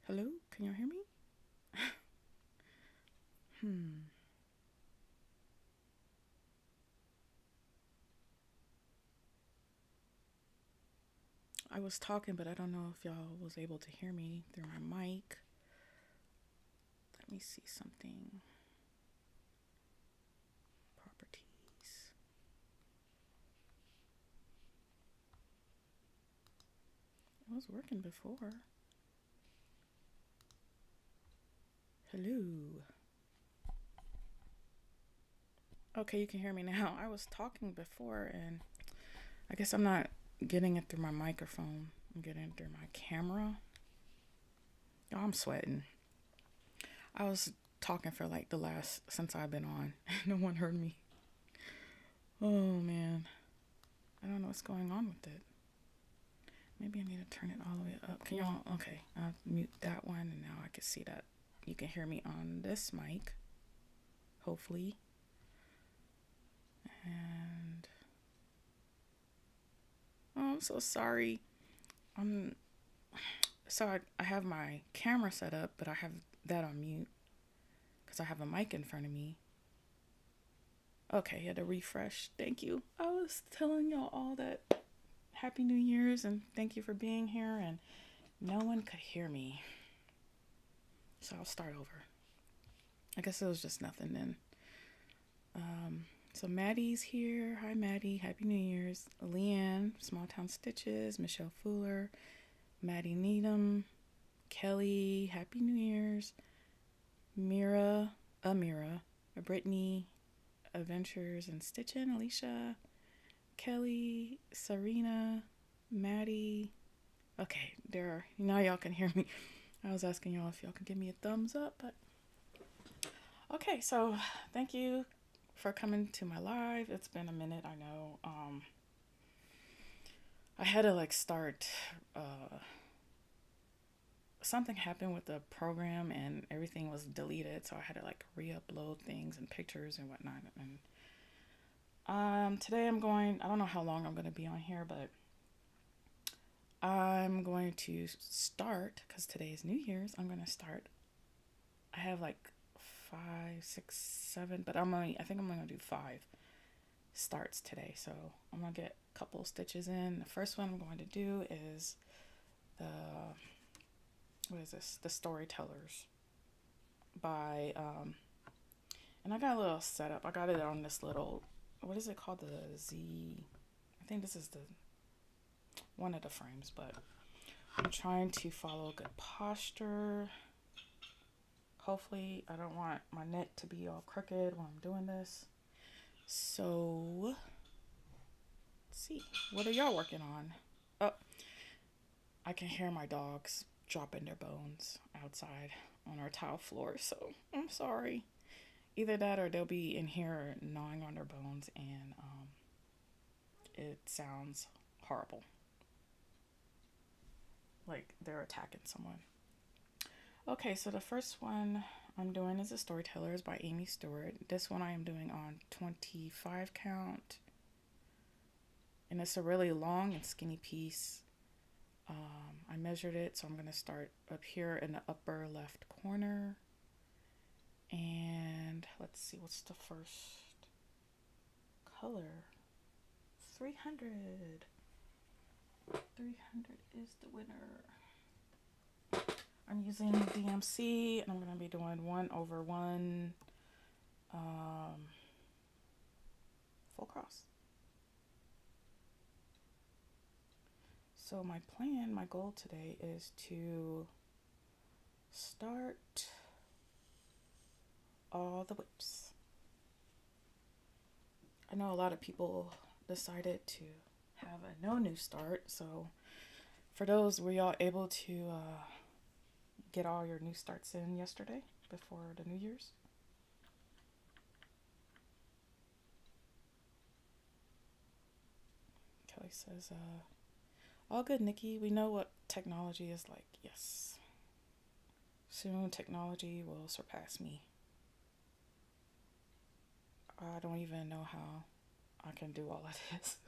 Hello? Can you hear me? I was talking, but I don't know if y'all was able to hear me through my mic. Let me see something. Properties. It was working before. Hello. Okay, you can hear me now. I was talking before, and I guess I'm not getting it through my microphone. I'm getting it through my camera. Oh, I'm sweating. I was talking for like the last since I've been on. No one heard me. Oh man. I don't know what's going on with it. Maybe I need to turn it all the way up. Can y'all? Okay, I'll mute that one, and now I can see that you can hear me on this mic, hopefully. And oh, I'm so sorry. I'm so I have my camera set up, but I have that on mute because I have a mic in front of me. Okay, had to refresh. Thank you. I was telling y'all all that Happy New Year's and thank you for being here, and no one could hear me. So I'll start over. I guess it was just nothing then. So Maddie's here. Hi, Maddie. Happy New Year's. Leanne, Small Town Stitches. Michelle Fuller. Maddie Needham. Kelly, Happy New Year's. Amira. Brittany, Adventures in Stitching. Alicia. Kelly. Serena. Maddie. Okay, there are. Now y'all can hear me. I was asking y'all if y'all could give me a thumbs up, but okay, so thank you for coming to my live. It's been a minute, I know. I had to like start. Something happened with the program and everything was deleted, so I had to like re-upload things and pictures and whatnot. And today I'm going. I don't know how long I'm going to be on here, but I'm going to start because today is New Year's. I'm going to start. I have like 5, 6, 7, but I think I'm gonna do 5 starts today. So I'm gonna get a couple stitches in. The first one I'm going to do is the what is this? The Storytellers by and I got a little setup. I got it on this little what is it called? The Z. I think this is the one of the frames, but I'm trying to follow good posture. Hopefully, I don't want my neck to be all crooked when I'm doing this. So, let's see. What are y'all working on? Oh, I can hear my dogs dropping their bones outside on our tile floor, so I'm sorry. Either that or they'll be in here gnawing on their bones, and it sounds horrible. Like they're attacking someone. Okay, so the first one I'm doing is The Storytellers by Amy Stewart. This one I am doing on 25 count. And it's a really long and skinny piece. I measured it, so I'm going to start up here in the upper left corner. And let's see, what's the first color? 300. 300 is the winner. I'm using DMC, and I'm going to be doing 1/1 full cross. So my goal today is to start all the whips. I know a lot of people decided to have a no new start, so for those, were y'all able to get all your new starts in yesterday before the New Year's? Kelly says, all good, Nikki. We know what technology is like. Yes. Soon technology will surpass me. I don't even know how I can do all of this.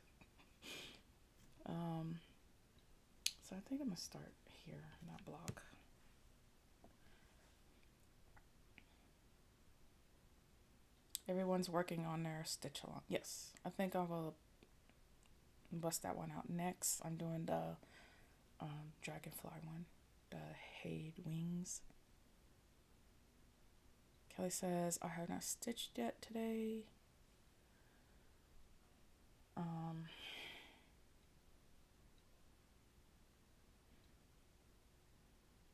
So I think I'm gonna start here in that block. Everyone's working on their stitch along. Yes, I think I will bust that one out next. I'm doing the dragonfly one, the Hade wings. Kelly says, I have not stitched yet today.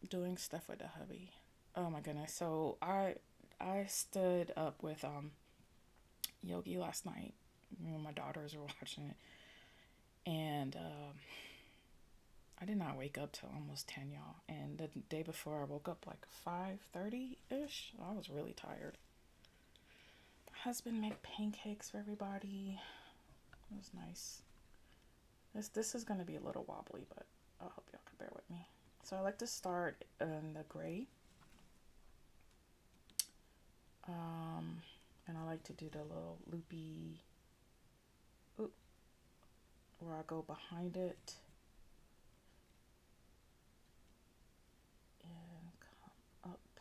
Doing stuff with the hubby. Oh my goodness. So I stood up with Yogi last night. Me and my daughters were watching it, and I did not wake up till almost 10, y'all. And the day before, I woke up like 5:30 ish. I was really tired. My husband made pancakes for everybody. It was nice. This is gonna be a little wobbly, but I hope y'all can bear with me. So I like to start in the gray. And I like to do the little loopy, where I go behind it and come up.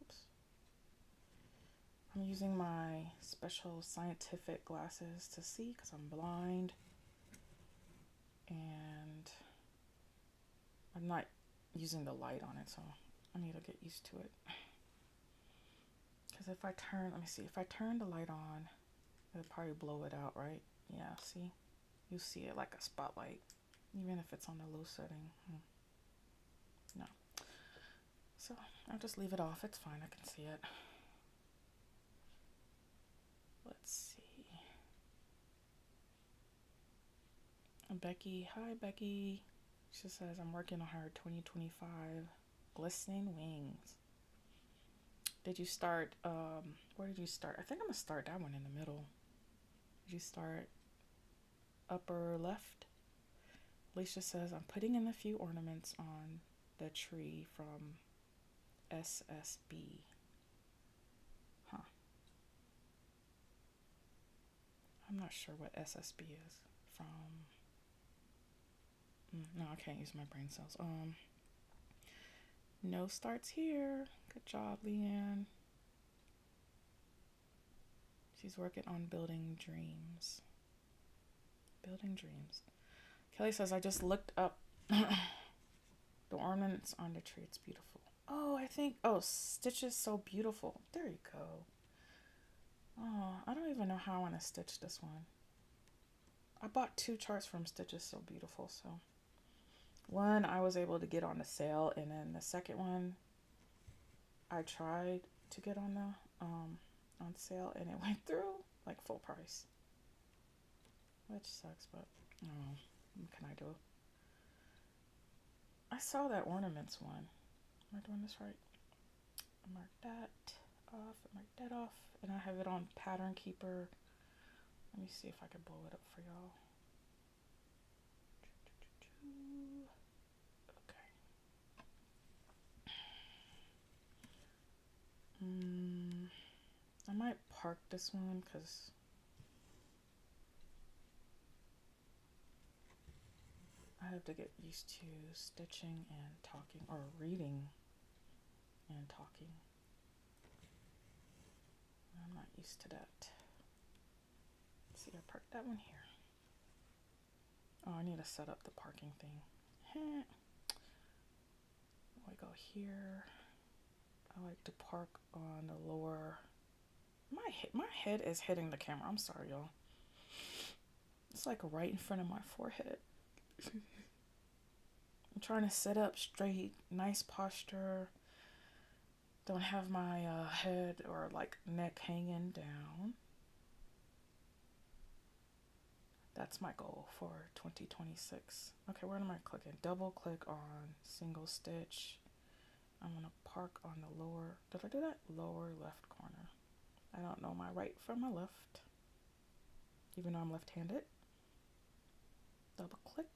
Oops. I'm using my special scientific glasses to see because I'm blind, and I'm not using the light on it, so I need to get used to it. Because if I turn, let me see, if I turn the light on, it'll probably blow it out, right? Yeah, see? You see it like a spotlight, even if it's on the low setting. No. So I'll just leave it off. It's fine. I can see it. Let's see. Becky. Hi, Becky. She says, I'm working on her 2025 glistening wings. Did you start, where did you start? I think I'm going to start that one in the middle. Did you start upper left? Alicia says, I'm putting in a few ornaments on the tree from SSB. Huh. I'm not sure what SSB is from. No, I can't use my brain cells. No starts here. Good job, Leanne. She's working on building dreams. Building dreams. Kelly says, I just looked up the ornaments on the tree. It's beautiful. Oh, Stitch is so beautiful. There you go. Oh, I don't even know how I want to stitch this one. I bought 2 charts from Stitch is So Beautiful, so one I was able to get on the sale, and then the second one I tried to get on the on sale, and it went through like full price, which sucks, but what can I do? I saw that ornaments one. Am I doing this right? I marked that off, and I have it on Pattern Keeper. Let me see if I can blow it up for y'all. I might park this one because I have to get used to stitching and talking, or reading and talking. I'm not used to that. Let's see, I parked that one here. Oh, I need to set up the parking thing. I go here. I like to park on the lower. My head is hitting the camera. I'm sorry, y'all. It's like right in front of my forehead. I'm trying to sit up straight, nice posture. Don't have my head or like neck hanging down. That's my goal for 2026. Okay, where am I clicking? Double click on single stitch. I'm gonna park on the lower, did I do that? Lower left corner. I don't know my right from my left, even though I'm left-handed. Double click.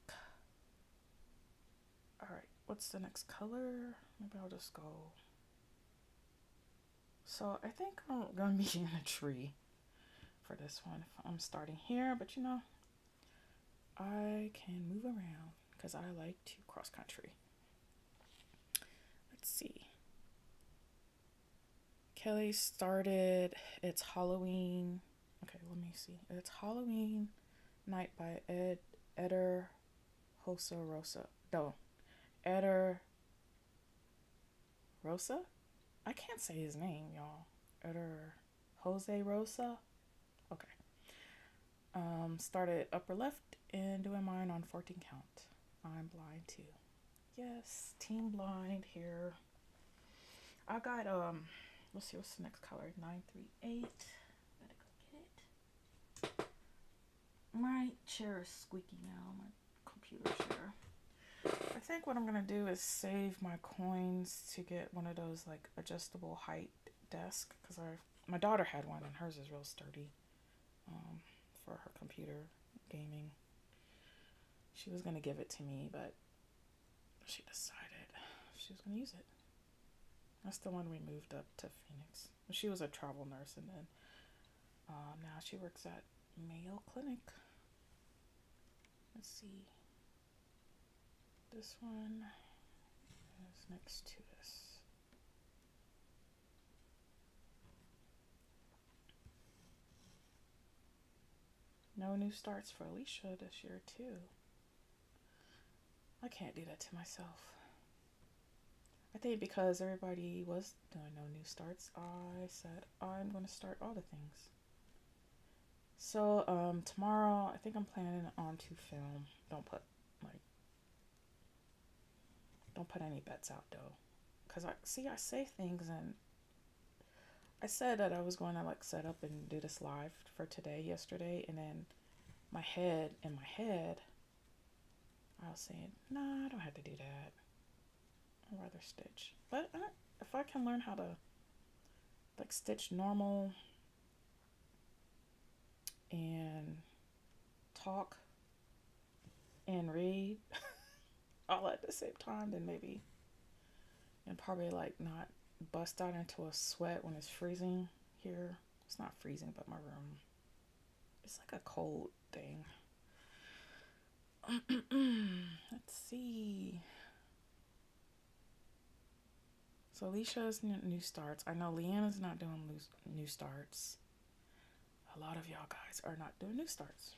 All right, what's the next color? Maybe I'll just go. So I think I'm gonna be in a tree for this one. I'm starting here, but you know, I can move around because I like to cross country. Let's see. Kelly started It's Halloween. Okay, let me see. It's Halloween Night by Eder Hosa Rosa. No, Eder Rosa? I can't say his name, y'all. Eder Jose Rosa? Okay. Started upper left and doing mine on 14 count. I'm blind too. Yes, team blind here. I got let's see what's the next color. 938. Gotta go get it. My chair is squeaky now, my computer chair. I think what I'm gonna do is save my coins to get one of those like adjustable height desk because my daughter had one and hers is real sturdy for her computer gaming. She was gonna give it to me, but she decided she was gonna use it. That's the one we moved up to Phoenix. She was a travel nurse, and then now she works at Mayo Clinic. Let's see. This one is next to this. No new starts for Alicia this year, too. I can't do that to myself. I think because everybody was doing no new starts, I said I'm going to start all the things. So tomorrow, I think I'm planning on to film. Don't put any bets out though, because I say things, and I said that I was going to like set up and do this live for yesterday, and then in my head, I was saying, nah, I don't have to do that. I'd rather stitch. But if I can learn how to like stitch normal and talk and read all at the same time, then maybe, and probably like not bust out into a sweat when it's freezing here. It's not freezing, but my room, it's like a cold thing. Let's see. So Alicia's new starts. I know Leanna's not doing new starts. A lot of y'all guys are not doing new starts.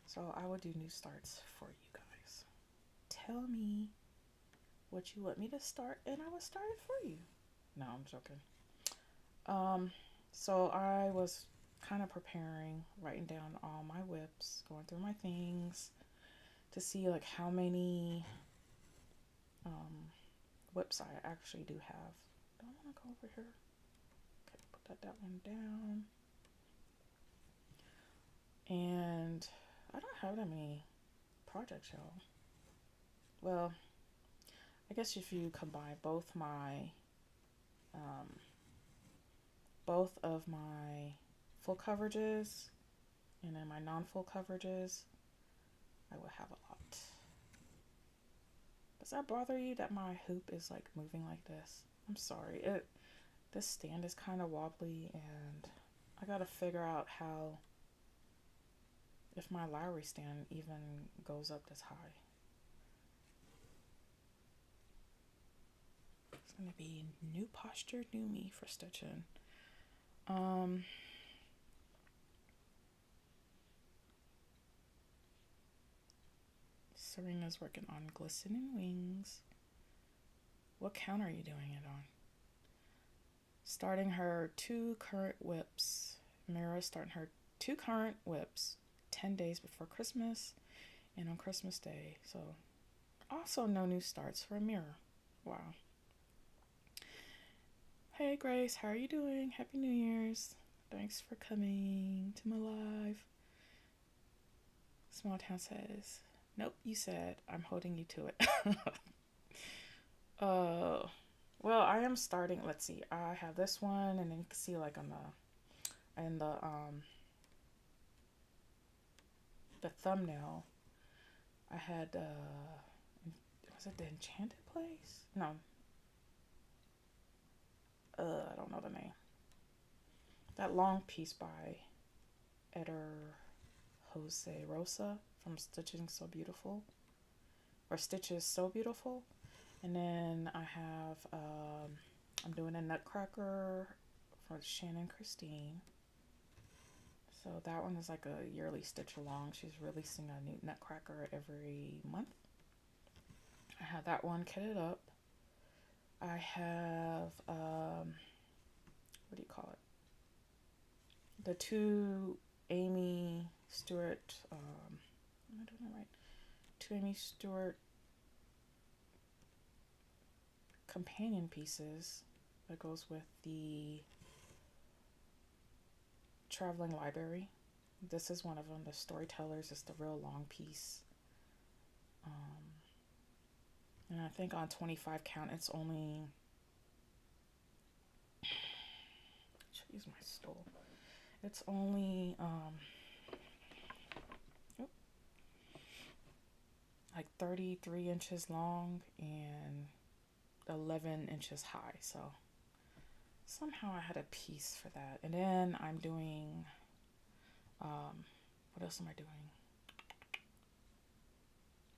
So I will do new starts for you guys. Tell me what you want me to start, and I will start it for you. No, I'm joking. So I was kind of preparing, writing down all my whips, going through my things to see like how many whips I actually do have. Do I want to go over here? Okay, put that one down. And I don't have that many projects, y'all. Well, I guess if you combine both of my full coverages and then my non-full coverages, I will have a lot. Does that bother you that my hoop is like moving like this? I'm sorry. This stand is kind of wobbly, and I gotta figure out how, if my Lowry stand even goes up this high. It's gonna be new posture, new me for stitching. Serena's working on Glistening Wings. What count are you doing it on? Starting her 2 current whips. Mira's starting her 2 current whips 10 days before Christmas and on Christmas Day. So also no new starts for Mira. Wow. Hey Grace, how are you doing? Happy New Year's. Thanks for coming to my live. Small Town says, nope, you said. I'm holding you to it. Well, I am starting. Let's see. I have this one, and then you can see like on the thumbnail, I had was it the Enchanted Place? No. I don't know the name. That long piece by Eder Jose Rosa from Stitching So Beautiful, or Stitches So Beautiful. And then I have I'm doing a Nutcracker for Shannon Christine. So that one is like a yearly stitch along. She's releasing a new Nutcracker every month. I have that one kitted up. I have, what do you call it? The two Amy Stewart, am I doing it right? Two Amy Stewart companion pieces that goes with the traveling library. This is one of them, the Storytellers. It's the real long piece. And I think on 25 count, it's only, I should use my stool. It's only, like 33 inches long and 11 inches high. So somehow I had a piece for that. And then I'm doing, what else am I doing?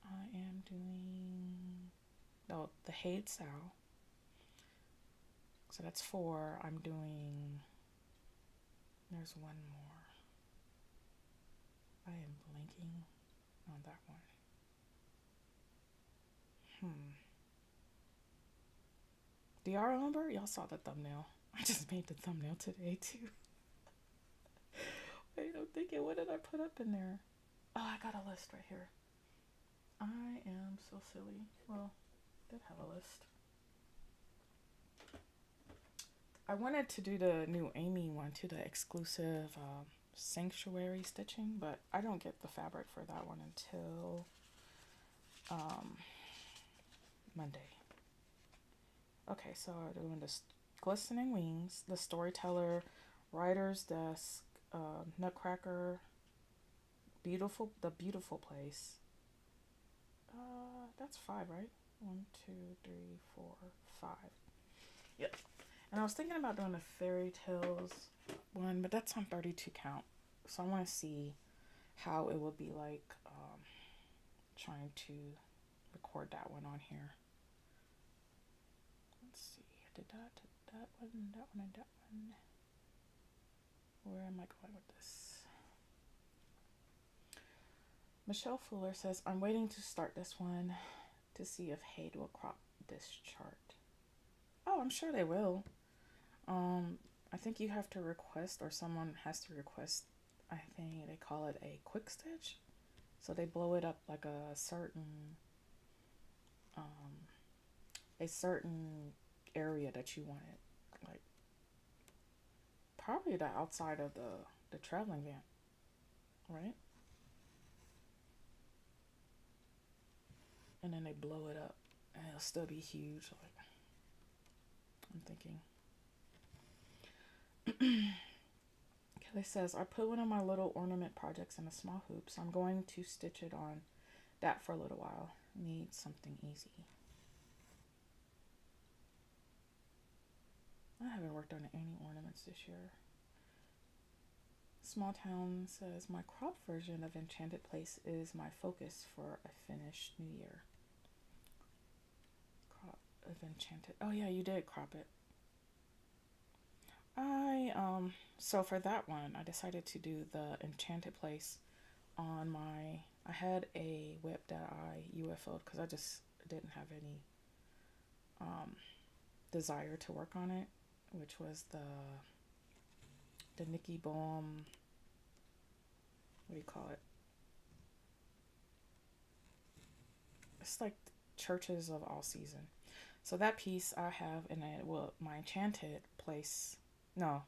I am doing, oh, the Haid Sow. So that's 4. I'm doing, there's one more. I am blanking on that one. Do y'all remember? Y'all saw the thumbnail. I just made the thumbnail today too. Wait, I'm thinking, what did I put up in there? Oh, I got a list right here. I am so silly. Well, I did have a list. I wanted to do the new Amy one too, the exclusive sanctuary stitching, but I don't get the fabric for that one until Monday. Okay, so I'm doing this Glistening Wings, the Storyteller, Writer's Desk, Nutcracker, the Beautiful Place. That's 5, right? 1, 2, 3, 4, 5. Yep. And I was thinking about doing a Fairy Tales one, but that's on 32 count. So I want to see how it would be like trying to record that one on here. Let's see. I did that one, and that one. Where am I going with this? Michelle Fuller says, I'm waiting to start this one to see if Haid will crop this chart. Oh, I'm sure they will. I think you have to request, or someone has to request, I think they call it a quick stitch. So they blow it up like a certain area that you want it. Like probably the outside of the traveling van, right? And then they blow it up and it'll still be huge. Like I'm thinking. Kelly says, I put one of my little ornament projects in a small hoop, so I'm going to stitch it on that for a little while. Need something easy. I haven't worked on any ornaments this year. Small Town says, my crop version of Enchanted Place is my focus for a finished New Year. Crop of Enchanted. Oh yeah, you did crop it. So for that one, I decided to do the Enchanted Place on my, I had a whip that I UFO'd because I just didn't have any desire to work on it, which was the Nikki Bohm, what do you call it? It's like Churches of All Season. So that piece I have in it, well, my Enchanted Place, no,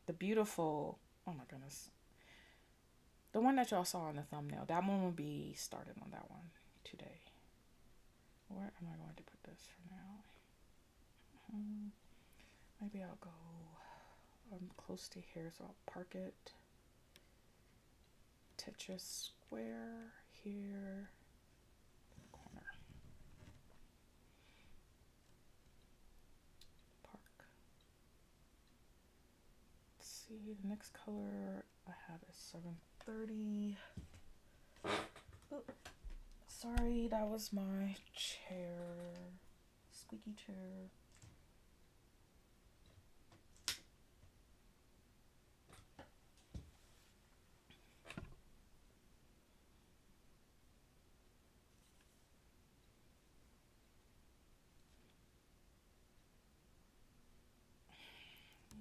the beautiful, oh my goodness, the one that y'all saw in the thumbnail, that one will be started on that one today. Where am I going to put this for now? Maybe I'll go, I'm close to here, so I'll park it. Tetris Square here, corner. Park. Let's see, the next color I have is 730. Oh, sorry, that was my chair. Squeaky chair.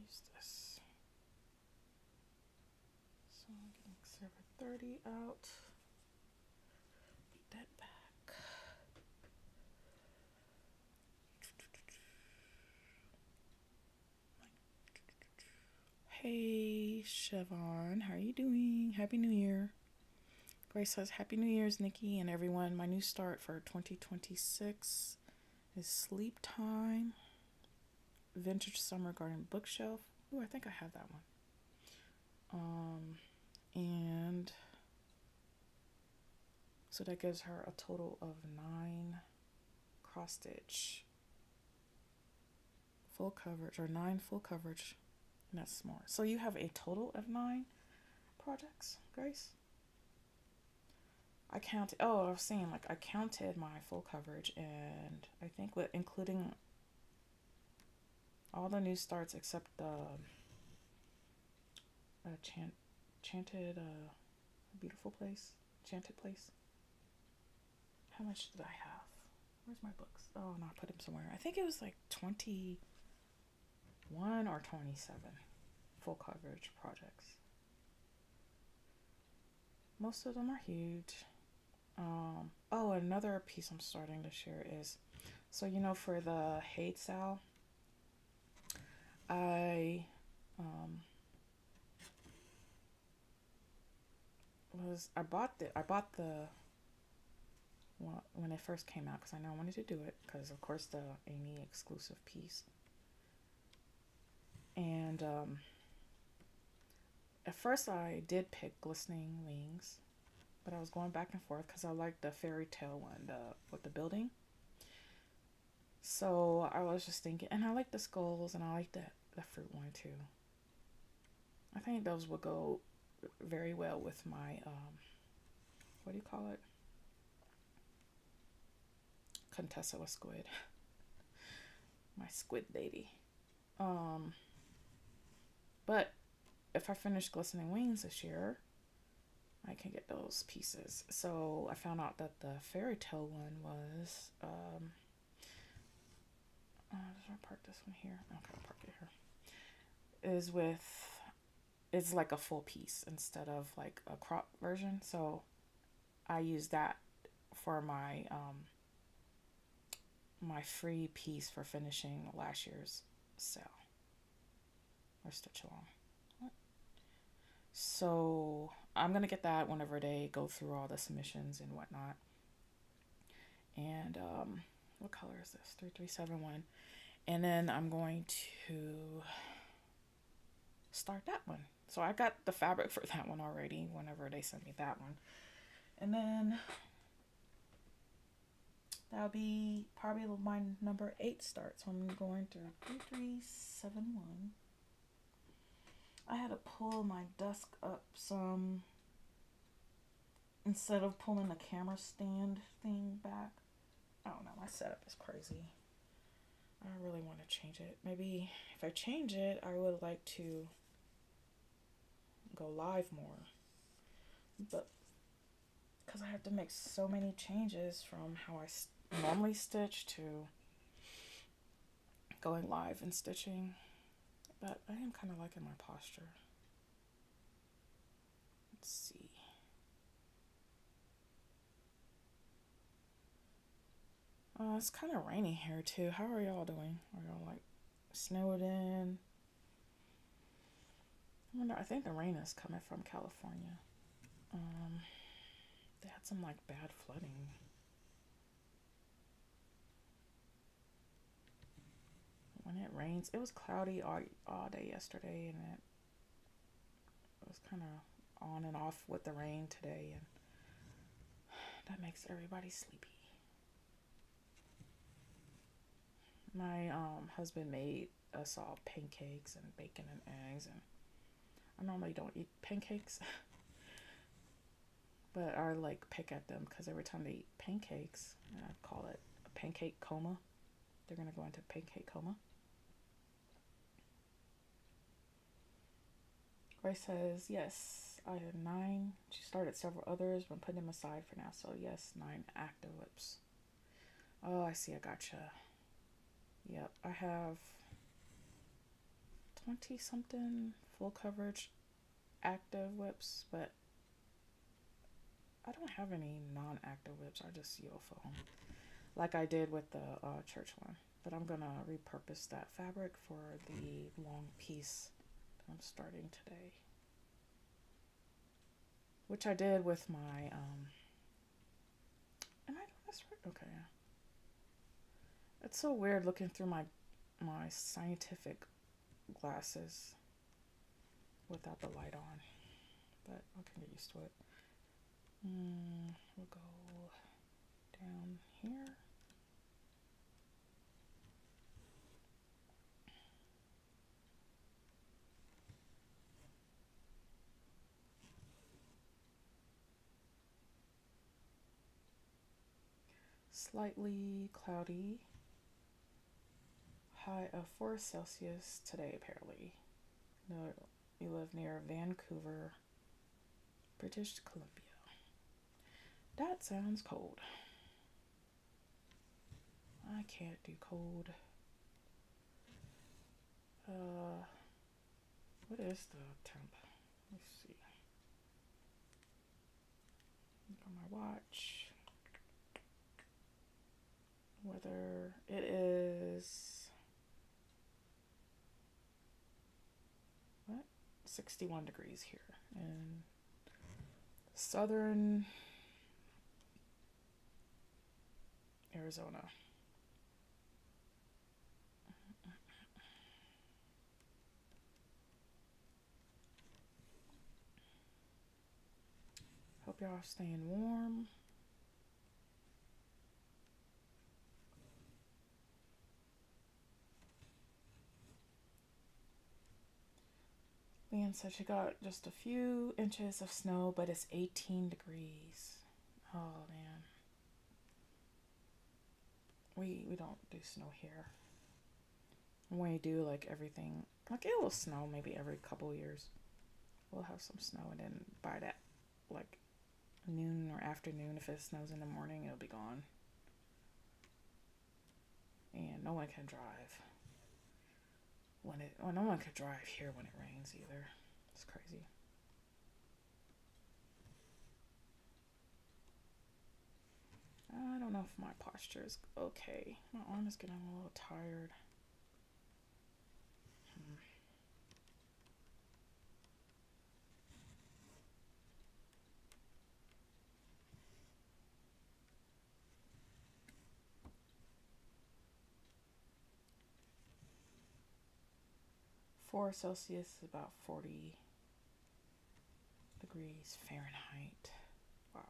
use this. So I'm getting server 30 out. Put that back. Hey, Siobhan, how are you doing? Happy New Year. Grace says, Happy New Year's, Nikki and everyone. My new start for 2026 is Sleep Time, Vintage Summer Garden Bookshelf. Ooh, I think I have that one. And so that gives her a total of 9 cross stitch full coverage, or 9 full coverage. And that's smart. So you have a total of 9 projects, Grace? I counted, I was saying, like, I counted my full coverage, and I think with including all the new starts except the Enchanted Beautiful Place, Enchanted Place. How much did I have? Where's my books? Oh, no, I put them somewhere. I think it was like 21 or 27 full coverage projects. Most of them are huge. Another piece I'm starting to share is, so for the hate sale, I bought the when it first came out, because I know I wanted to do it, because of course the Amy exclusive piece. And at first I did pick Glistening Wings, but I was going back and forth because I liked the fairy tale one, with the building. So I was just thinking, and I like the skulls, and I like the fruit one too. I think those would go very well with my what do you call it? Contessa with squid. My squid lady. But if I finish Glistening Wings this year, I can get those pieces. So I found out that the fairy tale one was should I park this one here? Okay, I'll park it here. It's like a full piece instead of like a crop version. So I use that for my my free piece for finishing last year's sale or stitch along. So I'm gonna get that whenever they go through all the submissions and whatnot. And what color is this? 3371. And then I'm going to start that one. So I got the fabric for that one already whenever they send me that one. And then that'll be probably my number 8 start. So I'm going to 3371. I had to pull my desk up some instead of pulling the camera stand thing back. I don't know, my setup is crazy. I really want to change it. Maybe if I change it, I would like to go live more. But because I have to make so many changes from how I normally stitch to going live and stitching. But I am kind of liking my posture. Let's see. It's kind of rainy here too. How are y'all doing? Are y'all like snowed in? I think the rain is coming from California. They had some like bad flooding. When it rains, it was cloudy all day yesterday, and it was kind of on and off with the rain today, and that makes everybody sleepy. My husband made us all pancakes and bacon and eggs, and I normally don't eat pancakes, but I like pick at them because every time they eat pancakes, and I call it a pancake coma. They're gonna go into pancake coma. Grace says, yes, I have 9. She started several others, but I'm putting them aside for now. So yes, 9 active whips. Oh, I see, I gotcha. Yep, I have 20 something full coverage active whips, but I don't have any non-active whips. I just UFO like I did with the church one. But I'm gonna repurpose that fabric for the long piece that I'm starting today, which I did with my am I doing this right? Okay. It's so weird looking through my scientific glasses without the light on, but I can get used to it. We'll go down here. Slightly cloudy. High of 4 Celsius today, apparently. No, we live near Vancouver, British Columbia. That sounds cold. I can't do cold. What is the temp? Let's see. Look on my watch. Weather. It is 61 degrees here in southern Arizona. Hope y'all are staying warm. Leanne said she got just a few inches of snow, but it's 18 degrees. Oh man. We don't do snow here. When we do like everything, like it will snow maybe every couple years. We'll have some snow, and then by that like noon or afternoon, if it snows in the morning, it'll be gone. And no one can drive no one could drive here when it rains either. It's crazy. I don't know if my posture is okay. My arm is getting a little tired. 4 Celsius is about 40 degrees Fahrenheit. Wow.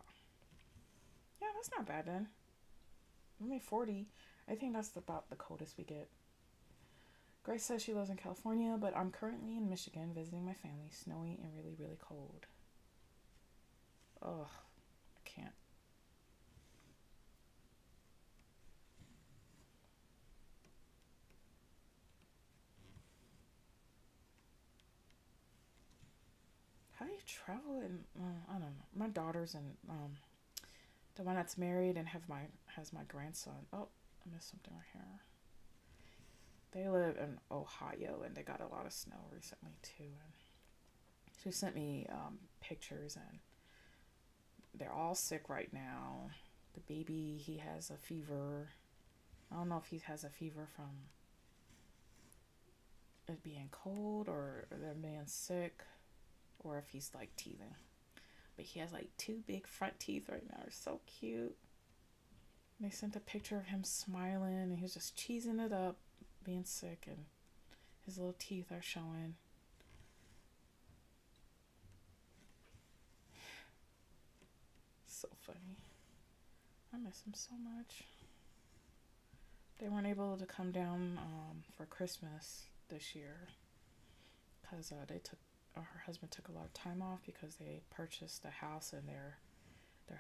Yeah, that's not bad then. I mean, 40. I think that's about the coldest we get. Grace says she lives in California, but I'm currently in Michigan visiting my family. Snowy and really, really cold. Ugh, I can't. How do you travel in? I don't know. My daughter's in the one that's married and has my grandson. Oh, I missed something right here. They live in Ohio and they got a lot of snow recently too. And she sent me pictures, and they're all sick right now. The baby, he has a fever. I don't know if he has a fever from it being cold or them being sick, or if he's like teething. But he has like 2 big front teeth right now. They're so cute. And they sent a picture of him smiling, and he was just cheesing it up, being sick, and his little teeth are showing. So funny. I miss him so much. They weren't able to come down for Christmas this year because her husband took a lot of time off because they purchased a house and they're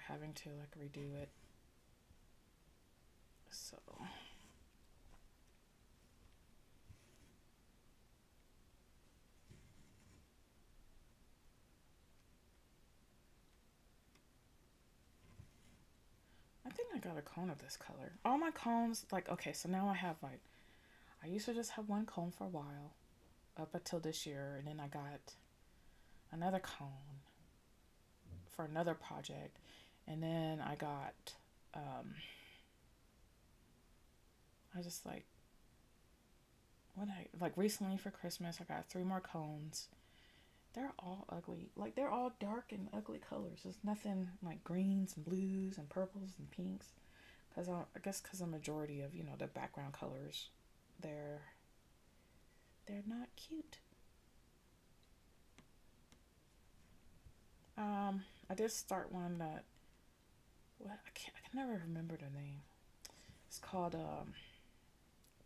having to like redo it. So I think I got a cone of this color. All my cones, like, okay, so now I have like, I used to just have one cone for a while. up until this year, and then I got another cone for another project, and then I got I just like recently for Christmas I got 3 more cones. They're all ugly. Like they're all dark and ugly colors. There's nothing like greens and blues and purples and pinks. Cause I guess cause the majority of the background colors, they're they're not cute. I did start one that I can never remember the name. It's called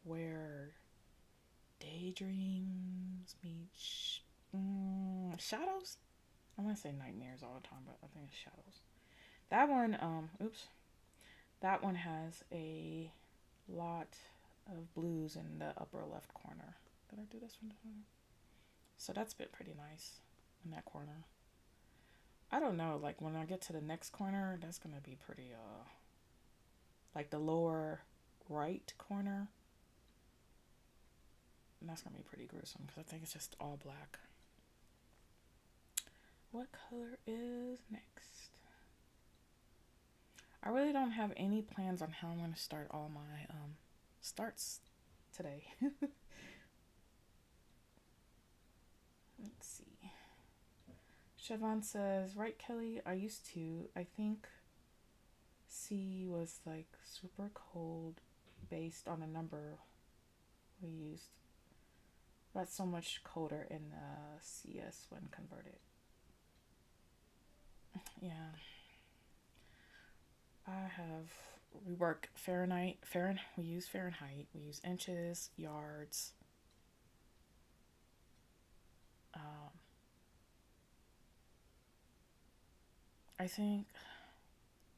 Where Daydreams Meet Shadows. I want to say nightmares all the time, but I think it's shadows. That one, oops, that one has a lot of blues in the upper left corner. Did I do this one? So that's been pretty nice in that corner. I don't know, like when I get to the next corner, that's gonna be pretty, like the lower right corner. And that's gonna be pretty gruesome because I think it's just all black. What color is next? I really don't have any plans on how I'm going to start all my starts today. Let's see. Siobhan says, right, Kelly, I used to. I think C was like super cold based on a number we used. But so much colder in CS when converted. Yeah. We work Fahrenheit. We use Fahrenheit. We use inches, yards. I think,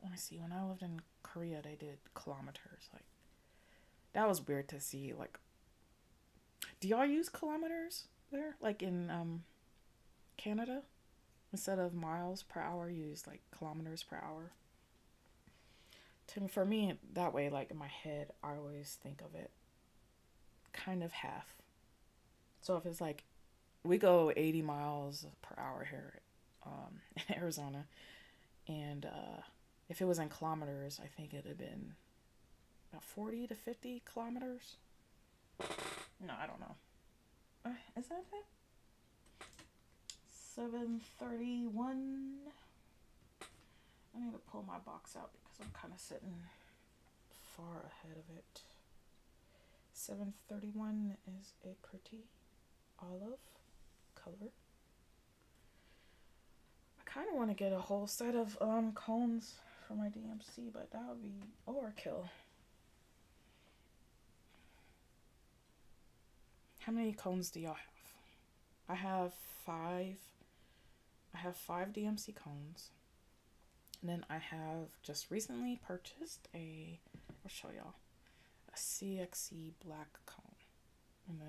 let me see, when I lived in Korea, they did kilometers. Like, that was weird to see. Like, do y'all use kilometers there? Like in Canada? Instead of miles per hour, you use like kilometers per hour. For me, that way, like in my head, I always think of it kind of half. So if it's like, we go 80 miles per hour here in Arizona, and if it was in kilometers, I think it'd have been about 40 to 50 kilometers. No, I don't know. Is that it? 7:31. I need to pull my box out because I'm kind of sitting far ahead of it. 7:31 is a pretty olive color. I kind of want to get a whole set of cones for my DMC, but that would be overkill. How many cones do y'all have? I have 5. I have 5 DMC cones. And then I have just recently purchased I'll show y'all, a CXC black cone. And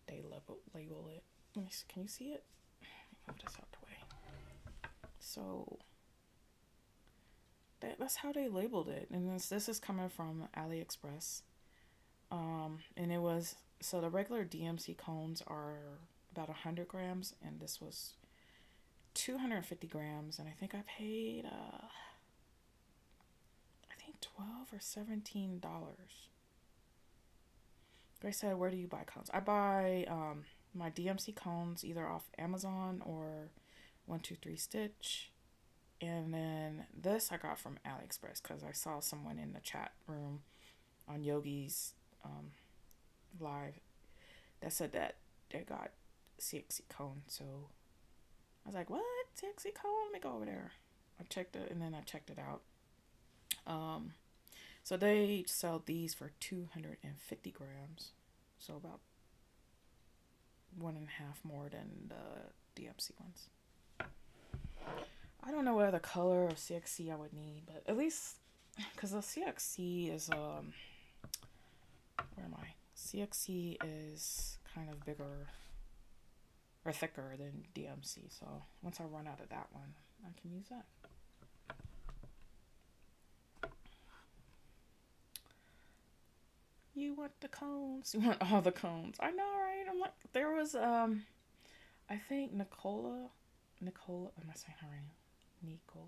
they label it. Let me see, can you see it? Let me move this out the way. So that's how they labeled it. And this is coming from AliExpress. And it was, so the regular DMC cones are about 100 grams, and this was 250 grams, and I think I paid I think $12 or $17. They said, where do you buy cones? I buy my DMC cones either off Amazon or 123 Stitch, and then this I got from AliExpress because I saw someone in the chat room on Yogi's live that said that they got CXC cone. So I was like, what? CXC cone? Let me go over there. I checked it, and then I checked it out. So they sell these for 250 grams. So about 1.5 more than the DMC ones. I don't know what other color of CXC I would need, but at least, because the CXC is, where am I? CXC is kind of bigger or thicker than DMC, so once I run out of that one, I can use that. You want the cones? You want all the cones? I know, right? I'm like, there was I think Nicola. Am I saying her name? Nicola.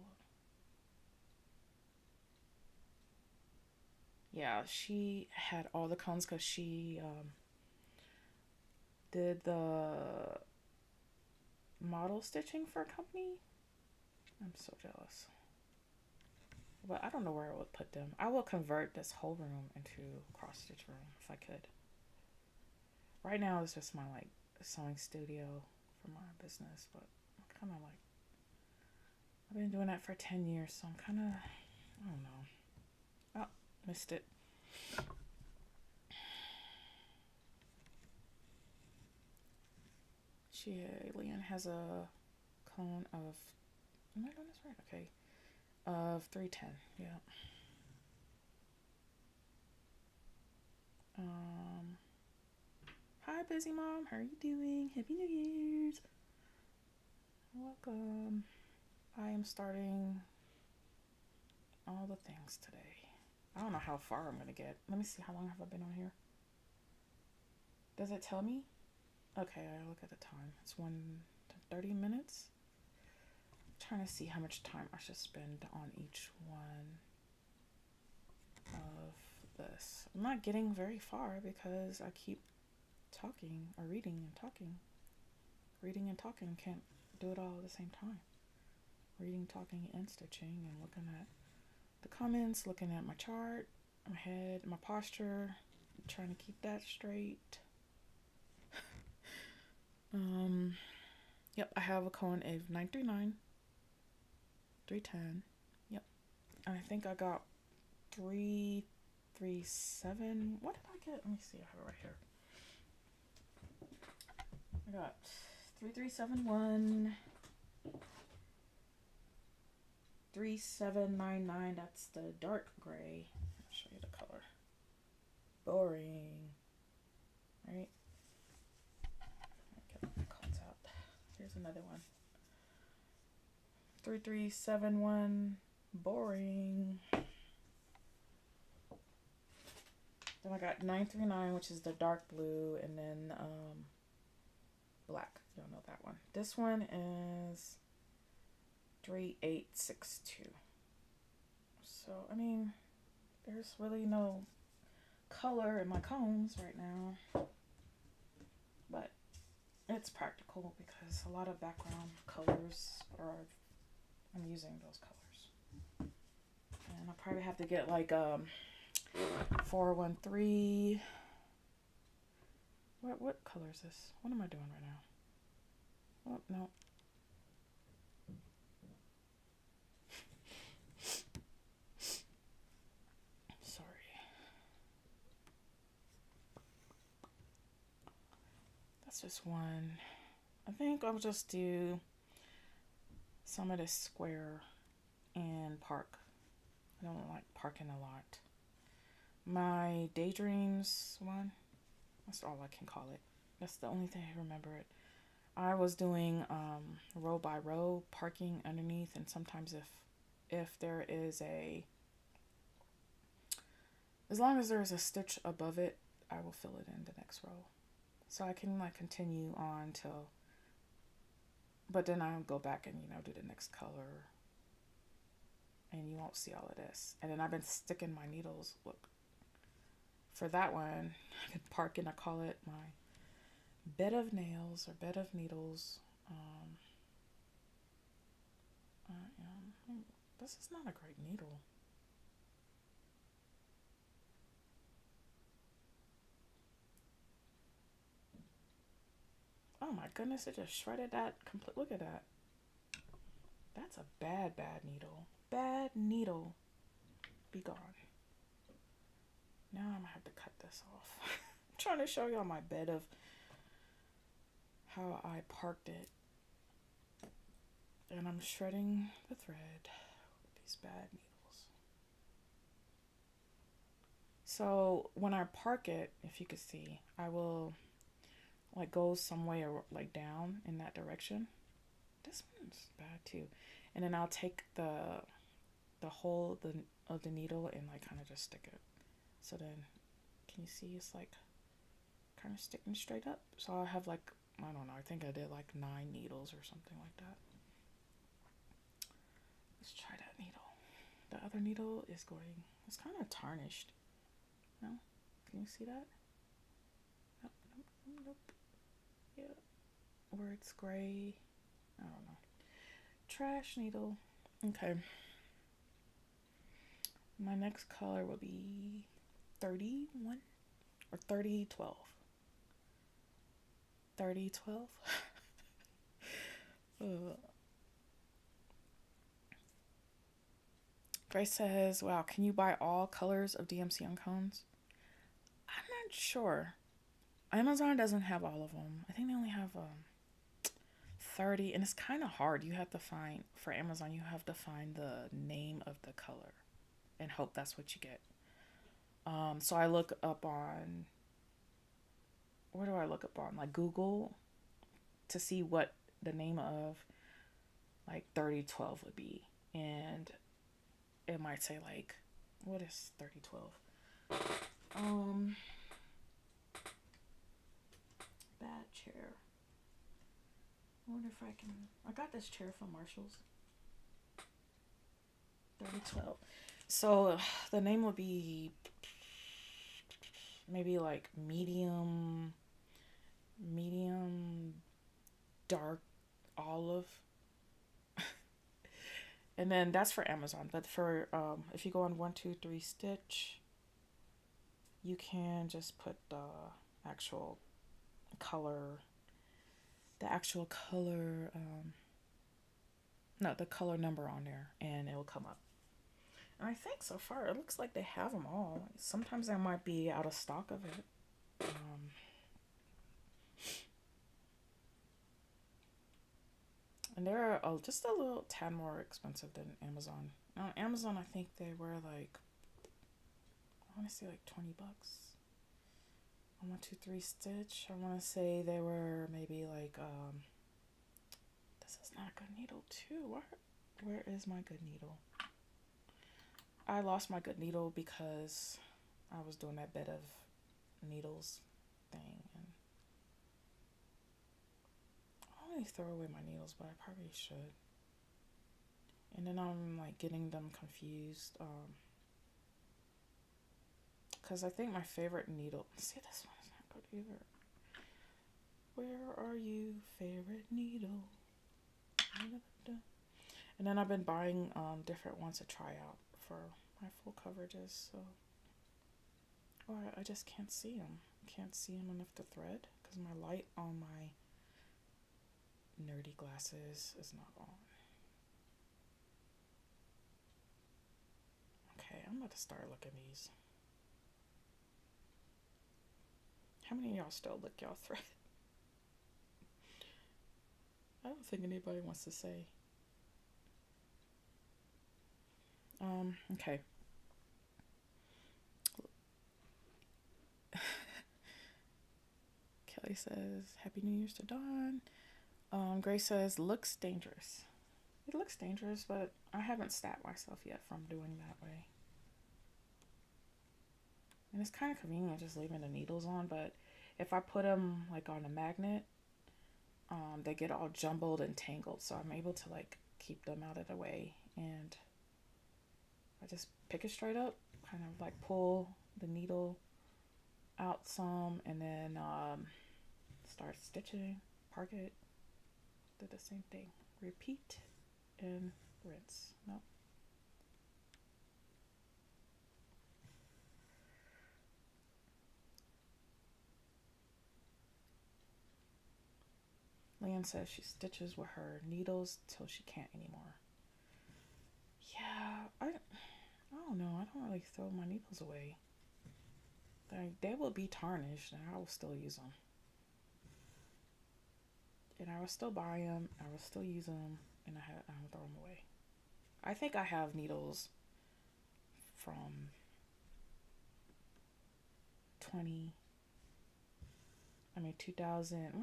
Yeah, she had all the cones because she did the model stitching for a company. I'm so jealous. But I don't know where I would put them. I will convert this whole room into cross stitch room if I could. Right now it's just my like sewing studio for my business, but I'm kind of like I've been doing that for 10 years, so I'm kind of I don't know. Oh, missed it. Leanne has a cone of. Am I doing this right? Okay, of 310. Yeah. Um. Hi, busy mom. How are you doing? Happy New Year's. Welcome. I am starting all the things today. I don't know how far I'm gonna get. Let me see. How long have I been on here? Does it tell me? Okay, I look at the time. It's 1:30. I'm trying to see how much time I should spend on each one of this. I'm not getting very far because I keep talking or reading and talking. Reading and talking, can't do it all at the same time. Reading, talking, and stitching, and looking at the comments, looking at my chart, my head, my posture, trying to keep that straight. Yep, I have a cone of 939, 310. Yep, and I think I got 337. What did I get? Let me see. I have it right here. I got 3371, 3799. That's the dark gray. I'll show you the color. Boring. Right? Get my cones out. Here's another one. 3371. Boring. Then I got 939, which is the dark blue, and then black. You don't know that one. This one is 3862. So, I mean, there's really no color in my cones right now. But it's practical because a lot of background colors are, I'm using those colors. And I'll probably have to get like 413. What color is this? What am I doing right now? Oh, no. Sorry. That's just one. I think I'll just do some of this square and park. I don't like parking a lot. My daydreams one, that's all I can call it. That's the only thing I remember it. I was doing row by row parking underneath, and sometimes if there is as long as there is a stitch above it, I will fill it in the next row. So I can like continue on till, but then I'll go back and do the next color, and you won't see all of this. And then I've been sticking my needles. Look, for that one, I've been parking. I call it my bed of nails or bed of needles. This is not a great needle. Oh my goodness, it just shredded that complete. Look at that. That's a bad needle. Bad needle. Be gone. Now I'm gonna have to cut this off. I'm trying to show y'all my bed of how I parked it. And I'm shredding the thread with these bad needles. So when I park it, if you could see, I will like go some way or like down in that direction. This one's bad too. And then I'll take the hole of the needle and like kind of just stick it. So then, can Can you see it's like kind of sticking straight up? So I have like, I don't know, I think I did like 9 needles or something like that. Let's try that needle. The other needle is going, it's kind of tarnished. No? Can you see that? Nope, nope, nope, nope. Yeah. Or it's gray. I don't know. Trash needle. Okay. My next color will be 31 or 3012. 3012. Grace says, wow, can you buy all colors of DMC on cones? I'm not sure. Amazon doesn't have all of them. I think they only have 30, and it's kind of hard. You have to find, for Amazon, you have to find the name of the color and hope that's what you get. So I look up on, where do I look up on? Like Google to see what the name of like 3012 would be. And it might say like, what is 3012? Bad chair. I wonder if I can, I got this chair from Marshall's. 3012. So the name would be maybe like medium dark olive. And then that's for Amazon. But for if you go on 123 Stitch, you can just put the actual color, the color number on there, and it'll come up. And I think so far it looks like they have them all. Sometimes they might be out of stock of it. And they're just a little tad more expensive than Amazon. On Amazon, I think they were like, I want to say like $20. On 123 Stitch, I want to say they were maybe like, this is not a good needle too. Where is my good needle? I lost my good needle because I was doing that bed of needles thing, and I only throw away my needles, but I probably should. And then I'm like getting them confused, because I think my favorite needle, see, this one's not good either. Where are you, favorite needle? And then I've been buying different ones to try out for my full coverages, so, or I just can't see them. Can't see them enough to thread because my light on my nerdy glasses is not on. Okay, I'm about to start looking these. How many of y'all still look y'all thread? I don't think anybody wants to say. Okay. Kelly says, Happy New Year's to Dawn. Grace says, looks dangerous. It looks dangerous, but I haven't stabbed myself yet from doing that way. And it's kind of convenient just leaving the needles on, but if I put them like on a magnet, they get all jumbled and tangled, so I'm able to like keep them out of the way, and I just pick it straight up, kind of like pull the needle out some, and then start stitching, park it, do the same thing, repeat and rinse. Nope. Leanne says she stitches with her needles till she can't anymore. Yeah, I don't know. I don't really throw my needles away. They will be tarnished, and I will still use them. And I will still buy them. I will still use them, and I will throw them away. I think I have needles from 2000.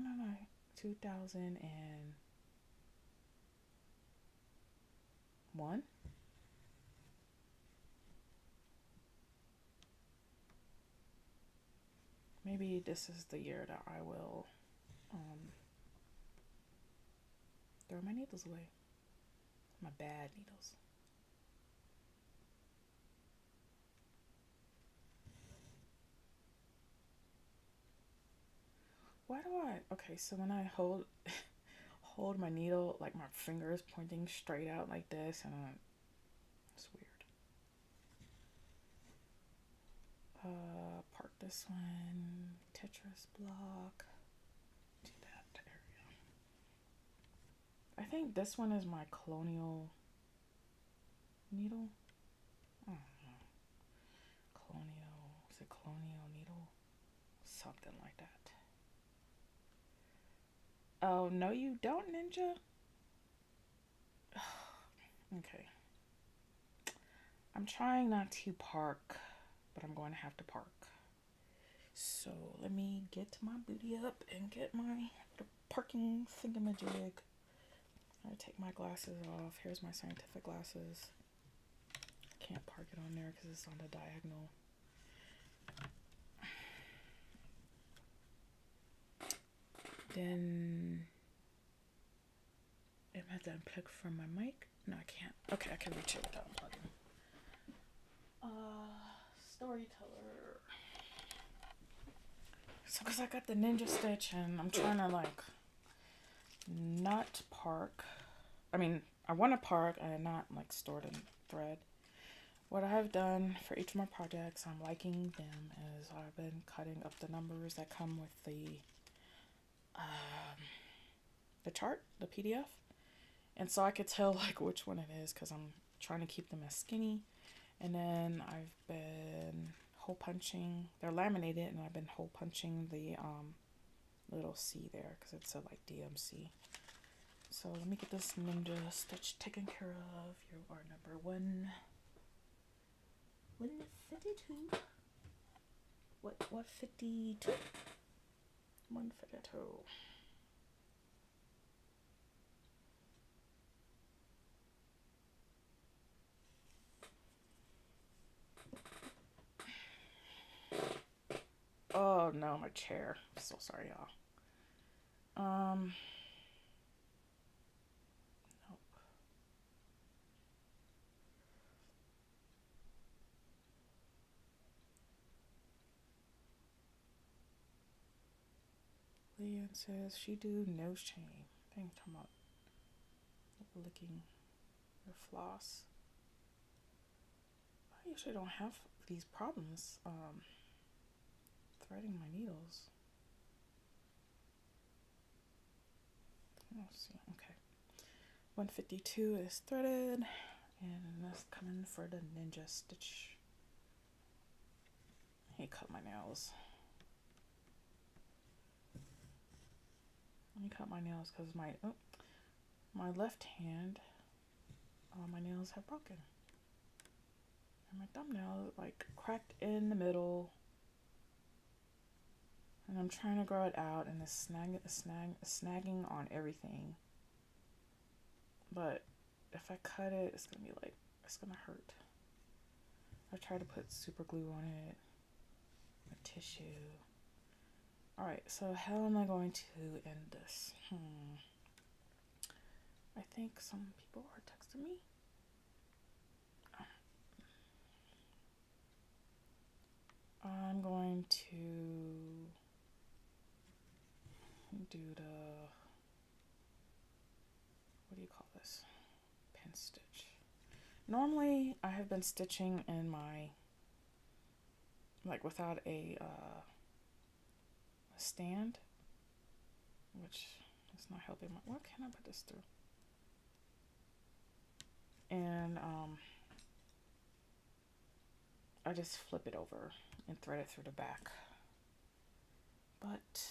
2001. maybe this is the year that I will throw my needles away. My bad needles. Why do I? Okay, so when I hold my needle, like my finger is pointing straight out like this, and it's weird. Park this one. Tetris block. Do that area. I think this one is my colonial needle. I don't know. Colonial. Is it colonial needle? Something like that. Oh, no, you don't, Ninja? Okay. I'm trying not to park, but I'm going to have to park. So let me get my booty up and get my parking thingamajig. I take my glasses off. Here's my scientific glasses. Can't park it on there because it's on the diagonal. Then, am I to unplug from my mic? No, I can't. Okay, I can reach it without unplugging. Storyteller. So, because I got the Ninja Stitch and I'm trying to like not park. I mean, I want to park and not like stored in thread. What I have done for each of my projects, I'm liking them, is I've been cutting up the numbers that come with the chart, the PDF. And so I could tell like which one it is because I'm trying to keep them as skinny. And then I've been hole punching. They're laminated, and I've been hole punching the little C there because it said like DMC. So let me get this Ninja Stitch taken care of. You are number 152. What 52? 152. Oh no, my chair. I'm so sorry, y'all. Nope. Leanne says she do nose chain. I think I'm talking about licking your floss. I usually don't have these problems threading my needles. Let's see. Okay. 152 is threaded, and that's coming for the Ninja Stitch. He cut my nails. Let me cut my nails because my left hand, all my nails have broken. And my thumbnail like cracked in the middle. And I'm trying to grow it out, and it's snagging on everything. But if I cut it, it's gonna be like, it's gonna hurt. I tried to put super glue on it, a tissue. Alright, so how am I going to end this? I think some people are texting me. I'm going to do the, what do you call this? Pin stitch. Normally, I have been stitching in my, like without a stand, which is not helping. What can I put this through? And I just flip it over and thread it through the back. But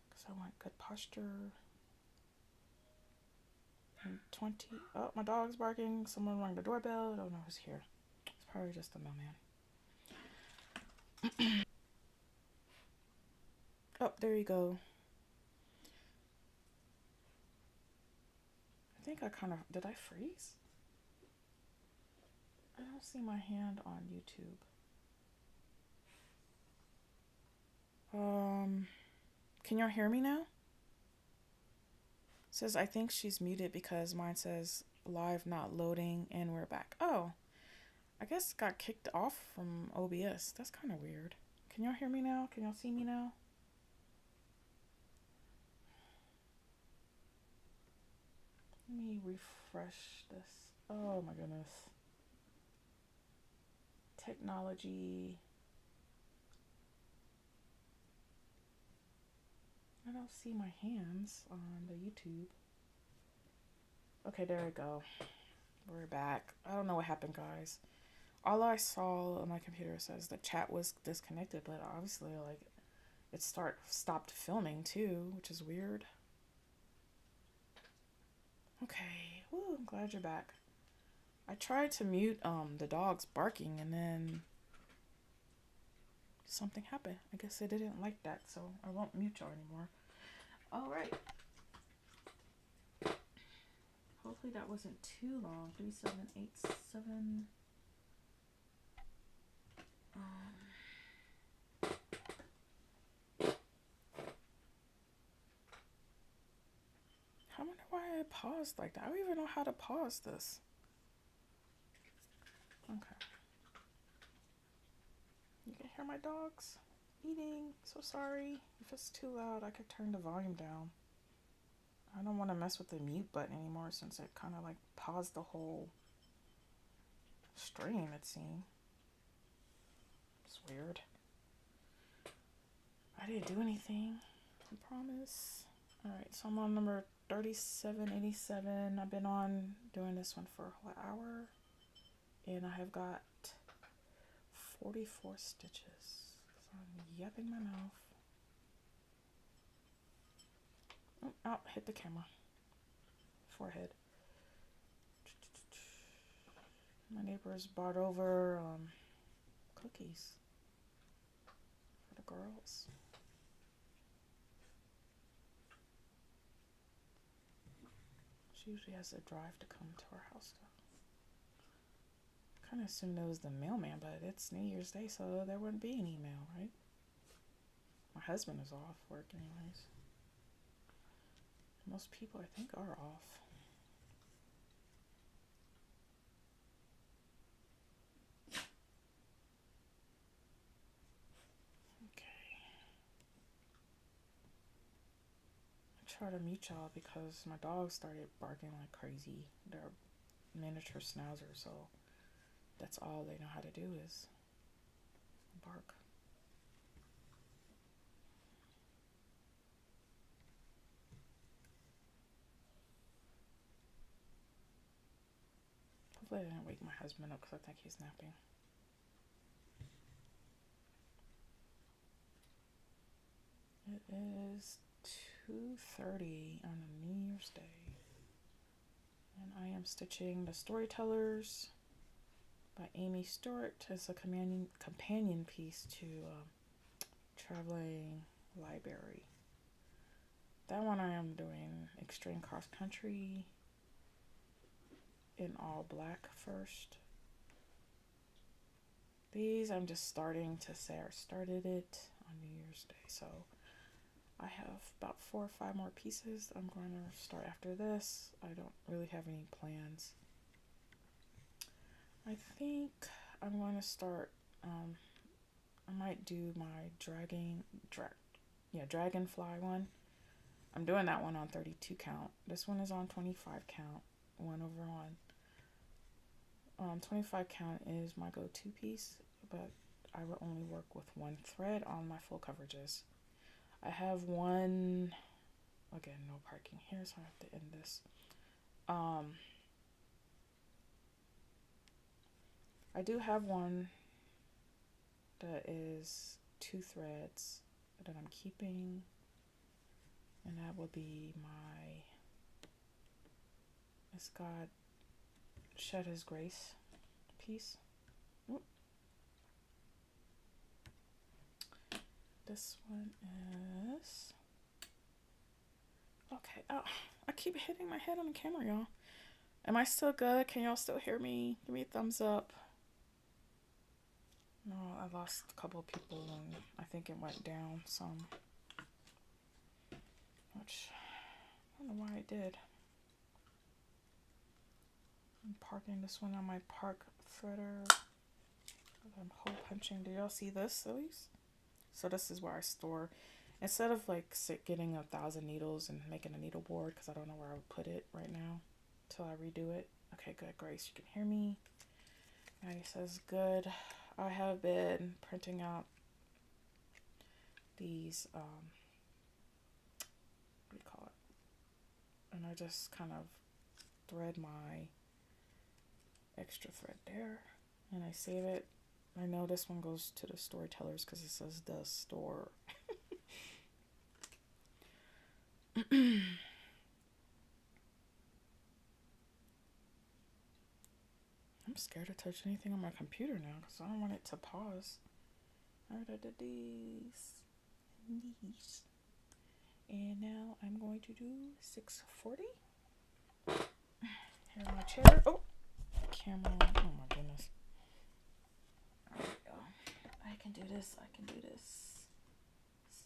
because I want good posture. And 20. Oh, my dog's barking. Someone rang the doorbell. I don't know who's here. It's probably just the mailman. Oh, there you go. I think I kind of, did I freeze? I don't see my hand on YouTube. Um, can y'all hear me now? It says I think she's muted because mine says live not loading and we're back. Oh, I guess got kicked off from OBS. That's kind of weird. Can y'all hear me now? Can y'all see me now? Let me refresh this. Oh my goodness. Technology. I don't see my hands on the YouTube. Okay, there we go. We're back. I don't know what happened, guys. All I saw on my computer says the chat was disconnected, but obviously, like, it stopped filming too, which is weird. Okay. Woo, I'm glad you're back. I tried to mute the dogs barking and then something happened. I guess they didn't like that, so I won't mute y'all anymore. All right. Hopefully that wasn't too long. 3787. I wonder why I paused like that. I don't even know how to pause this. Okay. You can hear my dogs eating. So sorry. If it's too loud, I could turn the volume down. I don't want to mess with the mute button anymore since it kind of like paused the whole stream, it seemed. It's weird. I didn't do anything. I promise. Alright, so I'm on number 3787. I've been on doing this one for an hour. And I have got 44 stitches. So I'm yapping my mouth. Oh, hit the camera. Forehead. My neighbors brought over cookies for the girls. She usually has to drive to come to our house though. Kind of assumed it was the mailman, but it's New Year's Day, so there wouldn't be any mail, right? My husband is off work anyways. Most people, I think, are off. Okay. I try to mute y'all because my dogs started barking like crazy. They're miniature schnauzers, so that's all they know how to do is bark. Hopefully I didn't wake my husband up because I think he's napping. It is 2:30 on a New Year's Day. And I am stitching The Storytellers by Amy Stewart as a companion piece to Traveling Library. That one I am doing Extreme Cross Country in all black first. These I'm just starting to say I started it on New Year's Day, so I have about 4 or 5 more pieces I'm going to start after this. I don't really have any plans. I think I'm going to start, I might do my dragonfly one. I'm doing that one on 32 count. This one is on 25 count, 1/1. 25 count is my go-to piece, but I will only work with one thread on my full coverages. I have one, again, no parking here, so I have to end this. I do have one that is 2 threads that I'm keeping, and that will be my It's got Shed His Grace piece. Oop. This one is okay. Oh, I keep hitting my head on the camera, y'all. Am I still good? Can y'all still hear me? Give me a thumbs up. No, I lost a couple of people and I think it went down some. Which, I don't know why it did. I'm parking this one on my park threader. I'm hole punching. Do y'all see this at least? So this is where I store. Instead of like getting 1,000 needles and making a needle board, because I don't know where I would put it right now until I redo it. Okay, good, Grace, you can hear me. Maddie says good. I have been printing out these, what do you call it? And I just kind of thread my extra thread there and I save it. I know this one goes to the storytellers because it says the store. I'm scared to touch anything on my computer now because I don't want it to pause. These. And now I'm going to do 640. Here on my chair. Oh, camera. Oh my goodness. There we go. I can do this.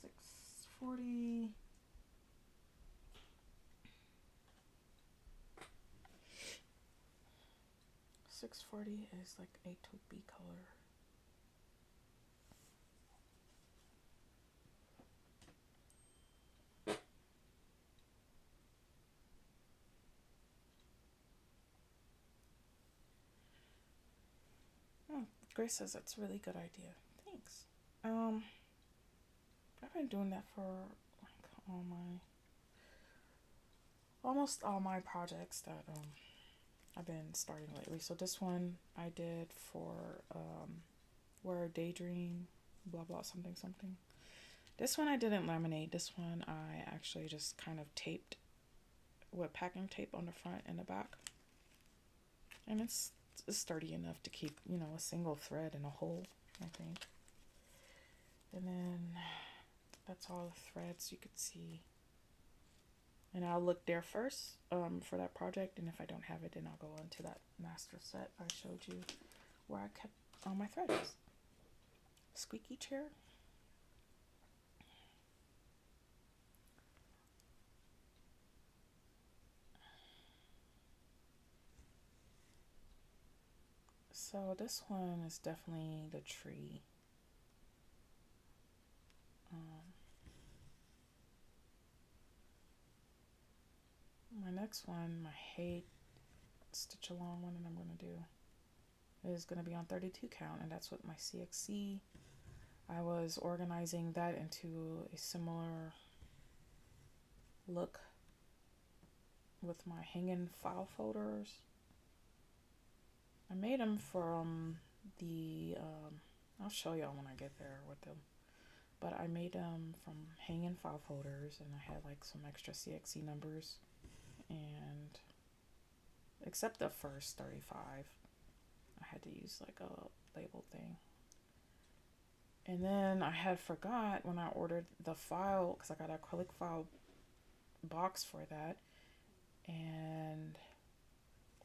640. $640 is like a taupey color. Oh, Grace says that's a really good idea. Thanks. I've been doing that for like almost all my projects that I've been starting lately. So this one I did for Where Daydream, blah blah something. This one I didn't laminate. This one I actually just kind of taped with packing tape on the front and the back. And it's sturdy enough to keep, a single thread in a hole, I think. And then that's all the threads you could see. And I'll look there first for that project. And if I don't have it, then I'll go into that master set I showed you where I kept all my threads. Squeaky chair. So this one is definitely the tree. My next one, my hate stitch along one that I'm going to do is going to be on 32 count, and that's with my CXC. I was organizing that into a similar look with my hanging file folders. I made them from I'll show y'all when I get there with them. But I made them from hanging file folders, and I had like some extra CXC numbers, and except the first 35, I had to use like a label thing. And then I had forgot when I ordered the file, because I got an acrylic file box for that, and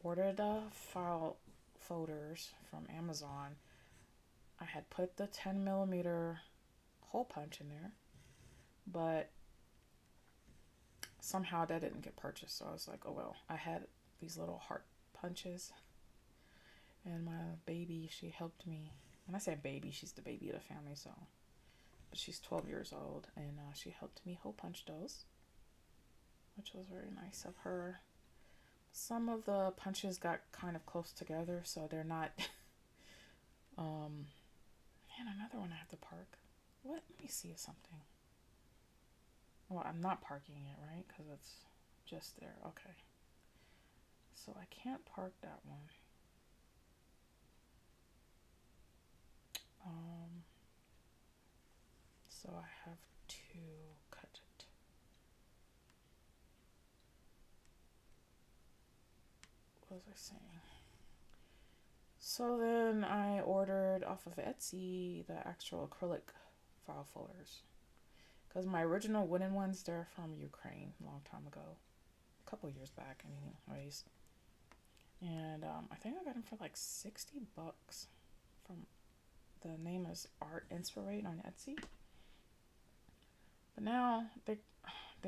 ordered the file folders from Amazon. I had put the 10 millimeter hole punch in there, but somehow that didn't get purchased. So I was like, oh well. I had these little heart punches, and my baby, she helped me. When I say baby, she's the baby of the family, so, but she's 12 years old, and she helped me hole punch those, which was very nice of her. Some of the punches got kind of close together, so they're not. Man, another one I have to park. What? Let me see something. Well, I'm not parking it, right? Because it's just there. Okay. So I can't park that one. So I have to cut it. What was I saying? So then I ordered off of Etsy the actual acrylic file folders. Because my original wooden ones, they're from Ukraine a long time ago. A couple years back, anyways. And I think I got them for like $60 from The name is Art Inspirate on Etsy. But now they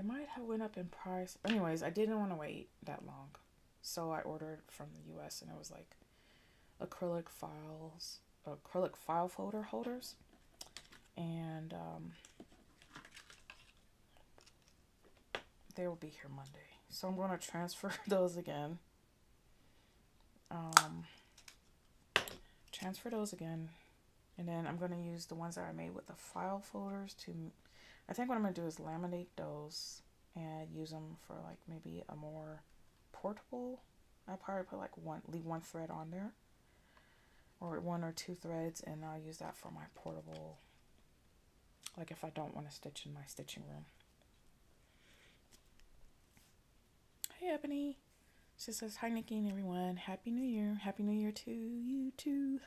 might have went up in price. Anyways, I didn't want to wait that long, so I ordered from the U.S. and it was like acrylic file folder holders, and they will be here Monday. So I'm going to transfer those again. And then I'm going to use the ones that I made with the file folders to, I think what I'm going to do is laminate those and use them for like maybe a more portable. I probably put like leave one thread on there, or 1 or 2 threads, and I'll use that for my portable, like if I don't want to stitch in my stitching room. Hey Ebony, she says hi Nikki and everyone, Happy New Year. Happy New Year to you too.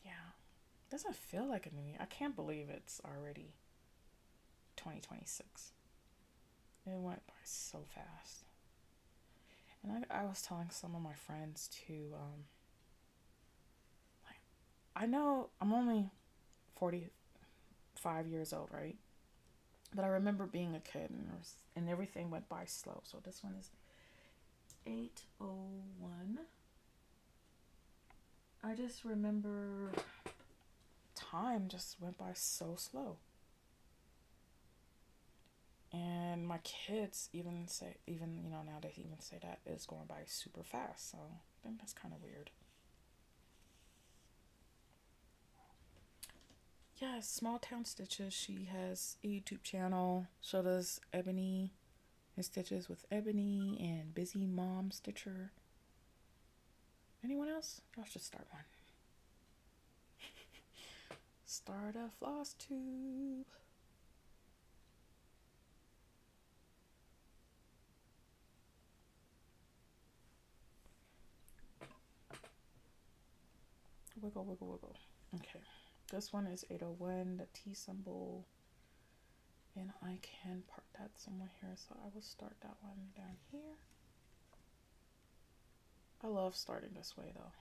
Yeah, doesn't feel like a new year. I can't believe it's already 2026. It went by so fast. And I was telling some of my friends too, like, I know I'm only 45 years old, right? But I remember being a kid and everything went by slow. So this one is 8:01. I just remember time just went by so slow. And my kids even now they even say that it's going by super fast. So I think that's kind of weird. Yeah, Small Town Stitches. She has a YouTube channel. So does Ebony and Stitches with Ebony and Busy Mom Stitcher. Anyone else? Y'all should start one. Start a floss tube. Wiggle, wiggle, wiggle. Okay. This one is 801, the T symbol. And I can part that somewhere here. So I will start that one down here. I love starting this way though.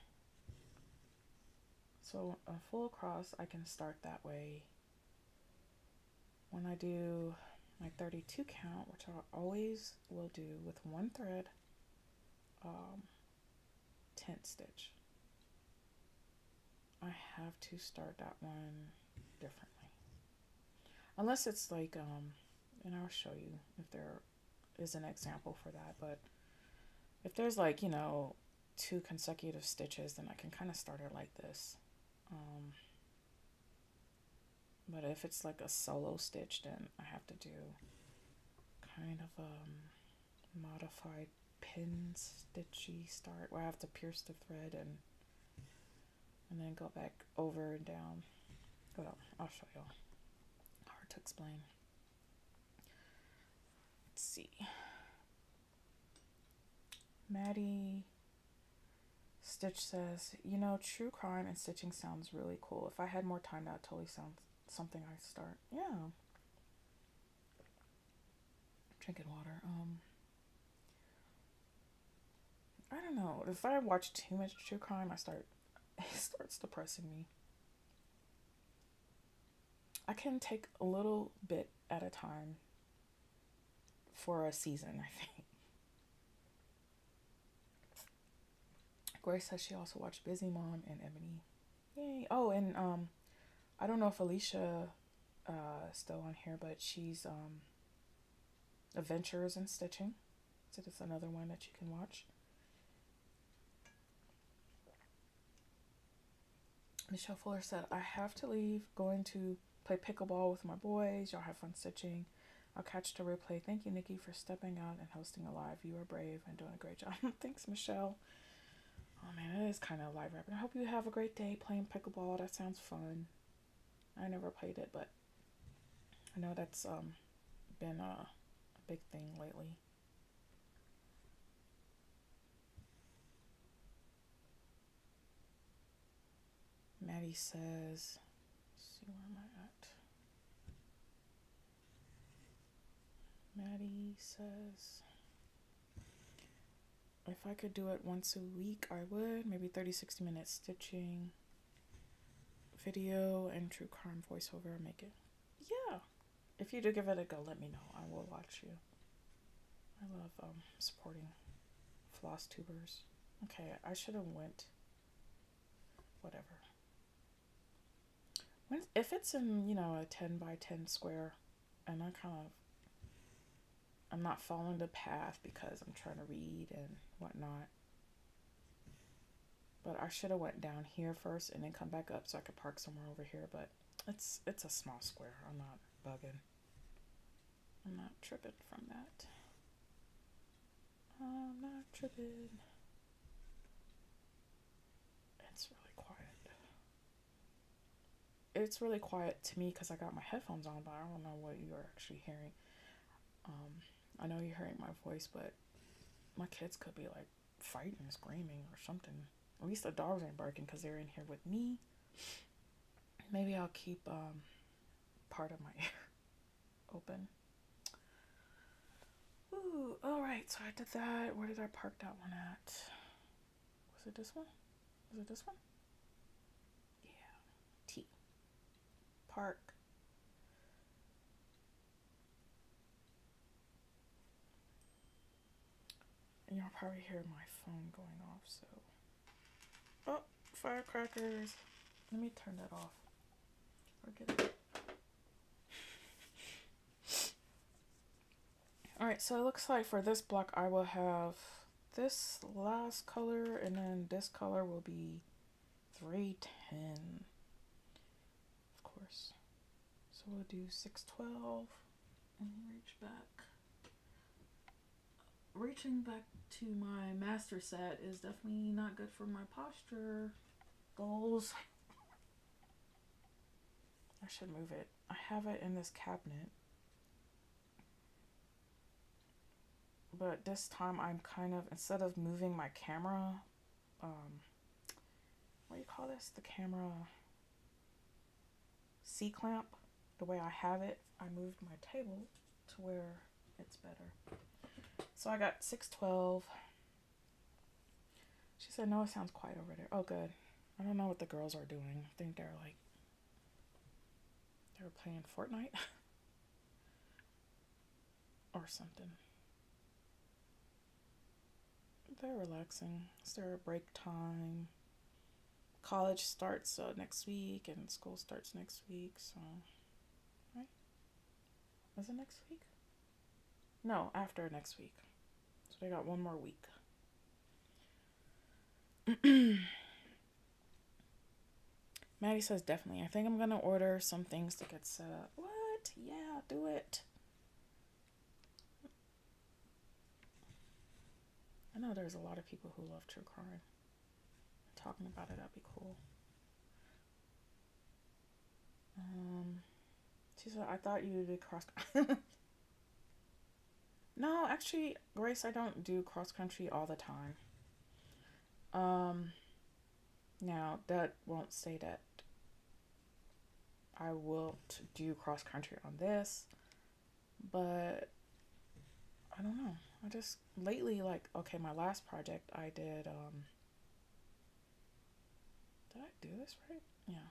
So a full across, I can start that way. When I do my 32 count, which I always will do with 1 thread, tent stitch, I have to start that one differently. Unless it's like, and I'll show you if there is an example for that, but if there's like, 2 consecutive stitches, then I can kind of start it like this. But if it's like a solo stitch, then I have to do kind of a modified pin stitchy start where I have to pierce the thread and then go back over and down. Well, I'll show y'all. Hard to explain. Let's see. Maddie Stitch says, true crime and stitching sounds really cool. If I had more time, that totally sounds something I'd start. Yeah. Drinking water. I don't know. If I watch too much true crime, it starts depressing me. I can take a little bit at a time for a season, I think. Grace says she also watched Busy Mom and Ebony. Yay. Oh, and I don't know if Alicia is still on here, but she's Adventures in Stitching. So that's another one that you can watch. Michelle Fuller said, I have to leave, going to play pickleball with my boys. Y'all have fun stitching. I'll catch the replay. Thank you, Nikki, for stepping out and hosting a live. You are brave and doing a great job. Thanks, Michelle. Oh man, it is kind of live rapping. I hope you have a great day playing pickleball. That sounds fun. I never played it, but I know that's been a big thing lately. Maddie says, let's see, where am I at? Maddie says, If I could do it once a week, I would. Maybe 30, 60-minute stitching, video, and true crime voiceover. Make it. Yeah. If you do give it a go, let me know. I will watch you. I love supporting floss tubers. Okay, I should have went. Whatever. If it's in, a 10 by 10 square, and I'm not following the path because I'm trying to read and whatnot. But I should have went down here first and then come back up so I could park somewhere over here. But it's a small square. I'm not bugging. I'm not tripping from that. I'm not tripping. It's really quiet. It's really quiet to me because I got my headphones on, but I don't know what you're actually hearing. I know you're hearing my voice, but my kids could be like fighting, screaming, or something. At least the dogs aren't barking because they're in here with me. Maybe I'll keep part of my ear open. Ooh, alright, so I did that. Where did I park that one at? Was it this one? Was it this one? Yeah. T. Park. And you'll probably hear my phone going off, so. Oh, firecrackers. Let me turn that off. Forget it. Alright, so it looks like for this block I will have this last color, and then this color will be 310. Of course. So we'll do 612 and reach back. Reaching back to my master set is definitely not good for my posture goals. I should move it. I have it in this cabinet. But this time I'm kind of, instead of moving my camera, what do you call this? The camera C-clamp, the way I have it, I moved my table to where it's better. So I got 612. She said, no, it sounds quiet over there. Oh, good. I don't know what the girls are doing. I think they're playing Fortnite or something. They're relaxing. It's their break time. College starts next week, and school starts next week, so, right? Is it next week? No, after next week. So they got one more week. Maddie says definitely. I think I'm going to order some things to get set up. What? Yeah, do it. I know there's a lot of people who love true crime. Talking about it, that'd be cool. She said, I thought you did cross. No, actually, Grace, I don't do cross country all the time. Now that won't say that I will do cross country on this, but I don't know. I just lately, okay, my last project I did I do this right? Yeah.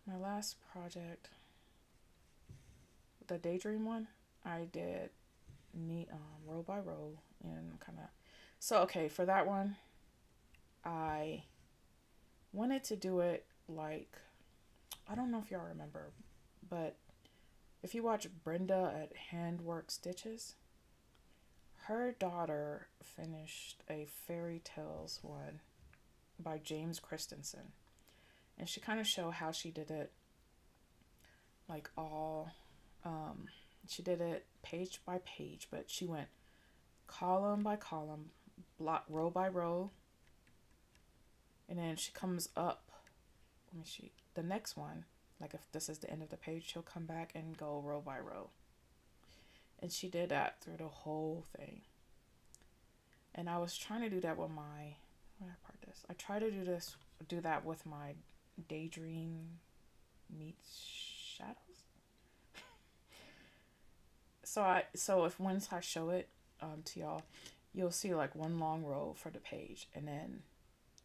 My last project, the Daydream one, I did row by row and kind of. So okay, for that one, I wanted to do it like, I don't know if y'all remember, but if you watch Brenda at Handwork Stitches, her daughter finished a Fairy Tales one by James Christensen. And she kind of showed how she did it, she did it page by page, but she went column by column, block row by row, and then she comes up. The next one, like if this is the end of the page, she'll come back and go row by row. And she did that through the whole thing. And I was trying to do that with my, where did I part this? I try to do that with my Daydream meets Shadows. So if once I show it to y'all, you'll see like one long row for the page. And then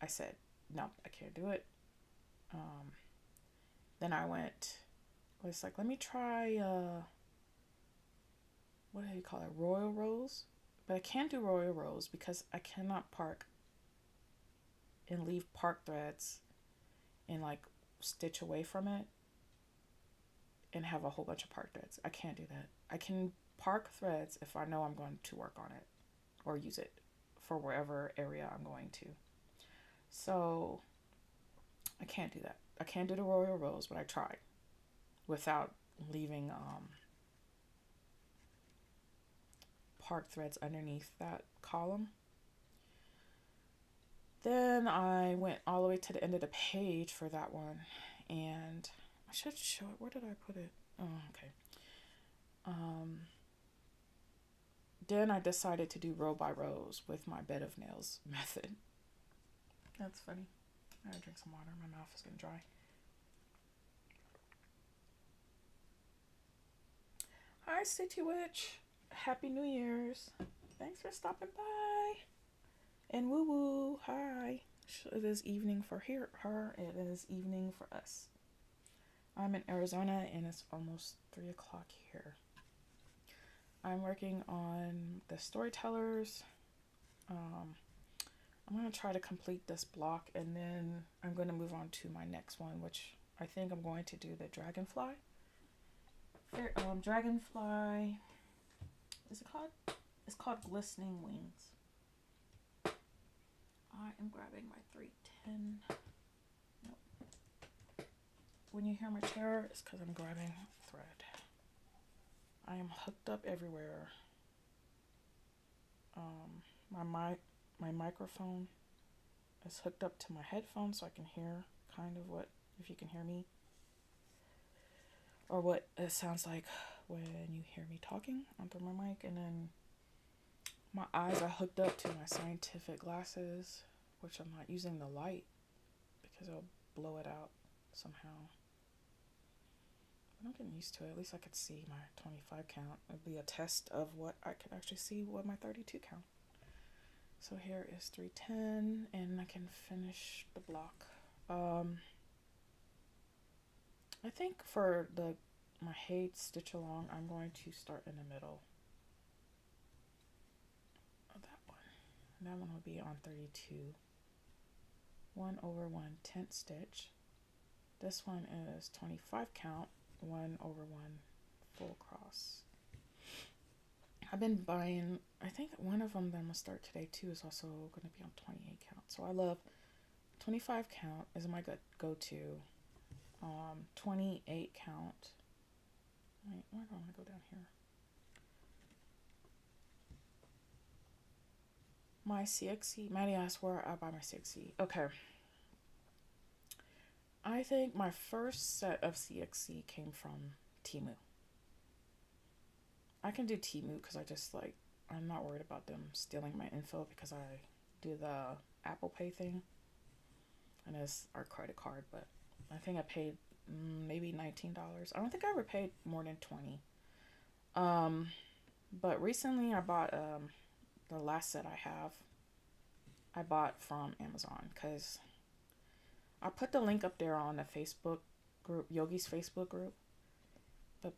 I said, no, I can't do it. Um, then I was like, let me try, what do you call it? Royal rows. But I can't do royal rows because I cannot park and leave park threads and like stitch away from it and have a whole bunch of park threads. I can't do that. I can park threads if I know I'm going to work on it or use it for wherever area I'm going to. So I can't do that. I can't do the royal rows, but I tried without leaving park threads underneath that column. Then I went all the way to the end of the page for that one, and I should show it. Where did I put it? Oh, okay. Then I decided to do row by rows with my bed of nails method. That's funny. I gotta drink some water. My mouth is getting dry. Hi, Stitchy Witch. Happy New Year's. Thanks for stopping by. And woo woo. Hi. It is evening for her. It is evening for us. I'm in Arizona and it's almost 3 o'clock here. I'm working on the storytellers. I'm going to try to complete this block and then I'm going to move on to my next one, which I think I'm going to do the dragonfly. Dragonfly, is it called? It's called Glistening Wings. I am grabbing my 310. Nope. When you hear my chair, it's because I'm grabbing thread. I am hooked up everywhere. My microphone is hooked up to my headphones so I can hear kind of if you can hear me. Or what it sounds like when you hear me talking onto my mic. And then my eyes are hooked up to my scientific glasses, which I'm not using the light because it'll blow it out somehow. But I'm getting used to it. At least I could see my 25 count. It'll be a test of what I could actually see with my 32 count. So here is 310 and I can finish the block. I think for my Hey Stitch Along, I'm going to start in the middle of that one. And that one will be on 32. 1 over 1 10th stitch. This one is 25 count, 1 over 1 full cross. I've been buying, I think one of them that I'm going to start today too is also going to be on 28 count. So I love 25 count is my go-to. 28 count. Wait, where do I want to go down here? My CXC. Maddie asked where I buy my CXC. Okay. I think my first set of CXC came from Temu. I can do Temu because I'm not worried about them stealing my info because I do the Apple Pay thing. And it's our credit card, but I think I paid maybe $19. I don't think I ever paid more than $20. But recently I bought the last set I bought from Amazon because I put the link up there on the Facebook group, Yogi's Facebook group. But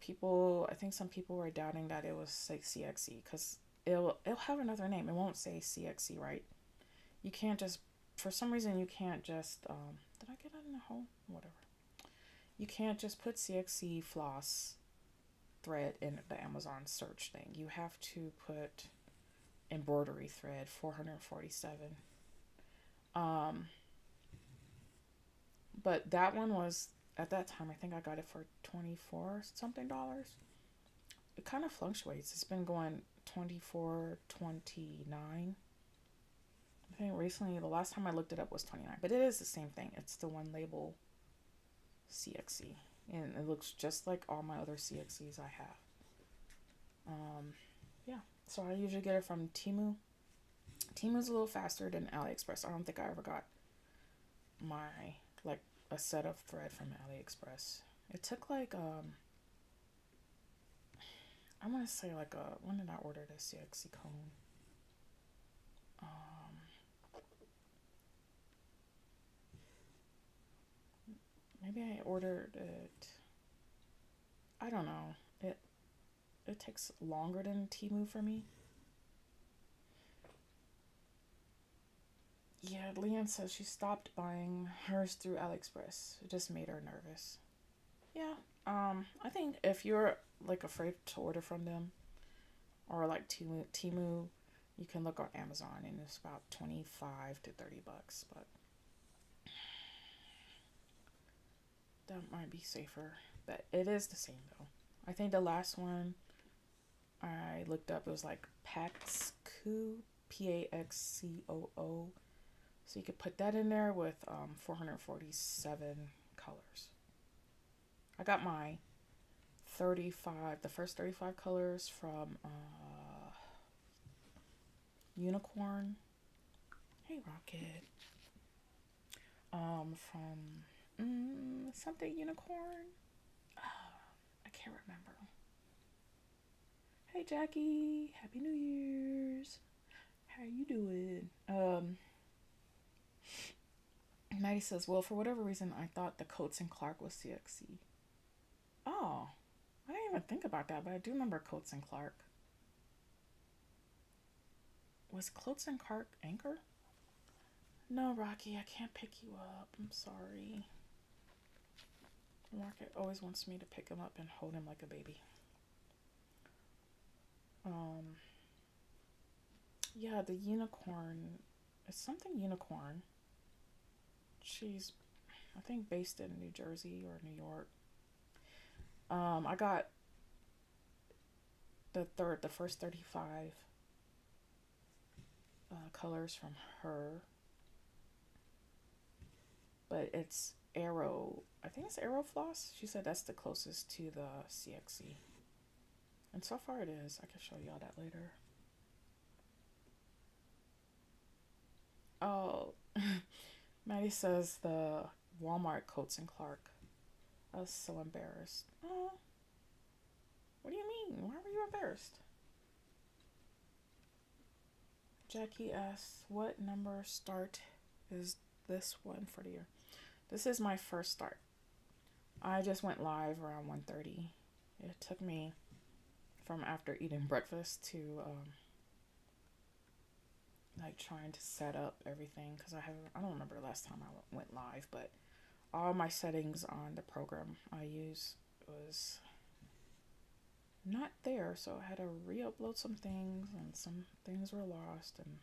I think some people were doubting that it was like CXC because it'll have another name. It won't say CXC, right? You can't just, for some reason, you can't just, did I get that in a hole? Whatever. You can't just put CXC floss thread in the Amazon search thing. You have to put embroidery thread 447. But that one was, at that time, I think I got it for $24 something. It kind of fluctuates. It's been going $24, $29. I think recently, the last time I looked it up was $29. But it is the same thing. It's the one label CXC. And it looks just like all my other CXCs I have. Yeah. So I usually get it from Temu. Temu's a little faster than AliExpress. I don't think I ever got a set of thread from AliExpress. It took I want to say when did I order the CXC cone? Um, Maybe I ordered it. I don't know. It takes longer than Temu for me. Yeah, Leanne says she stopped buying hers through AliExpress. It just made her nervous. Yeah. I think if you're like afraid to order from them or like Temu, you can look on Amazon and it's about 25 to 30 bucks, but that might be safer. But it is the same though. I think the last one I looked up, it was like Paxcoo, Paxcoo. So you could put that in there with 447 colors. I got my 35, the first 35 colors from Unicorn. Hey, Rocket. From something Unicorn. I can't remember. Hey, Jackie. Happy New Year's. How you doing? Maddie says, well, for whatever reason, I thought the Coates and Clark was CXC. Oh, I didn't even think about that, but I do remember Coates and Clark. Was Coates and Clark Anchor? No, Rocky, I can't pick you up. I'm sorry. Rocket always wants me to pick him up and hold him like a baby. Yeah, the Unicorn. It's something Unicorn. She's, I think, based in New Jersey or New York. I got the first 35 colors from her, but it's Aero. I think it's Aerofloss. She said that's the closest to the CXC, and so far it is. I can show y'all that later. Oh, Maddie says the Walmart Coates and Clark. I was so embarrassed. Oh, what do you mean? Why were you embarrassed? Jackie asks, what number start is this one for the year? This is my first start. I just went live around 1:30. It took me from after eating breakfast to like trying to set up everything because I don't remember the last time I went live, but all my settings on the program I use was not there, so I had to re-upload some things and some things were lost, and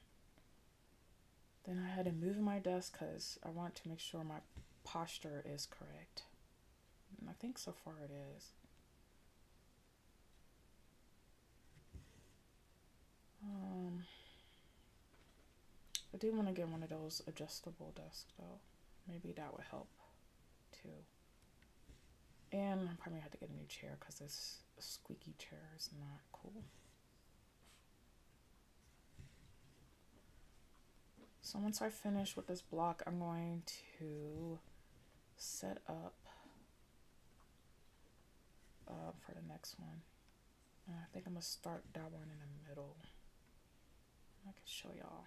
then I had to move my desk because I want to make sure my posture is correct, and I think so far it is. I do want to get one of those adjustable desks though. Maybe that would help too. And I probably have to get a new chair because this squeaky chair is not cool. So once I finish with this block, I'm going to set up for the next one. And I think I'm going to start that one in the middle. I can show y'all.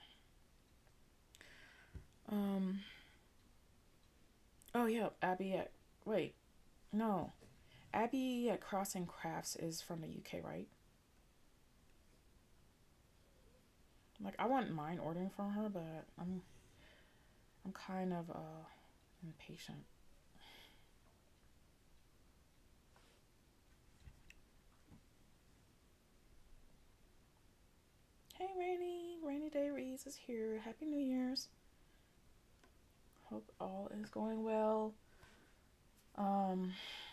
Oh yeah, Abby at Crossing Crafts is from the UK, right? Like I wouldn't mind ordering from her, but I'm kind of impatient. Hey Rainy Day Reads is here. Happy New Year's. Hope all is going well.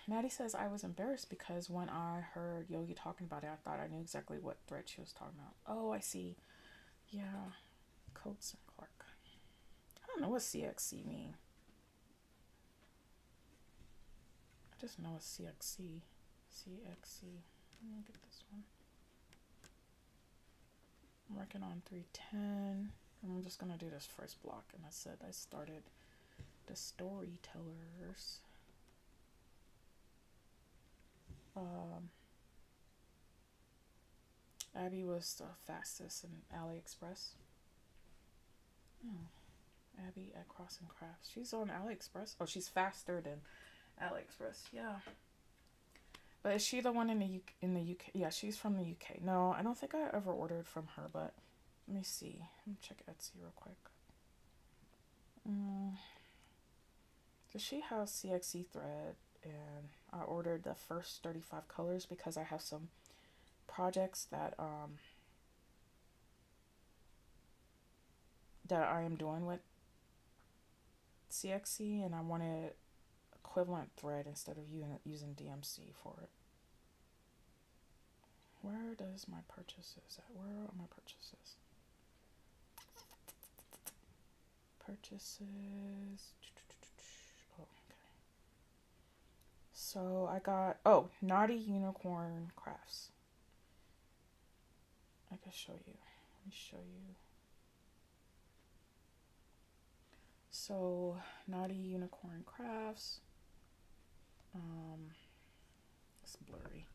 Maddie says I was embarrassed because when I heard Yogi talking about it, I thought I knew exactly what thread she was talking about. Oh, I see. Yeah, Coates and Clark. I don't know what CXC mean. I just know it's CXC. CXC. Let me get this one. I'm working on 310. I'm just gonna do this first block, and I said I started the storytellers. Abby was the fastest in AliExpress. Abby at Cross and Crafts. She's on AliExpress. Oh, she's faster than AliExpress. Yeah. But is she the one in the UK? Yeah, she's from the UK. No, I don't think I ever ordered from her, but let me see. Let me check Etsy real quick. Does she have CXC thread? And I ordered the first 35 colors because I have some projects that I am doing with CXC, and I wanted equivalent thread instead of using DMC for it. Where does my purchases at? Where are my purchases? Purchases. Oh, okay. So I got, Naughty Unicorn Crafts. I can show you. Let me show you. So Naughty Unicorn Crafts. It's blurry.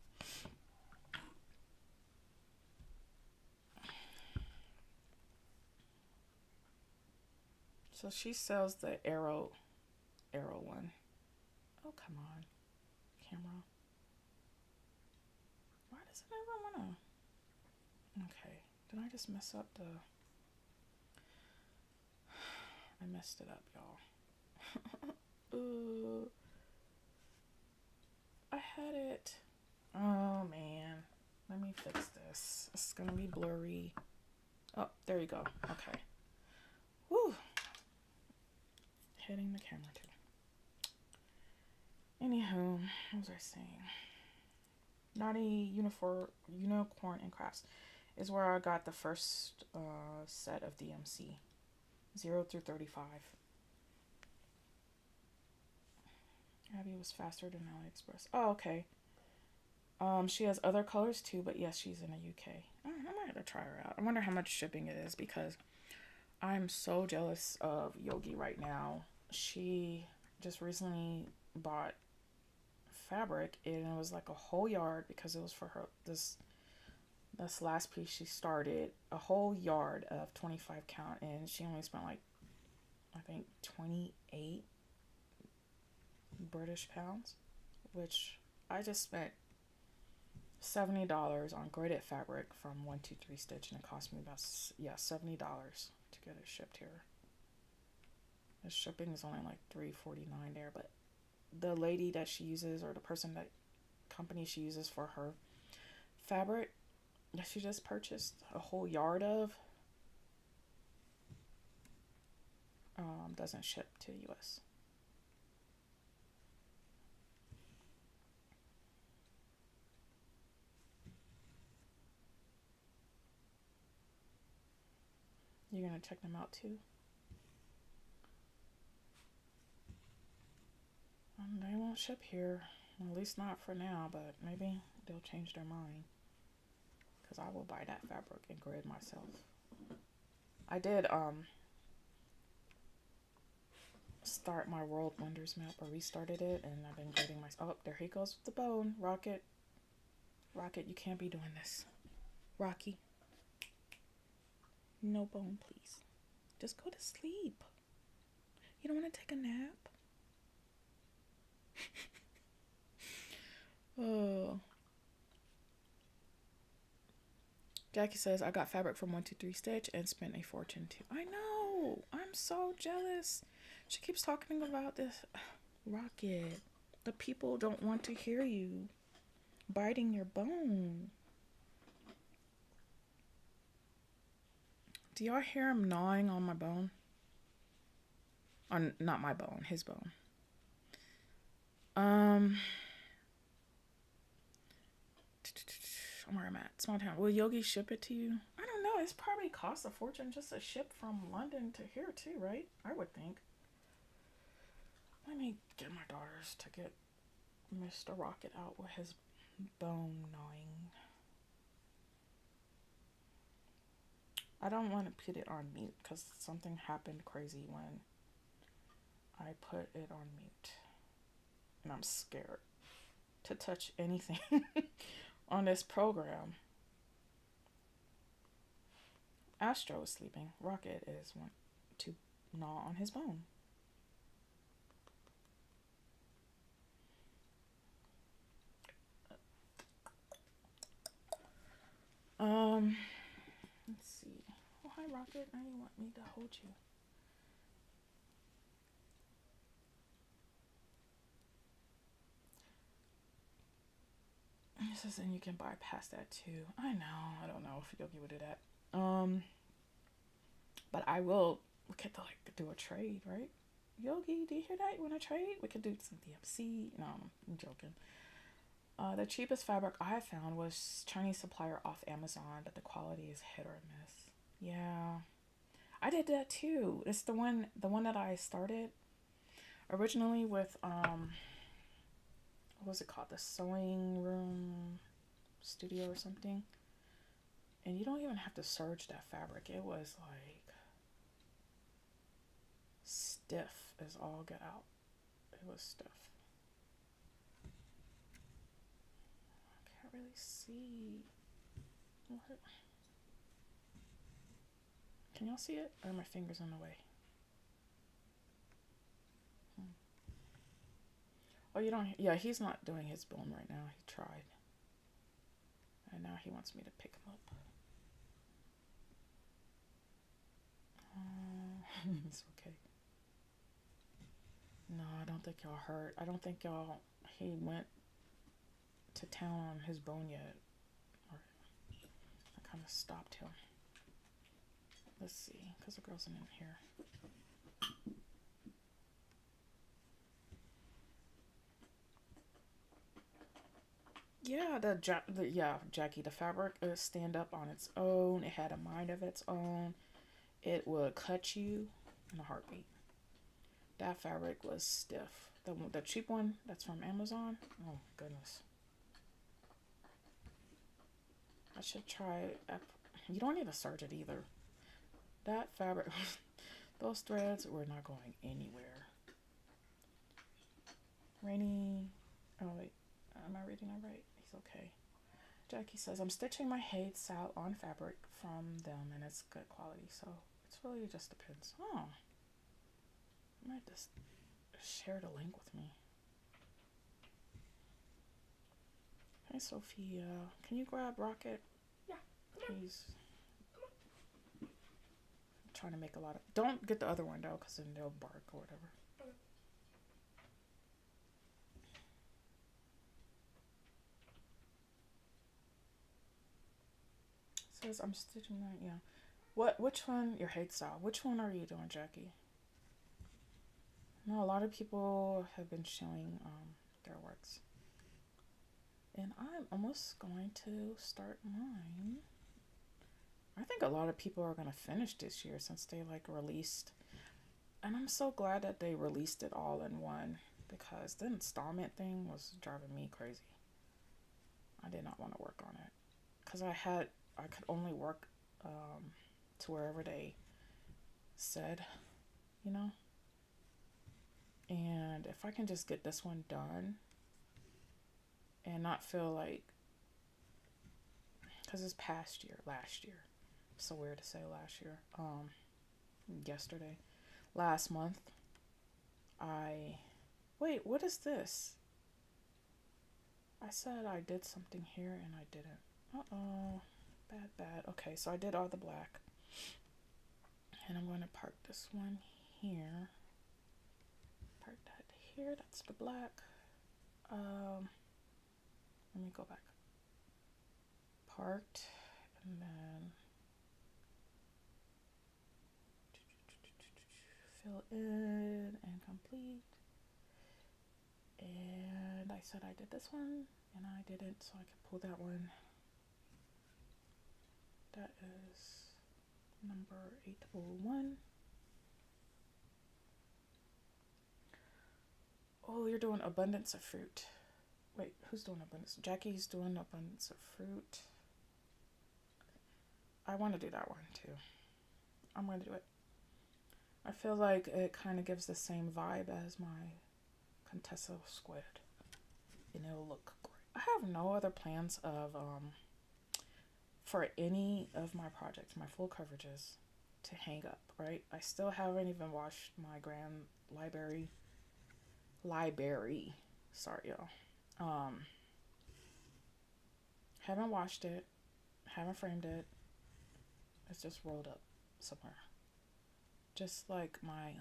So she sells the arrow one. Oh, come on, camera. Why does it never wanna? Okay, did I just mess up the? I messed it up, y'all. Ooh, I had it. Oh man, let me fix this. It's gonna be blurry. Oh, there you go. Okay. Woo. Hitting the camera too. Anywho, what was I saying? Naughty Unicorn and Crafts is where I got the first set of DMC, 0 through 35. Abby was faster than AliExpress. Oh, okay. She has other colors too, but yes, she's in the UK. I might have to try her out. I wonder how much shipping it is because I'm so jealous of Yogi right now. She just recently bought fabric and it was like a whole yard because it was for her this last piece she started, a whole yard of 25 count, and she only spent like I think 28 British pounds, which I just spent $70 on graded fabric from 123 Stitch, and it cost me about $70 to get it shipped here. The shipping is only like $3.49 there, but the lady that she uses, or the person that company she uses for her fabric that she just purchased a whole yard of, doesn't ship to the US. You're gonna check them out too? They won't ship here, at least not for now, but maybe they'll change their mind, because I will buy that fabric and grid myself. I did start my World Wonders map, or restarted it, and I've been grading myself. Oh, there he goes with the bone. Rocket, you can't be doing this. Rocky, no bone, please. Just go to sleep. You don't want to take a nap? Oh. Jackie says, I got fabric from 123 Stitch and spent a fortune too. I know. I'm so jealous. She keeps talking about this. Rocket, the people don't want to hear you biting your bone. Do y'all hear him gnawing on my bone? On, not my bone, his bone. Where I'm at, small town. Will Yogi ship it to you? I don't know. It's probably cost a fortune just to ship from London to here too, right? I would think. Let me get my daughters to get Mr. Rocket out with his bone gnawing. I don't want to put it on mute because something happened crazy when I put it on mute. And I'm scared to touch anything on this program. Astro is sleeping. Rocket is gnaw on his bone. Um, let's see. Oh, hi, Rocket. Now you want me to hold you. It says, and you can bypass that too. I know. I don't know if Yogi would do that. But I will. We could like do a trade, right? Yogi, do you hear that? You want to trade? We could do some DMC. No, I'm joking. The cheapest fabric I found was Chinese supplier off Amazon, but the quality is hit or miss. Yeah, I did that too. It's the one that I started originally with what was it called? The Sewing Room Studio or something. And you don't even have to serge that fabric. It was like stiff as all get out. It was stiff. I can't really see. What? Can y'all see it? Or are my fingers in the way? Oh, you don't. Yeah, he's not doing his bone right now. He tried. And now he wants me to pick him up. It's okay. No, I don't think y'all hurt. I don't think y'all. He went to town on his bone yet. Or I kind of stopped him. Let's see, because the girl's in here. Yeah, Jackie, the fabric stand up on its own. It had a mind of its own. It would cut you in a heartbeat. That fabric was stiff. The cheap one that's from Amazon. Oh goodness. I should try. You don't need to serge it either. That fabric, those threads were not going anywhere. Rainy. Oh wait, am I reading that right? He's okay. Jackie says, I'm stitching my Haid Sal on fabric from them and it's good quality, so it's really just depends. Oh, I might just share the link with me. Hey, Sophia. Can you grab Rocket? Yeah. Please. I'm trying to make a lot of. Don't get the other one though, because then they'll bark or whatever. Okay. Says I'm stitching that. Yeah. What? Which one? Your Haid Sal. Which one are you doing, Jackie? No, a lot of people have been showing their works. And I'm almost going to start mine. I think a lot of people are going to finish this year since they like released. And I'm so glad that they released it all in one because the installment thing was driving me crazy. I did not want to work on it because I could only work to wherever they said, you know. And if I can just get this one done and not feel like, because it's last year, so weird to say last year, yesterday, last month, wait, what is this? I said I did something here and I didn't. Uh-oh, bad. Okay, so I did all the black. And I'm going to park this one here. Park that here, that's the black. Let me go back. Parked, and then fill in and complete. And I said I did this one, and I didn't, so I can pull that one. That is number 801. Oh, you're doing abundance of fruit. Wait, who's doing abundance? Jackie's doing abundance of fruit. I want to do that one too. I'm going to do it. I feel like it kind of gives the same vibe as my Contessa Squid. And it'll look great. I have no other plans of for any of my projects, my full coverages. to hang up, right? I still haven't even washed my grand library. Sorry, y'all. Haven't washed it, haven't framed it. It's just rolled up somewhere. Just like I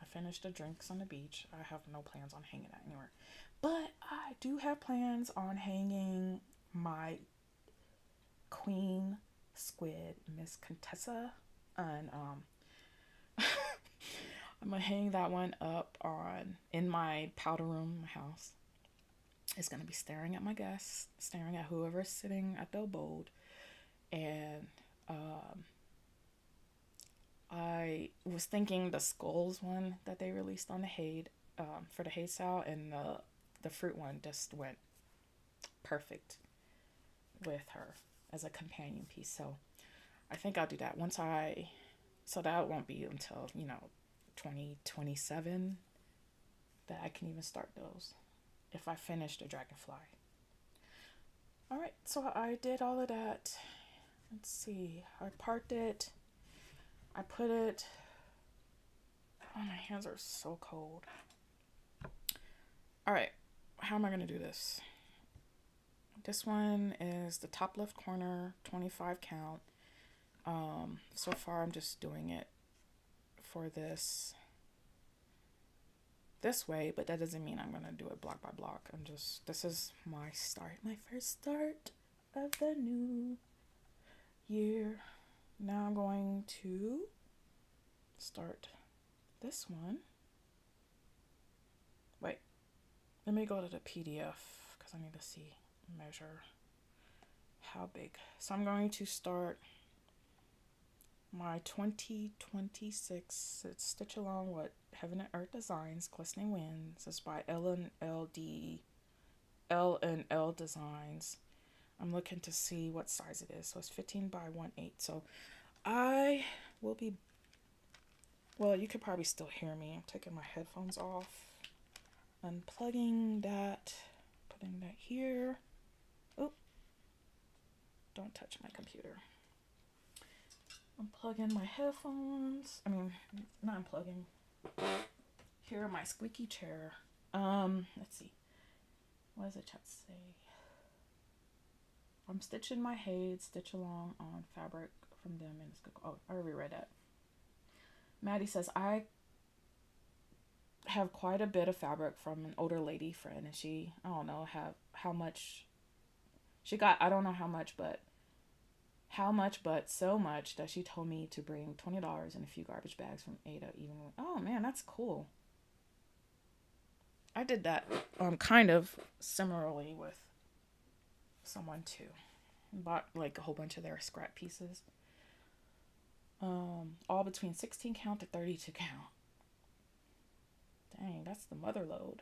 finished the drinks on the beach. I have no plans on hanging that anywhere. But I do have plans on hanging my queen squid, Miss Contessa. And I'm gonna hang that one up in my powder room, my house. It's gonna be staring at my guests, staring at whoever's sitting at the abode. And I was thinking the skulls one that they released on the Hade, for the Hade style, and the fruit one just went perfect with her as a companion piece. So I think I'll do that so that won't be until 2027 that I can even start those if I finish the dragonfly. All right, so I did all of that. Let's see. I parked it. I put it. Oh, my hands are so cold. All right, how am I going to do this? This one is the top left corner, 25 count. So far I'm just doing it for this way, but that doesn't mean I'm going to do it block by block. This is my first start of the new year. Now I'm going to start this one. Wait, let me go to the PDF because I need to measure how big. So I'm going to start my 2026 Stitch Along with Heaven and Earth Designs, Glistening Winds. It's by L&L Designs. I'm looking to see what size it is. So it's 15 by 1/8. So I will be, well, you could probably still hear me. I'm taking my headphones off, unplugging that, putting that here. Oh, don't touch my computer. Unplugging my headphones. Not unplugging. Here my squeaky chair. Let's see. What does the chat say? I'm stitching my Hade Stitch Along on fabric from them, and it's good. Oh, I already read that. Maddie says, I have quite a bit of fabric from an older lady friend, and she, I don't know how much she got. I don't know how much, but so much that she told me to bring $20 and a few garbage bags from Ada. Oh man, that's cool. I did that kind of similarly with someone too. Bought like a whole bunch of their scrap pieces. All between 16 count to 32 count. Dang, that's the mother load.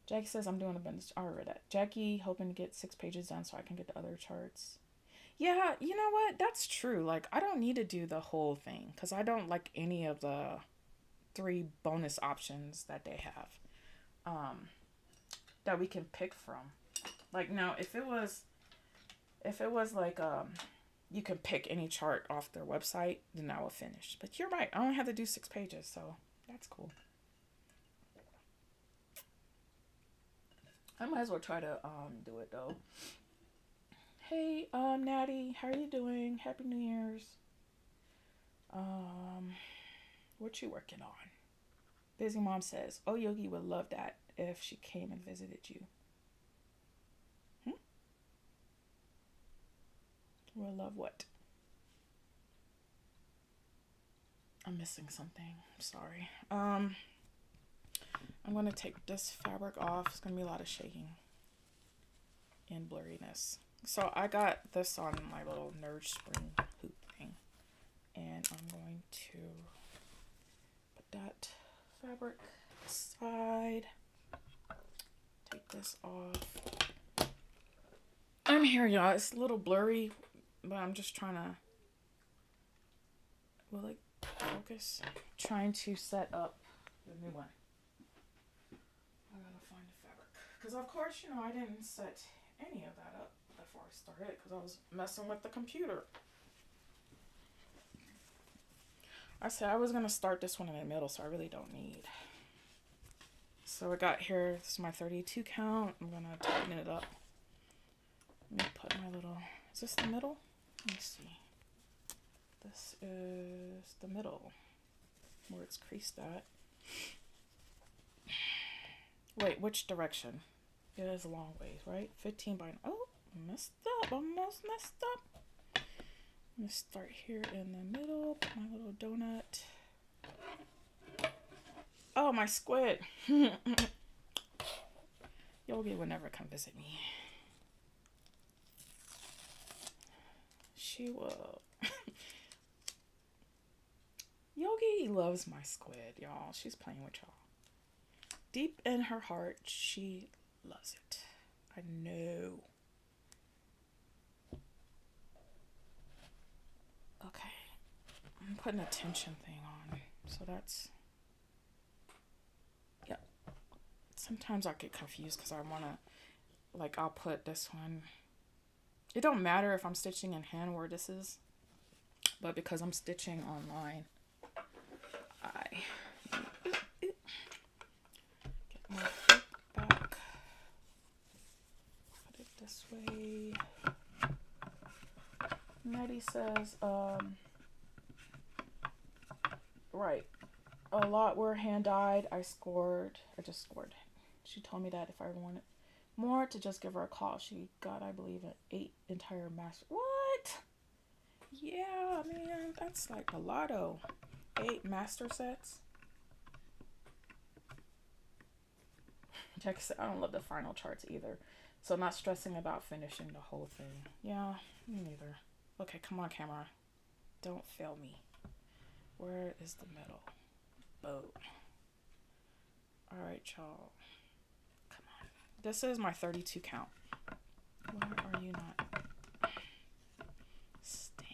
Jackie says I'm doing a bunch. I read that. Jackie hoping to get 6 pages done so I can get the other charts. Yeah, you know what? That's true. Like, I don't need to do the whole thing because I don't like any of the 3 bonus options that they have that we can pick from. Like, now, if it was like you can pick any chart off their website, then I will finish. But you're right. I only have to do 6 pages, so that's cool. I might as well try to do it though. Hey, Natty, how are you doing? Happy New Year's. What you working on? Busy Mom says, oh, Yogi would love that if she came and visited you. Will love what? I'm missing something. I'm sorry. I'm going to take this fabric off. It's going to be a lot of shaking and blurriness. So I got this on my little Nerd Spring hoop thing. And I'm going to put that fabric aside. Take this off. I'm here, y'all. It's a little blurry, but I'm just trying to, focus. Trying to set up the new one. I gotta find the fabric. Because, of course, I didn't set any of that up before I started because I was messing with the computer. I said I was gonna start this one in the middle, so I really don't need. So I got here, this is my 32 count. I'm gonna tighten it up. Let me put my little, is this the middle? Let me see. This is the middle, where it's creased at. Wait, which direction? It is a long ways, right? 15 by, oh, messed up, almost messed up. I'm gonna start here in the middle, put my little donut. Oh, my squid. Yogi would never come visit me. She will. Yogi loves my squid, y'all. She's playing with y'all. Deep in her heart, she loves it. I know. Okay. I'm putting a tension thing on. So that's... Yep. Sometimes I get confused because I want to... Like, I'll put this one... It don't matter if I'm stitching in hand where this is. But because I'm stitching online, I... Get my foot back. Put it this way. Maddie says, right. A lot were hand dyed. I just scored. She told me that if I wanted more to just give her a call. She got, I believe, an 8 entire master. What? Yeah, man, that's like a lotto. 8 master sets. Check, I don't love the final charts either. So I'm not stressing about finishing the whole thing. Yeah, me neither. Okay, come on, camera. Don't fail me. Where is the middle? Boat. Alright, y'all. Come on. This is my 32 count. Why are you not staying?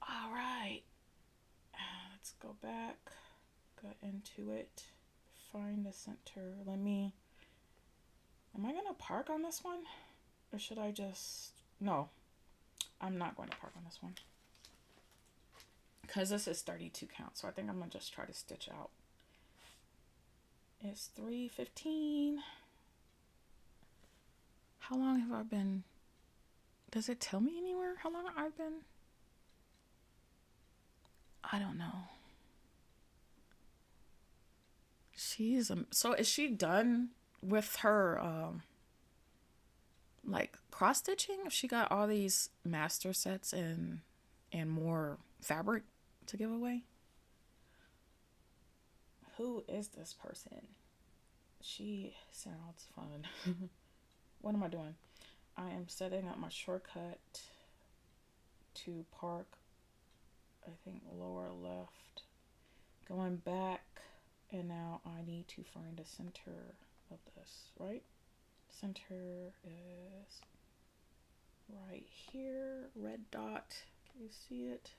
Alright. Let's go back. Go into it. Find the center. Am I going to park on this one? Or should I just... No. I'm not going to park on this one. Because this is 32 count. So I think I'm going to just try to stitch out. It's 3:15. How long have I been... Does it tell me anywhere how long I've been? I don't know. So is she done with her like cross stitching? If she got all these master sets and more fabric to give away? Who is this person? She sounds fun. What am I doing? I am setting up my shortcut to park, I think lower left. Going back, and now I need to find the center of this, right? Center is right here. Red dot. Can you see it?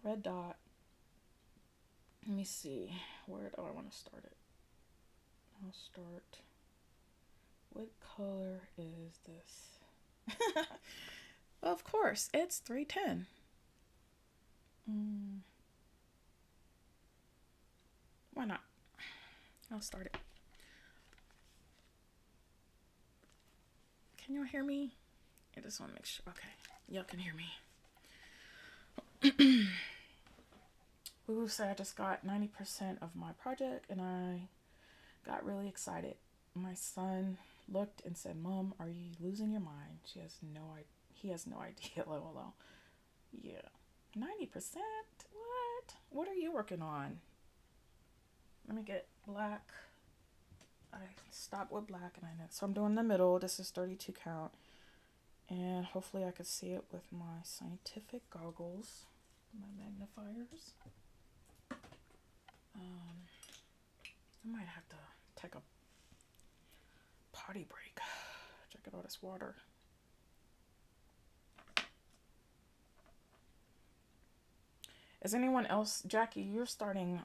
Red dot. Let me see. Where do I want to start it? I'll start. What color is this? Of course, it's 310. Why not? I'll start it. Can y'all hear me? I just want to make sure. Okay, y'all can hear me. Woo said I just got 90% of my project and I got really excited. My son looked and said, "Mom, are you losing your mind?" He has no idea. LOL. Yeah. 90%? What? What are you working on? Let me get black. I stopped with black and so I'm doing the middle. This is 32 count. And hopefully I could see it with my scientific goggles, my magnifiers. I might have to take a potty break. Check out all this water. Is anyone else, Jackie, you're starting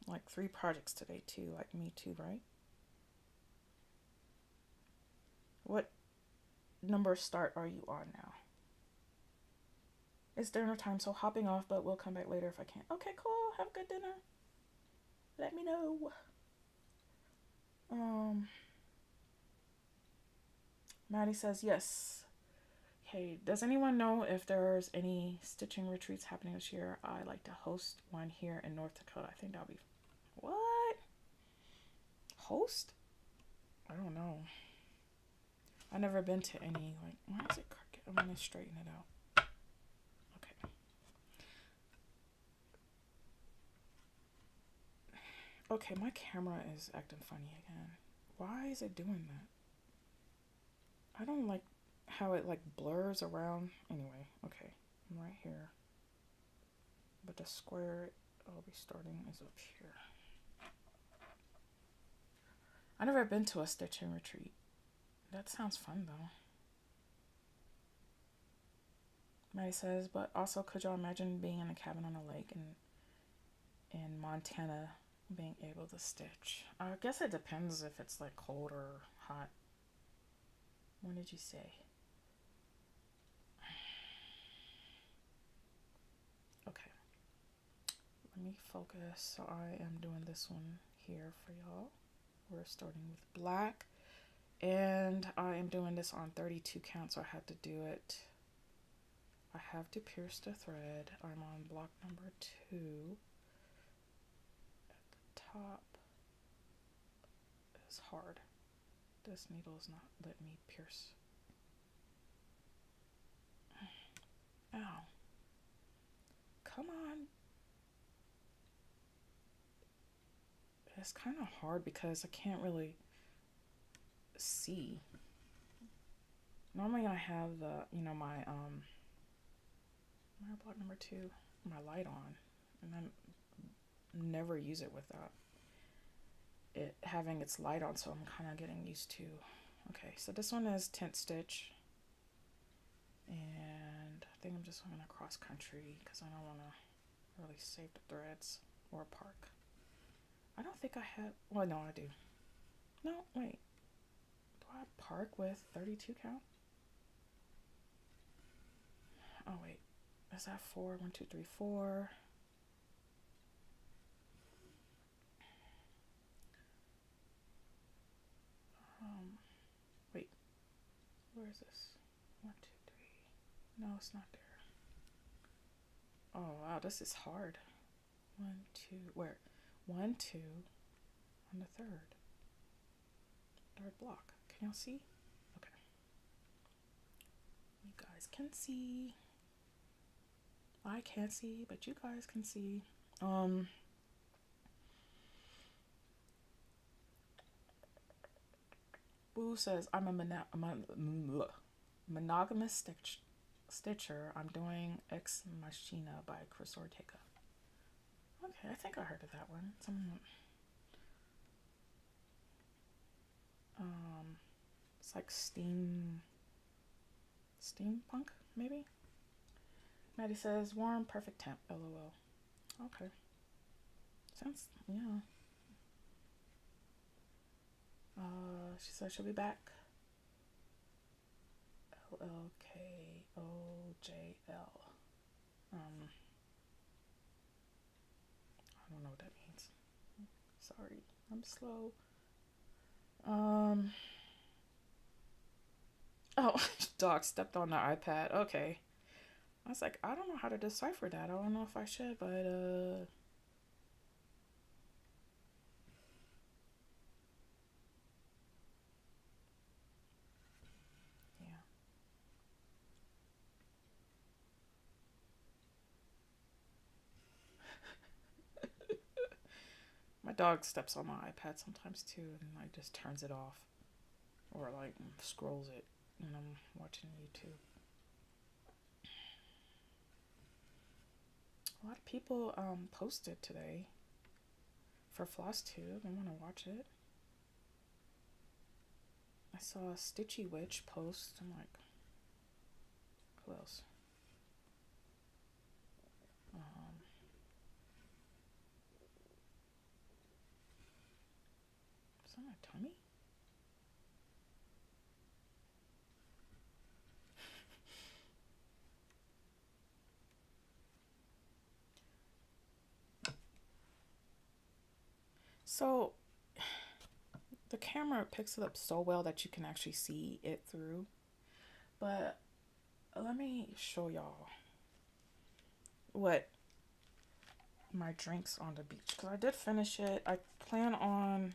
like 3 projects today too, like me too, right? What number start are you on now? It's dinner time, so hopping off, but we'll come back later if I can. Okay, cool. Have a good dinner. Let me know. Maddie says yes. Hey, does anyone know if there's any stitching retreats happening this year? I like to host one here in North Dakota. I think that'll be what? Host? I don't know. I've never been to any. Like, why is it crooked? I'm gonna straighten it out. Okay. Okay, my camera is acting funny again. Why is it doing that? I don't like how it like blurs around. Anyway, okay. I'm right here. But the square I'll be starting is up here. I've never been to a stitching retreat. That sounds fun though. Maddie says, but also could y'all imagine being in a cabin on a lake in Montana being able to stitch? I guess it depends if it's like cold or hot. What did you say? Okay. Let me focus. So I am doing this one here for y'all. We're starting with black. And I am doing this on 32 count, so I have to do it. I have to pierce the thread. I'm on block number 2. At the top is hard. This needle is not letting me pierce. Ow. Come on. It's kind of hard because I can't really see. Normally I have the, my block number 2, my light on, and I never use it without it having its light on, so I'm kind of getting used to. Okay, so this one is tent stitch, and I think I'm just going to cross country because I don't want to really save the threads or park. I don't think I have, well, no, I do. No, wait, do I park with 32 count? Oh wait, is that 4? 1, 2, 3, 4. Wait, where is this? 1, 2, 3. No, it's not there. Oh wow, this is hard. 1, 2, where? 1, 2 on the third block. Can y'all see? Okay. You guys can see. I can't see, but you guys can see. Boo says, I'm a monogamous stitcher. I'm doing Ex Machina by Chris Ortega. Okay, I think I heard of that one. It's like steampunk, maybe? Maddie says, warm, perfect temp, LOL. Okay. Sounds, yeah. She said she'll be back. LLKOJL. I don't know what that means. Sorry, I'm slow. Oh, dog stepped on the iPad. Okay. I was like, I don't know how to decipher that. I don't know if I should, but yeah. My dog steps on my iPad sometimes too, and like just turns it off, or like scrolls it when I'm watching YouTube. A lot of people posted today for FlossTube. I want to watch it. I saw a Stitchy Witch post. I'm like, who else? Is that my tummy? So the camera picks it up so well that you can actually see it through. But let me show y'all what my drinks on the beach, because I did finish it. I plan on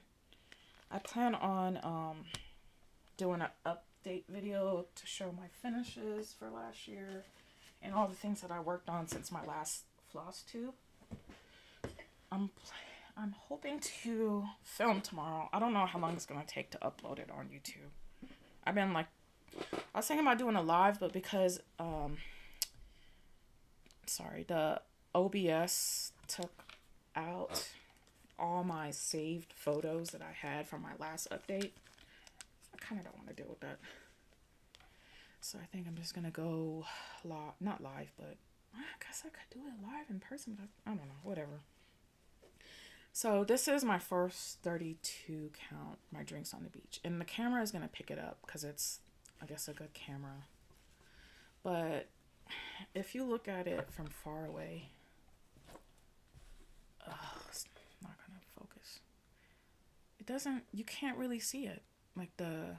doing an update video to show my finishes for last year and all the things that I worked on since my last floss tube. I'm I'm hoping to film tomorrow. I don't know how long it's gonna take to upload it on YouTube. I've been like, I was thinking about doing a live, but because sorry, the OBS took out all my saved photos that I had from my last update. I kind of don't want to deal with that. So I think I'm just gonna go not live, but I guess I could do it live in person, but I don't know, whatever. So this is my first 32 count, my drinks on the beach. And the camera is going to pick it up because it's, I guess, a good camera. But if you look at it from far away, it's not going to focus. It doesn't, you can't really see it. Like the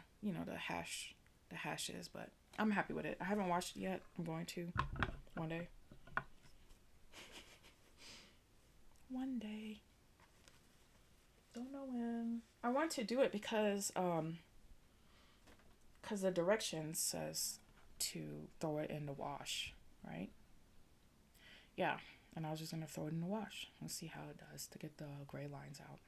hashes, but I'm happy with it. I haven't watched it yet. I'm going to one day. One day. Don't know when. I want to do it because the directions says to throw it in the wash, right? Yeah, and I was just gonna throw it in the wash and see how it does to get the gray lines out.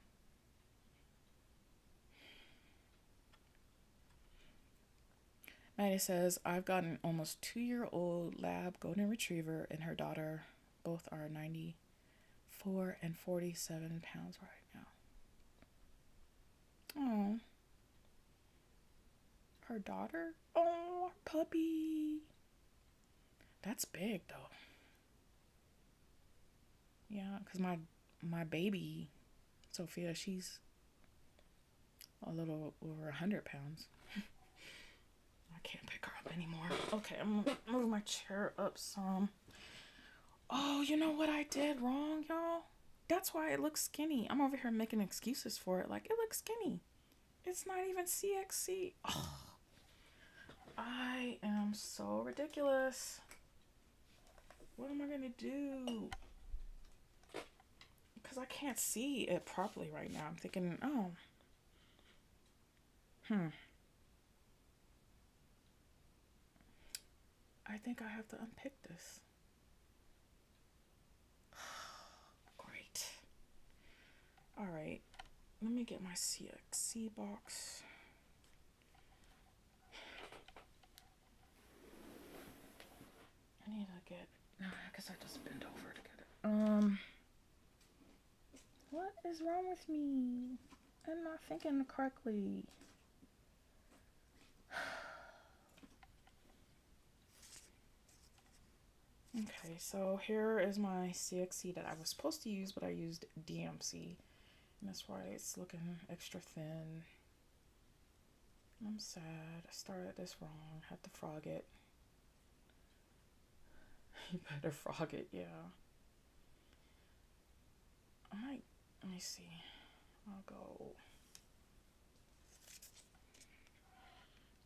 Maddie says, I've got an almost 2-year-old lab golden retriever and her daughter. Both are 94 and 47 pounds right now. Oh. Her daughter? Oh, puppy. That's big, though. Yeah, because my baby, Sophia, she's a little over 100 pounds. I can't pick her up anymore. Okay, I'm going to move my chair up some. Oh, you know what I did wrong, y'all? That's why it looks skinny. I'm over here making excuses for it. Like, it looks skinny. It's not even CXC. Oh, I am so ridiculous. What am I going to do? Because I can't see it properly right now. I'm thinking, oh. I think I have to unpick this. Great. All right. Let me get my CXC box. I need to get, I guess I just bend over to get it. What is wrong with me? I'm not thinking correctly. Okay, so here is my CXC that I was supposed to use, but I used DMC. And that's why it's looking extra thin. I'm sad. I started this wrong. Had to frog it. You better frog it, yeah. Let me see. I'll go.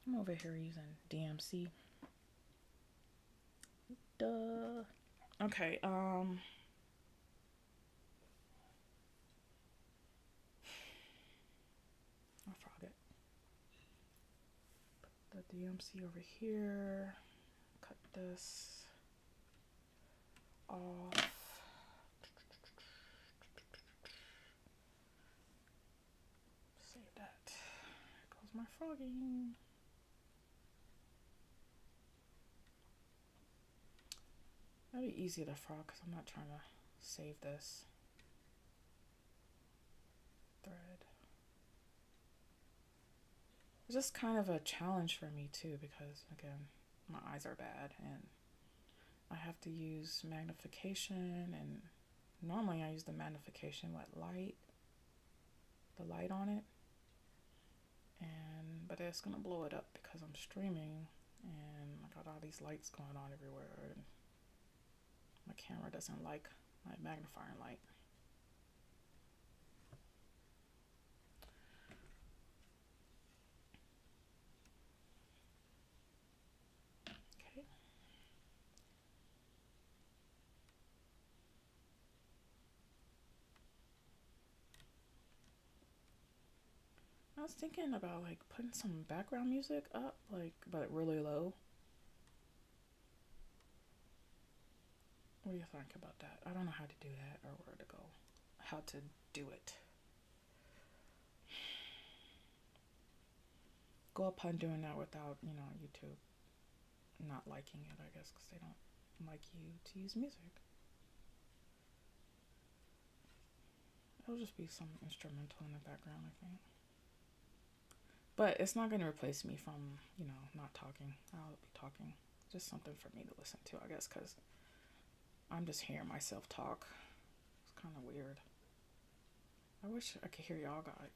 I'm over here using DMC. Duh. Okay, I'll frog it. Put the DMC over here. Cut this off. Save that. There goes my frogging. That'd be easy to frog because I'm not trying to save this thread. It's just kind of a challenge for me too because, again, my eyes are bad and I have to use magnification, and normally I use the magnification with the light on it, but it's gonna blow it up because I'm streaming and I got all these lights going on everywhere and my camera doesn't like my magnifying light. I was thinking about like putting some background music up, like, but really low. What do you think about that? I don't know how to do that or where to go. How to do it. Go upon doing that without, YouTube not liking it, I guess, because they don't like you to use music. It'll just be some instrumental in the background, I think. But it's not going to replace me from, not talking. I'll be talking. Just something for me to listen to, I guess, because I'm just hearing myself talk. It's kind of weird. I wish I could hear y'all guys.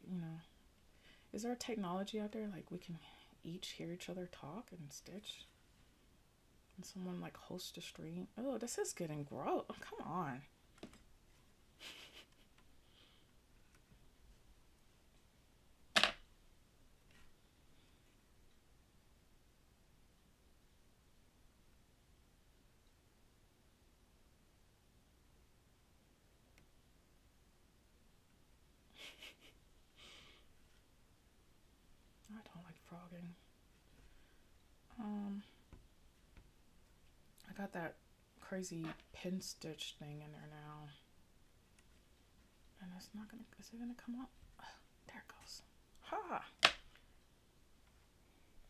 Is there a technology out there like we can each hear each other talk and stitch? And someone like host a stream? Oh, this is getting gross. Oh, come on. I don't like frogging. I got that crazy pin stitch thing in there now. And it's not gonna, is it gonna come up? There it goes. Ha!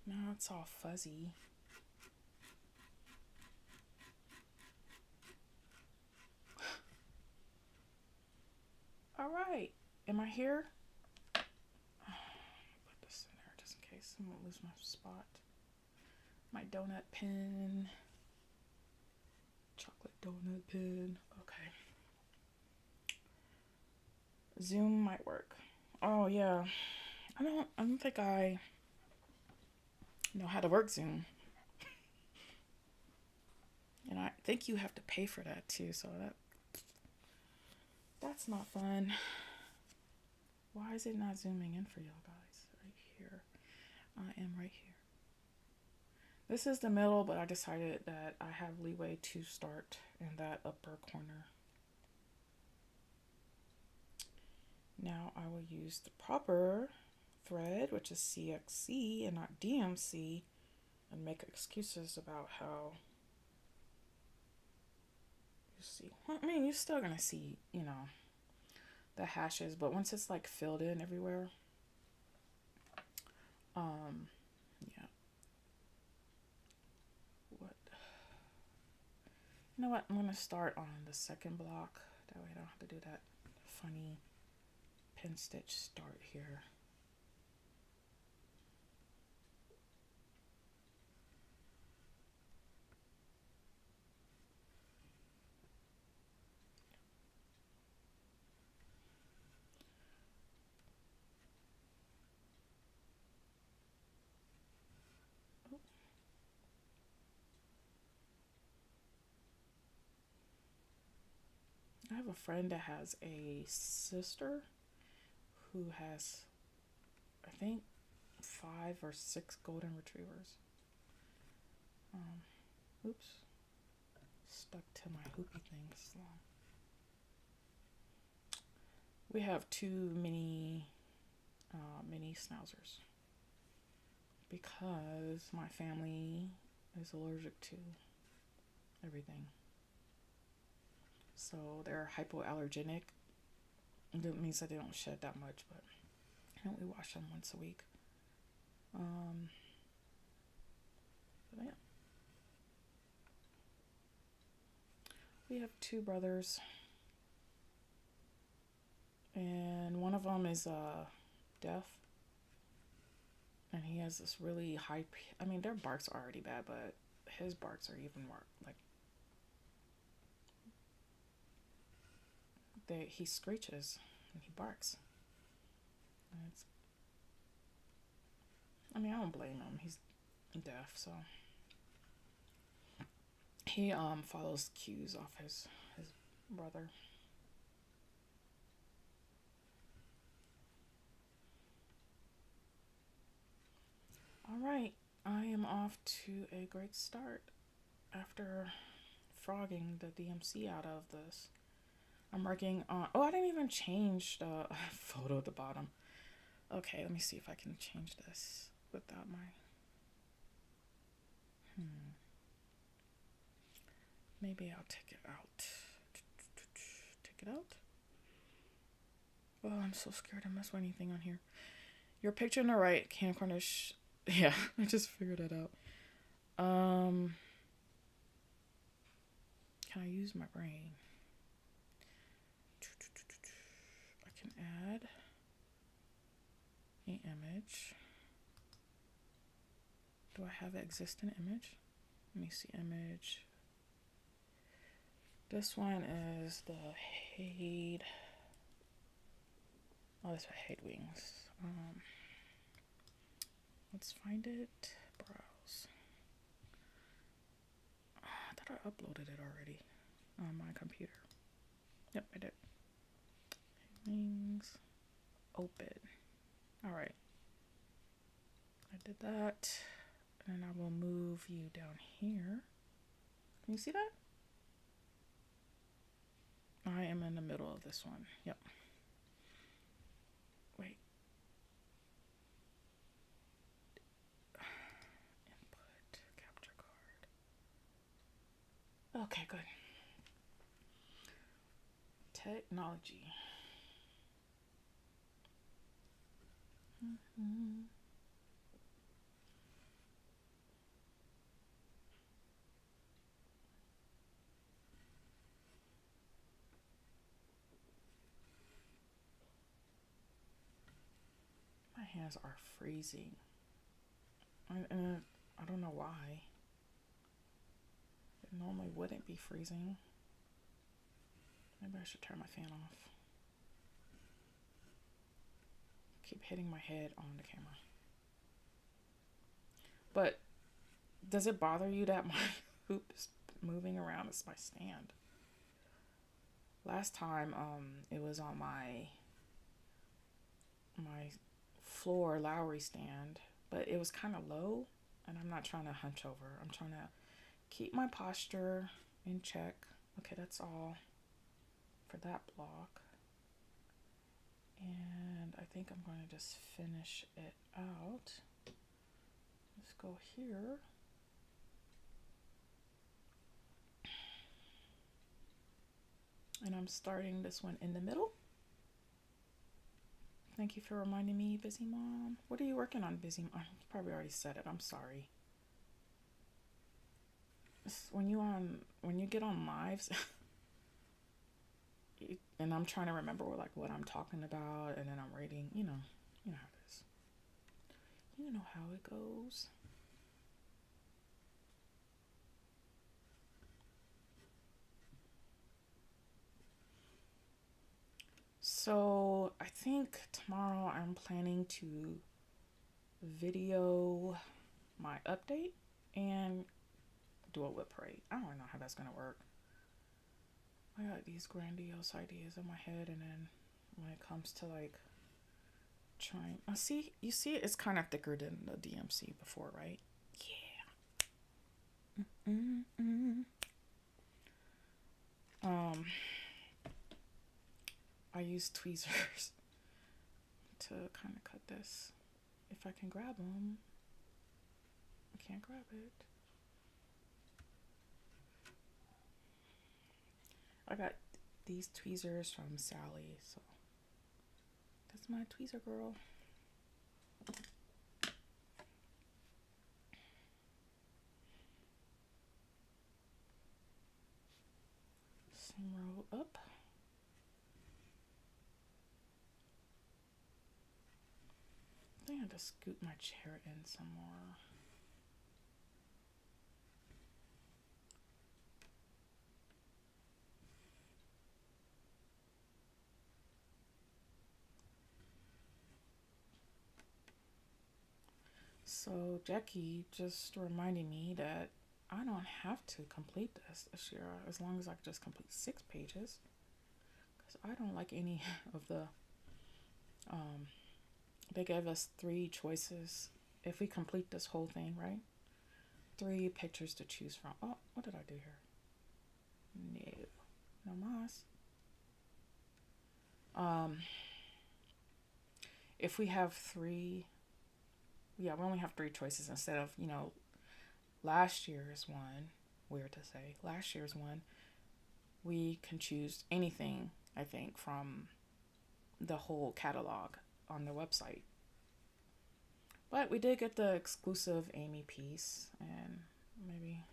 Now it's all fuzzy. All right. Am I here? Put this in there just in case I won't lose my spot. My donut pin. Chocolate donut pin. Okay. Zoom might work. Oh yeah. I don't think I know how to work Zoom. And I think you have to pay for that too, so that's not fun. Why is it not zooming in for y'all guys? Right here. I am right here. This is the middle, but I decided that I have leeway to start in that upper corner. Now I will use the proper thread, which is CXC and not DMC, and make excuses about how you see. Well, I mean, you're still gonna see, the hashes, but once it's like filled in everywhere, yeah. You know what? I'm gonna start on the second block. That way I don't have to do that funny pin stitch start here. I have a friend that has a sister who has, I think, 5 or 6 golden retrievers. Oops. Stuck to my hoopy things. We have 2 mini schnauzers because my family is allergic to everything. So they're hypoallergenic. That means that they don't shed that much, but we wash them once a week. But yeah. We have 2 brothers, and one of them is deaf, and he has this really high. I mean, their barks are already bad, but his barks are even more like he screeches and he barks. And I don't blame him. He's deaf, so he follows cues off his brother. All right, I am off to a great start after frogging the DMC out of this. I'm working on, I didn't even change the photo at the bottom. Okay, let me see if I can change this without my... Maybe I'll take it out. Take it out? Oh, I'm so scared to mess with anything on here. Your picture on the right, Cam Cornish. Yeah, I just figured it out. Can I use my brain? I can add an image. Do I have an existing image? Let me see, image. This one is the Hade. Oh, that's a Hade Wings. Let's find it. Browse. Oh, I thought I uploaded it already on my computer. Yep, I did. Hade Wings. Open. All right. I did that. And I will move you down here. Can you see that? I am in the middle of this one. Yep. Wait. Input. Capture card. Okay, good. Technology. My hands are freezing. And I don't know why. It normally wouldn't be freezing. Maybe I should turn my fan off. Keep hitting my head on the camera. But does it bother you that my hoop is moving around? It's my stand. Last time, it was on my floor Lowry stand, but it was kind of low, and I'm not trying to hunch over. I'm trying to keep my posture in check. Okay, that's all for that block. And I think I'm going to just finish it out. Let's go here. And I'm starting this one in the middle. Thank you for reminding me, Busy Mom. What are you working on, Busy Mom? You probably already said it. I'm sorry. When you get on lives, and I'm trying to remember what I'm talking about, and then I'm reading. You know how it is. You know how it goes. So I think tomorrow I'm planning to video my update and do a whip parade. I don't know how that's gonna work. I got these grandiose ideas in my head, and then when it comes to trying, you see it's kind of thicker than the DMC before, right? Yeah. I use tweezers to kind of cut this. If I can grab them, I can't grab it. I got these tweezers from Sally, so that's my tweezer girl. Same row up. I think I have to scoot my chair in some more. So Jackie just reminded me that I don't have to complete this year as long as I just complete 6 pages, because I don't like any of the they gave us 3 choices if we complete this whole thing, right? 3 pictures to choose from. Oh, what did I do here? No mas. if we have three, yeah, we only have three choices instead of, last year's one, weird to say, last year's one, we can choose anything, I think, from the whole catalog on their website. But we did get the exclusive Amy piece, and maybe,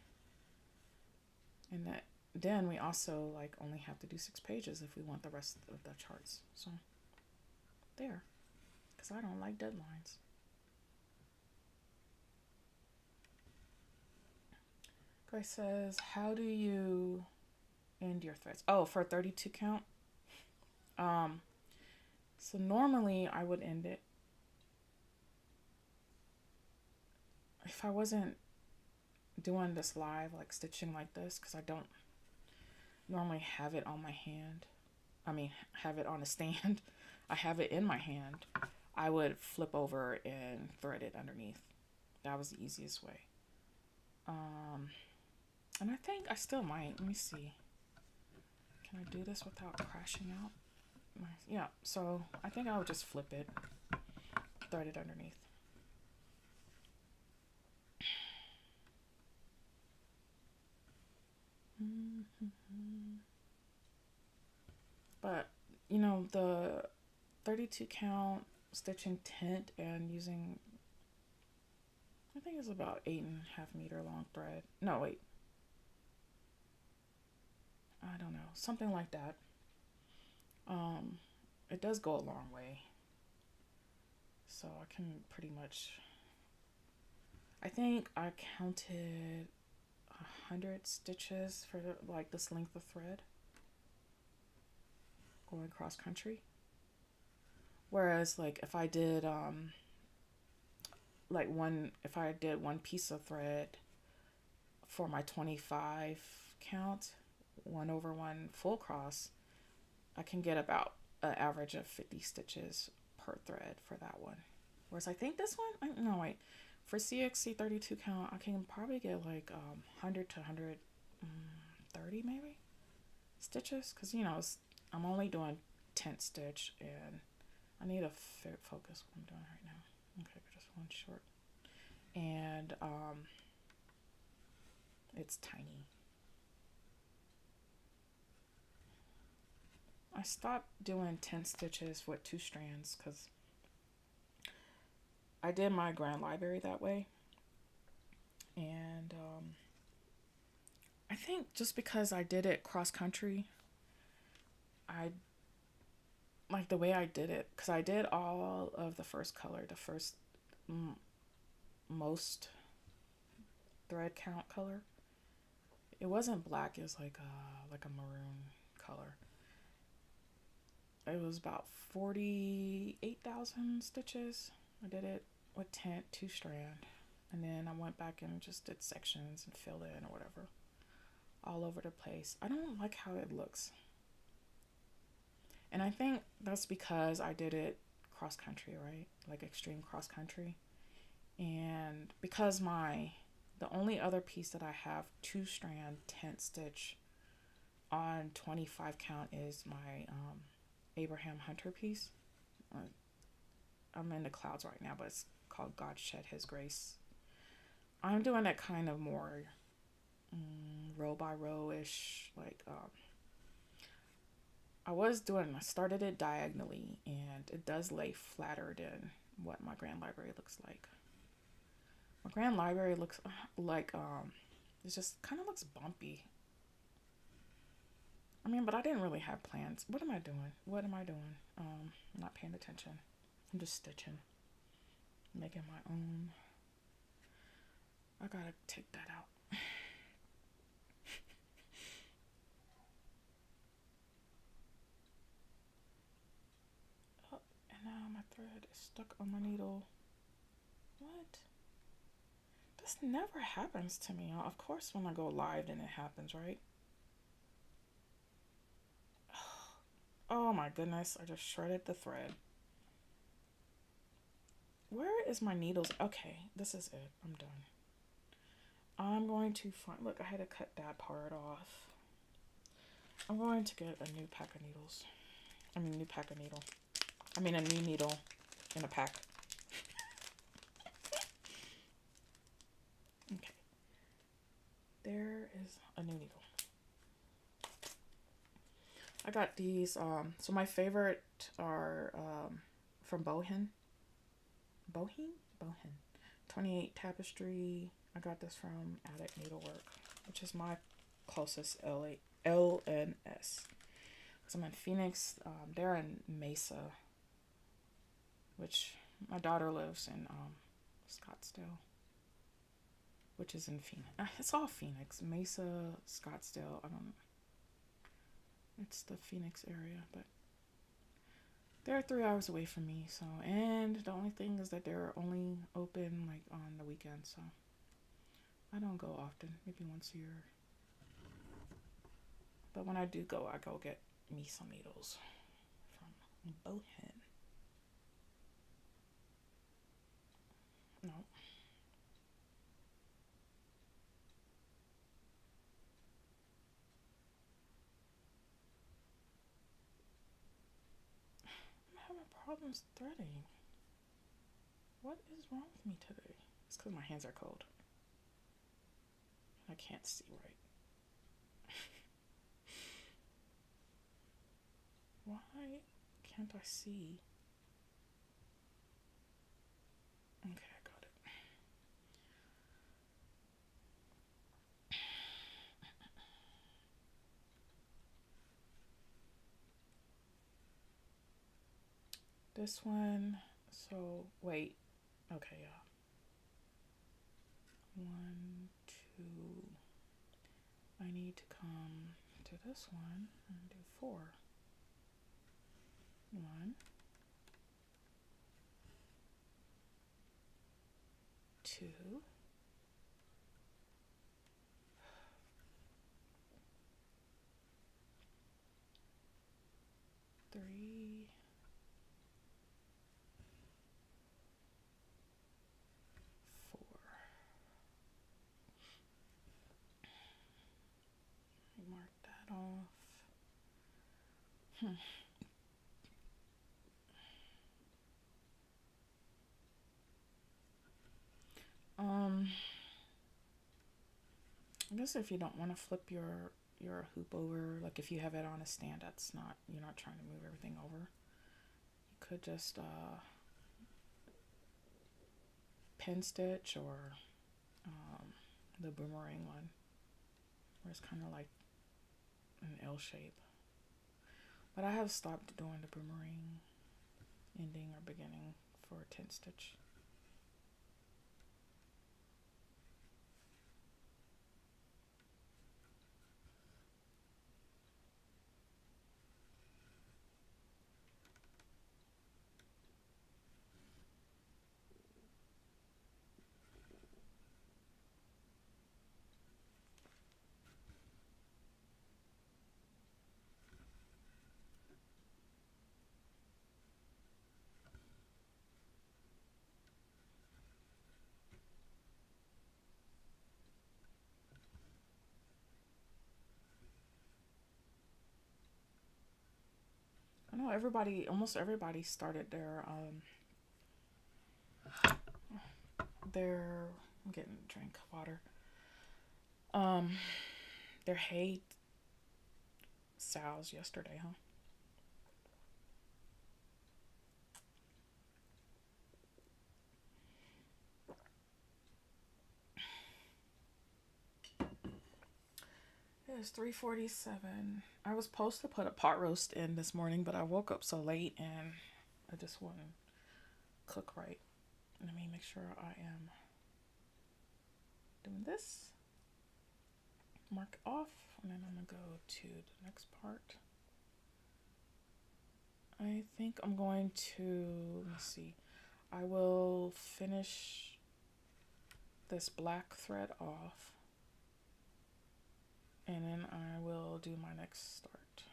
and that then we also like only have to do 6 pages if we want the rest of the charts. So there, because I don't like deadlines. Guy says, how do you end your threads? Oh, for a 32 count. So normally I would end it if I wasn't doing this live, like stitching like this, because I don't normally have it on my hand. I mean, have it on a stand. I have it in my hand. I would flip over and thread it underneath. That was the easiest way. And I think I still might. Let me see. Can I do this without crashing out? Yeah, so I think I would just flip it, thread it underneath. But, the 32 count stitching tent and using, I think it's about 8.5 meter long thread. No, wait. I don't know. Something like that. It does go a long way. So I can pretty much, I think I counted 100 stitches for like this length of thread going cross country. Whereas like if I did if I did one piece of thread for my 25 count, 1/1 full cross, I can get about an average of 50 stitches per thread for that one. Whereas I think this one, no wait, for CXC 32 count, I can probably get like 100 to 130 maybe stitches, because I'm only doing tent stitch, and I need to focus what I'm doing right now. Okay, just one short, and it's tiny. I stopped doing tent stitches with 2 strands because I did my Grand Library that way, and I think just because I did it cross country, I like the way I did it, because I did all of the first color, the first most thread count color. It wasn't black, it was like a maroon color. It was about 48,000 stitches. I did it with tent, 2 strand, and then I went back and just did sections and filled in or whatever, all over the place. I don't like how it looks, and I think that's because I did it cross country, right? Like extreme cross country, and because the only other piece that I have 2 strand tent stitch on 25 count is my Abraham Hunter piece. I'm in the clouds right now, but it's called God Shed His Grace. I'm doing that kind of more row by row ish, like I started it diagonally, and it does lay flatter than what my Grand Library looks like. My Grand Library looks like it just kind of looks bumpy. I mean, but I didn't really have plans. What am I doing? I'm not paying attention. I'm just stitching, making my own. I gotta take that out. Oh, and now my thread is stuck on my needle. What? This never happens to me. Of course, when I go live, then it happens, right? Oh my goodness, I just shredded the thread. Where is my needles? Okay, this is it. I'm done. I'm going to find, look, I had to cut that part off. I'm going to get a new pack of needles. A new needle. in a pack. Okay. There is a new needle. I got these. So my favorite are from Bohin. Bohin? Bohin. 28 Tapestry. I got this from Attic Needlework, which is my closest LNS. Because I'm in Phoenix. They're in Mesa, which my daughter lives in Scottsdale, which is in Phoenix. It's all Phoenix. Mesa, Scottsdale. I don't know. It's the Phoenix area, but they're 3 hours away from me. So, and the only thing is that they're only open like on the weekends. So I don't go often, maybe once a year. But when I do go, I go get me some needles from Bohin. No. I'm having problems threading. What is wrong with me today? It's because my hands are cold. I can't see right. Why can't I see? Okay, I got it. This one, so wait. Okay, yeah. 1, 2. I need to come to this one and do 4. 1, 2, 3, 4. Mark that off. I guess if you don't want to flip your hoop over, like if you have it on a stand, that's not, you're not trying to move everything over. You could just pin stitch or the boomerang one, where it's kind of like an L shape. But I have stopped doing the boomerang ending or beginning for a 10 stitch. I know almost everybody started I'm getting a drink of water. Their hate sales yesterday, huh? It is 3:47. I was supposed to put a pot roast in this morning, but I woke up so late and I just want to cook right. Let me make sure I am doing this. Mark it off, and then I'm gonna go to the next part. I think I'm going to, let me see, I will finish this black thread off, and then I will do my next start.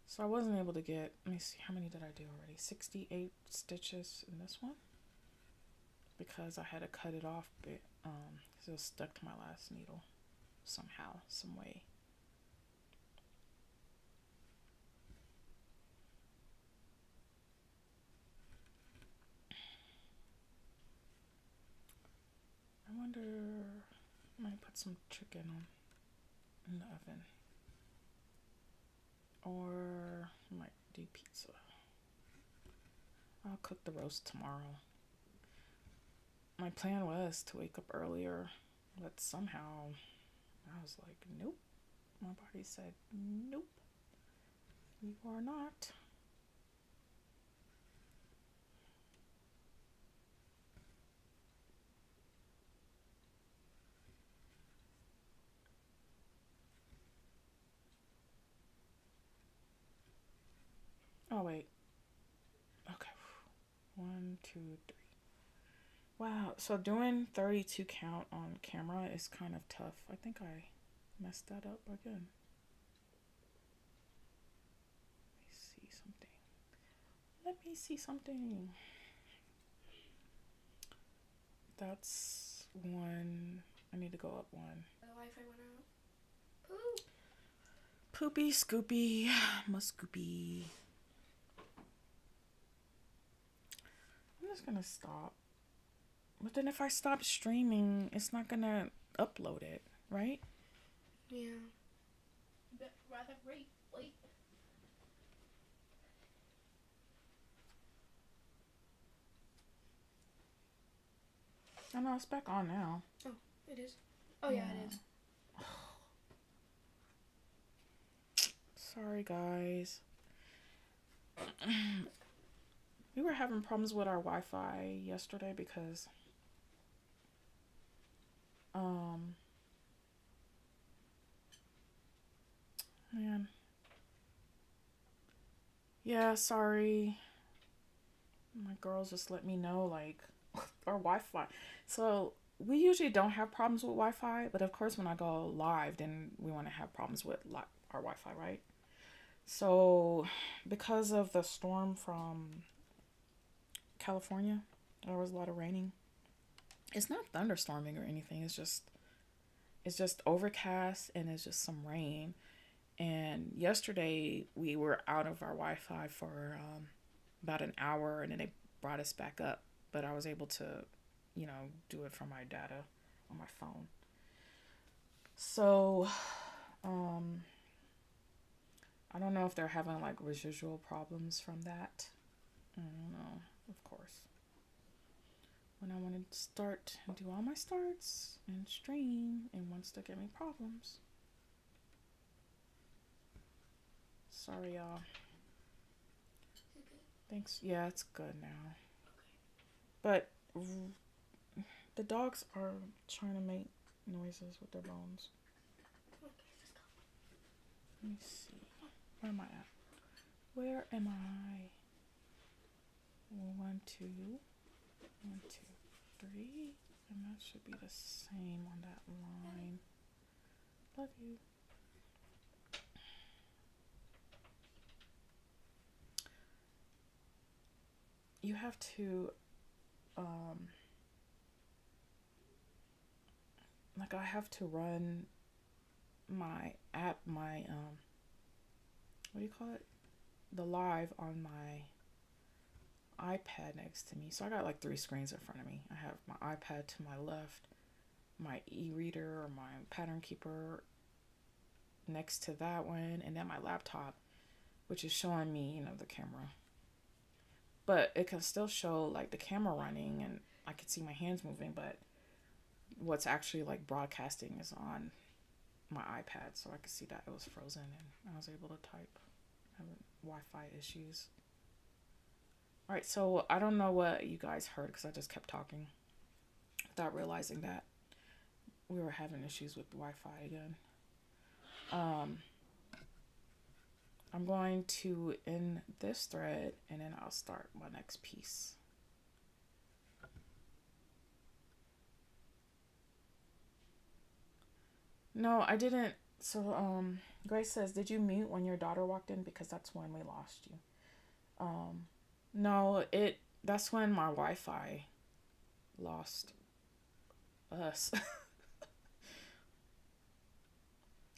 So I wasn't able to get, let me see, how many did I do already? 68 stitches in this one, because I had to cut it off, but it was stuck to my last needle somehow, some way. some chicken in the oven. Or I might do pizza. I'll cook the roast tomorrow. My plan was to wake up earlier, but somehow I was like, nope. My body said, nope, you are not. Oh, wait. Okay. 1, 2, 3. Wow. So doing 32 count on camera is kind of tough. I think I messed that up again. Let me see something. That's 1. I need to go up 1. The Wi-Fi went out. Ooh. Poopy scoopy muscoopy. I'm just gonna stop. But then if I stop streaming, it's not gonna upload it, right? Yeah. But rather wait. I know it's back on now. Oh, it is. Oh yeah, it is. Sorry, guys. We were having problems with our Wi-Fi yesterday because man. Yeah, sorry. My girls just let me know, like, our Wi-Fi. So we usually don't have problems with Wi-Fi, but of course when I go live, then we want to have problems with our Wi-Fi, right? So because of the storm from California, there was a lot of raining. It's not thunderstorming or anything. It's just overcast and it's just some rain. And yesterday we were out of our Wi-Fi for about an hour, and then they brought us back up. But I was able to, do it from my data on my phone. So, I don't know if they're having like residual problems from that. I don't know, of course. When I want to start and do all my starts and stream, it wants to give me problems. Sorry, y'all. Thanks. Yeah, it's good now. But the dogs are trying to make noises with their bones. Let me see. Where am I at? Where am I? 1, 2, 1, 2, 3. And that should be the same on that line. Love you. You have to, like, I have to run my app, what do you call it? The live on my iPad next to me. So I got like 3 screens in front of me. I have my iPad to my left, my e-reader or my pattern keeper next to that one, and then my laptop, which is showing me, the camera. But it can still show like the camera running and I can see my hands moving, but what's actually like broadcasting is on my iPad, so I could see that it was frozen and I was able to type. Having Wi-Fi issues. Alright, so I don't know what you guys heard because I just kept talking without realizing that we were having issues with Wi-Fi again. I'm going to end this thread and then I'll start my next piece. No, I didn't. So, Grace says, did you mute when your daughter walked in? Because that's when we lost you. No, that's when my Wi-Fi lost us.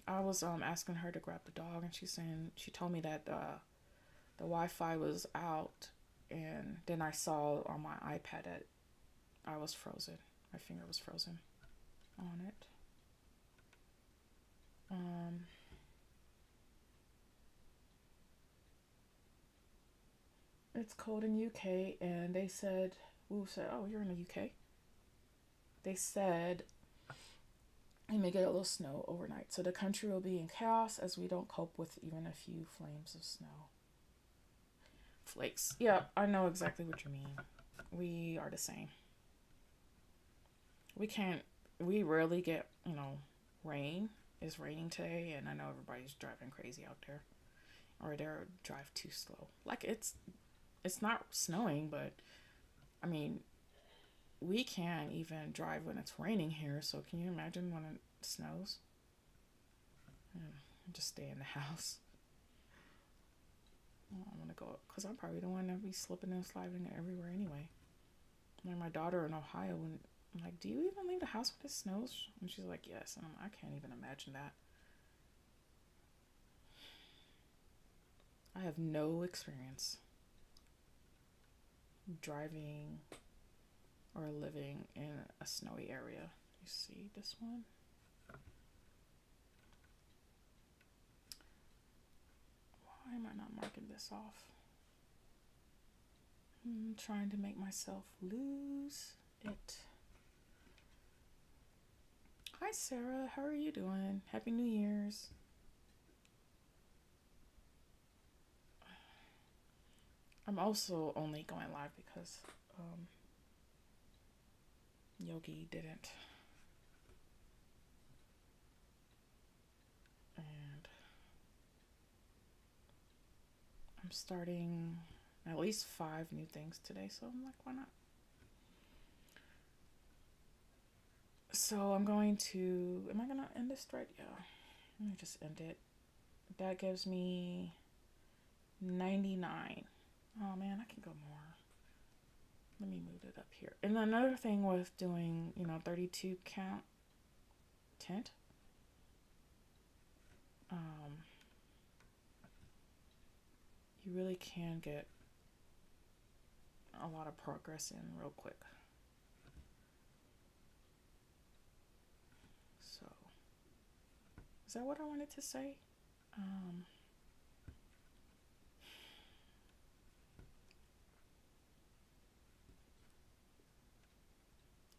I was asking her to grab the dog, and she told me that the Wi-Fi was out, and then I saw on my iPad that I was frozen. My finger was frozen on it. Um, it's cold in UK, and they said, we said, oh, you're in the UK. They said we may get a little snow overnight, so the country will be in chaos as we don't cope with even a few flames of snow. Flakes. Yeah, I know exactly what you mean. We are the same. We can't. We rarely get, rain. It's raining today, and I know everybody's driving crazy out there, or they're drive too slow. Like it's not snowing, but I mean, we can't even drive when it's raining here. So can you imagine when it snows? Just stay in the house. I'm gonna go because I'm probably the one that be slipping and sliding everywhere anyway. Like my daughter in Ohio, and I'm like, "Do you even leave the house when it snows?" And she's like, "Yes." And I can't even imagine that. I have no experience driving or living in a snowy area. You see this one? Why am I not marking this off? I'm trying to make myself lose it. Hi Sarah, how are you doing? Happy New Year's. I'm also only going live because Yogi didn't. And I'm starting at least 5 new things today, so I'm like, why not? So I'm going to, am I going to end this thread? Yeah, let me just end it. That gives me 99. Oh man, I can go more. Let me move it up here. And another thing with doing, 32 count tint, you really can get a lot of progress in real quick. So, is that what I wanted to say?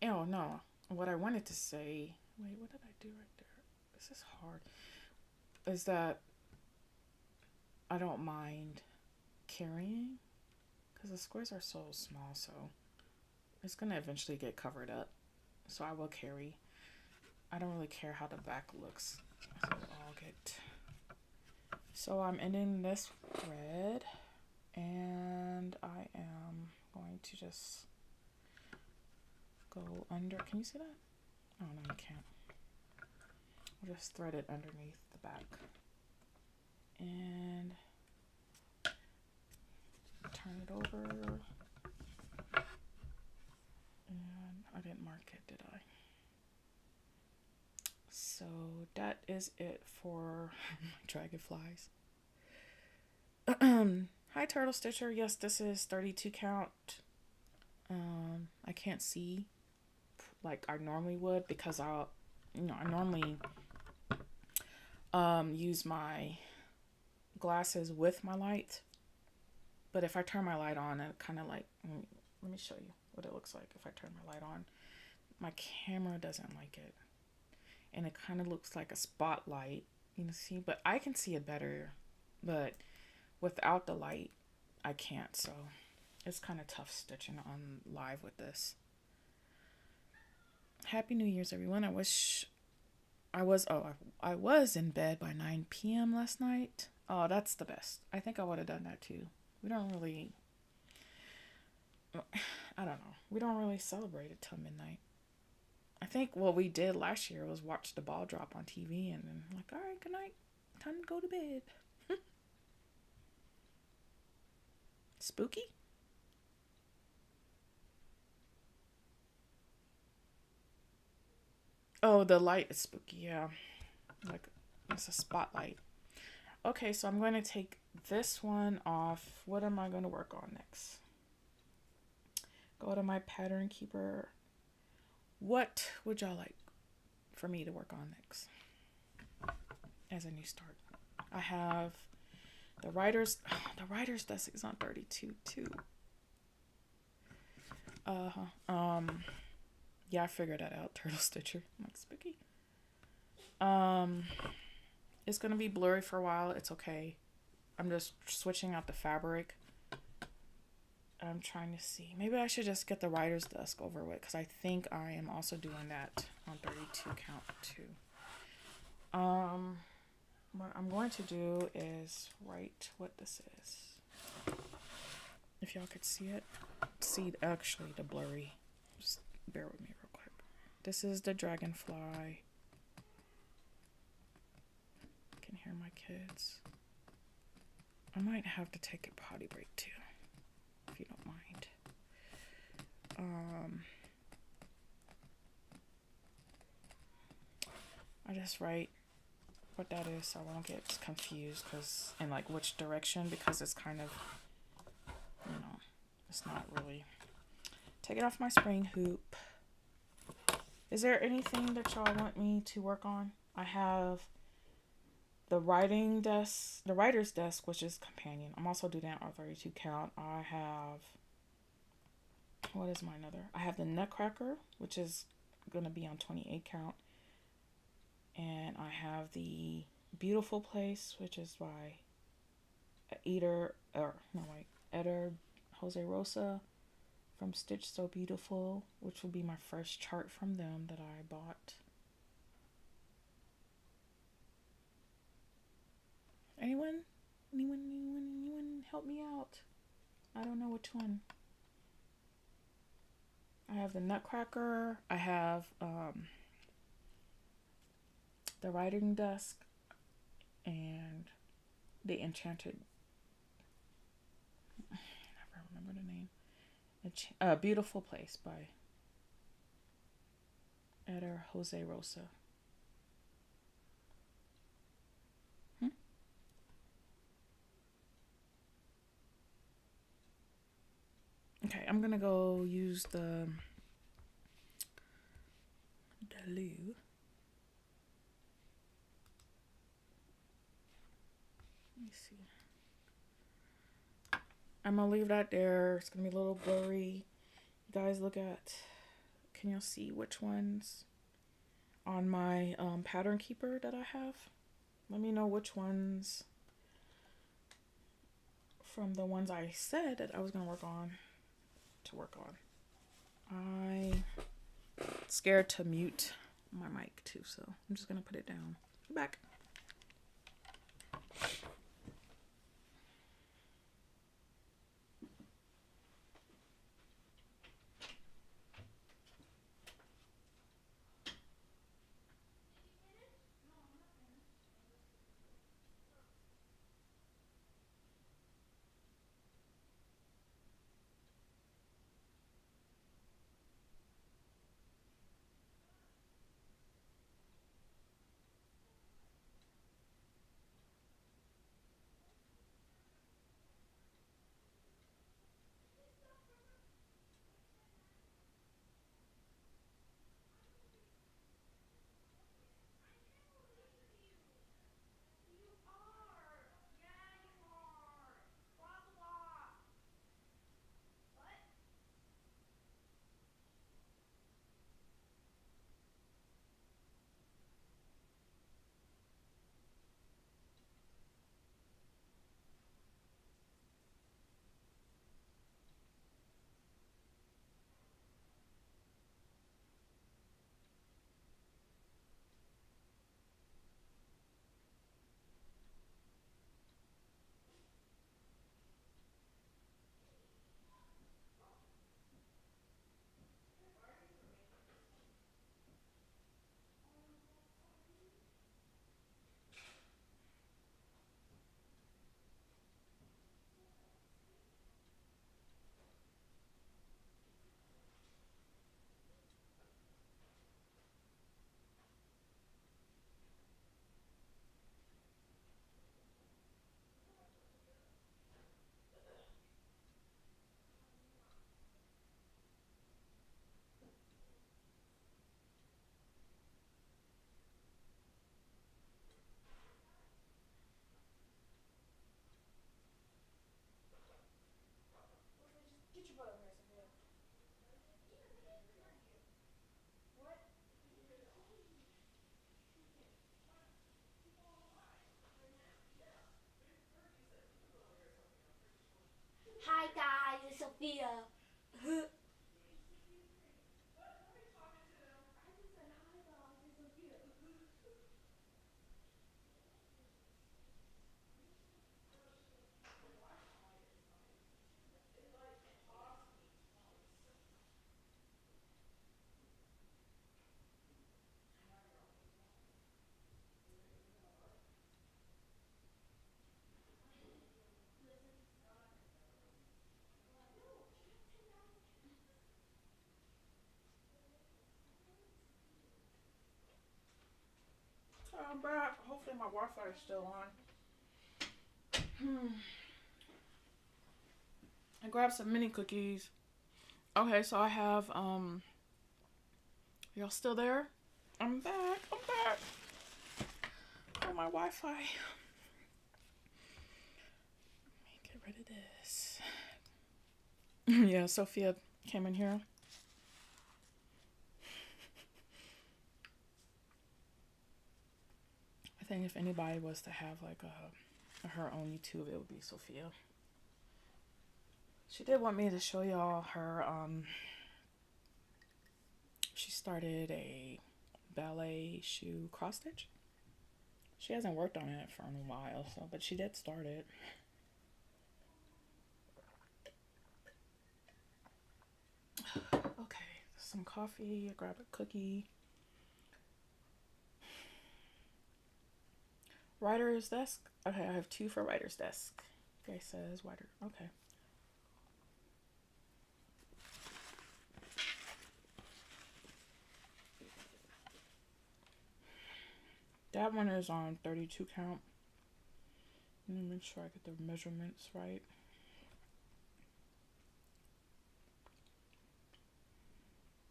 Oh no, what I wanted to say, wait, what did I do right there? This is hard. Is that I don't mind carrying because the squares are so small, so it's gonna eventually get covered up. So I will carry. I don't really care how the back looks. So I'll get. So I'm ending this thread, and I am going to just go under. Can you see that? Oh no, you can't. I'll just thread it underneath the back, and turn it over. And I didn't mark it, did I? So that is it for my dragonflies. Hi Turtle Stitcher. Yes, this is 32 count. I can't see like I normally would because I normally use my glasses with my light. But if I turn my light on, it kind of like, let me show you what it looks like if I turn my light on. My camera doesn't like it. And it kind of looks like a spotlight, see, but I can see it better. But without the light, I can't. So it's kind of tough stitching on live with this. Happy New Year's, everyone. I was in bed by 9 p.m. last night. Oh, that's the best. I think I would have done that too. We don't really, I don't know. We don't really celebrate it till midnight. I think what we did last year was watch the ball drop on TV and then like, all right, good night. Time to go to bed. Spooky? Oh, the light is spooky, yeah. Like, it's a spotlight. Okay, so I'm going to take this one off. What am I going to work on next? Go to my pattern keeper. What would y'all like for me to work on next? as a new start. I have the writer's desk is on 32 too. Yeah, I figured that out. Turtle Stitcher. I'm like, spooky. It's gonna be blurry for a while. It's okay. I'm just switching out the fabric. I'm trying to see. Maybe I should just get the writer's desk over with, because I think I am also doing that on 32 count too. What I'm going to do is write what this is. If y'all could see it. See actually the blurry. Just bear with me real quick. This is the dragonfly. I can hear my kids. I might have to take a potty break too, if you don't mind. I just write what that is so I won't get confused, because in like which direction, because it's kind of, you know, it's not really. Take it off my spring hoop. Is there anything that y'all want me to work on? I have the writing desk, the writer's desk, which is companion. I'm also doing that on 32 count. I have, what is my another? I have the Nutcracker, which is going to be on 28 count. And I have the Beautiful Place, which is by Eder Jose Rosa from Stitch So Beautiful, which will be my first chart from them that I bought. Anyone help me out? I don't know which one. I have the Nutcracker. I have the writing desk and the Enchanted. I never remember the name. Beautiful Place by Eder Jose Rosa. Okay, I'm gonna go use the glue. Let me see. I'm gonna leave that there. It's gonna be a little blurry. You guys look at, can y'all see which ones on my pattern keeper that I have? Let me know which ones from the ones I said that I was gonna work on I'm scared to mute my mic too, so I'm just gonna put it down. Back. Sophia. I'm back. Hopefully my Wi-Fi is still on. I grabbed some mini cookies. Okay, so I have y'all still there? I'm back. I'm back. Oh, my Wi-Fi. Let me get rid of this. Yeah, Sophia came in here. I think if anybody was to have like her own YouTube, it would be Sophia. She did want me to show y'all her she started a ballet shoe cross stitch. She hasn't worked on it for a while, so but she did start it. Okay, some coffee, I grabbed a cookie. Writer's desk. Okay, I have 2 for writer's desk. Okay, says writer. Okay. That one is on 32 count. Let me make sure I get the measurements right.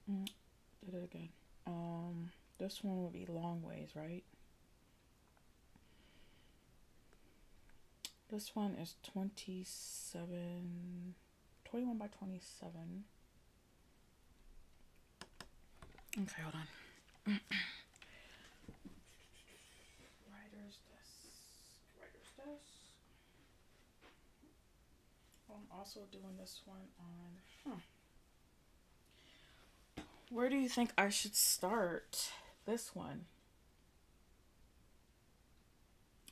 Did it again. This one would be long ways, right? This one is 21 by 27. Okay, hold on. Writer's desk. I'm also doing this one on, Where do you think I should start this one?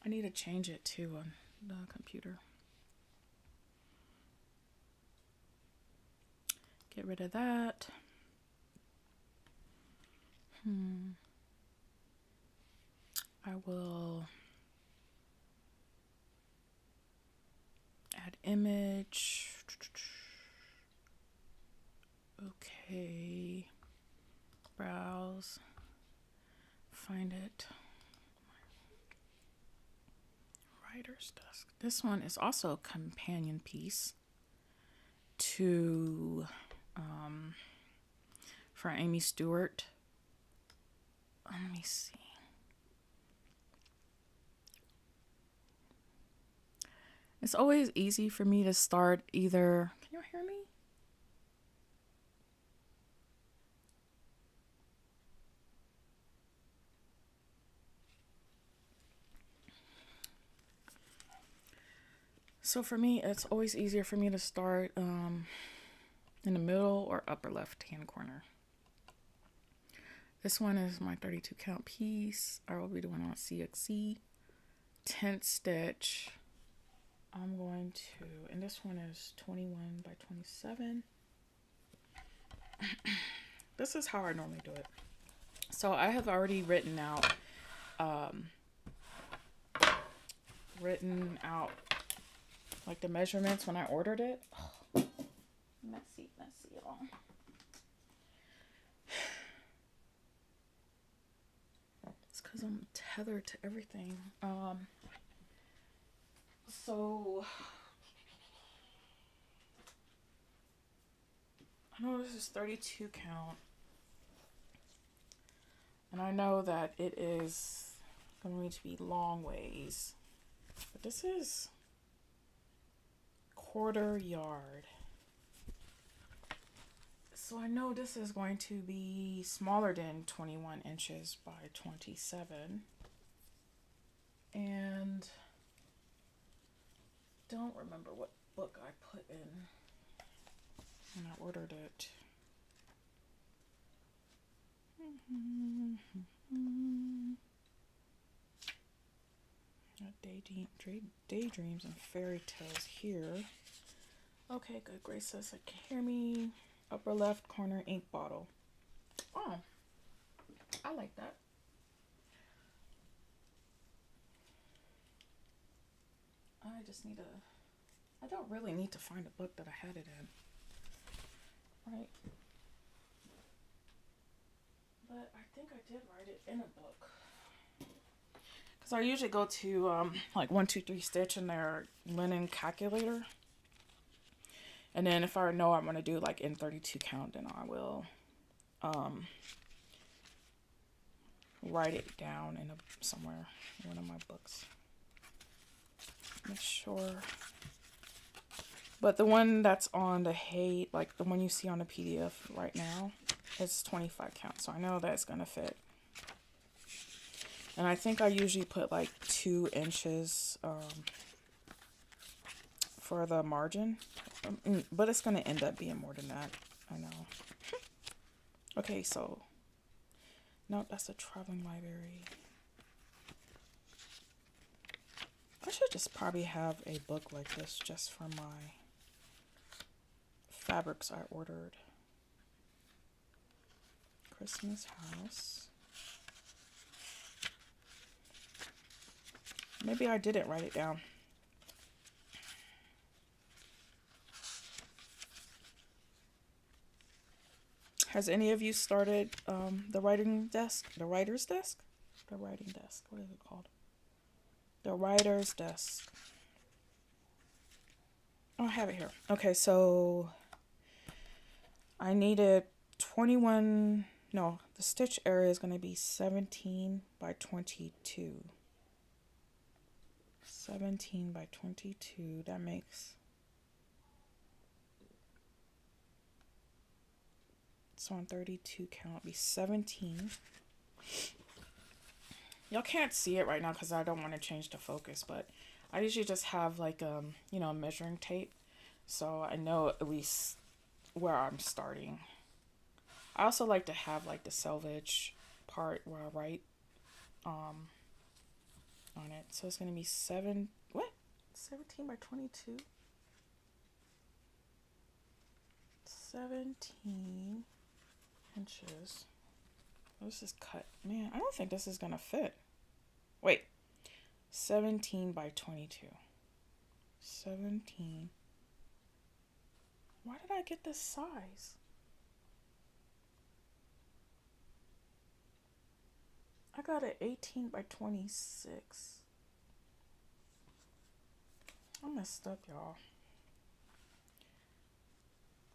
I need to change it too on the computer. Get rid of that. I will add image. Okay. Browse. Find it. Writer's desk. This one is also a companion piece to for Amy Stewart. Let me see. It's always easy for me to start either. Can you hear me? So for me, it's always easier for me to start in the middle or upper left hand corner. This one is my 32 count piece. I will be doing on CXC. Tent stitch. I'm going to, and this one is 21 by 27. This is how I normally do it. So I have already written out like the measurements when I ordered it. Oh, messy, y'all. It's because I'm tethered to everything. So I know this is 32 count. And I know that it is going to be long ways. But this is quarter yard. So I know this is going to be smaller than 21 inches by 27. And don't remember what book I put in. when I ordered it. Daydreams and fairy tales here. Okay, good. Grace says, I can hear me. Upper left corner ink bottle. Oh, I like that. I just need I don't really need to find a book that I had it in. Right. But I think I did write it in a book. Because I usually go to like 123 Stitch in their linen calculator. And then if I know I'm going to do like in 32 count, then I will write it down in somewhere in one of my books. Make sure. But the one that's on the like the one you see on the PDF right now, is 25 count. So I know that's going to fit. And I think I usually put like 2 inches for the margin. But it's going to end up being more than that. I know. Okay, so. No, that's a traveling library. I should just probably have a book like this just for my fabrics I ordered. Christmas house. Maybe I didn't write it down. Has any of you started the writing desk? The writer's desk? The writing desk. What is it called? The writer's desk. Oh, I have it here. Okay, so I needed 21. No, the stitch area is going to be 17 by 22. 17 by 22. That makes. So on 32 count, be 17. Y'all can't see it right now because I don't want to change the focus, but I usually just have like measuring tape, so I know at least where I'm starting. I also like to have like the selvage part where I write on it. So it's gonna be 17 by 22. 17 inches. This is cut. Man, I don't think this is gonna fit. Wait. 17 by 22. 17. Why did I get this size? I got an 18 by 26. I messed up, y'all.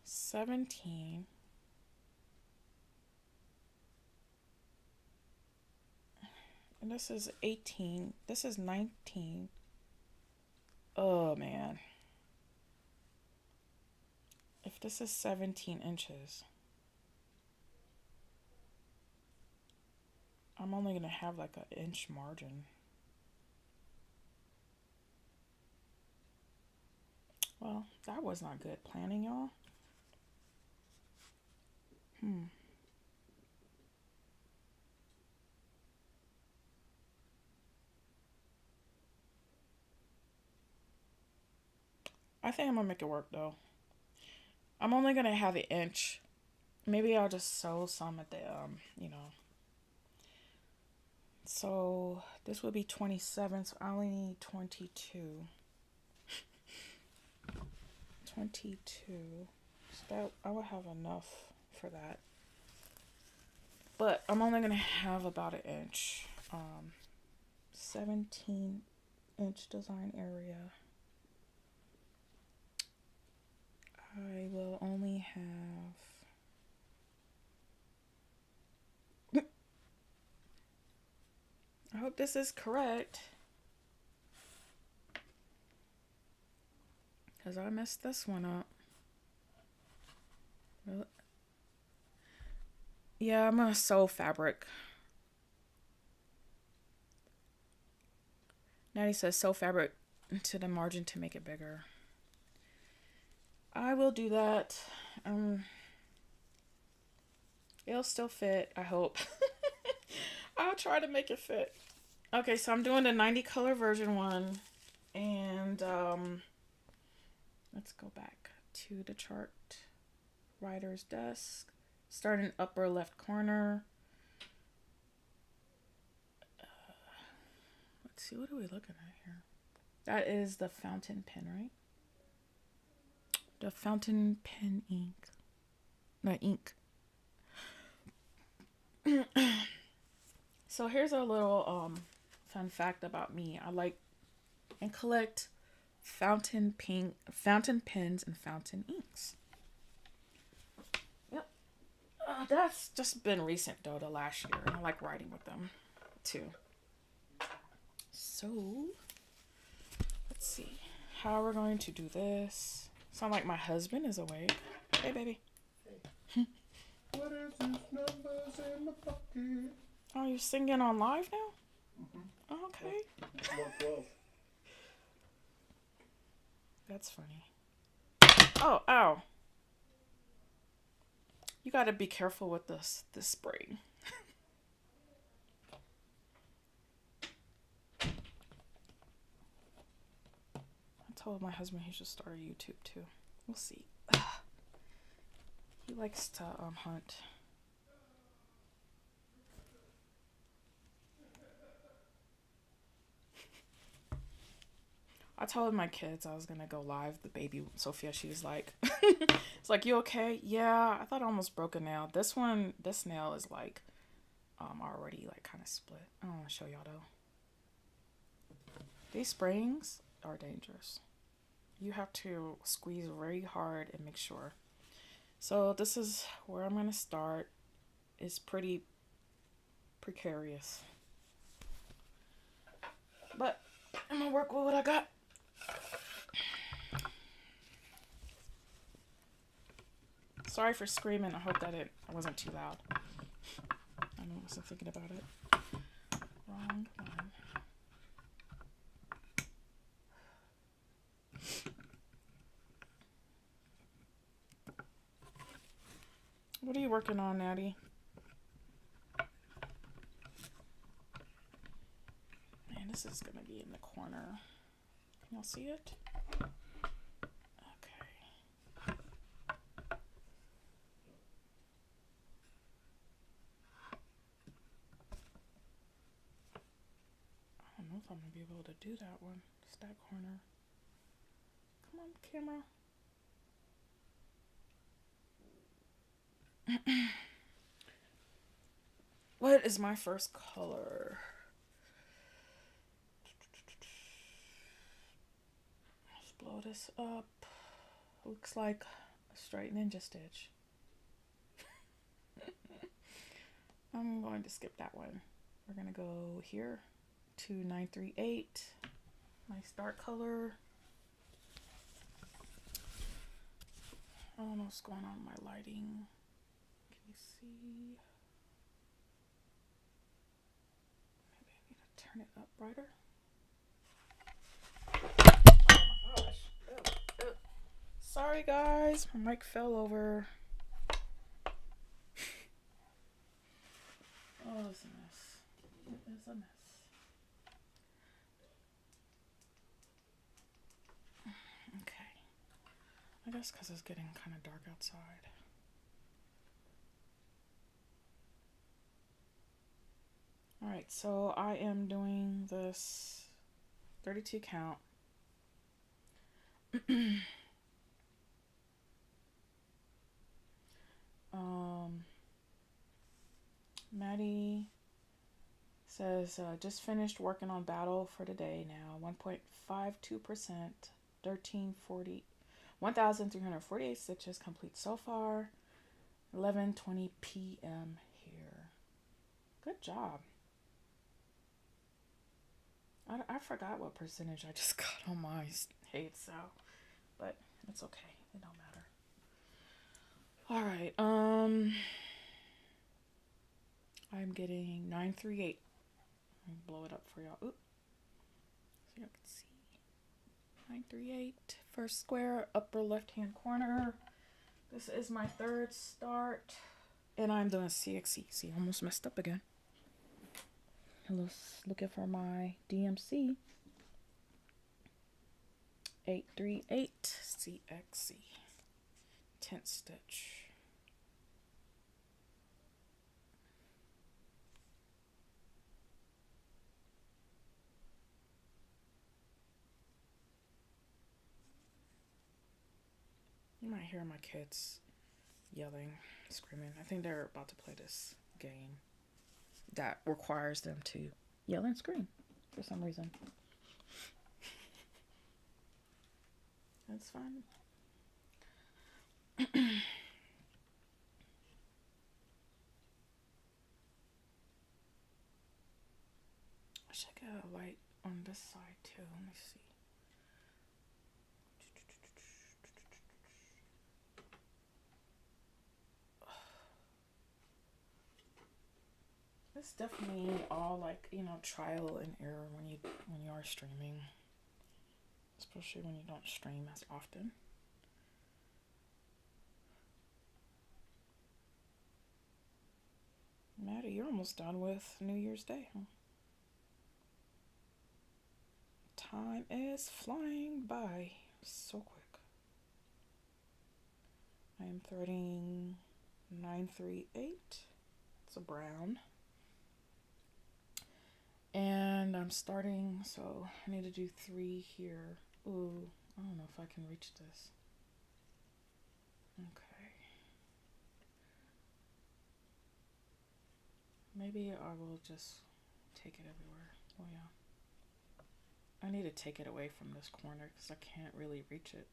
17. And this is 18. This is 19. Oh, man. If this is 17 inches, I'm only going to have like an inch margin. Well, that was not good planning, y'all. I think I'm gonna make it work though. I'm only gonna have an inch. Maybe I'll just sew some at the So this would be 27, so I only need 22. 22. So that I will have enough for that. But I'm only gonna have about an inch. 17-inch design area. I will only have. I hope this is correct. Because I messed this one up. Well, yeah, I'm going to sew fabric. Natty says sew fabric to the margin to make it bigger. I will do that. It'll still fit, I hope. I'll try to make it fit. Okay, so I'm doing the 90 color version one. And let's go back to the chart. Writer's desk. Start in upper left corner. Let's see, what are we looking at here? That is the fountain pen, right? The fountain pen ink. No, ink. So here's a little fun fact about me. I like and collect fountain pens and fountain inks. Yep. That's just been recent though, the last year. And I like writing with them too. So let's see how we're going to do this. Sound like my husband is awake. Hey baby. What is these numbers in the pocket? Oh, you're singing on live now? Mm-hmm. Oh, okay. 112. That's funny. Oh, ow. You gotta be careful with this spray. I told my husband he should start a YouTube too. We'll see. He likes to hunt. I told my kids I was gonna go live. The baby Sophia, she was like, "It's like, you okay?" Yeah, I thought I almost broke a nail. This nail is like, already like kind of split. I don't want to show y'all though. These springs are dangerous. You have to squeeze very hard and make sure. So this is where I'm gonna start. It's pretty precarious, but I'm gonna work with what I got. Sorry for screaming. I hope that I wasn't too loud. I wasn't thinking about it. Wrong one. What are you working on, Natty? Man, this is gonna be in the corner. Can y'all see it? Okay. I don't know if I'm gonna be able to do that one. Just that corner. Come on, camera. What is my first color? Let's blow this up. Looks like a straight ninja stitch. I'm going to skip that one. We're going to go here to 938. Nice dark color. I don't know what's going on with my lighting. Can you see? Maybe I need to turn it up brighter. Oh my gosh. Ew. Sorry guys, my mic fell over. Oh, it's a mess. It is a mess. Okay. I guess because it's getting kind of dark outside. Alright, so I am doing this 32 count. Maddie says, just finished working on battle for today now. 1.52%, 1,348 stitches complete so far. 11:20 p.m. here. Good job. I forgot what percentage I just got on my hate, so, but it's okay. It don't matter. All right. I'm getting 938. Let me blow it up for y'all. Oop. So y'all can see. 938, first square, upper left hand corner. This is my third start, and I'm doing CXC. See, I almost messed up again. Looking for my DMC. 838 CXC. 10th stitch. You might hear my kids yelling, screaming. I think they're about to play this game that requires them to yell and scream for some reason. That's fun. I should get a light on this side too. Let me see. It's definitely all like, trial and error when you are streaming, especially when you don't stream as often. Maddie, you're almost done with New Year's Day, huh? Time is flying by so quick. I am threading 938. It's a brown. And I'm starting, so I need to do 3 here. Ooh, I don't know if I can reach this. Okay. Maybe I will just take it everywhere. Oh yeah. I need to take it away from this corner because I can't really reach it.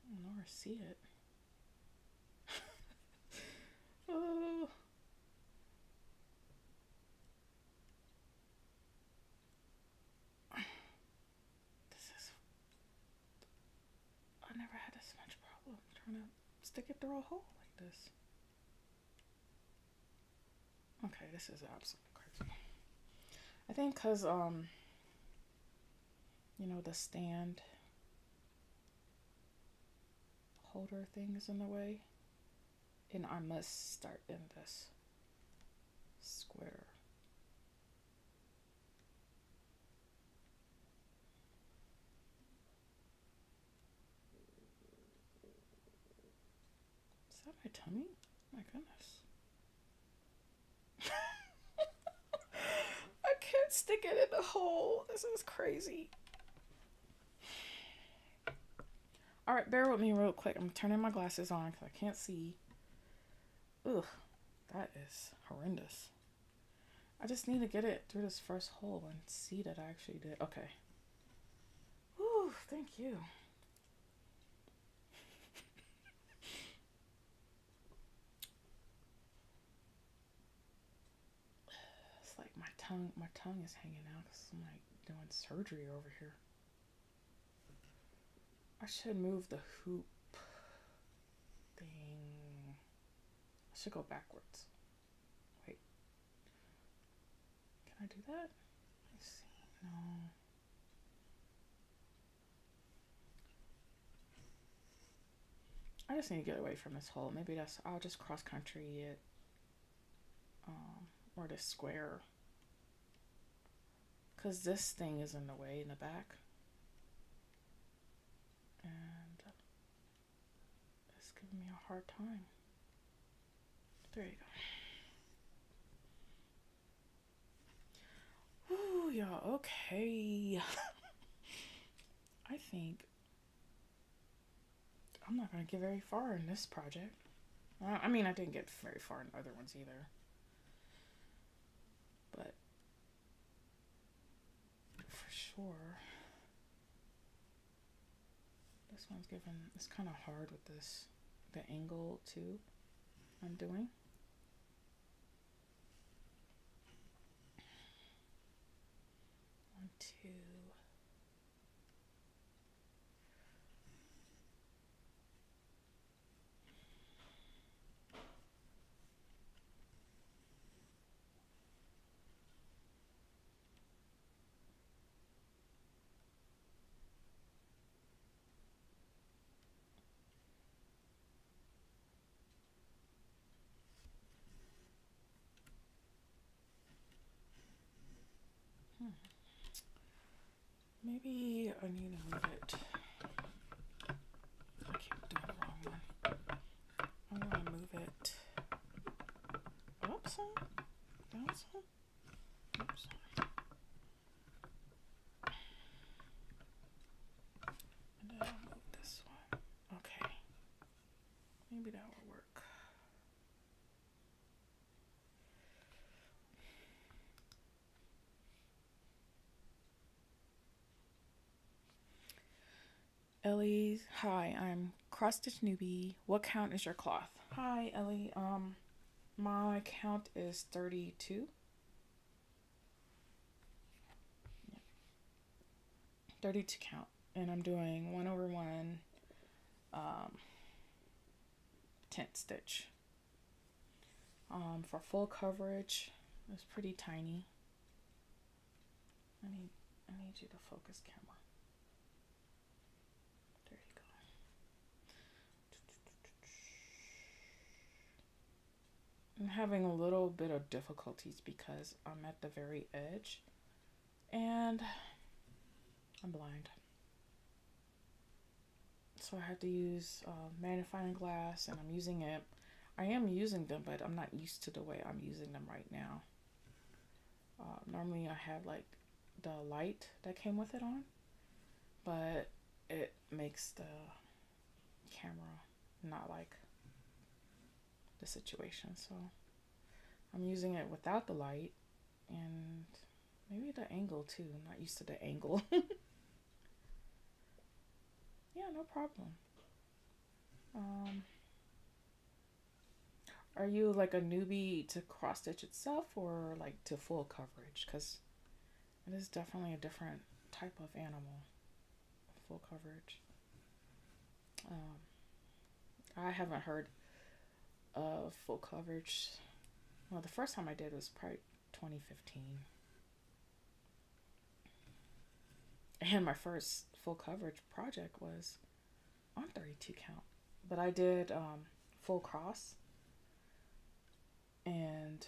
I don't know where to see it. Oh. I never had this much problem trying to stick it through a hole like this. Okay, this is absolutely crazy. I think because, the stand holder thing is in the way. And I must start in this square. Is that my tummy? My goodness. I can't stick it in the hole. This is crazy. Alright, bear with me real quick. I'm turning my glasses on because I can't see. Ugh, that is horrendous. I just need to get it through this first hole and see that I actually did. Okay. Whew, thank you. It's like my tongue is hanging out because I'm like doing surgery over here. I should move the hoop thing. I should go backwards. Wait. Can I do that? Let's see. No. I just need to get away from this hole. Maybe I'll just cross country it. Or this square. Because this thing is in the way in the back. And it's giving me a hard time. There you go. Ooh, yeah, okay. I think I'm not going to get very far in this project. I mean, I didn't get very far in other ones either. But for sure, this one's it's kind of hard with the angle too I'm doing. One, two. Maybe I need to move it. I keep doing the wrong one. I want to move it up some, down some. Oops. And then I'll move this one. Okay. Maybe that will work. Ellie, hi, I'm Cross Stitch Newbie. What count is your cloth? Hi, Ellie. My count is 32. 32 count, and I'm doing 1/1 tent stitch. For full coverage, it's pretty tiny. I need you to focus, camera. There you go. I'm having a little bit of difficulties because I'm at the very edge and I'm blind. So I had to use magnifying glass, and I'm using it. I am using them, but I'm not used to the way I'm using them right now. Normally I have like the light that came with it on, but it makes the camera not like the situation. So I'm using it without the light, and maybe the angle too. I'm not used to the angle. Yeah, no problem. Are you like a newbie to cross stitch itself, or like to full coverage? Because it is definitely a different type of animal, full coverage. I haven't heard of full coverage. Well, the first time I did was probably 2015. And my first full coverage project was on 32 count. But I did full cross. And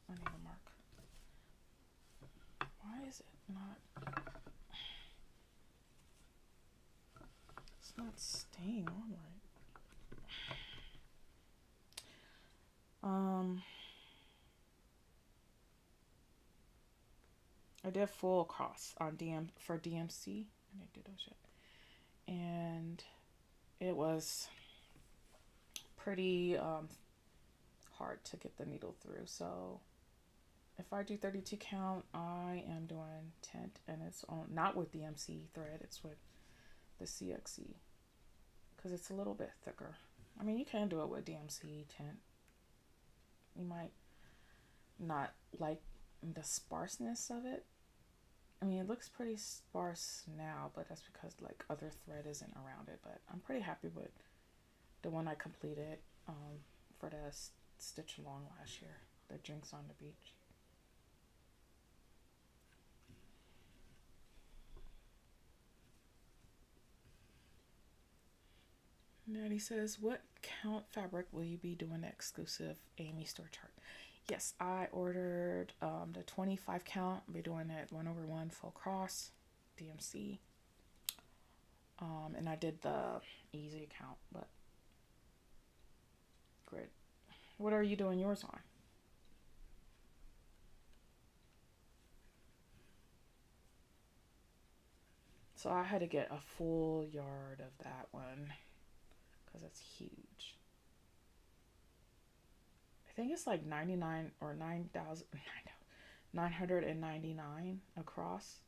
I need a mark. Why is it not? It's not staying on right. I did full cross on for DMC. I didn't do those yet. And it was pretty hard to get the needle through. So if I do 32 count, I am doing tent, and it's on not with DMC thread, it's with the CXC, because it's a little bit thicker. I mean, you can do it with DMC tent. You might not like the sparseness of it. I mean, it looks pretty sparse now, but that's because like other thread isn't around it. But I'm pretty happy with the one I completed for the stitch along last year, the Drinks on the Beach. Natty says, what count fabric will you be doing the exclusive Amy store chart? Yes, I ordered the 25 count. I'll be doing it 1/1 full cross, DMC. And I did the easy count, but grid. What are you doing yours on? So I had to get a full yard of that one because it's huge. I think it's like 99 or 9,999 across,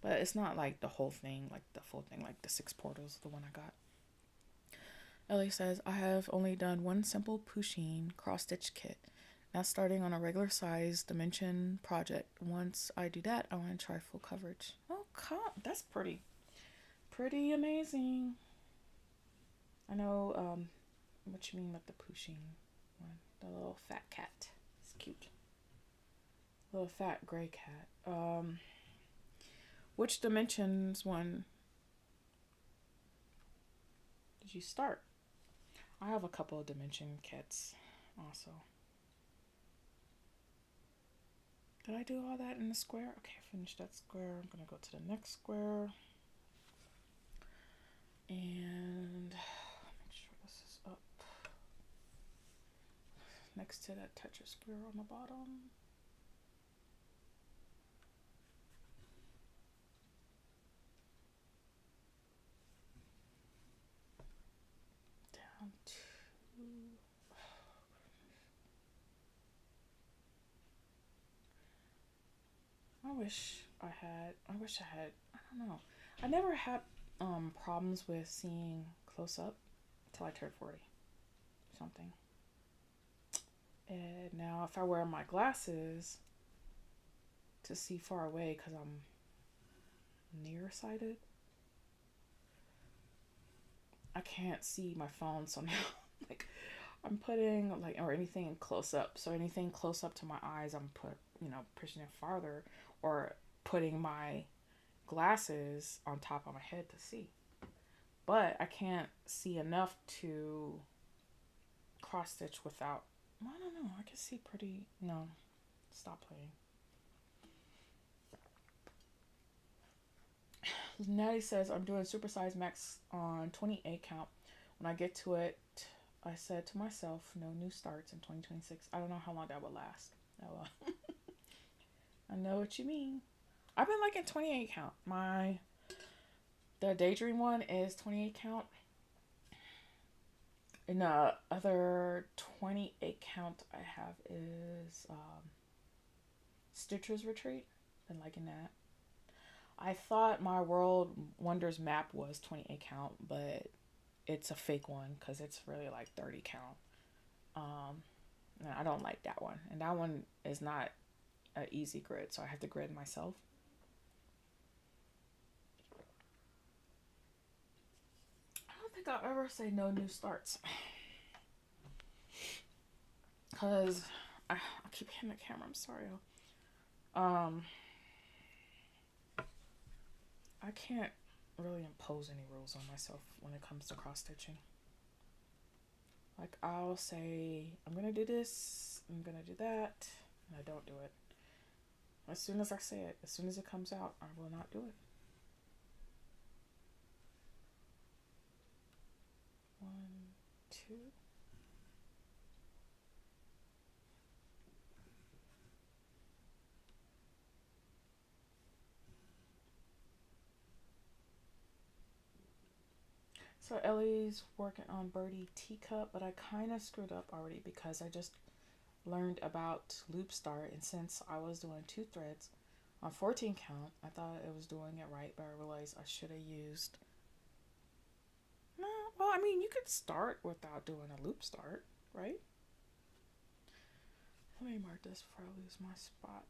but it's not like the whole thing, like the full thing, like the 6 portals, the one I got. Ellie says, I have only done one simple Pusheen cross stitch kit. Now starting on a regular size dimension project. Once I do that, I want to try full coverage. Oh, that's pretty amazing. I know what you mean with the Pusheen one. The little fat cat. It's cute. Little fat gray cat. Which dimensions one did you start? I have a couple of dimension kits also. Did I do all that in the square? Okay, I finished that square. I'm gonna go to the next square. And make sure this is up next to that Tetris square on the bottom. Down to I wish I had, I don't know. I never had problems with seeing close up till I turned 40 something. And now if I wear my glasses to see far away because I'm nearsighted, I can't see my phone, so now like I'm putting like or anything close up. So anything close up to my eyes, I'm pushing it farther or putting my glasses on top of my head to see. But I can't see enough to cross stitch without. I don't know. I can see pretty. No, stop playing. Natty says I'm doing supersize max on 28 count. When I get to it, I said to myself, no new starts in 2026. I don't know how long that will last. Oh well. I know what you mean. I've been liking 28 count. The Daydream one is 28 count. And the other 28 count I have is Stitcher's Retreat. Been liking that. I thought my World Wonders map was 28 count, but it's a fake one because it's really like 30 count. I don't like that one. And that one is not an easy grid, so I have to grid myself. I don't think I'll ever say no new starts. Because I keep hitting the camera. I'm sorry. I can't really impose any rules on myself when it comes to cross stitching. Like I'll say I'm gonna do this, I'm gonna do that, and I don't do it. As soon as I say it, as soon as it comes out, I will not do it. 1, 2. So Ellie's working on Birdie Teacup, but I kind of screwed up already because I just learned about loop start, and since I was doing 2 threads on 14 count, I thought it was doing it right, but I realized I should have used. No, well, I mean, you could start without doing a loop start, right? Let me mark this before I lose my spot.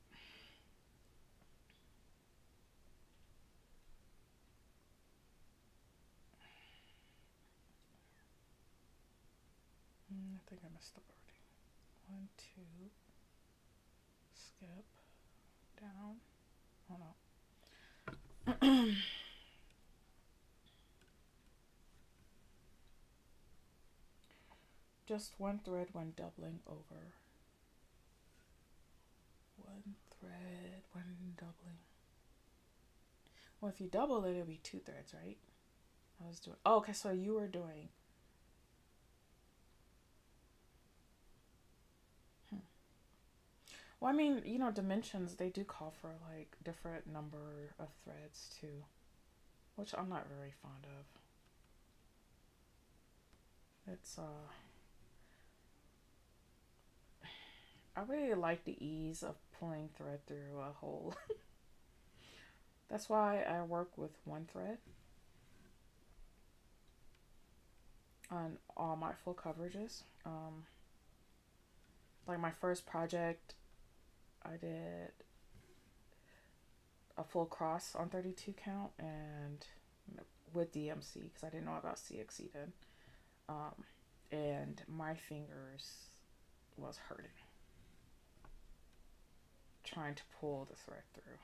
I think I missed the birdie. 1, 2, skip, down. Oh no. Just 1 thread when doubling over. 1 thread when doubling. Well, if you double it, it'll be 2 threads, right? I was doing. Oh, okay, so you were doing. Well, I mean, dimensions, they do call for like different number of threads too, which I'm not very fond of. It's I really like the ease of pulling thread through a hole. That's why I work with 1 thread on all my full coverages. Like my first project, I did a full cross on 32 count and with DMC because I didn't know about CXC then. And my fingers was hurting trying to pull the thread through.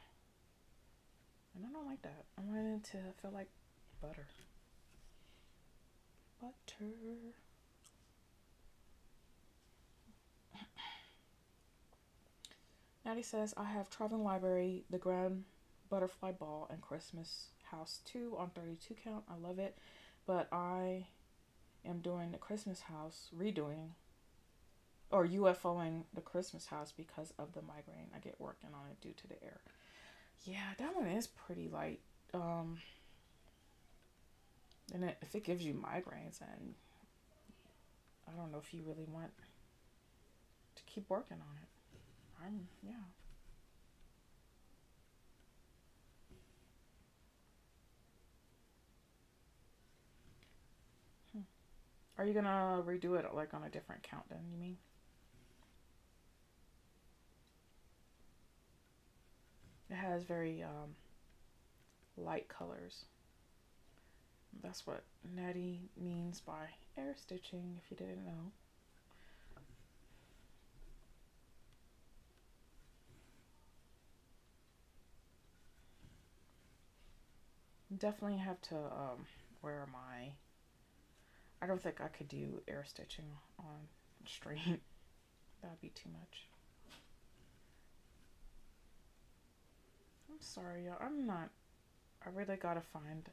And I don't like that. I wanted to feel like butter. Butter. Natty says, I have Traveling Library, The Grand Butterfly Ball, and Christmas House 2 on 32 count. I love it. But I am doing the Christmas House, redoing, or UFOing the Christmas House because of the migraine. I get working on it due to the air. Yeah, that one is pretty light. And if it gives you migraines, and I don't know if you really want to keep working on it. Yeah. Are you gonna redo it like on a different count then, you mean? It has very light colors. That's what Natty means by air stitching, if you didn't know. Definitely have to wear my... I don't think I could do air stitching on stream. That would be too much. I'm sorry, y'all. I really gotta find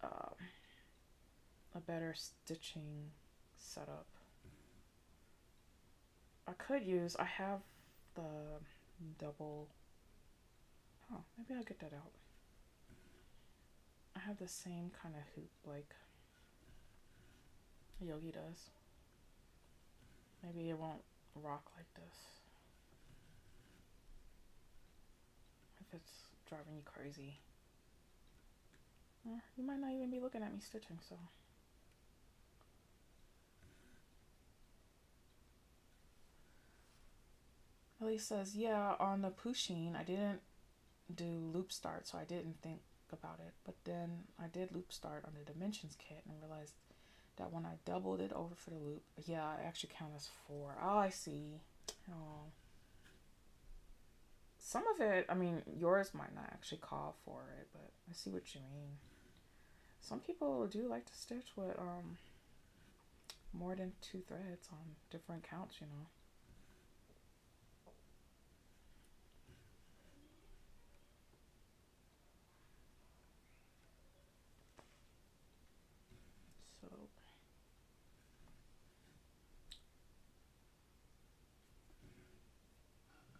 a better stitching setup. I have the double... Oh, maybe I'll get that out. I have the same kind of hoop like Yogi does. Maybe it won't rock like this. If it's driving you crazy. You might not even be looking at me stitching, so. Ellie says, yeah, on the Pusheen, I didn't do loop start, so I didn't think about it. But then I did loop start on the Dimensions kit and realized that when I doubled it over for the loop, yeah, it actually counts as 4. Oh, I see. Oh. Some of it, I mean, yours might not actually call for it, but I see what you mean. Some people do like to stitch with more than 2 threads on different counts, you know.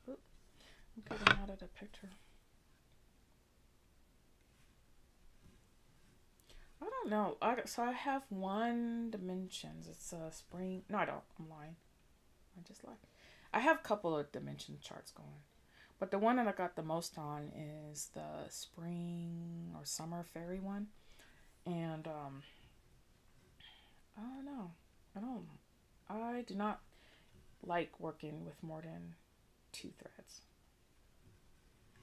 So I'm getting out of the picture. I don't know. So I have one Dimensions. It's a spring. No, I don't. I'm lying. I just lied. I have a couple of dimension charts going. But the one that I got the most on is the spring or summer fairy one. And I don't know. I do not like working with more than 2 threads.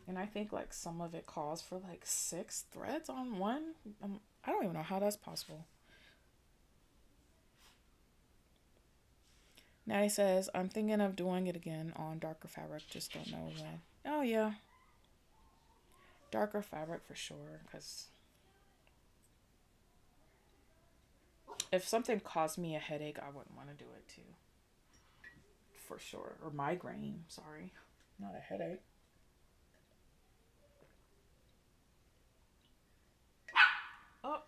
And I think like some of it calls for like 6 threads on one. I don't even know how that's possible. Natty says, I'm thinking of doing it again on darker fabric. Just don't know when. Oh, yeah. Darker fabric for sure. Because if something caused me a headache, I wouldn't want to do it too. For sure. Or migraine. Sorry. Not a headache. Oh.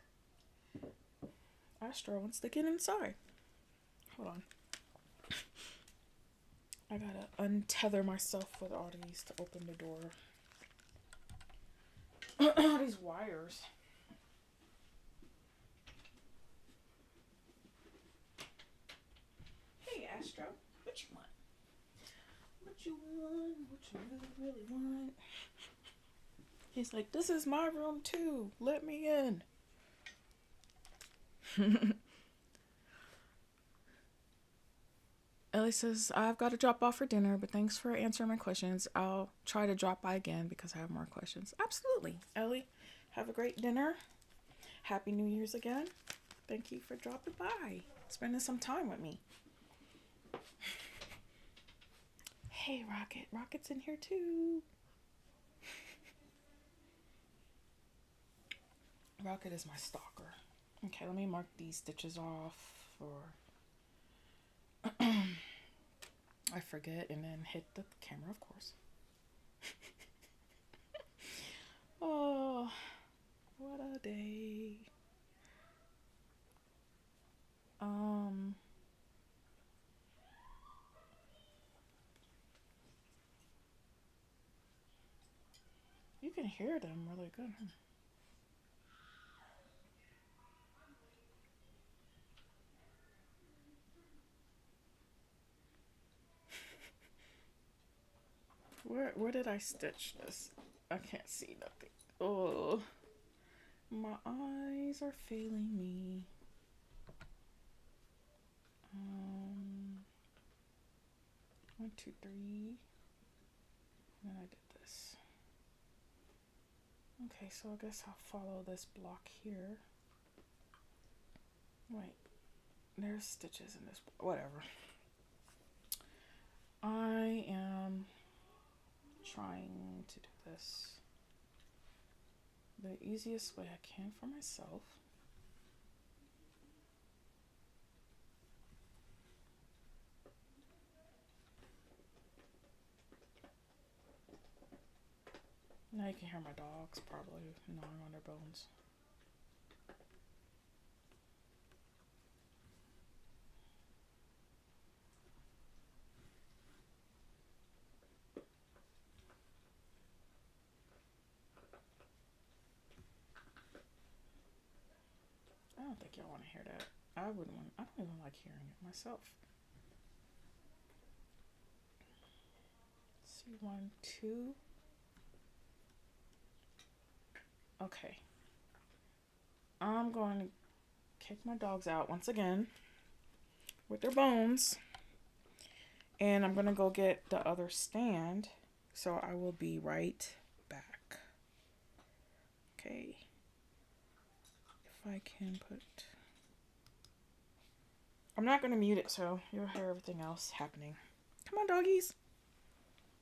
Astro wants to get inside. Hold on. I gotta untether myself with all these to open the door. These wires. Hey, Astro. What you want? What you want? What you really want? He's like, this is my room too. Let me in. Ellie says, I've got to drop off for dinner, but thanks for answering my questions. I'll try to drop by again because I have more questions. Absolutely. Ellie, have a great dinner. Happy New Year's again. Thank you for dropping by, spending some time with me. Hey, Rocket. Rocket's in here too. Rocket is my stalker. Okay, let me mark these stitches off for I forget and then hit the camera, of course. Oh, what a day. You can hear them really good, huh? Where did I stitch this? I can't see nothing. Oh, my eyes are failing me. 1, 2, 3. And then I did this. Okay, so I guess I'll follow this block here. Wait, there's stitches in this. Whatever. I am trying to do this the easiest way I can for myself. Now you can hear my dogs probably gnawing on their bones. I don't think y'all want to hear that. I don't even like hearing it myself. Let's see, 1, 2. Okay. I'm going to kick my dogs out once again with their bones. And I'm going to go get the other stand. So I will be right back. Okay. If I can put... I'm not going to mute it so you'll hear everything else happening. Come on, doggies.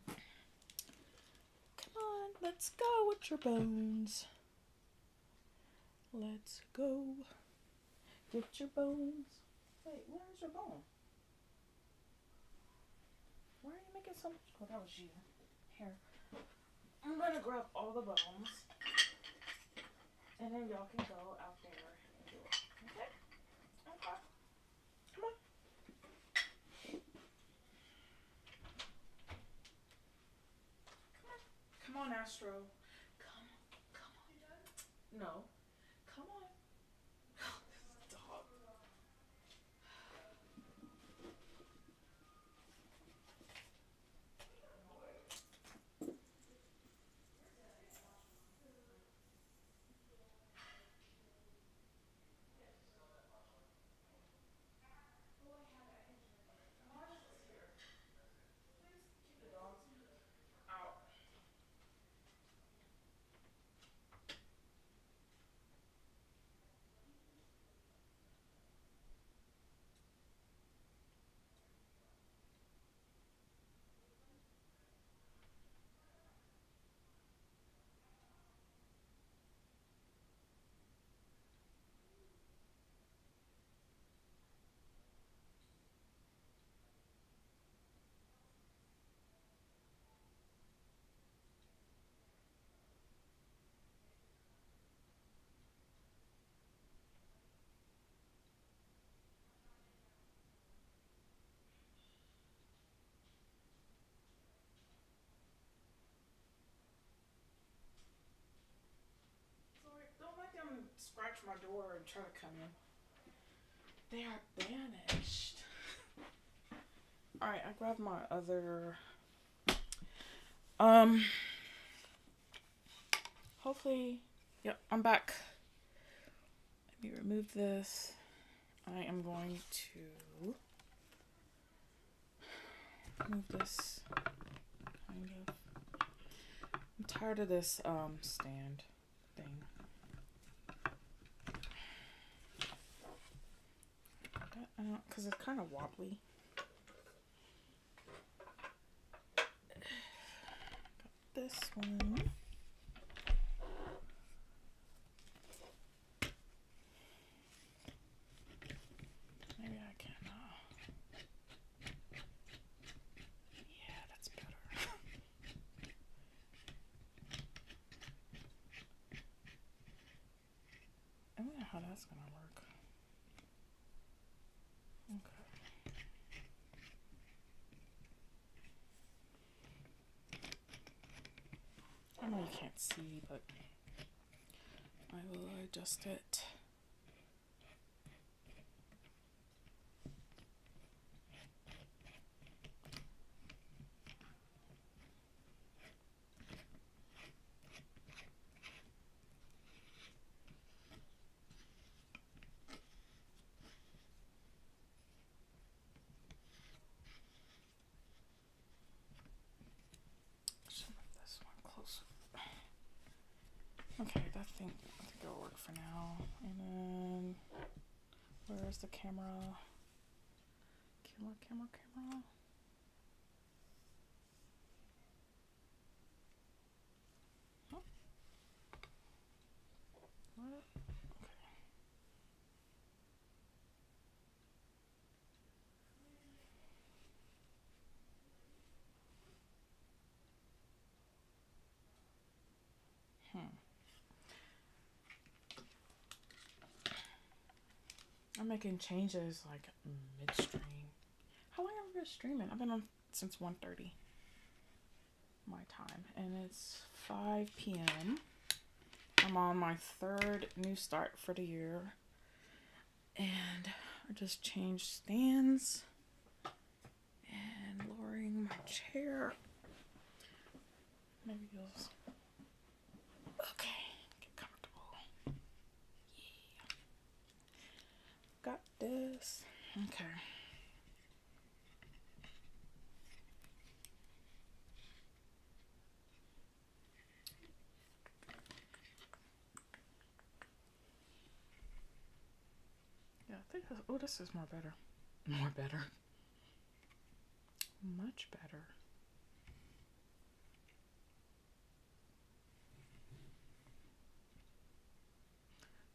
Come on, let's go with your bones. Let's go. Get your bones. Wait, where's your bone? Why are you making so much? Oh, that was you. Here. I'm going to grab all the bones. And then y'all can go out there and do it. Okay? Okay. Come on. Come on, Astro. Come on. No. Come on. Dog. Don't let them scratch my door and try to come in. They are banished. Alright, I grabbed my other... Hopefully... Yep, I'm back. Let me remove this. I am going to... move this. Kind of. I'm tired of this, stand thing. Because it's kind of wobbly. Got this one. Maybe I can that's gonna work. Okay. I know you can't see, but I will adjust it. Should move this one closer. Okay, I think it'll work for now. And then where's the camera? Camera. Huh? What? Okay. I'm making changes like midstream. How long have I been streaming? I've been on since 1:30 my time, and it's 5 p.m. I'm on my third new start for the year, and I just changed stands and lowering my chair. Maybe you'll. Okay, get comfortable. Yeah. Got this. Okay. Yeah, I think this is more better. More better. Much better.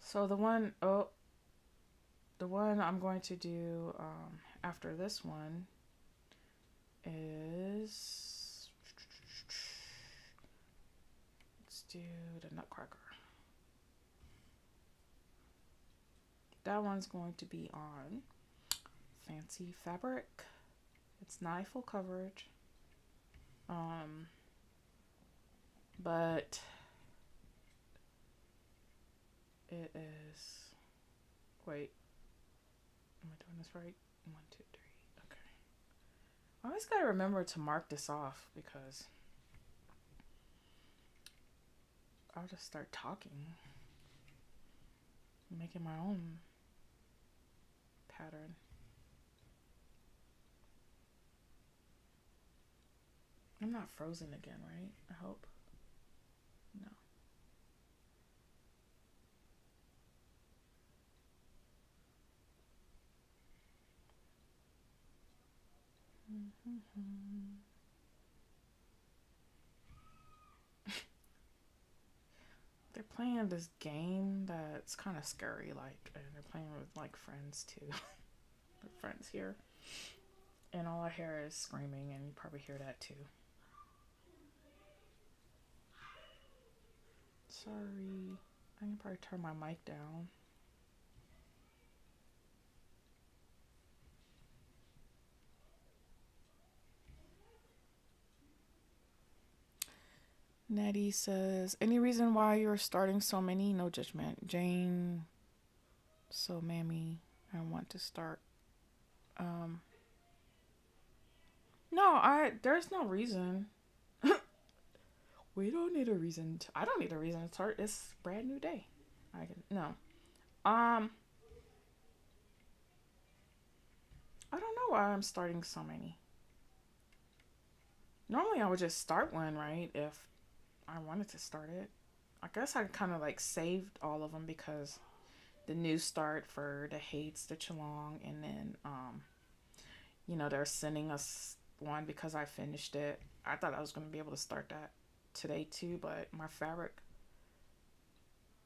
So the one I'm going to do after this one is, let's do the Nutcracker. That one's going to be on Fancy Fabric. It's not full coverage, but it is. Wait, am I doing this right? 1, 2, 3. Okay. I always gotta remember to mark this off because I'll just start talking, making my own pattern. I'm not frozen again, right? I hope. No. They're playing this game that's kind of scary, like, and they're playing with like friends too. Their friends here, and all I hear is screaming, and you probably hear that too. Sorry, I can probably turn my mic down. Nettie says, any reason why you're starting so many? No judgment. Jane, so mammy, I want to start. No, there's no reason. We don't need a reason I don't need a reason to start. It's a brand new day. No. I don't know why I'm starting so many. Normally I would just start one, right? If I wanted to start it. I guess I kind of like saved all of them because the new start for the Hates, the Chalong, and then they're sending us one because I finished it. I thought I was going to be able to start that today too, but my fabric,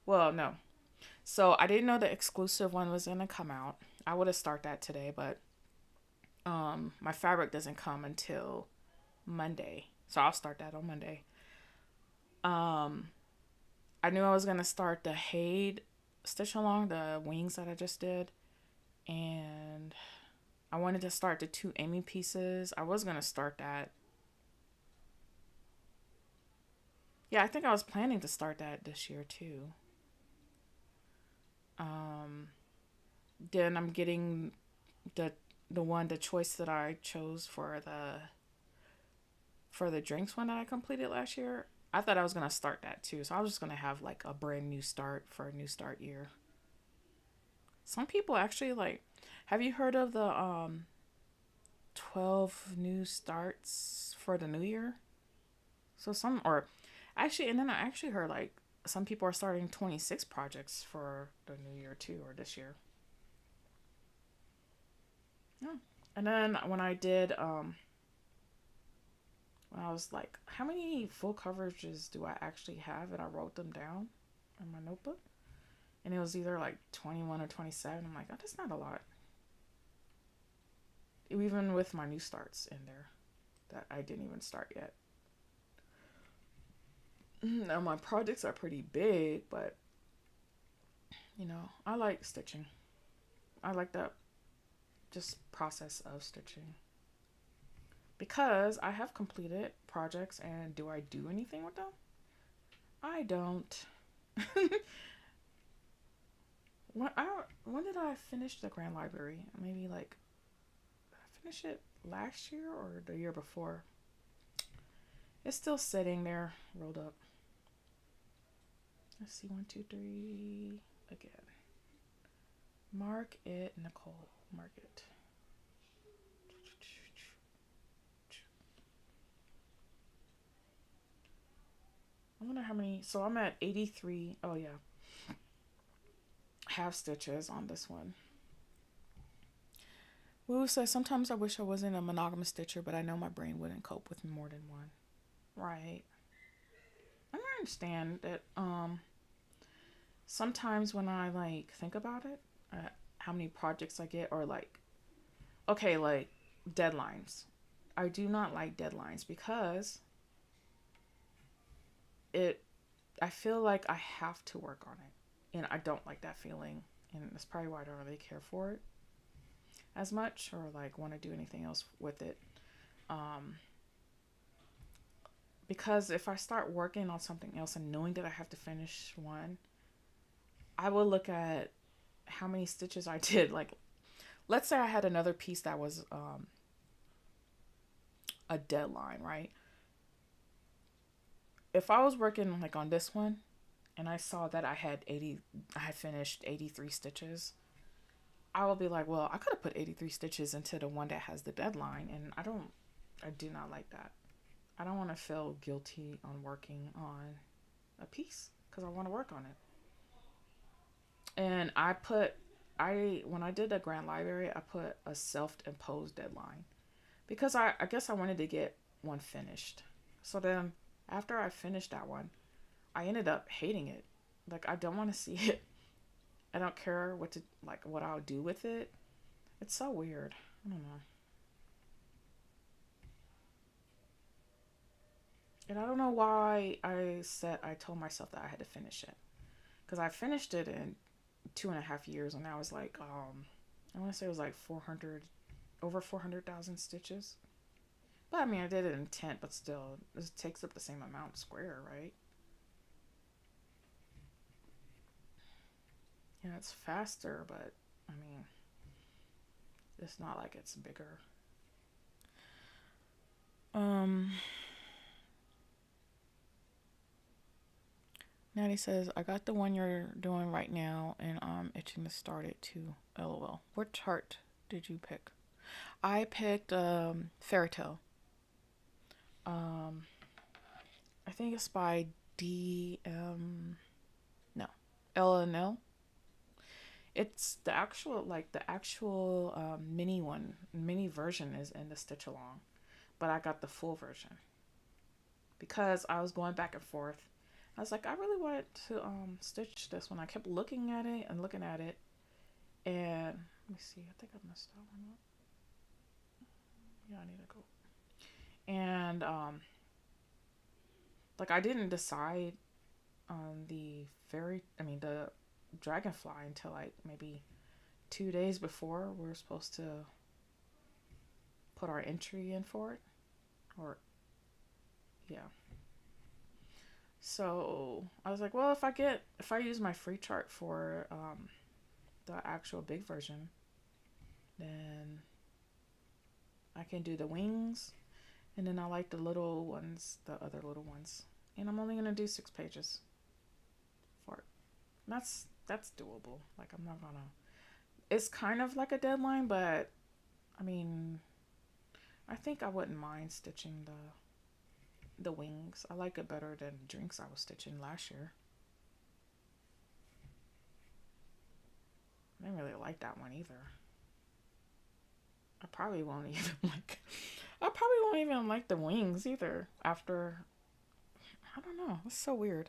well, no. So I didn't know the exclusive one was going to come out. I would have started that today, but my fabric doesn't come until Monday. So I'll start that on Monday. I knew I was going to start the Hade stitch along the wings that I just did, and I wanted to start the 2 Amy pieces. I was gonna start that. Yeah, I think I was planning to start that this year too. Um, then I'm getting the the choice that I chose for the drinks one that I completed last year. I thought I was gonna start that too, so I was just gonna have like a brand new start for a new start year. Some people actually like. Have you heard of the 12 new starts for the new year? So some or actually, and then I actually heard like some people are starting 26 projects for the new year too, or this year. Yeah. And then when I was like, how many full coverages do I actually have? And I wrote them down in my notebook. And it was either like 21 or 27. I'm like, oh, that's not a lot. Even with my new starts in there that I didn't even start yet. Now, my projects are pretty big, but I like stitching. I like that just process of stitching. Because I have completed projects, and do I do anything with them? I don't. When did I finish the Grand Library? Maybe like, did I finish it last year or the year before? It's still sitting there, rolled up. Let's see, 1, 2, 3, again. Mark it, Nicole. Mark it. I wonder how many. So I'm at 83. Oh, yeah. Half stitches on this one. Woo says, sometimes I wish I wasn't a monogamous stitcher, but I know my brain wouldn't cope with more than one. Right. I understand that sometimes when I like think about it, how many projects I get, or like, okay, like deadlines. I do not like deadlines because it I feel like I have to work on it. And I don't like that feeling. And that's probably why I don't really care for it as much, or like want to do anything else with it. Um, because if I start working on something else and knowing that I have to finish one, I will look at how many stitches I did. Like, let's say I had another piece that was a deadline, right? If I was working like on this one and I saw that I had finished 83 stitches, I will be like, well, I could have put 83 stitches into the one that has the deadline, and I do not like that. I don't want to feel guilty on working on a piece because I want to work on it. And when I did the Grand Library, I put a self-imposed deadline because I guess I wanted to get one finished. So then after I finished that one, I ended up hating it. Like, I don't want to see it. I don't care what I'll do with it. It's so weird. I don't know. And I don't know why I told myself that I had to finish it. Because I finished it in 2.5 years, and I was like, I want to say it was like 400, over 400,000 stitches. But I mean, I did it in 10, but still, it takes up the same amount square, right? Yeah, it's faster, but I mean, it's not like it's bigger. Um, Natty says, I got the one you're doing right now, and I'm itching to start it too. LOL. What chart did you pick? I picked Fairy Tale. Um, I think it's by no, LNL. It's the actual mini version is in the stitch along, but I got the full version because I was going back and forth. I was like, I really wanted to stitch this one. I kept looking at it and looking at it, and let me see. I think I messed that one up. Yeah, I need to go. And like, I didn't decide on the Dragonfly until like maybe 2 days before we're supposed to put our entry in for it. Or, yeah. So I was like, well, if I use my free chart for the actual big version, then I can do the wings, and then I like the little ones, the other little ones, and I'm only gonna do 6 pages for it. That's doable. Like, I'm not gonna. It's kind of like a deadline, but I mean, I think I wouldn't mind stitching the wings. I like it better than drinks I was stitching last year. I didn't really like that one either. I probably won't even like the wings either after. I don't know. It's so weird.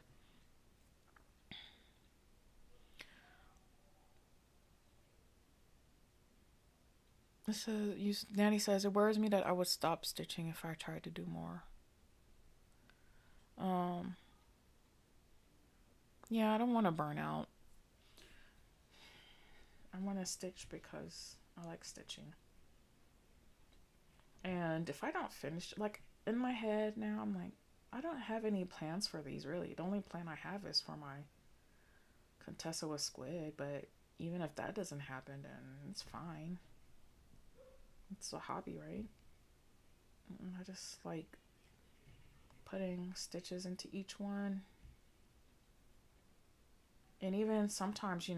So Nanny says it worries me that I would stop stitching if I tried to do more. Yeah, I don't want to burn out. I want to stitch because I like stitching. And if I don't finish, like in my head now, I'm like, I don't have any plans for these really. The only plan I have is for my Contessa with Squid, but even if that doesn't happen, then it's fine. It's a hobby, right? I just like putting stitches into each one. And even sometimes,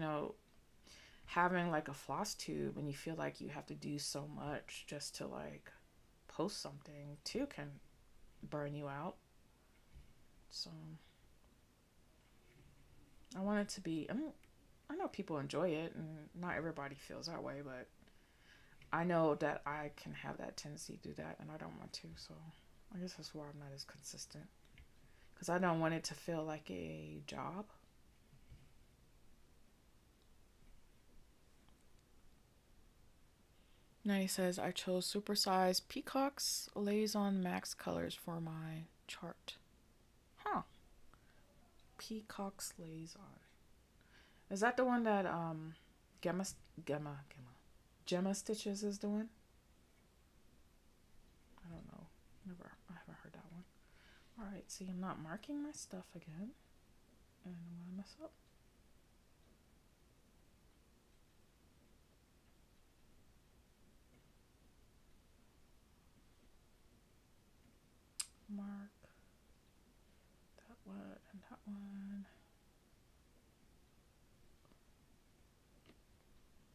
having like a floss tube and you feel like you have to do so much just to like post something too can burn you out. So I want it to be, I know people enjoy it and not everybody feels that way, but I know that I can have that tendency to do that and I don't want to. So I guess that's why I'm not as consistent, because I don't want it to feel like a job. Now he says, I chose supersized Peacocks Liaison Max colors for my chart. Huh. Peacocks Liaison. Is that the one that Gemma Stitches is doing? I don't know. I haven't heard that one. Alright, see, I'm not marking my stuff again. And I'm gonna mess up. Mark that one and that one.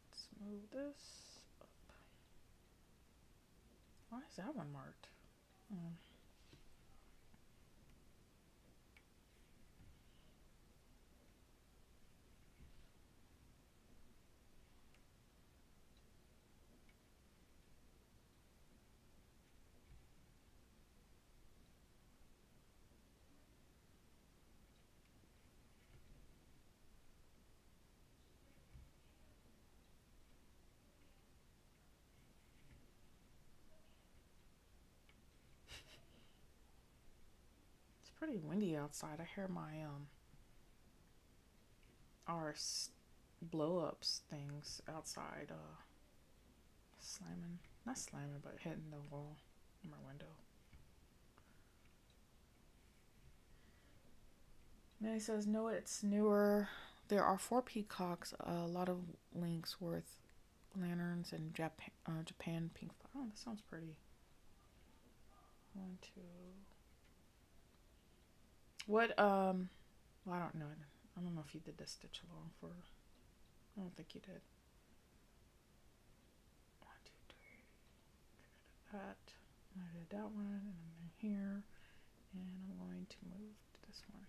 Let's move this up. Why is that one marked? It's pretty windy outside. I hear my our blow ups things outside slamming, not slamming, but hitting the wall in my window. Then he says, no, it's newer. There are 4 peacocks, a lot of links worth lanterns, and Japan pink. Oh, that sounds pretty. 1, 2. What, well, I don't know. I don't know if you did this stitch along for, I don't think you did. 1, 2, 3. That. I did that one, and I'm in here, and I'm going to move to this one.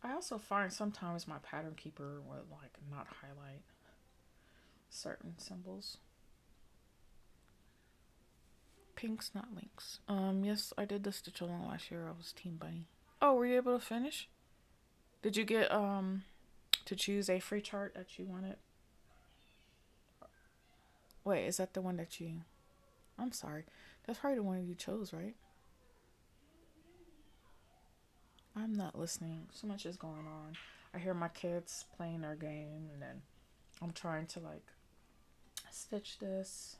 I also find sometimes my pattern keeper would like not highlight certain symbols. Pinks, not links. Yes, I did the stitch along last year. I was Team Bunny. Oh, were you able to finish? Did you get to choose a free chart that you wanted? Wait, is that the one that you... I'm sorry. That's probably the one you chose, right? I'm not listening. So much is going on. I hear my kids playing their game, and then I'm trying to like stitch this.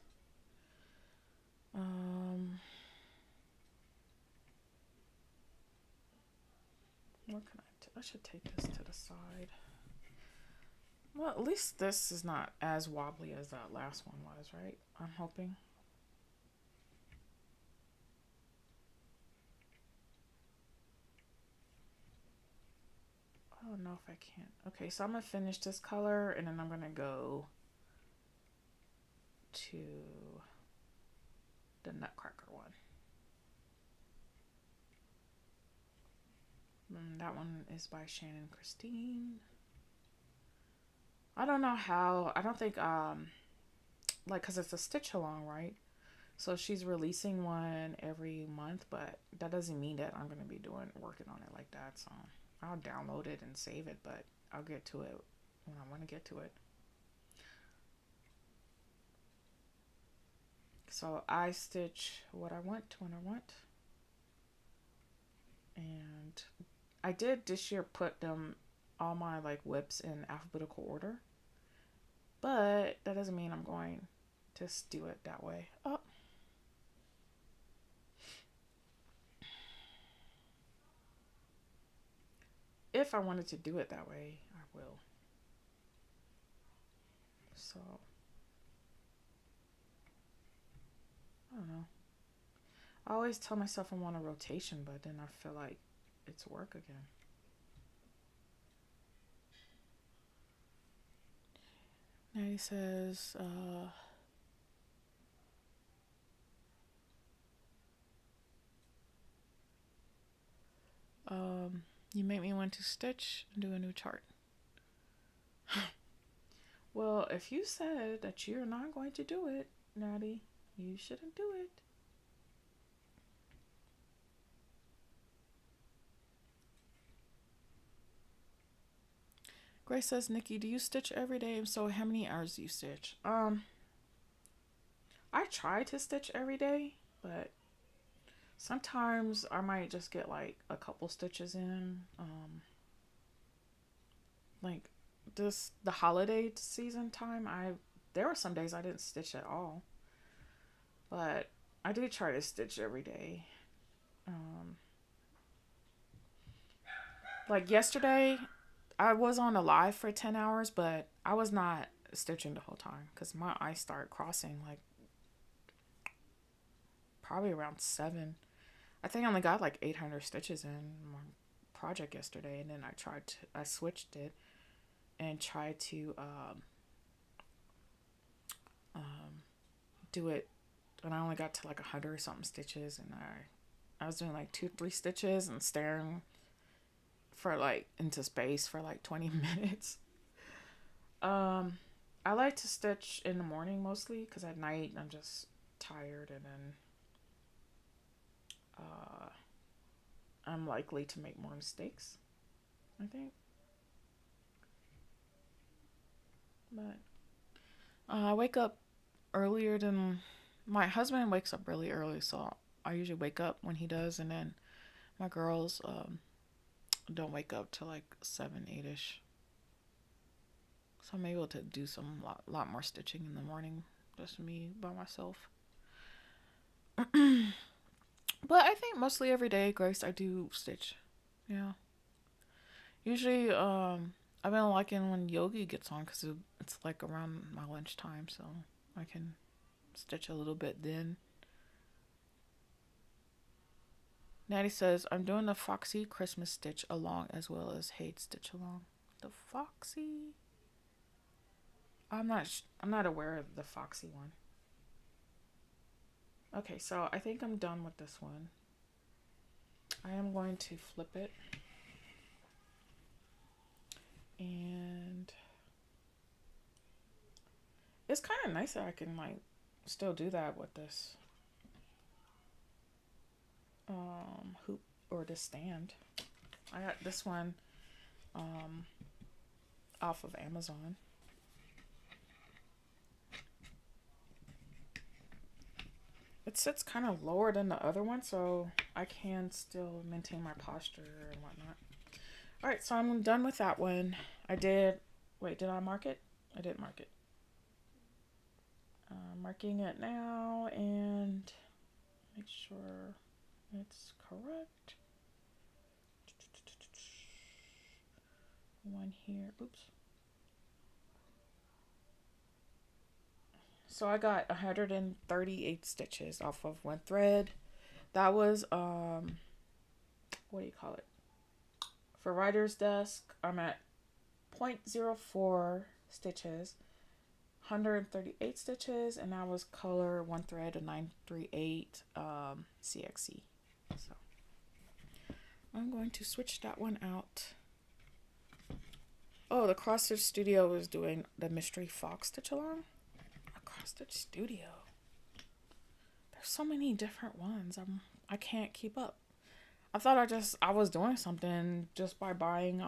What can I should take this to the side. Well, at least this is not as wobbly as that last one was, right? I'm hoping. I don't know if I can. Okay, so I'm gonna finish this color, and then I'm gonna go to the Nutcracker one. And that one is by Shannon Christine. I don't know how. I don't think like, because it's a stitch along, right? So she's releasing one every month, but that doesn't mean that I'm gonna be working on it like that. So I'll download it and save it, but I'll get to it when I want to get to it. So I stitch what I want when I want. And I did this year put all my like whips in alphabetical order. But that doesn't mean I'm going to do it that way. Oh. If I wanted to do it that way, I will. So, I don't know. I always tell myself I'm on a rotation, but then I feel like it's work again. Now he says, you make me want to stitch and do a new chart. Well, if you said that you're not going to do it, Natty, you shouldn't do it. Grace says, Nikki, do you stitch every day? If so, how many hours do you stitch? I try to stitch every day, but sometimes I might just get like a couple stitches in. Like the holiday season time, there were some days I didn't stitch at all. But I do try to stitch every day. Like yesterday, I was on a live for 10 hours, but I was not stitching the whole time because my eyes started crossing like probably around 7. I think I only got like 800 stitches in my project yesterday, and then I switched it and tried to do it, and I only got to like 100 or something stitches, and I was doing like 2-3 stitches and staring for like into space for like 20 minutes. I like to stitch in the morning mostly because at night I'm just tired, and then I'm likely to make more mistakes, I think. But I wake up earlier than my husband wakes up really early, so I usually wake up when he does, and then my girls don't wake up till like 7-8ish. So I'm able to do some lot more stitching in the morning, just me by myself. But I think mostly every day, Grace, I do stitch. Yeah. Usually, I've been liking when Yogi gets on because it's like around my lunchtime, so I can stitch a little bit then. Natty says, I'm doing the Foxy Christmas stitch along as well as Hate stitch along. The Foxy? I'm not aware of the Foxy one. Okay, so I think I'm done with this one. I am going to flip it. And it's kind of nice that I can like still do that with this hoop or this stand. I got this one off of Amazon. it sits kind of lower than the other one, so I can still maintain my posture and whatnot. All right, so I'm done with that one. I did. Wait, did I mark it? I didn't mark it. Marking it now and make sure it's correct. One here. Oops. So I got 138 stitches off of one thread. That was what do you call it? For writer's desk, I'm at 0.04 stitches, 138 stitches, and that was color one thread of 938 CXC. So I'm going to switch that one out. Oh, the Cross Stitch Studio is doing the Mystery Fox Stitch Along. A Cross Stitch Studio. There's so many different ones. I can't keep up. I thought I was doing something just by buying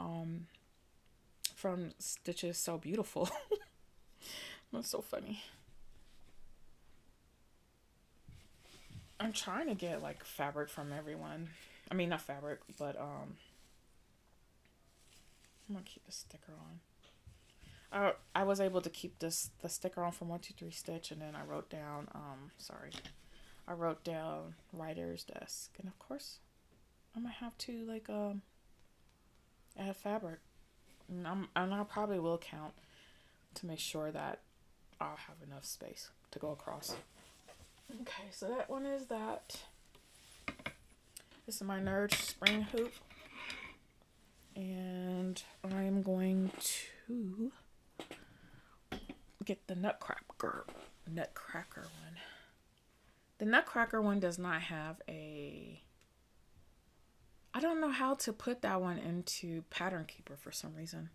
from Stitches So Beautiful. That's so funny. I'm trying to get like fabric from everyone. I mean, not fabric, but I'm gonna keep the sticker on. I was able to keep the sticker on from 123 Stitch, and then I wrote down I wrote down writer's desk, and of course I'm gonna have to like add fabric, and I probably will count to make sure that I'll have enough space to go across. Okay, so that one is that. This is my Nerd spring hoop, and I'm going to get the Nutcracker one. The Nutcracker one does not have a... I don't know how to put that one into Pattern Keeper for some reason.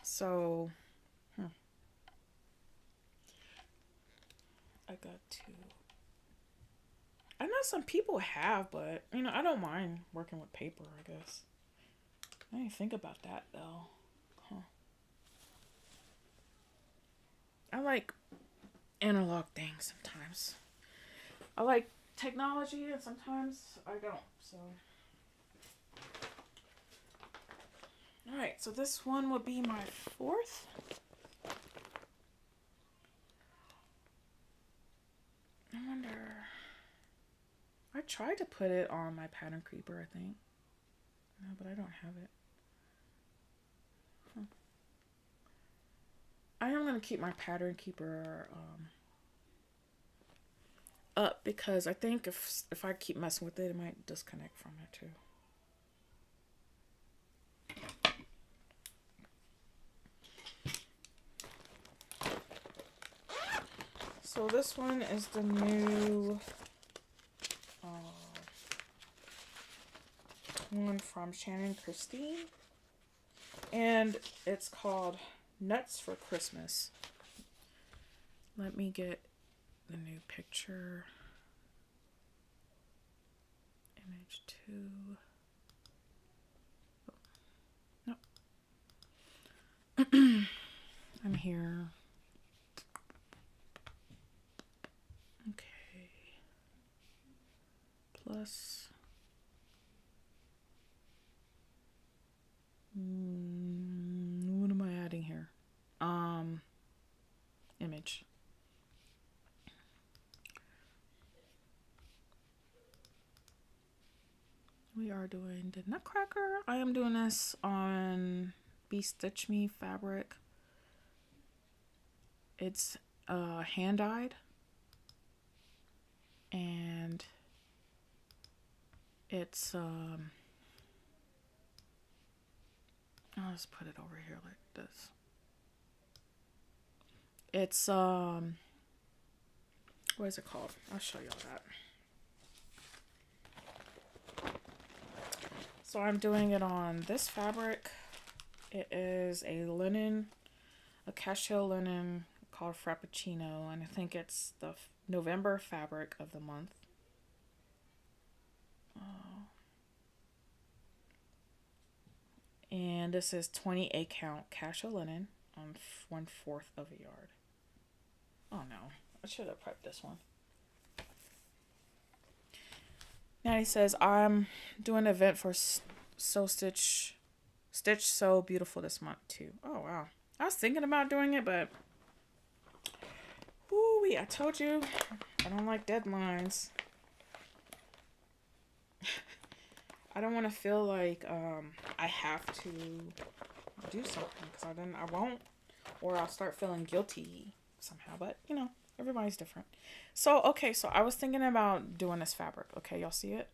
So, I got to... I know some people have, but, you know, I don't mind working with paper, I guess. I didn't think about that, though. I like analog things sometimes. I like technology, and sometimes I don't, so. Alright, so this one will be my fourth. I wonder... I tried to put it on my Pattern Keeper, I think. No, but I don't have it. I am going to keep my Pattern Keeper up, because I think if I keep messing with it, it might disconnect from it too. So this one is the new one from Shannon Christine, and it's called Nuts for Christmas. Let me get the new picture. Image 2. Oh. No. I'm here. Okay. Plus. What am I adding here? Image. We are doing the Nutcracker. I am doing this on Be Stitch Me fabric. It's hand dyed, and it's I'll just put it over here like this. It's what is it called? I'll show y'all that. So I'm doing it on this fabric. It is a linen, a cashel linen called Frappuccino, and I think it's the November fabric of the month. And this is 28 count cashel linen on 1/4 of a yard. Oh no, I should have prepped this one. Natty says, I'm doing an event for Stitch So Beautiful this month too. Oh, wow. I was thinking about doing it, but woo-wee, I told you, I don't like deadlines. I don't want to feel like I have to do something, because then I won't, or I'll start feeling guilty somehow. But you know, everybody's different. So okay, so I was thinking about doing this fabric. Okay, y'all see it?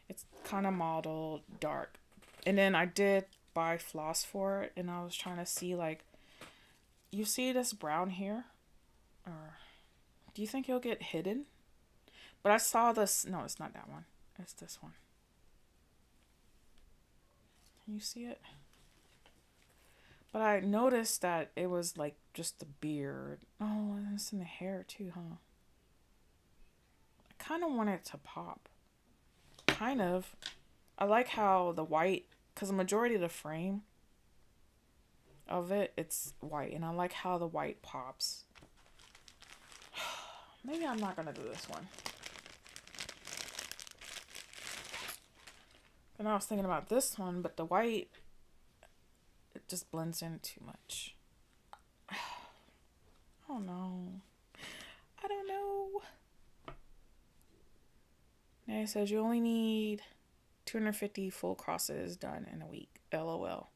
It's kind of mottled dark, and then I did buy floss for it, and I was trying to see, like, you see this brown here, or do you think it'll get hidden? But I saw this. No, it's not that one. It's this one. Can you see it? But I noticed that it was like just the beard. Oh, and it's in the hair too, huh? I kind of want it to pop. Kind of. I like how the white, because the majority of the frame of it, it's white. And I like how the white pops. Maybe I'm not going to do this one. And I was thinking about this one, but the white, it just blends in too much. I don't know. I don't know. Nay says you only need 250 full crosses done in a week. LOL.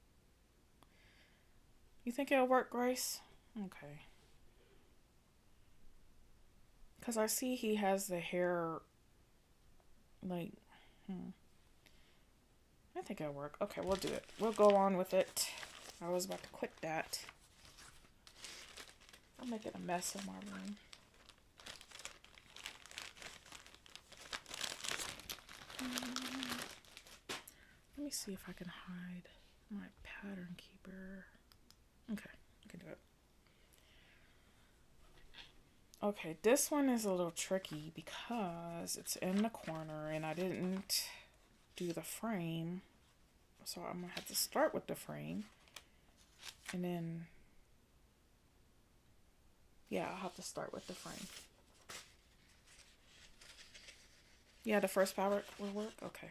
You think it'll work, Grace? Okay. Because I see he has the hair, like, I think it'll work. Okay, we'll do it. We'll go on with it. I was about to quit that. I'm making a mess of my room. Let me see if I can hide my pattern keeper. Okay, I can do it. Okay, this one is a little tricky because it's in the corner and I didn't do the frame. So I'm going to have to start with the frame. And then, yeah, I'll have to start with the frame. Yeah, the first fabric will work? Okay.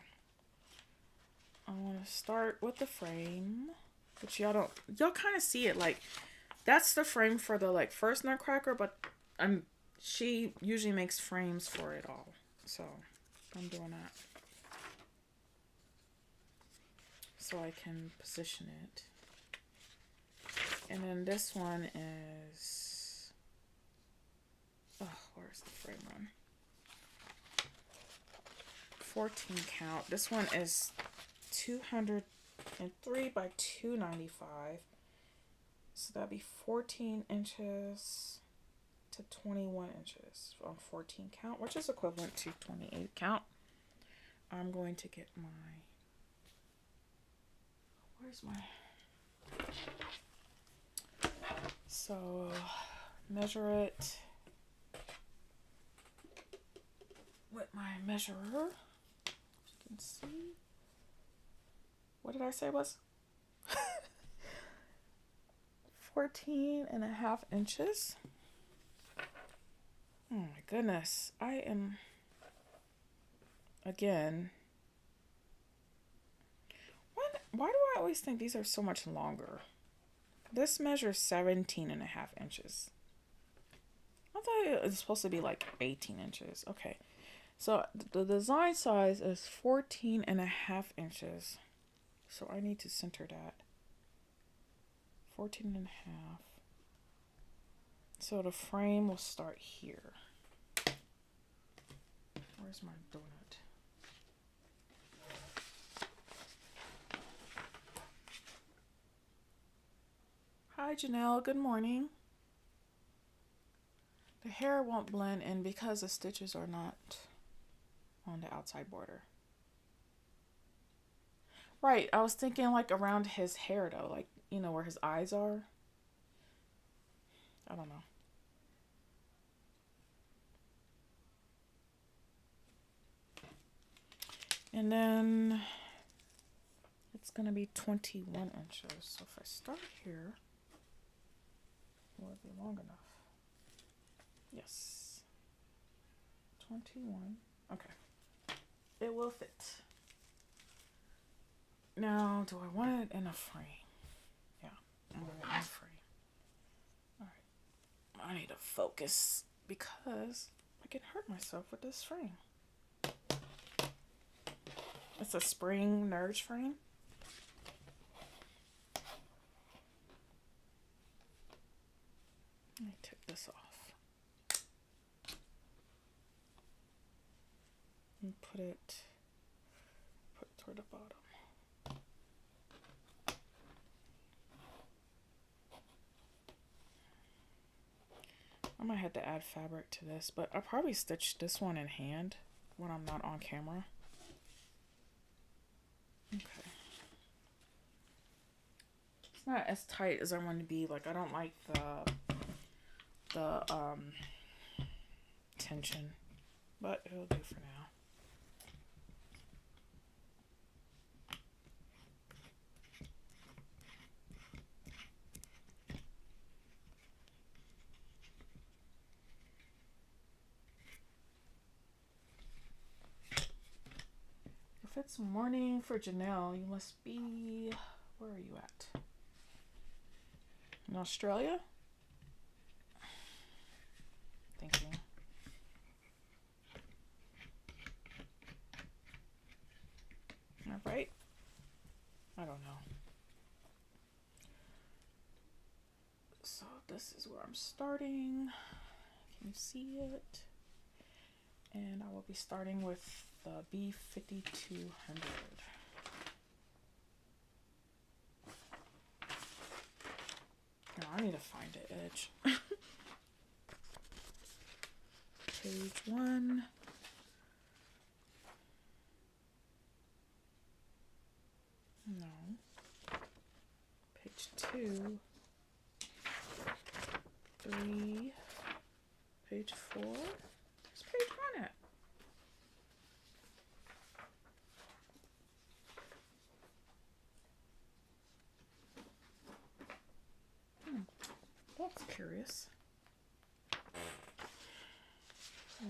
I want to start with the frame. But y'all kind of see it. Like, that's the frame for the, like, first Nutcracker. But she usually makes frames for it all. So, I'm doing that. So I can position it. And then this one is, oh, where's the frame run? 14 count. This one is 203 by 295. So that'd be 14 inches to 21 inches on 14 count, which is equivalent to 28 count. I'm going to get my, where's my, so measure it with my measurer. As you can see, what did I say it was? 14.5 inches. Oh my goodness. I am, again, why do I always think these are so much longer? This measures 17.5 inches. I thought it was supposed to be like 18 inches. Okay. So the design size is 14.5 inches. So I need to center that. 14.5. So the frame will start here. Where's my donut? Hi Janelle, good morning. The hair won't blend in because the stitches are not on the outside border. Right, I was thinking like around his hair though, like, you know, where his eyes are. I don't know. And then it's going to be 21 inches. So if I start here, will it be long enough? Yes. 21. Okay. It will fit. Now, do I want it in a frame? Yeah, I want it in a frame. Alright. I need to focus because I can hurt myself with this frame. It's a spring Nerds frame. Let me take this off. And put it toward the bottom. I might have to add fabric to this, but I'll probably stitch this one in hand when I'm not on camera. Okay. It's not as tight as I want to be. Like, I don't like the tension, but it'll do for now. If it's morning for Janelle, you must be, where are you at? In Australia? Thinking. Am I right? I don't know. So this is where I'm starting. Can you see it? And I will be starting with the B5200. Now I need to find the edge. Page 1. No. Page 2. 3. Page 4. Where's page 1 at? That's curious.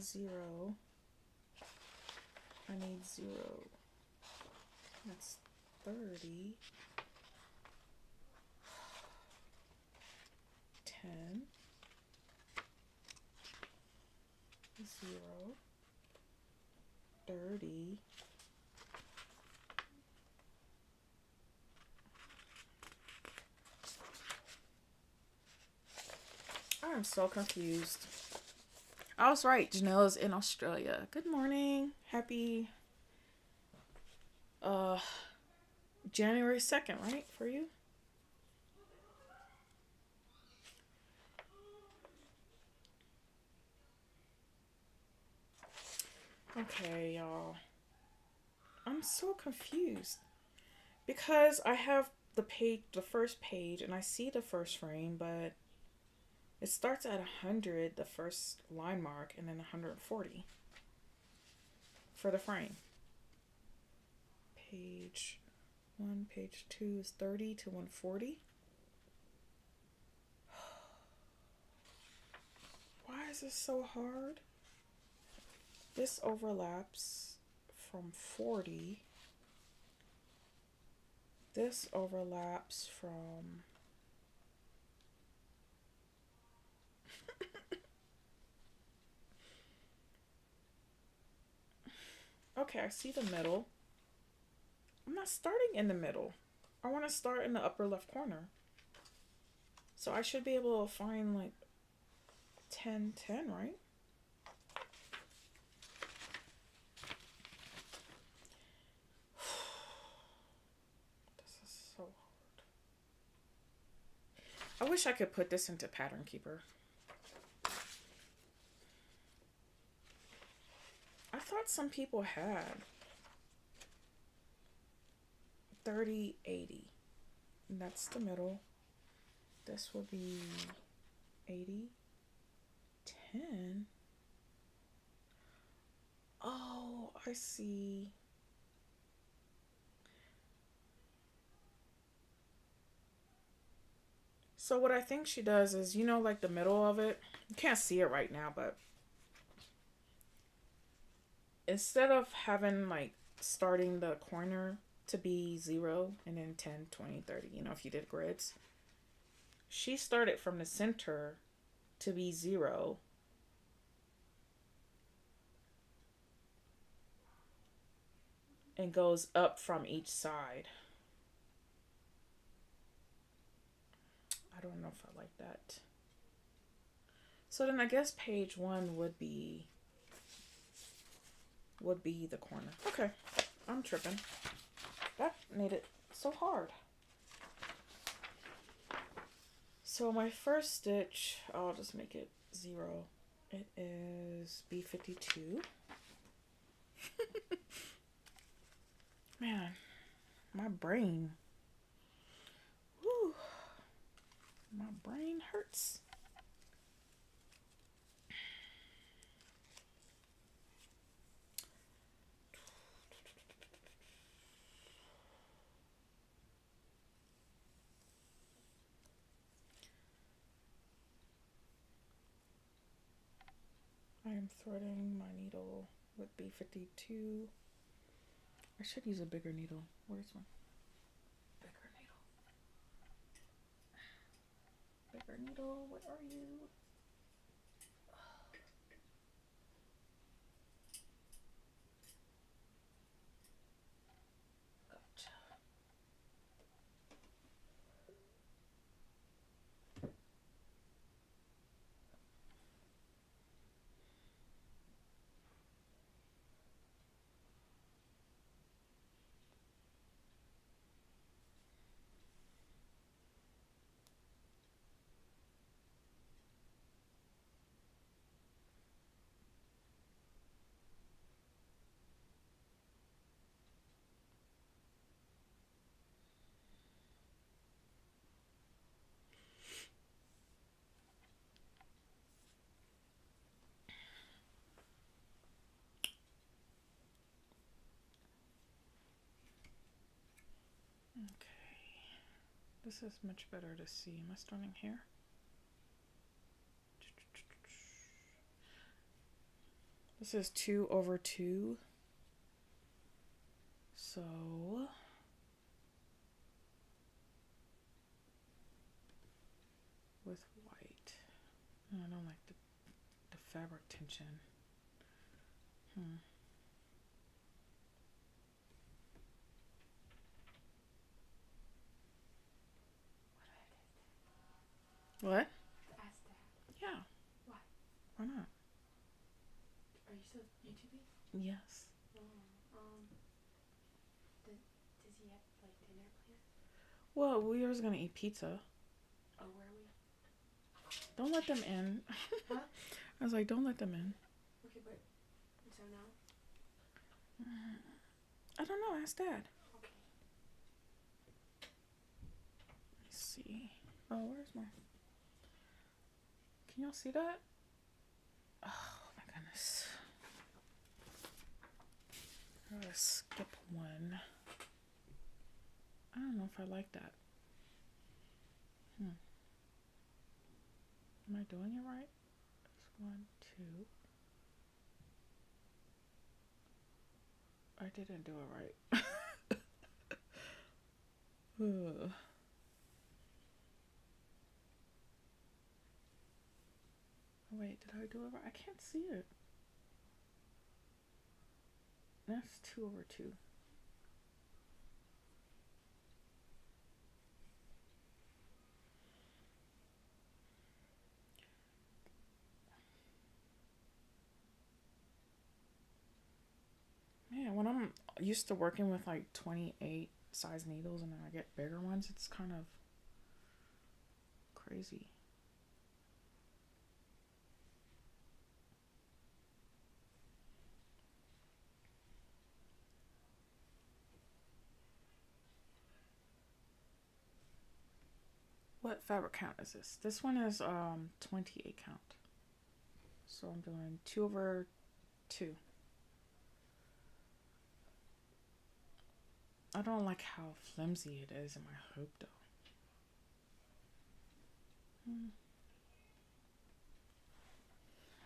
0. I need 0. That's 30. 10. 0. 30. I'm so confused. I was right. Janelle is in Australia. Good morning. Happy January 2nd, right? For you? Okay, y'all. I'm so confused. Because I have the first page, and I see the first frame, but it starts at 100, the first line mark, and then 140 for the frame. Page 1, page 2 is 30 to 140. Why is this so hard? This overlaps from 40. This overlaps from... Okay, I see the middle. I'm not starting in the middle. I want to start in the upper left corner. So I should be able to find like 10, 10, right? This is so hard. I wish I could put this into Pattern Keeper. I thought some people had 30, 80. And that's the middle. This will be 80, 10. Oh, I see. So what I think she does is, you know, like the middle of it, you can't see it right now, but instead of having like starting the corner to be 0 and then 10, 20, 30, you know, if you did grids, she started from the center to be 0 and goes up from each side. I don't know if I like that. So then I guess page 1 would be the corner. Okay, I'm tripping. That made it so hard. So my first stitch, I'll just make it 0. It is B52. Man, my brain. Whew. My brain hurts. I am threading my needle with B52. I should use a bigger needle. Where's my bigger needle? Bigger needle, where are you? Gotcha. Okay. This is much better to see. Am I starting here? This is 2/2. So with white. I don't like the fabric tension. What? Ask that. Yeah. Why? Why not? Are you still YouTubing? Yes. Does he have like dinner plans? Well, we were gonna eat pizza. Oh, where are we? Don't let them in. Huh? I was like, don't let them in. Okay, but so now? I don't know. Ask Dad. Okay. Let's see. Oh, where's my? Can y'all see that? Oh my goodness. I'm gonna skip one. I don't know if I like that. Am I doing it right? It's 1, 2. I didn't do it right. Wait, did I do it right? I can't see it. That's 2/2. Man, when I'm used to working with like 28 size needles and then I get bigger ones, it's kind of crazy. What fabric count is this? This one is 28 count. So I'm doing 2/2. I don't like how flimsy it is in my hoop though.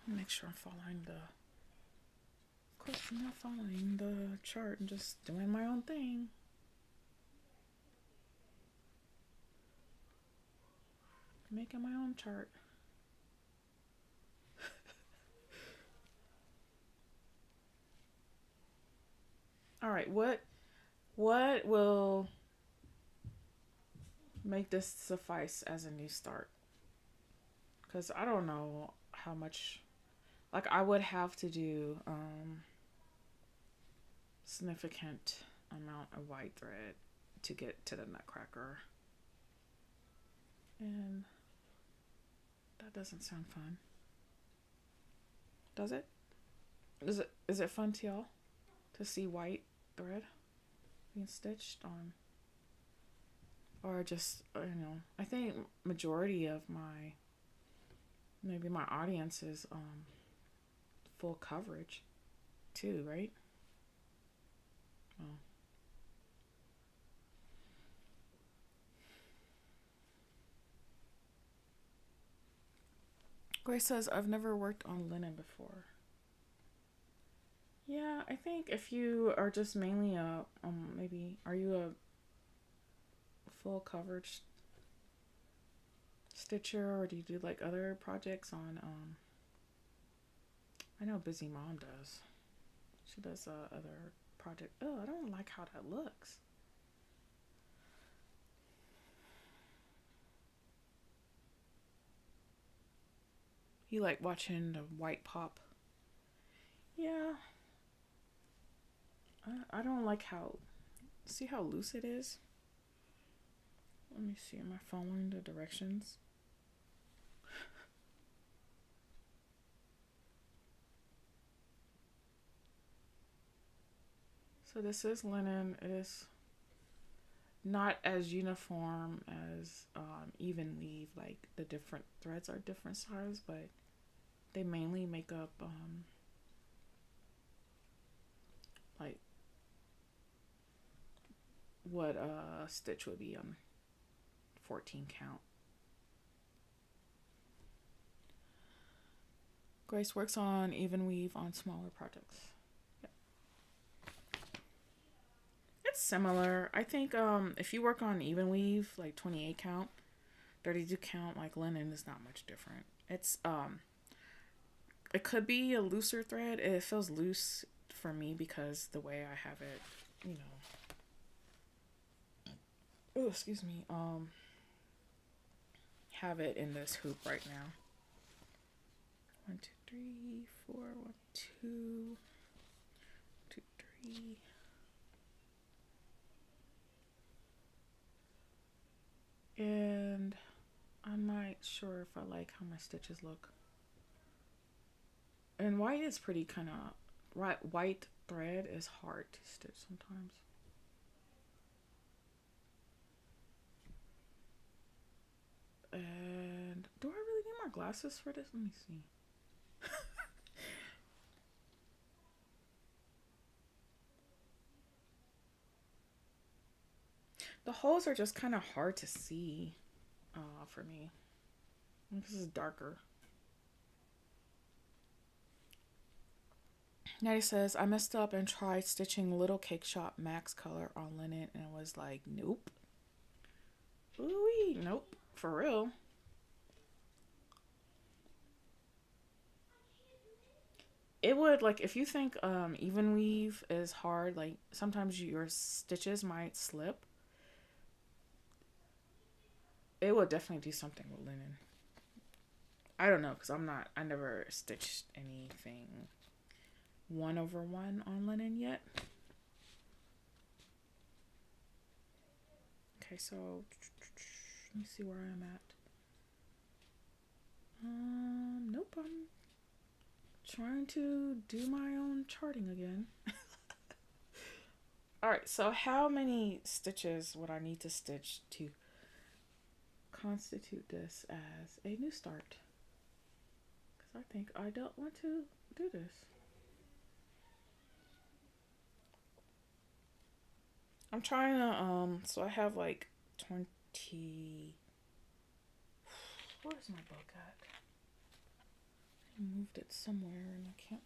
Make sure I'm following the. Of course, I'm not following the chart and just doing my own thing. Making my own chart. All right, what will make this suffice as a new start? Because I don't know how much. Like, I would have to do significant amount of white thread to get to the nutcracker. And that doesn't sound fun. Does it? Is it fun to y'all to see white thread being stitched on? Or just, I think majority of maybe my audience is full coverage too, right? Oh. Grace says, I've never worked on linen before. Yeah, I think if you are just mainly maybe, are you a full coverage stitcher, or do you do like other projects on, I know Busy Mom does. She does other project. Oh, I don't like how that looks. You like watching the white pop? Yeah. I don't like how, see how loose it is? Let me see, am I following the directions? So this is linen. It is not as uniform as even weave. Like, the different threads are different size, but they mainly make up like what a stitch would be on 14 count. Grace works on even weave on smaller projects. Yep. It's similar. I think if you work on even weave, like 28 count, 32 count, like linen, is not much different. It's it could be a looser thread. It feels loose for me because the way I have it, oh, excuse me, have it in this hoop right now. 1, 2, 3, 4, 1, 2, 2, 3. And I'm not sure if I like how my stitches look. And white is pretty kind of, white thread is hard to stitch sometimes. And do I really need more glasses for this? Let me see. The holes are just kind of hard to see for me. This is darker. Natty says, I messed up and tried stitching Little Cake Shop Max color on linen and it was like, nope. Ooh, nope. For real. It would, like, if you think even weave is hard, like, sometimes your stitches might slip. It would definitely do something with linen. I don't know, because I never stitched anything 1/1 on linen yet. Okay, so let me see where I'm at. Nope, I'm trying to do my own charting again. Alright, so how many stitches would I need to stitch to constitute this as a new start? Because I think I don't want to do this. I'm trying to, so I have like 20, Where's my book at? I moved it somewhere and I can't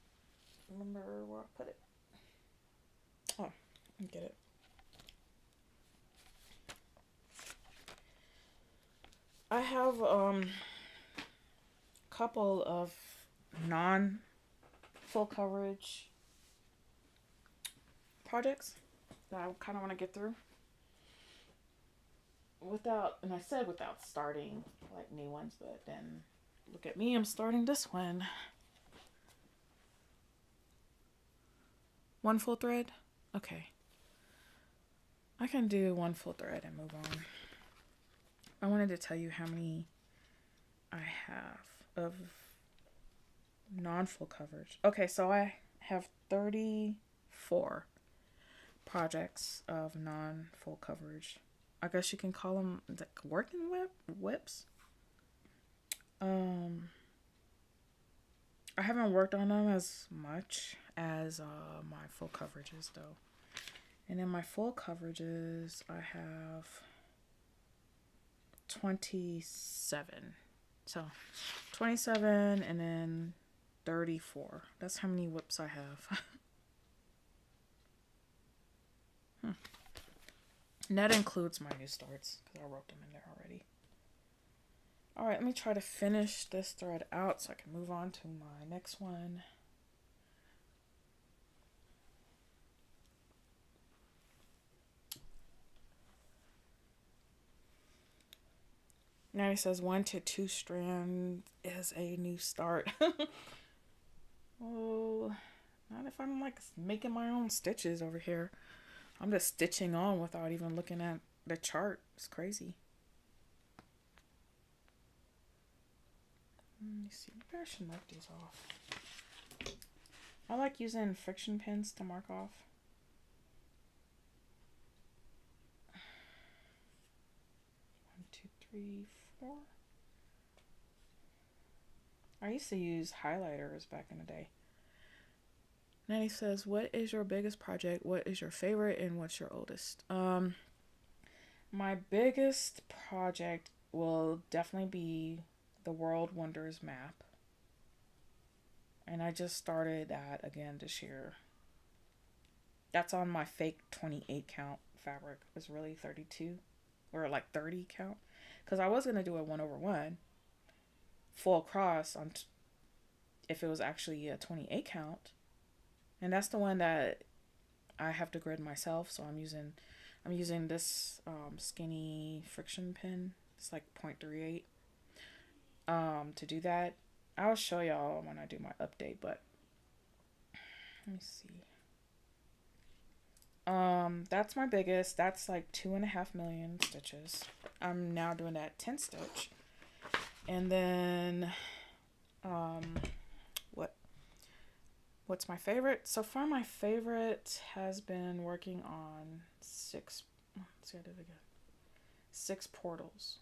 remember where I put it. Oh, I get it. I have couple of non full coverage projects that I kind of want to get through without, and I said without starting like new ones, but then look at me, I'm starting this one. One full thread? Okay. I can do one full thread and move on. I wanted to tell you how many I have of non-full coverage. Okay, so I have 34 projects of non-full coverage. I guess you can call them like working whips. I haven't worked on them as much as my full coverages though. And in my full coverages, I have 27. So 27 and then 34. That's how many whips I have. And that includes my new starts because I wrote them in there already. All right, let me try to finish this thread out so I can move on to my next one. Now he says 1 to 2 strand is a new start. Well, not if I'm like making my own stitches over here. I'm just stitching on without even looking at the chart. It's crazy. Let me see. Maybe I should mark these off. I like using friction pins to mark off. One, two, three, four. I used to use highlighters back in the day. Then he says, what is your biggest project? What is your favorite? And what's your oldest? My biggest project will definitely be the World Wonders map. And I just started that again this year. That's on my fake 28 count fabric. It's really 32 or like 30 count. Because I was going to do a 1/1 full across on if it was actually a 28 count. And that's the one that I have to grid myself. So I'm using this skinny friction pin. It's like 0.38 to do that. I'll show y'all when I do my update, but let me see. That's my biggest. That's like 2.5 million stitches. I'm now doing that 10 stitch. And then what's my favorite? So far my favorite has been working on 6 portals.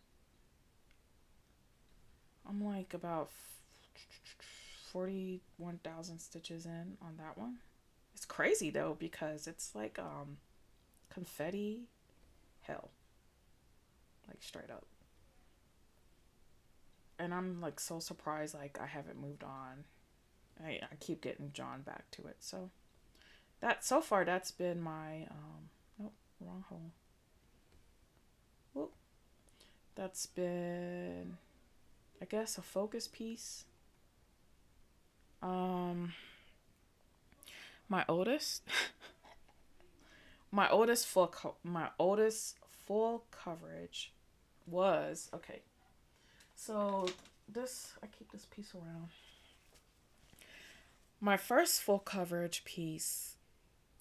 I'm like about 41,000 stitches in on that one. It's crazy though because it's like confetti hell. Like straight up. And I'm like so surprised like I haven't moved on. I keep getting drawn back to it. So that so far that's been my nope, wrong hole. Whoop. That's been I guess a focus piece. My oldest my oldest full coverage was okay. So this I keep this piece around. My first full coverage piece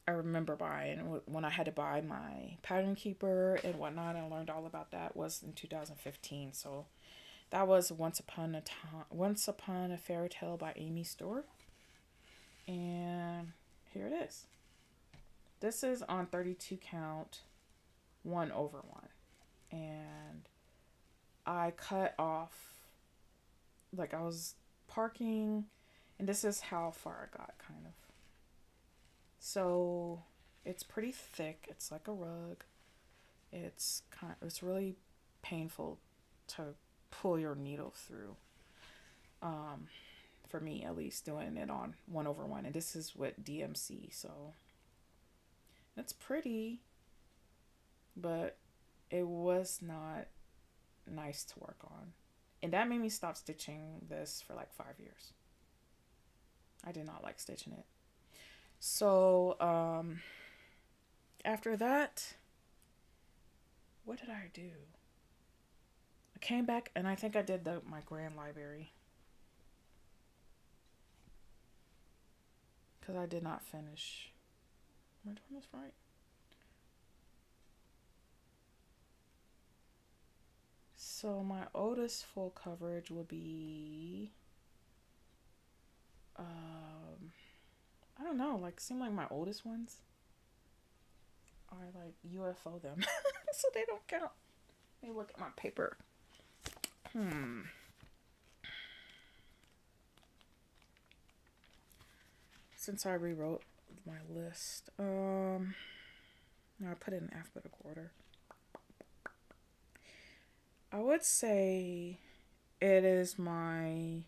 I remember buying when I had to buy my pattern keeper and whatnot. I learned all about that was in 2015. So that was Once Upon a Fairy Tale by Amy Stewart. And here it is. This is on 32 count 1/1. And I cut off, like I was parking, and this is how far I got kind of. So it's pretty thick. It's like a rug. It's really painful to pull your needle through. For me, at least, doing it on 1/1, and this is with DMC, so it's pretty, but it was not nice to work on, and that made me stop stitching this for like 5 years. I did not like stitching it. So after that, what did I do? I came back and I think I did my grand library, because I did not finish. Am I doing this right? So my oldest full coverage will be, I don't know, like, seem like my oldest ones are like UFO them, so they don't count. Let me look at my paper. Since I rewrote my list, I put it in alphabetical order. I would say it is my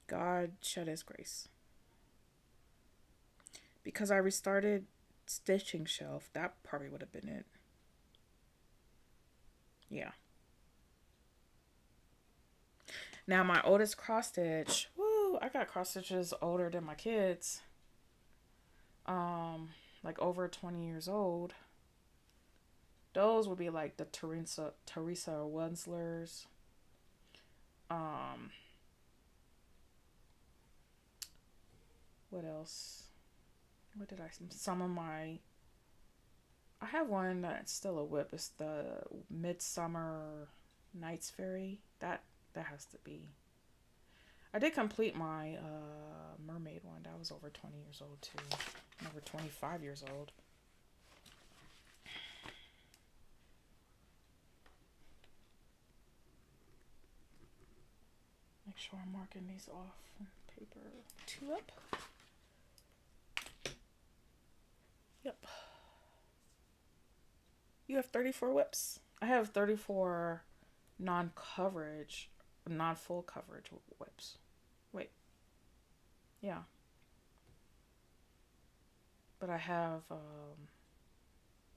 God Shed His Grace. Because I restarted Stitching Shelf, that probably would have been it. Yeah. Now my oldest cross stitch, woo, I got cross stitches older than my kids. Like over 20 years old. Those would be like the Teresa Wenslers. What else? What did I? Some of my. I have one that's still a whip. It's the Midsummer Night's Fairy. That has to be. I did complete my mermaid one. That was over 20 years old too. Over 25 years old. Make sure I'm marking these off on paper. 2 up. Yep. You have 34 whips. I have 34 non-full coverage whips. Wait. Yeah. But I have,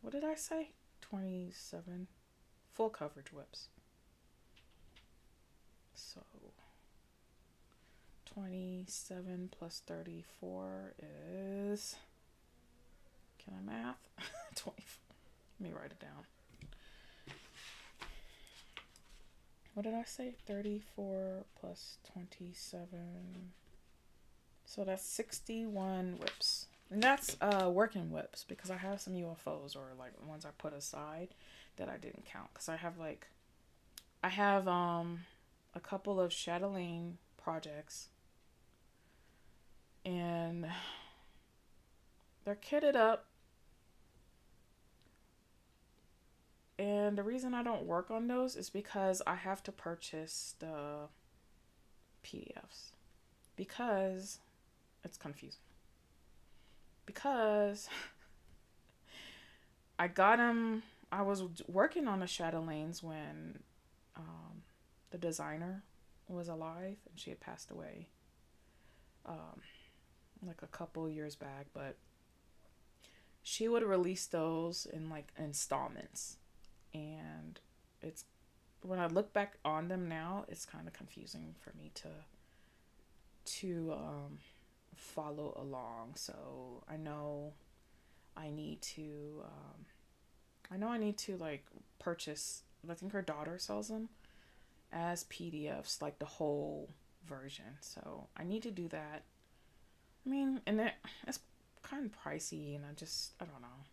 what did I say? 27 full coverage whips. So 27 plus 34 is, can I math? 24. Let me write it down. What did I say? 34 plus 27. So that's 61 whips. And that's working whips, because I have some UFOs, or like ones I put aside that I didn't count. Because I have a couple of chatelaine projects, and they're kitted up. And the reason I don't work on those is because I have to purchase the PDFs, because it's confusing. Because I got them, I was working on the Chatelaines when the designer was alive, and she had passed away like a couple years back, but she would release those in like installments, and it's, when I look back on them now, it's kind of confusing for me to follow along. So I know I need to like purchase, I think her daughter sells them as PDFs, like the whole version. So I need to do that. I mean, and it's kind of pricey, and I don't know.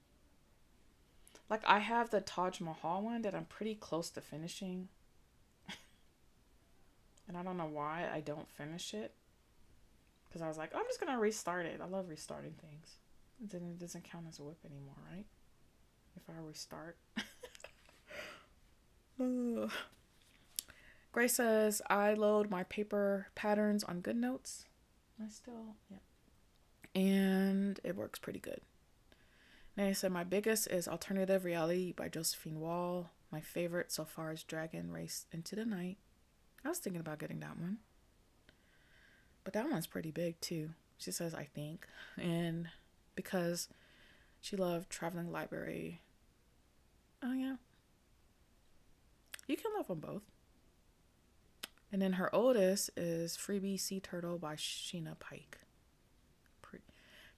Like, I have the Taj Mahal one that I'm pretty close to finishing. And I don't know why I don't finish it. Because I was like, I'm just going to restart it. I love restarting things. Then it doesn't count as a whip anymore, right? If I restart. Grace says, I load my paper patterns on GoodNotes. Yeah. And it works pretty good. And they said my biggest is Alternative Reality by Josephine Wall. My favorite so far is Dragon Race into the Night. I was thinking about getting that one. But that one's pretty big too. She says, I think. And because she loved Traveling Library. Oh, yeah. You can love them both. And then her oldest is Freebie Sea Turtle by Sheena Pike.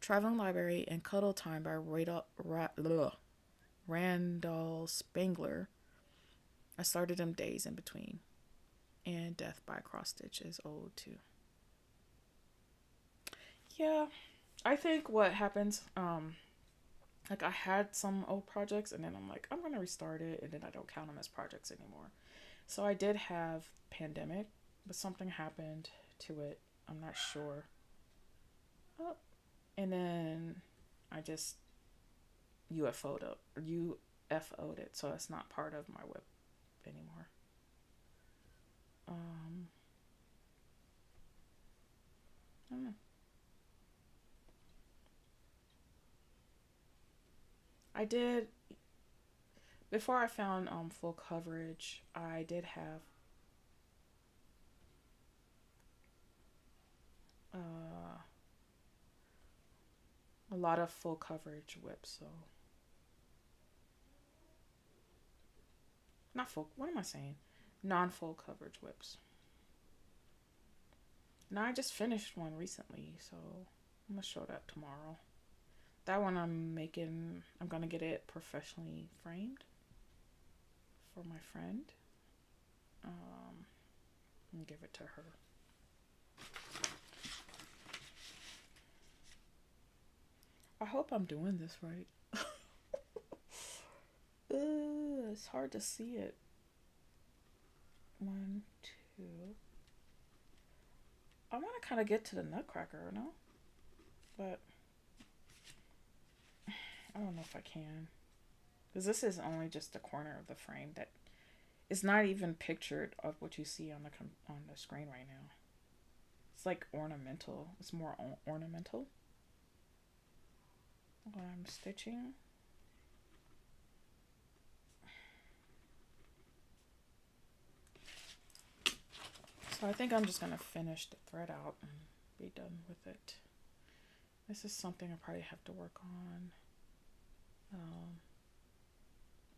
Traveling Library and Cuddle Time by Randall Spangler. I started them days in between. And Death by Cross Stitch is old too. Yeah, I think what happens, like I had some old projects and then I'm like, I'm gonna restart it, and then I don't count them as projects anymore. So I did have Pandemic, but something happened to it. I'm not sure. Oh, and then I just UFO'd it, so it's not part of my web anymore. I don't know. I did before I found full coverage. I did have a lot of full coverage whips. So not full. What am I saying? Non-full coverage whips. Now I just finished one recently, so I'm gonna show that tomorrow. That one I'm gonna get it professionally framed for my friend. And give it to her. I hope I'm doing this right. It's hard to see it. 1, 2. I want to kind of get to the Nutcracker, no? But I don't know if I can. Because this is only just a corner of the frame that is not even pictured of what you see on the screen right now. It's like ornamental. It's more ornamental. What I'm stitching. So I think I'm just going to finish the thread out and be done with it. This is something I probably have to work on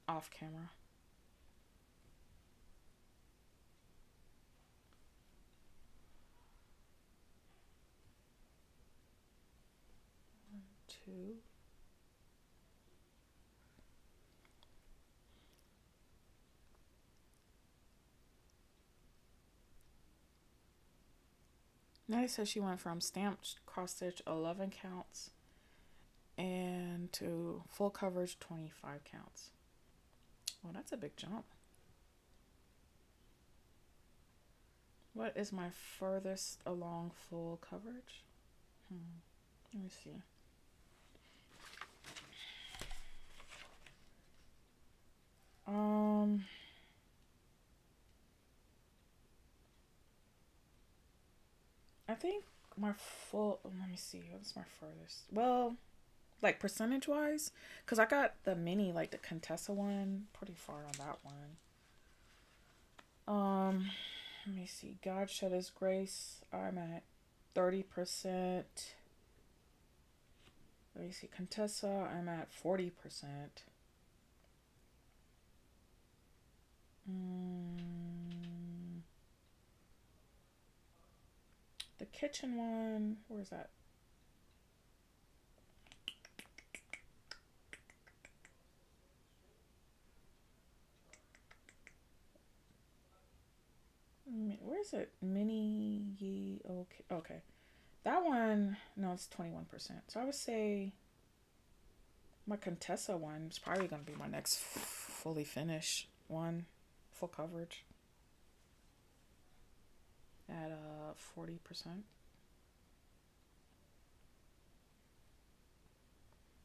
off camera. One, two. Now it says she went from stamped cross stitch 11 counts and to full coverage 25 counts. Well, that's a big jump. What is my furthest along full coverage? Let me see. I think my full, let me see, what's my furthest? Well, like percentage wise, because I got the mini, like the Contessa one, pretty far on that one. Let me see, God Shed His Grace, I'm at 30%. Let me see, Contessa, I'm at 40%. The kitchen one, where's that? Where is it? Mini okay. That one, no, it's 21%. So I would say my Contessa one is probably going to be my next fully finished one, full coverage at 40%.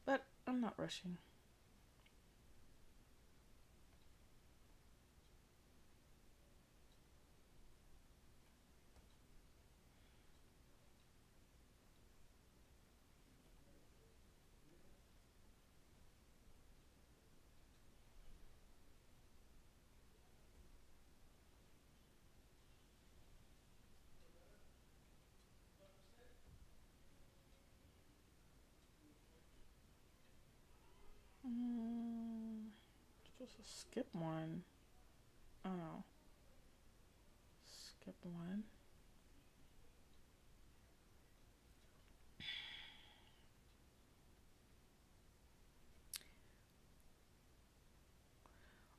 But I'm not rushing. skip one. Oh. Skip one.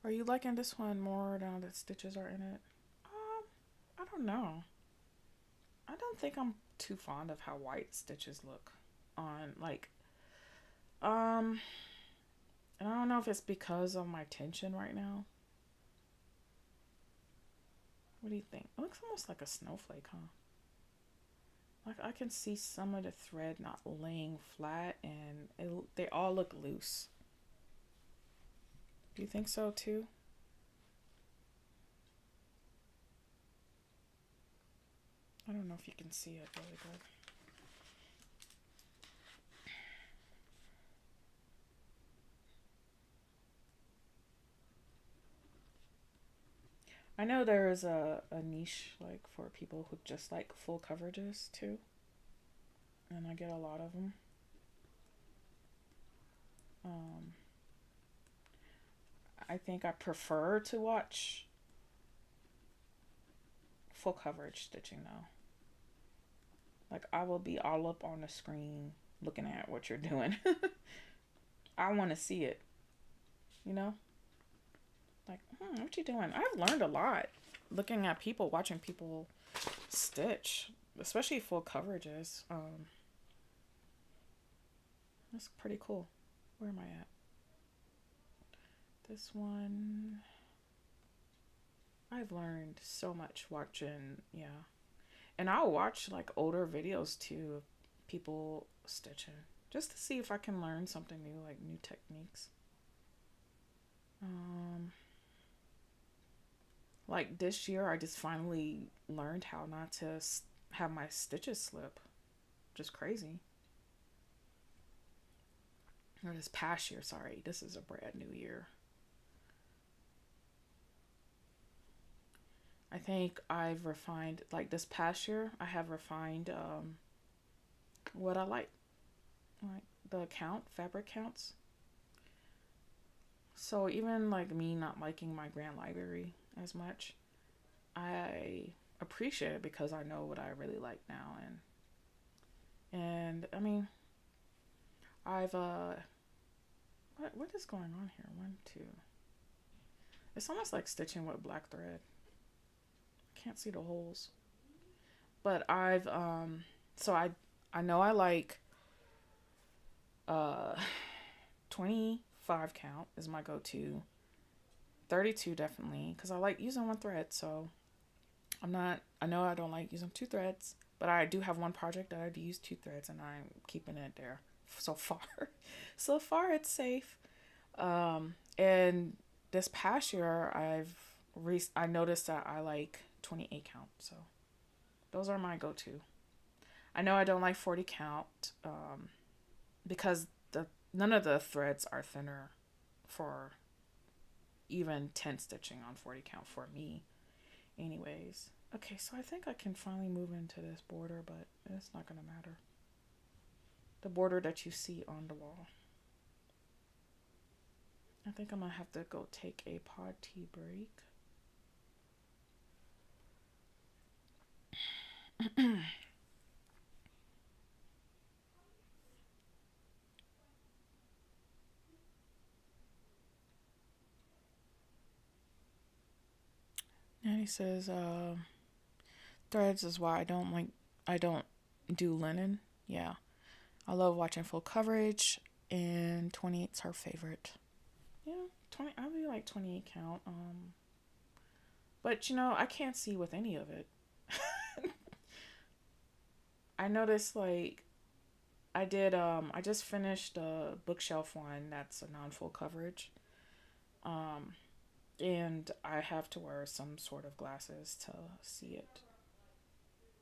Are you liking this one more now that stitches are in it? I don't know. I don't think I'm too fond of how white stitches look on and I don't know if it's because of my tension right now. What do you think? It looks almost like a snowflake, huh? Like I can see some of the thread not laying flat and they all look loose. Do you think so too? I don't know if you can see it really good. I know there is a niche like for people who just like full coverages too. And I get a lot of them. I think I prefer to watch full coverage stitching though. Like I will be all up on the screen looking at what you're doing. I want to see it, you know? Like, what you doing? I've learned a lot looking at people, watching people stitch, especially full coverages. That's pretty cool. Where am I at? This one. I've learned so much watching, yeah. And I'll watch like older videos too of people stitching just to see if I can learn something new, like new techniques. Like this year, I just finally learned how not to have my stitches slip. Just crazy. Or this past year, sorry. This is a brand new year. I think I've refined, like this past year, I have refined what I like the fabric counts. So even like me not liking my grand library as much, I appreciate it because I know what I really like now. And I mean, I've what is going on here? 1, 2. It's almost like stitching with black thread. Can't see the holes. But I've so I know I like 25 count is my go-to. 32 definitely because I like using one thread, so I know I don't like using two threads, but I do have one project that I do use two threads and I'm keeping it there so far. So far it's safe. And this past year I noticed that I like 28 count, so those are my go-to. I know I don't like 40 count because none of the threads are thinner for even 10 stitching on 40 count for me anyways. Okay, so I think I can finally move into this border, but it's not gonna matter. The border that you see on the wall. I think I'm gonna have to go take a pod tea break. And he says, threads is why I don't do linen. Yeah. I love watching full coverage, and 28's her favorite. Yeah, I really like 28 count. But I can't see with any of it. I noticed like I just finished a bookshelf one that's a non-full coverage. And I have to wear some sort of glasses to see it.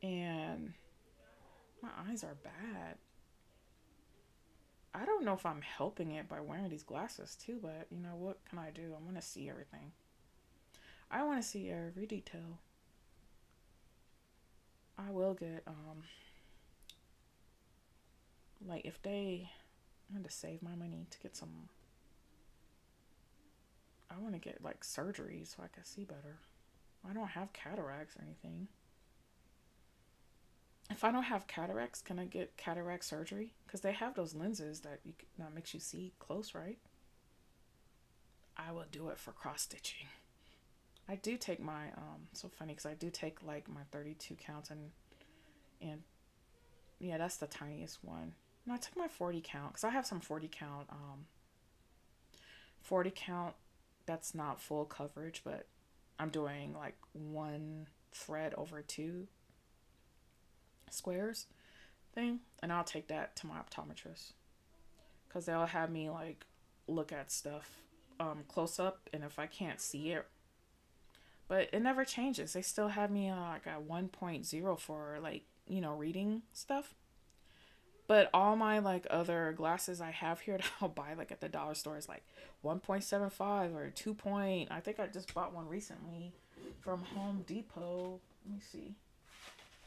And my eyes are bad. I don't know if I'm helping it by wearing these glasses too, but what can I do? I want to see everything. I want to see every detail. I will get like if they I'm going to save my money to get some I want to get like surgery so I can see better. I don't have cataracts or anything. If I don't have cataracts, can I get cataract surgery? Because they have those lenses that makes you see close, right? I will do it for cross stitching. I do take my so funny because I do take like my 32 counts and yeah, that's the tiniest one. And I took my 40 count because I have some 40 count that's not full coverage, but I'm doing like one thread over two squares thing, and I'll take that to my optometrist because they'll have me like look at stuff close up, and if I can't see it, but it never changes. They still have me like at 1.0 for like, you know, reading stuff. But all my like other glasses I have here that I'll buy like at the dollar store is like 1.75 or 2 point. I think I just bought one recently from Home Depot. Let me see.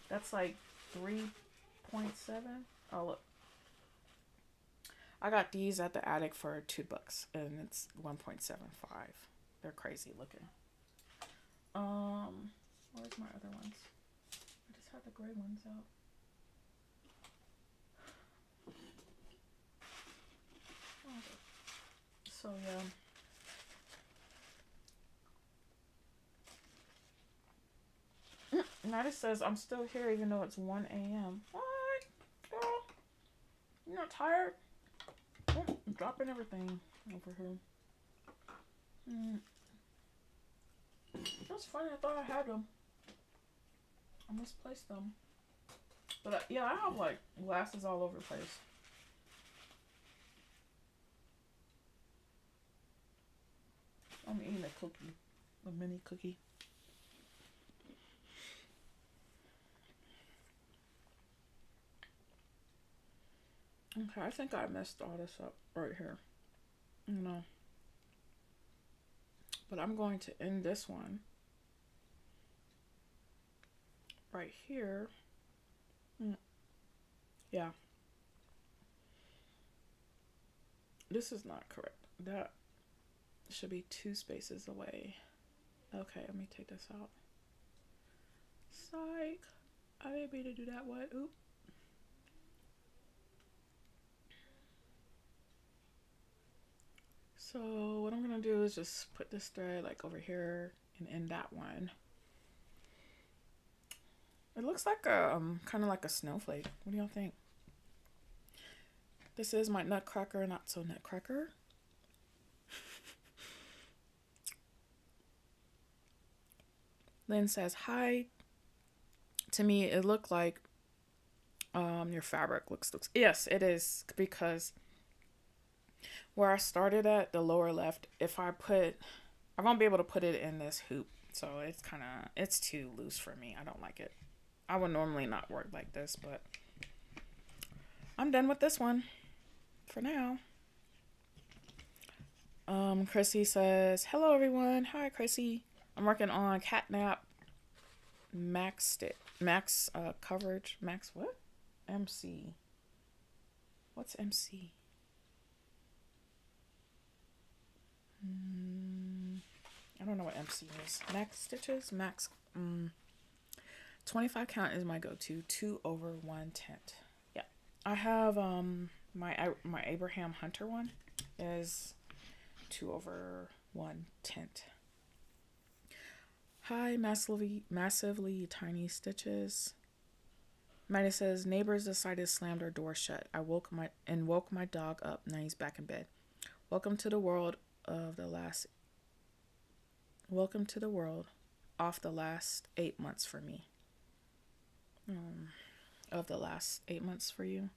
That's like 3.7. Oh look. I got these at the attic for $2 and it's 1.75. They're crazy looking. Where's my other ones? I just had the gray ones out. So yeah. Now it says I'm still here even though it's 1 a.m. What? Girl? You're not tired? Oh, I'm dropping everything over here. That's funny. I thought I had them. I misplaced them. But yeah, I have like glasses all over the place. I'm eating a cookie. A mini cookie. Okay, I think I messed all this up right here. You know. But I'm going to end this one right here. Yeah. This is not correct. That should be 2 spaces away. Okay, let me take this out. Psych. I didn't mean to do that one. Oop. So what I'm gonna do is just put this thread like over here and end that one. It looks like a kind of like a snowflake. What do y'all think? This is my Nutcracker, not so Nutcracker. Lynn says hi. To me, it looked like your fabric looks. Yes, it is, because where I started at the lower left, if I won't be able to put it in this hoop, so it's too loose for me. I don't like it. I would normally not work like this, but I'm done with this one for now. Chrissy says, hello everyone. Hi Chrissy. I'm working on Catnap Max coverage. Max what? MC. What's MC? I don't know what MC is. Max stitches? Max 25 count is my go-to. 2/1 tint. Yeah. I have my Abraham Hunter one is 2/1 tint. Hi, massively tiny stitches. Maddie says, neighbors decided to slam their door shut. I woke my dog up. Now he's back in bed. Welcome to the world off the last 8 months for me. Of the last 8 months for you.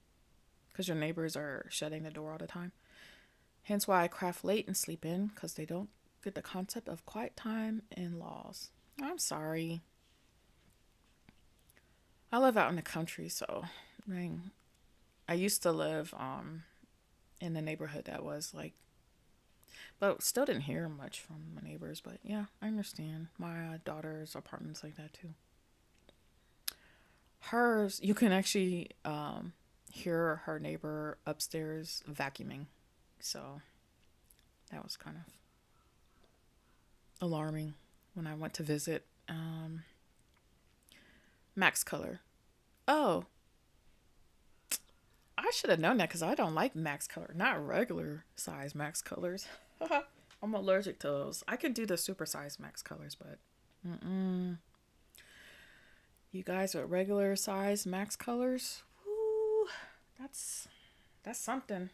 Because your neighbors are shutting the door all the time. Hence why I craft late and sleep in, because they don't get the concept of quiet time in laws. I'm sorry. I live out in the country, so I used to live in the neighborhood that was like, but still didn't hear much from my neighbors. But yeah, I understand. My daughter's apartment's like that too. Hers, you can actually hear her neighbor upstairs vacuuming. So that was kind of alarming when I went to visit Max Color. Oh, I should have known that because I don't like Max Color, not regular size Max Colors. I'm allergic to those. I can do the super size Max Colors, but you guys with regular size Max Colors, woo, that's something.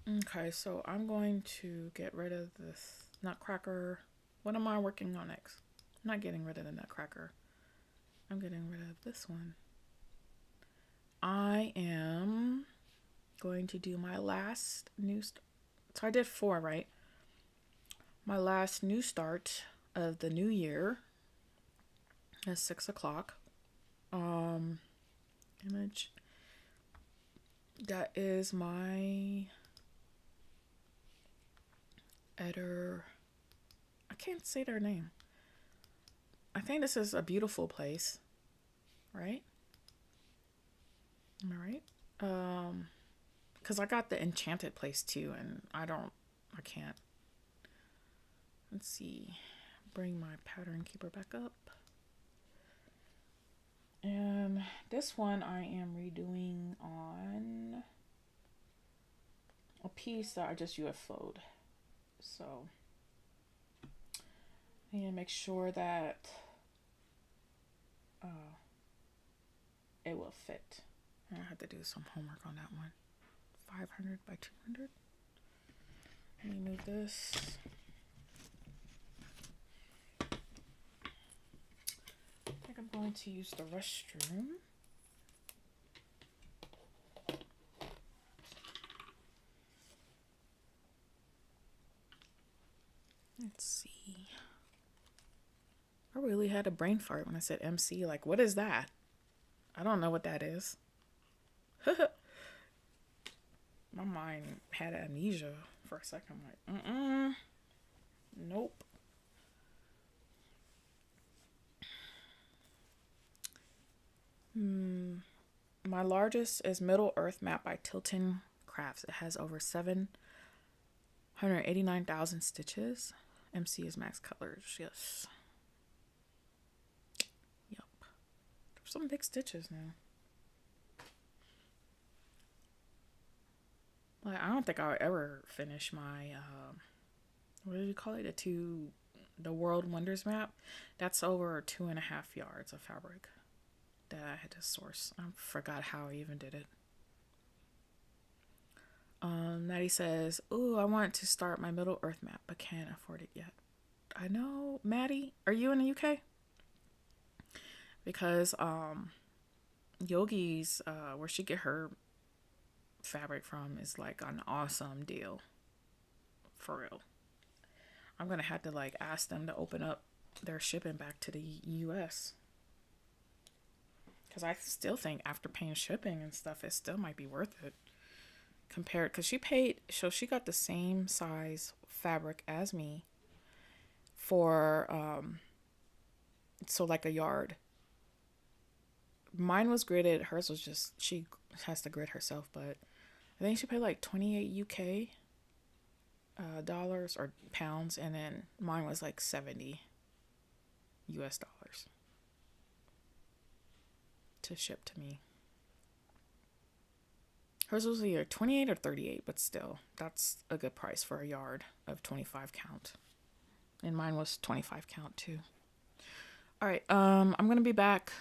Okay, so I'm going to get rid of this Nutcracker. What am I working on next? I'm not getting rid of the Nutcracker. I'm getting rid of this one. I am going to do my last new so I did 4, right? My last new start of the new year is 6 o'clock. Image. That is my editor. I can't say their name. I think this is A Beautiful Place, right? Am I right? Because I got the Enchanted Place too, and I can't. Let's see. Bring my pattern keeper back up. And this one I am redoing on a piece that I just UFO'd. So I need to make sure that it will fit. I have to do some homework on that one. 500 by 200. Let me move this. I think I'm going to use the restroom. Let's see. I really had a brain fart when I said MC. Like, what is that? I don't know what that is. My mind had amnesia for a second. I'm like, nope. My largest is Middle Earth Map by Tilton Crafts. It has over 789,000 stitches. MC is Max Colors. Yes. Yep. There's some big stitches now. Like, I don't think I'll ever finish my what do you call it? The World Wonders map. That's over 2.5 yards of fabric that I had to source. I forgot how I even did it. Maddie says, "Ooh, I want to start my Middle Earth map, but can't afford it yet." I know, Maddie. Are you in the UK? Because Yogi's where she get her fabric from is like an awesome deal. For real. I'm gonna have to like ask them to open up their shipping back to the US. Because I still think after paying shipping and stuff, it still might be worth it. Compared, because she got the same size fabric as me for, so like a yard. Mine was gridded. Hers was just, she has to grid herself, but I think she paid like 28 UK dollars or pounds, and then mine was like 70 US dollars to ship to me. Hers was either 28 or 38, but still, that's a good price for a yard of 25 count. And mine was 25 count too. All right, I'm gonna be back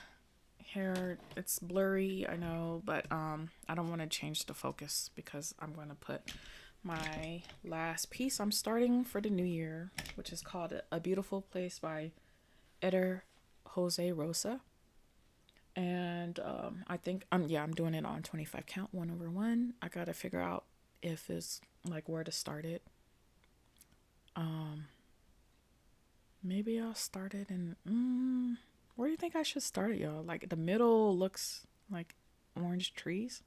here. It's blurry, I know, but I don't want to change the focus because I'm gonna put my last piece I'm starting for the new year, which is called A Beautiful Place by Eder Jose Rosa. And I think I'm doing it on 25 count, 1/1. I gotta figure out if it's like where to start it. Maybe I'll start it in where do you think I should start it, y'all? Like the middle looks like orange trees.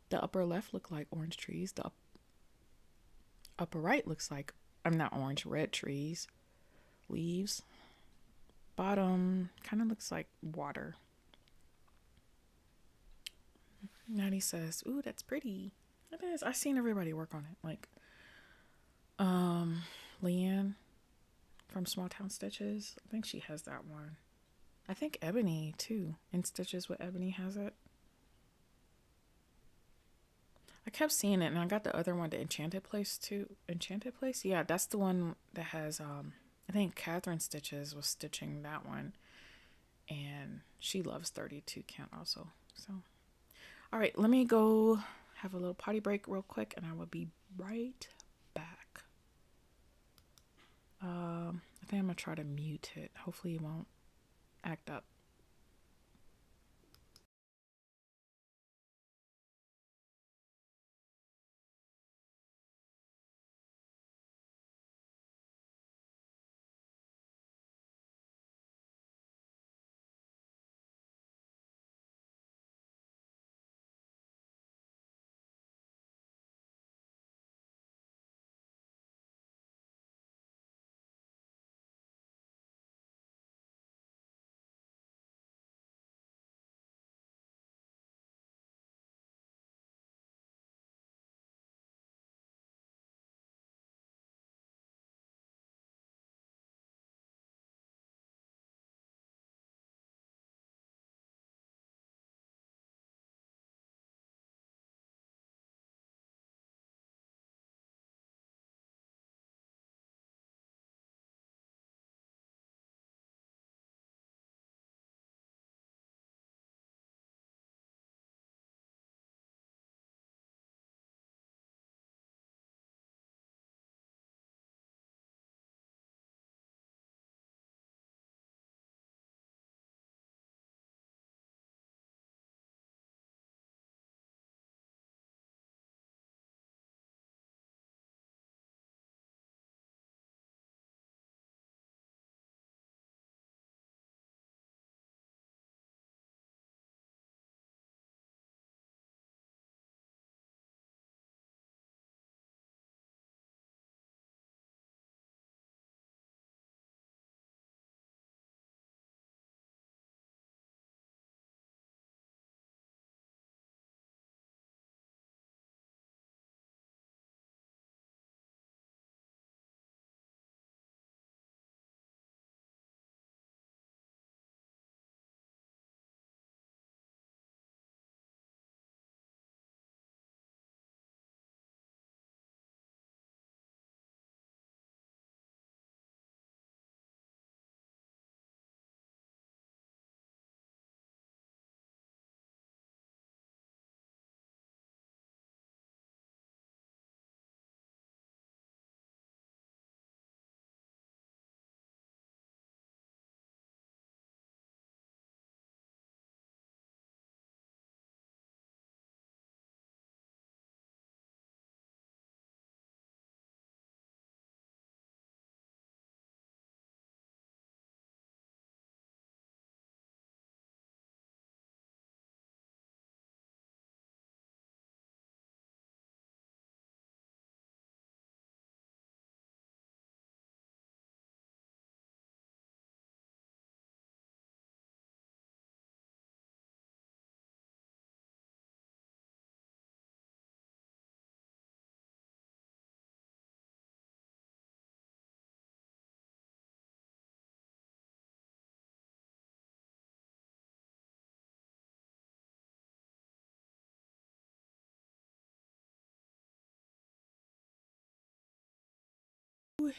The upper left look like orange trees. The upper right looks like, I'm not orange, red trees, leaves. Bottom kind of looks like water. Natty says, "Ooh, that's pretty." It is. I've seen everybody work on it. Like, Leanne from Small Town Stitches. I think she has that one. I think Ebony too. In Stitches with Ebony has it. I kept seeing it, and I got the other one, the Enchanted Place too. Enchanted Place? Yeah, that's the one that has I think Catherine Stitches was stitching that one. And she loves 32 count also. So alright, let me go have a little potty break real quick, and I will be right back. I think I'm gonna try to mute it. Hopefully it won't act up.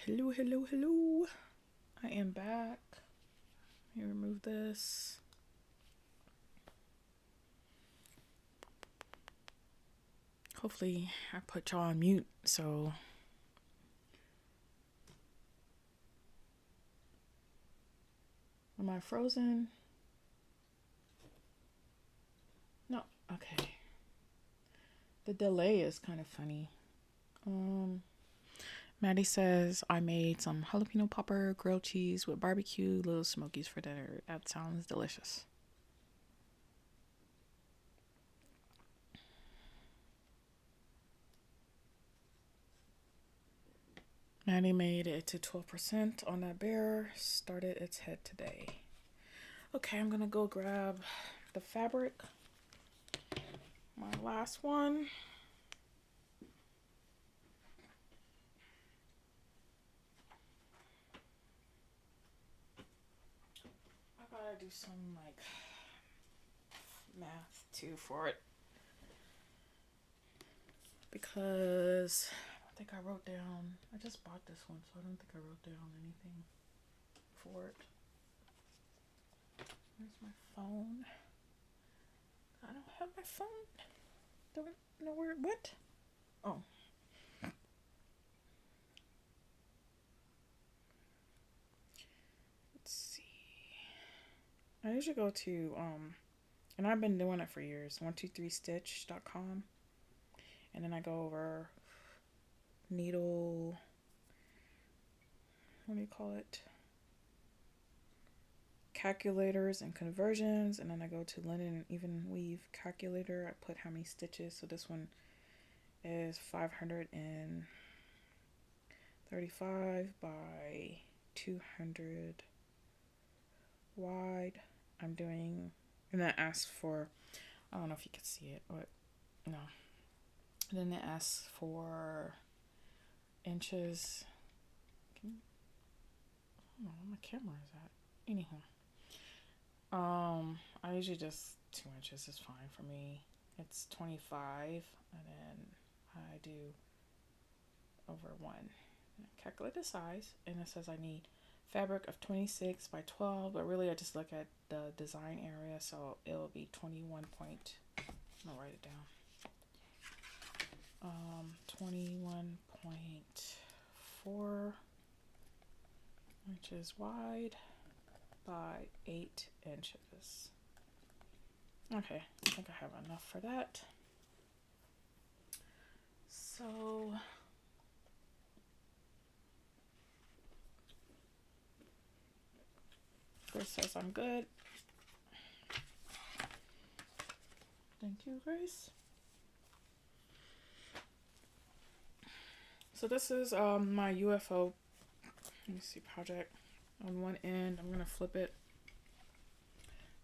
Hello, hello, hello. I am back. Let me remove this. Hopefully I put y'all on mute, so am I frozen? No. Okay. The delay is kind of funny. Maddie says I made some jalapeno popper grilled cheese with barbecue, little smokies for dinner. That sounds delicious. Maddie made it to 12% on that bear. Started its head today. Okay, I'm gonna go grab the fabric. My last one. gotta do some like math too for it because I don't think I wrote down. I just bought this one, so I don't think I wrote down anything for it. Where's my phone? I don't have my phone. Don't know where. What? Oh. Let's see. I usually go to and I've been doing it for years. 123stitch.com, and then I go over needle. What do you call it? Calculators and conversions, and then I go to linen and even weave calculator. I put how many stitches. So this one is 535 by 200 wide. I'm doing, and that asks for, I don't know if you can see it, but no. And then it asks for inches. I don't know where my camera is at. Anyhow. I usually just 2 inches is fine for me. It's 25, and then I do over 1. Calculate the size, and it says I need fabric of 26 by 12, but really I just look at the design area, so it'll be 21 point. I'm gonna write it down. 21.4 inches wide by 8 inches. Okay, I think I have enough for that. So Grace says I'm good. Thank you, Grace. So this is my UFO, let me see, project. On one end, I'm gonna flip it.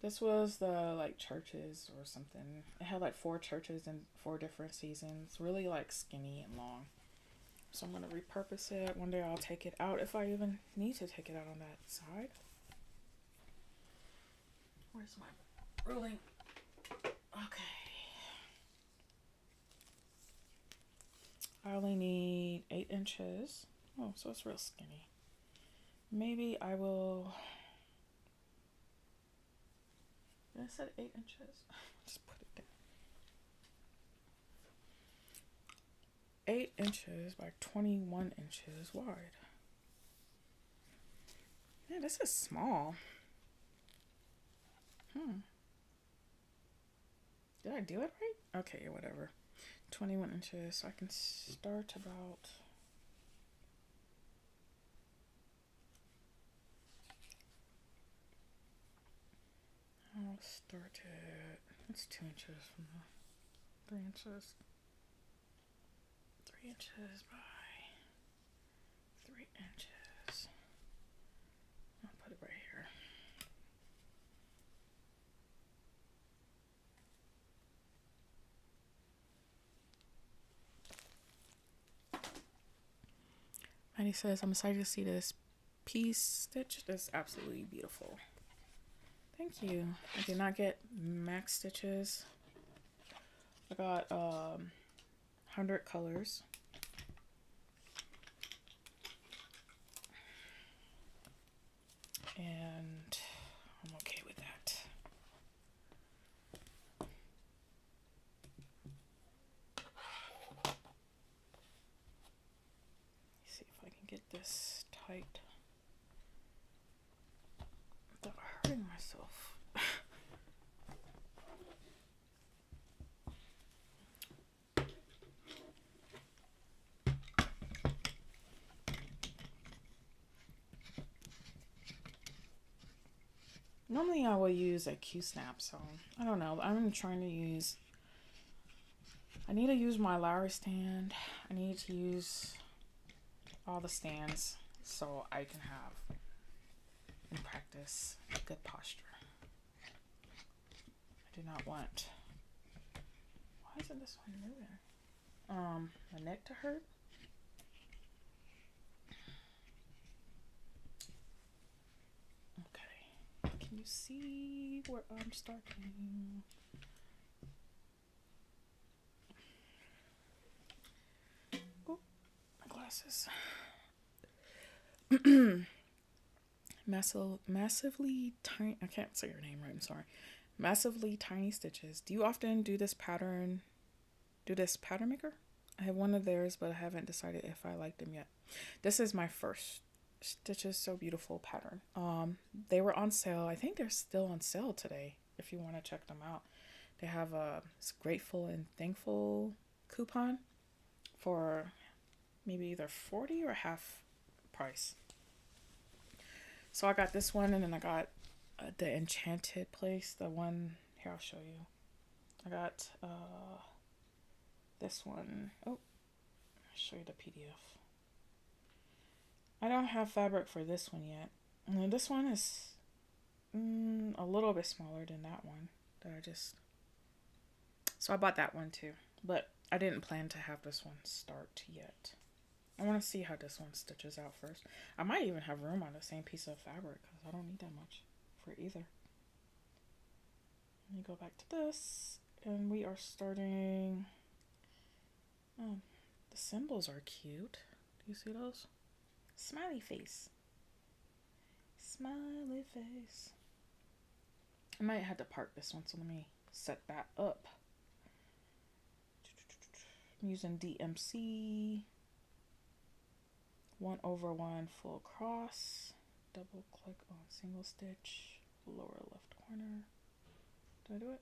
This was the like churches or something. It had like 4 churches in 4 different seasons. Really like skinny and long. So I'm gonna repurpose it. One day I'll take it out if I even need to take it out on that side. Where's my ruling? Okay. I only need 8 inches. Oh, so it's real skinny. Maybe I will. I said 8 inches. Just put it down. 8 inches by 21 inches wide. Yeah, this is small. Did I do it right? Okay, whatever. 21 inches. So I can start about. I'll start it. It's 2 inches from the 3 inches. 3 inches by 3 inches. I'll put it right here. And he says, I'm excited to see this piece stitch. That's absolutely beautiful. Thank you. I did not get max stitches. I got 100 colors. And I'm okay with that. Let's see if I can get this tight without hurting myself. Normally I will use a Q-snap, so I don't know. I'm trying to use, I need to use my Lowry stand. I need to use all the stands so I can have, in practice, good posture. I do not want, why isn't this one moving? My neck to hurt. Okay, can you you see where I'm starting? Oh, my glasses. Massively tiny. I can't say your name right. I'm sorry. Massively tiny stitches. Do you often do this pattern? Do this pattern maker? I have one of theirs, but I haven't decided if I like them yet. This is my first Stitches So Beautiful pattern. They were on sale. I think they're still on sale today. If you want to check them out, they have a Grateful and Thankful coupon for maybe either 40 or half price. So I got this one, and then I got the Enchanted Place. The one here, I'll show you. I got this one. Oh, I'll show you the PDF. I don't have fabric for this one yet. And this one is a little bit smaller than that one that I just. So I bought that one too, but I didn't plan to have this one start yet. I want to see how this one stitches out first. I might even have room on the same piece of fabric because I don't need that much for either. Let me go back to this, and we are starting. Oh, the symbols are cute. Do you see those? Smiley face. Smiley face. I might have to park this one, so let me set that up. I'm using DMC 1/1 full cross. Double click on single stitch, lower left corner. Did I do it?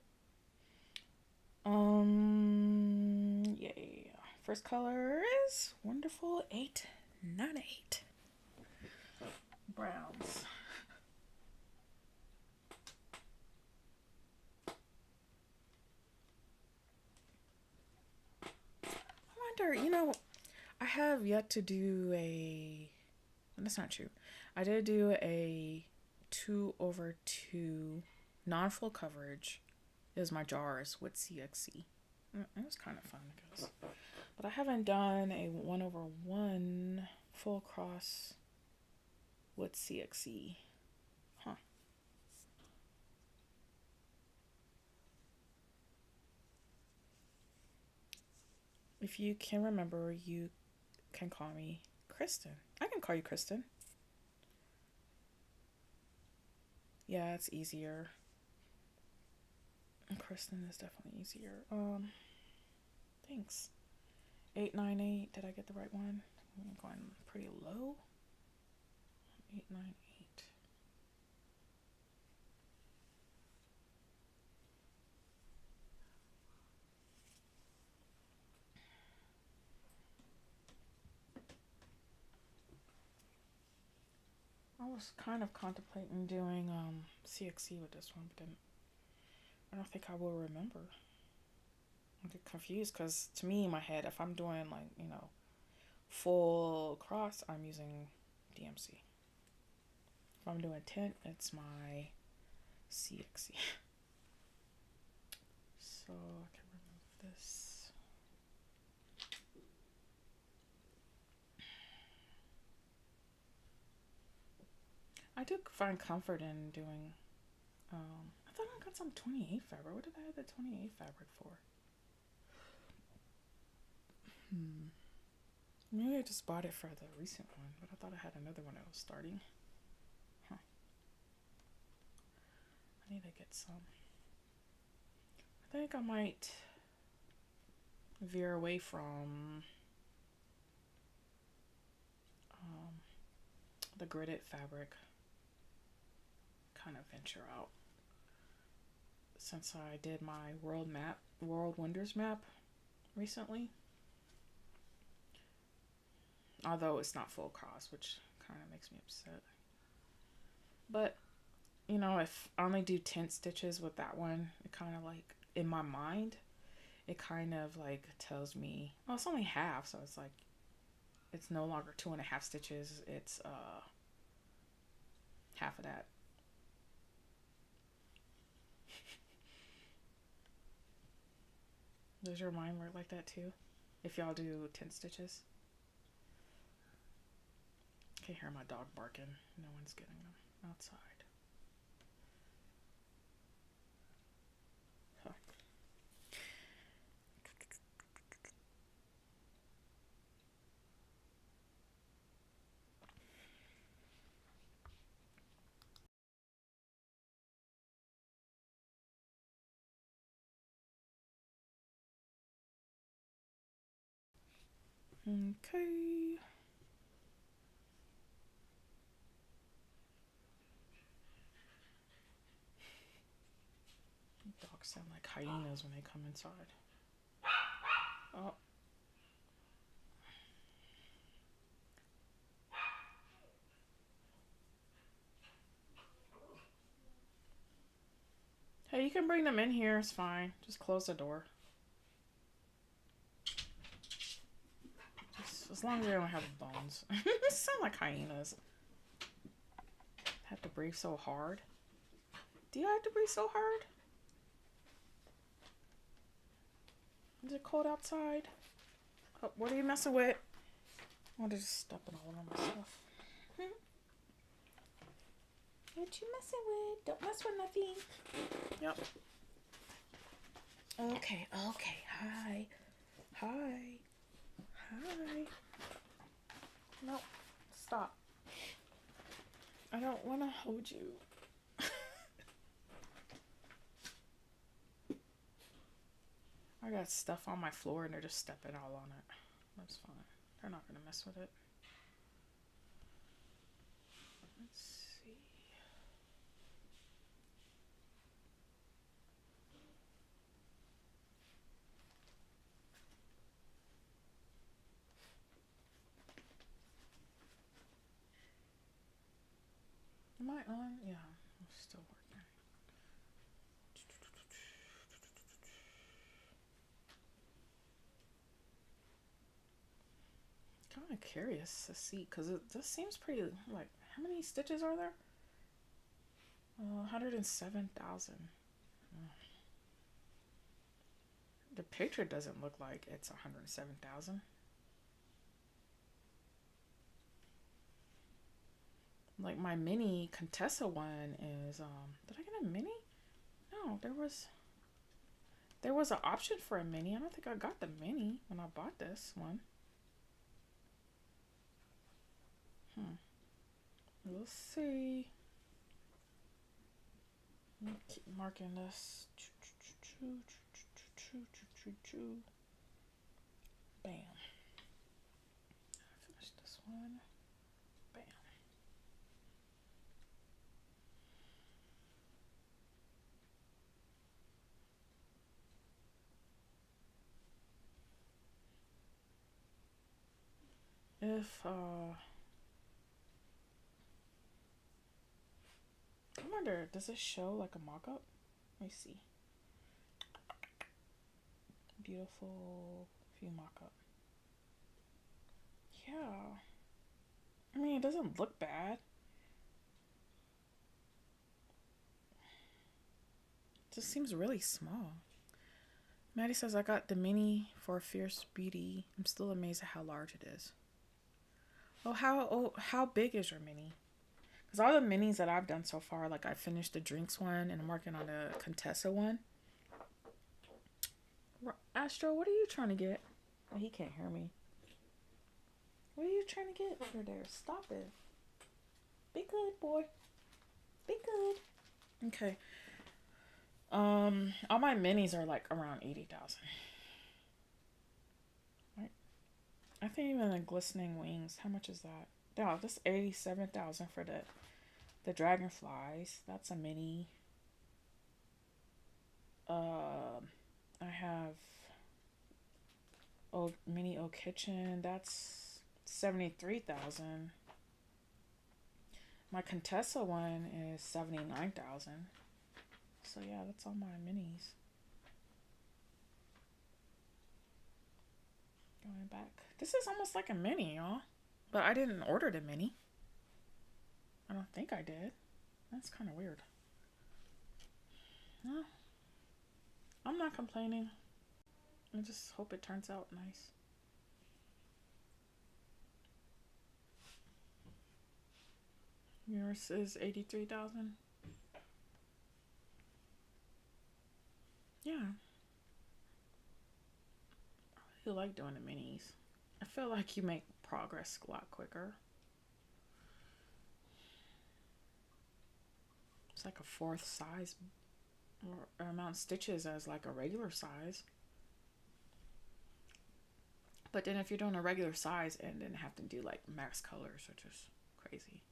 Yay. First color is wonderful 898. Browns. I wonder, I have yet to do a. That's not true. I did do a 2/2 non-full coverage. It was my jars with CXC. It was kind of fun, I guess. But I haven't done a 1/1 full cross with CXC. Huh. If you can remember, you can call me Kristen. I can call you Kristen. Yeah, it's easier. Kristen is definitely easier. Thanks. 898. Did I get the right one? I'm going pretty low. 898. I was kind of contemplating doing CXC with this one, but then I don't think I will remember. I get confused because to me in my head, if I'm doing full cross, I'm using DMC. If I'm doing tint, it's my CXC. So I can remove this. I do find comfort in doing. I thought I got some 28 fabric. What did I have the 28 fabric for? Maybe I just bought it for the recent one, but I thought I had another one that was starting. Huh. I need to get some. I think I might veer away from the gridded fabric. Kind of venture out. Since I did my World Wonders map recently. Although it's not full cross, which kind of makes me upset. But, if I only do 10 stitches with that one, it kind of in my mind, it kind of tells me, oh, it's only half. So it's it's no longer 2.5 stitches. It's half of that. Does your mind work like that too? If y'all do 10 stitches? I can hear my dog barking. No one's getting them outside. Okay. Dogs sound like hyenas when they come inside. Oh. Hey, you can bring them in here. It's fine. Just close the door. Just as long as they don't have bones. Sound like hyenas. Have to breathe so hard. Do you have to breathe so hard? Is it cold outside? Oh, what are you messing with? I'm just stepping all over my stuff. What you messing with? Don't mess with nothing. Yep. Okay. Hi. No. Stop. I don't want to hold you. I got stuff on my floor and they're just stepping all on it. That's fine. They're not going to mess with it. Let's see. Am I on? Yeah, I'm still working. Kind of curious to see because this seems pretty like how many stitches are there? 107,000. The picture doesn't look like it's 107,000. Like my mini Contessa one is did I get a mini? No, there was an option for a mini. I don't think I got the mini when I bought this one. We'll see. Keep marking this. Bam. Finish this one. Bam. If I wonder, does it show like a mock-up? Let me see. Beautiful view mock-up. Yeah. I mean, it doesn't look bad. It just seems really small. Maddie says, I got the mini for Fierce Beauty. I'm still amazed at how large it is. How big is your mini? Because all the minis that I've done so far, like I finished the drinks one and I'm working on the Contessa one. Astro, what are you trying to get? Oh, he can't hear me. What are you trying to get over there? Stop it. Be good, boy. Be good. Okay. All my minis are like around 80,000. Right. I think even the glistening wings. How much is that? No, this 87,000 for the dragonflies. That's a mini. I have mini O Kitchen. That's 73,000. My Contessa one is 79,000. So yeah, that's all my minis. Going back. This is almost like a mini, y'all. But I didn't order the mini. I don't think I did. That's kind of weird. No. I'm not complaining. I just hope it turns out nice. Yours is 83,000. Yeah. I really like doing the minis. I feel like you make progress a lot quicker. It's like a fourth size or amount of stitches as like a regular size. But then if you're doing a regular size and then have to do like max colors, which is crazy.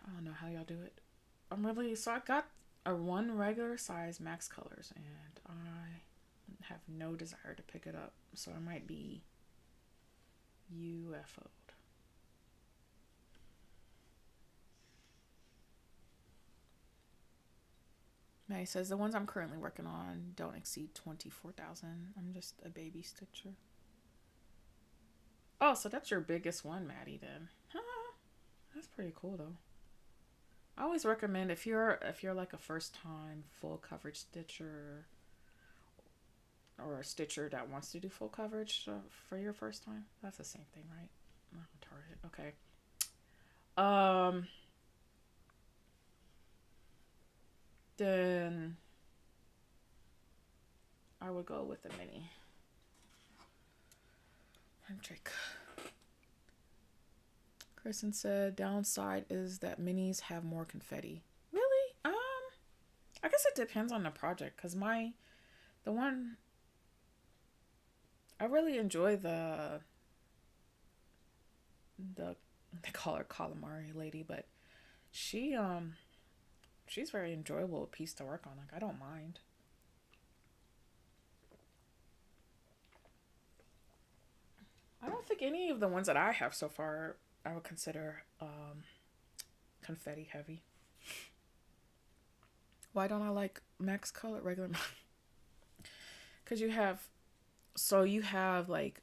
I don't know how y'all do it. So I got a one regular size max colors and I have no desire to pick it up. So I might be UFO'd. May says the ones I'm currently working on don't exceed 24,000. I'm just a baby stitcher. Oh, so that's your biggest one, Maddie, then. That's pretty cool though. I always recommend if you're like a first time full coverage stitcher or a stitcher that wants to do full coverage for your first time. That's the same thing, right? I'm retarded. Okay. Then I would go with the mini. Hendrik. Kristen said downside is that minis have more confetti. Really? I guess it depends on the project, because the one I really enjoy they call her calamari lady, but she's very enjoyable piece to work on. Like, I don't mind. I don't think any of the ones that I have so far I would consider confetti heavy. Why don't I like max color regular? Because you have like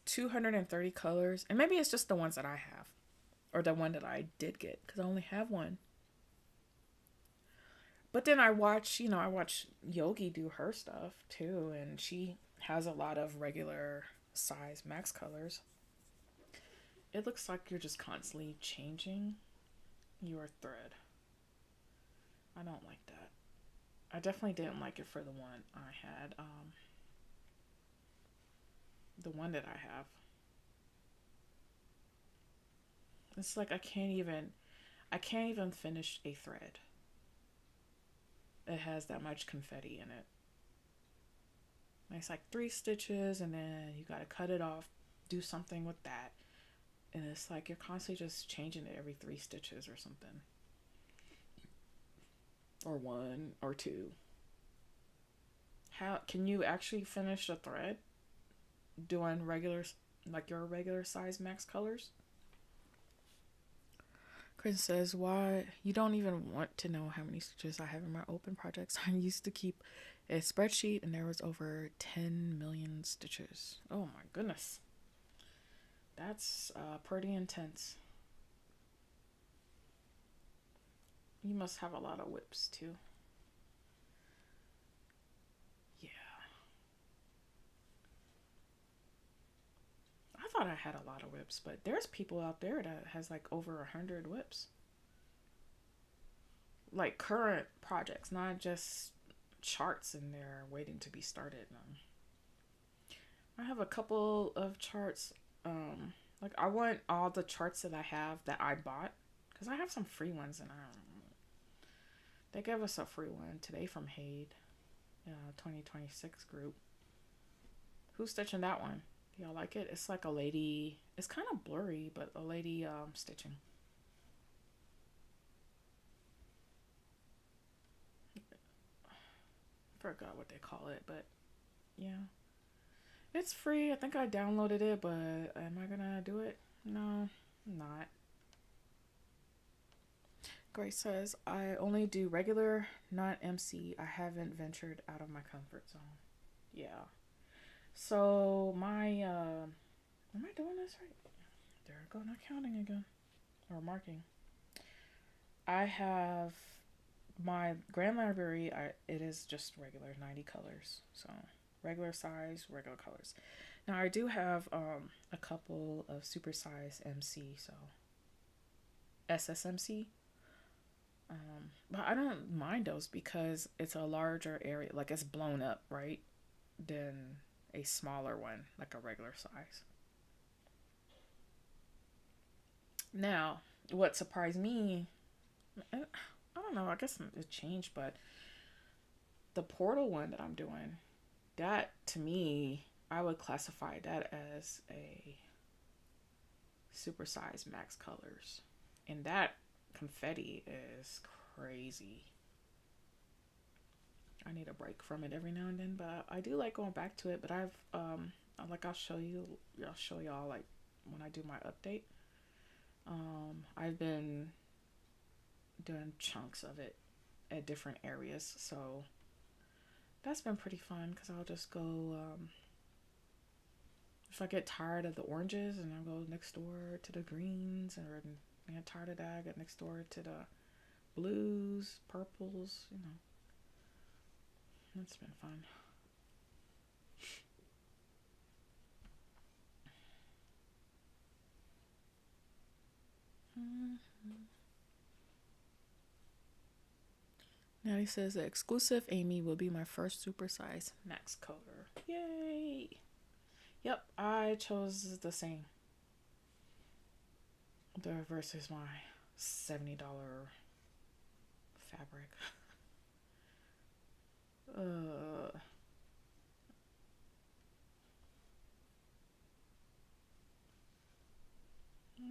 230 colors, and maybe it's just the ones that I have, or the one that I did get, because I only have one. But then I watch Yogi do her stuff too, and she has a lot of regular size max colors. It looks like you're just constantly changing your thread. I don't like that. I definitely didn't like it for the one I had. The one that I have. It's like I can't even finish a thread. It has that much confetti in it. It's like 3 stitches, and then you gotta cut it off, do something with that. And it's like you're constantly just changing it every 3 stitches or something. Or 1 or 2. How can you actually finish a thread doing your regular size max colors? Chris says, why you don't even want to know how many stitches I have in my open projects. I used to keep a spreadsheet and there was over 10 million stitches. Oh my goodness. That's pretty intense. You must have a lot of whips too. Yeah. I thought I had a lot of whips, but there's people out there that has like over 100 whips. Like current projects, not just charts in there waiting to be started. I have a couple of charts. Like I want all the charts that I have that I bought, because I have some free ones, and they gave us a free one today from Hade, 2026 group. Who's stitching that one? Do y'all like it? It's like a lady. It's kind of blurry, but a lady stitching. Forgot what they call it, but yeah. It's free. I think I downloaded it, but am I gonna do it? No, I'm not. Grace says, I only do regular, not MC. I haven't ventured out of my comfort zone. Yeah. So my, am I doing this right? There I go, not counting again. Or marking. I have my grand library, it is just regular 90 colors. So regular size, regular colors. Now I do have a couple of super size MC, so SSMC. But I don't mind those because it's a larger area, like it's blown up, right? Than a smaller one, like a regular size. Now, what surprised me, I don't know, I guess it changed, but the portal one that I'm doing, that to me I would classify that as a supersized max colors. And that confetti is crazy. I need a break from it every now and then, but I do like going back to it. But I'll show y'all like when I do my update. I've been doing chunks of it at different areas, so that's been pretty fun because I'll just go, if I get tired of the oranges, and I'll go next door to the greens, or I get tired of that, I get next door to the blues, purples, you know. It's been fun. Now he says the exclusive Amy will be my first supersize max color. Yay! Yep, I chose the same. The versus my $70 fabric.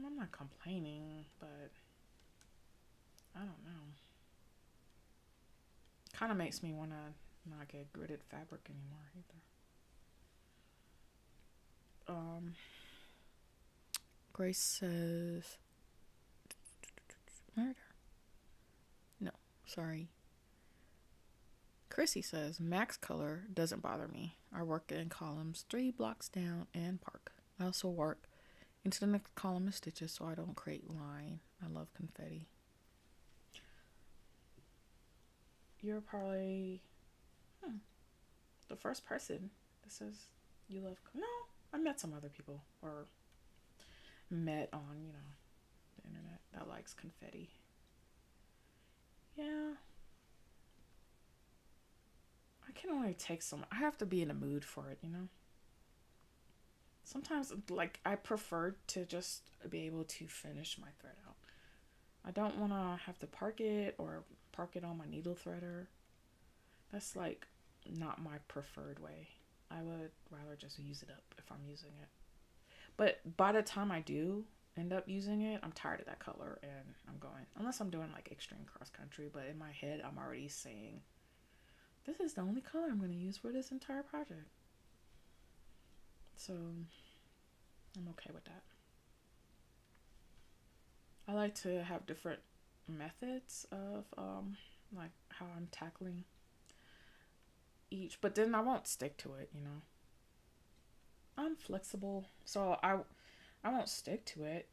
I'm not complaining, but I don't know. Kind of makes me want to not get gridded fabric anymore either. Grace says murder. No, sorry. Chrissy says max color doesn't bother me. I work in columns 3 blocks down and park. I also work into the next column of stitches so I don't create line. I love confetti. You're probably the first person that says you love. No, I met some other people, or met on, you know, the internet that likes confetti. Yeah. I can only take some. I have to be in the mood for it, you know. Sometimes, like, I prefer to just be able to finish my thread out. I don't want to have to park it or park it on my needle threader. That's, like, not my preferred way. I would rather just use it up if I'm using it. But by the time I do end up using it, I'm tired of that color and I'm going. Unless I'm doing, like, extreme cross country. But in my head, I'm already saying, this is the only color I'm going to use for this entire project. So, I'm okay with that. I like to have different methods of, like, how I'm tackling each. But then I won't stick to it, you know. I'm flexible. So, I won't stick to it.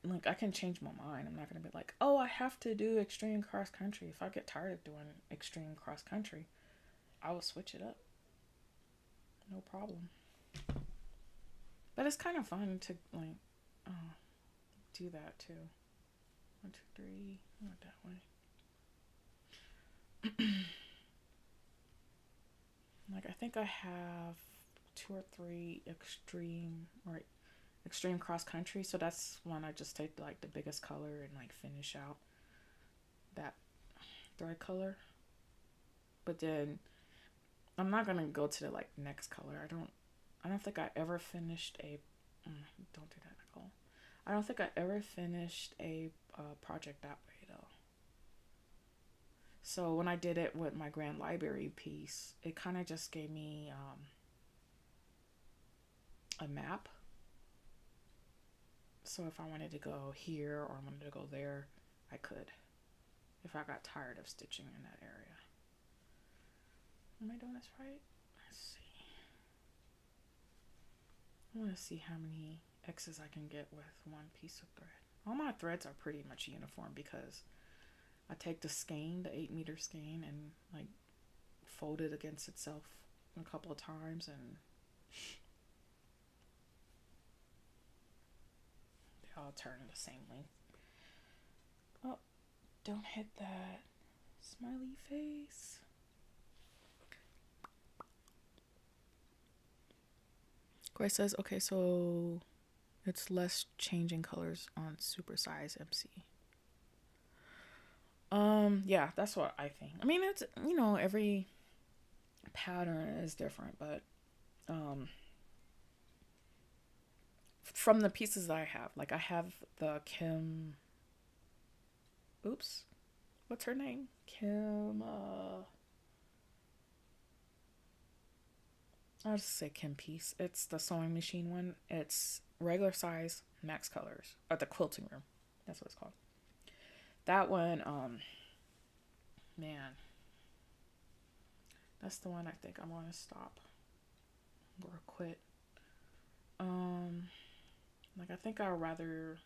Like, I can change my mind. I'm not going to be like, oh, I have to do extreme cross country. If I get tired of doing extreme cross country, I will switch it up. No problem. But it's kind of fun to, like, do that too. 1, 2, 3. I went that way. Like, I think I have 2 or 3 extreme cross country. So that's when I just take, like, the biggest color and, like, finish out that thread color. But then I'm not gonna go to the, like, next color. I don't think I ever finished a don't do that, Nicole. I don't think I ever finished a project that way though. So when I did it with my Grand Library piece, it kind of just gave me a map. So if I wanted to go here or I wanted to go there, I could. If I got tired of stitching in that area. Am I doing this right? Let's see. I want to see how many X's I can get with one piece of thread. All my threads are pretty much uniform because I take the skein, the 8-meter skein, and, like, fold it against itself a couple of times, and they all turn the same length. Oh, don't hit that smiley face. Grace says, okay, so it's less changing colors on supersize MC. Yeah, that's what I think. I mean, it's, you know, every pattern is different, but from the pieces that I have. Like I have the Kim. Oops, what's her name? Kim. I'll just say Kim Piece. It's the sewing machine one. It's regular size, max colors. Or the quilting room. That's what it's called. That one, man. That's the one I think I'm gonna stop or quit. Like I think I'd rather.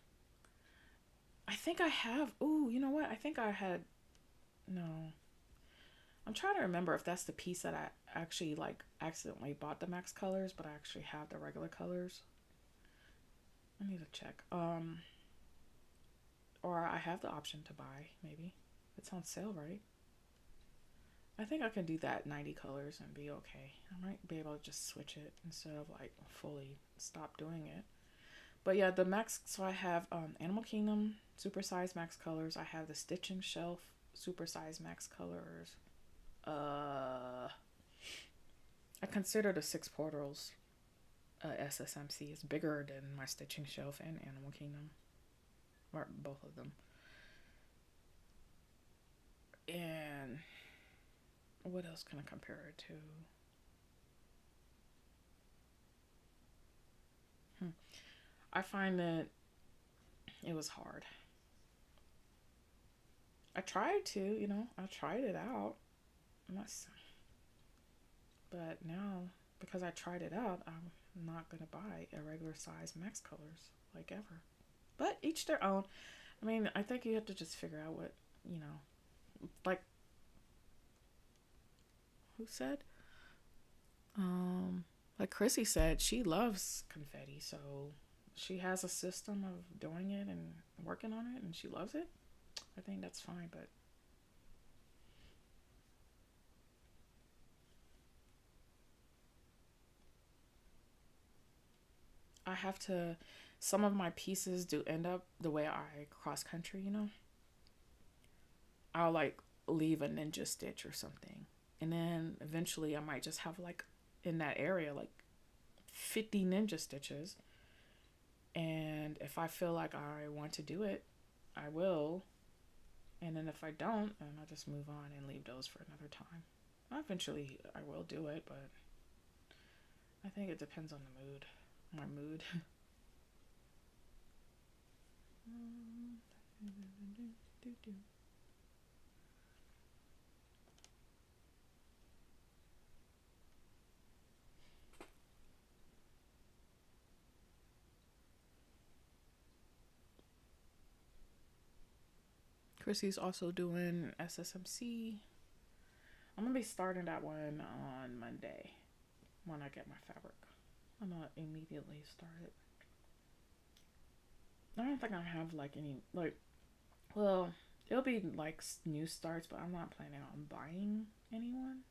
I think I have. Ooh, you know what? I think I had. No. I'm trying to remember if that's the piece that I actually like accidentally bought the max colors, but I actually have the regular colors. I need to check. Or I have the option to buy, maybe. It's on sale, right? I think I can do that 90 colors and be okay. I might be able to just switch it instead of like fully stop doing it. But yeah, the max, so I have Animal Kingdom, supersize max colors. I have the Stitching Shelf, supersize max colors. I consider the Six Portals SSMC is bigger than my Stitching Shelf and Animal Kingdom. Or both of them. And what else can I compare it to? I find that it was hard. I tried to, I tried it out. But now, because I tried it out, I'm not going to buy a regular size max colors like ever. But each their own. I mean, I think you have to just figure out what, like, who said? Like Chrissy said, she loves confetti, so she has a system of doing it and working on it, and she loves it. I think that's fine, but I have to. Some of my pieces do end up the way I cross country, I'll like leave a ninja stitch or something. And then eventually I might just have like in that area like 50 ninja stitches. And if I feel like I want to do it, I will. And then if I don't, then I'll just move on and leave those for another time. Eventually I will do it, but I think it depends on the mood. My mood. Chrissy's also doing SSMC. I'm gonna be starting that one on Monday when I get my fabric. I'm gonna immediately start it. I don't think I have like any like. Well, it'll be like new starts, but I'm not planning on buying anyone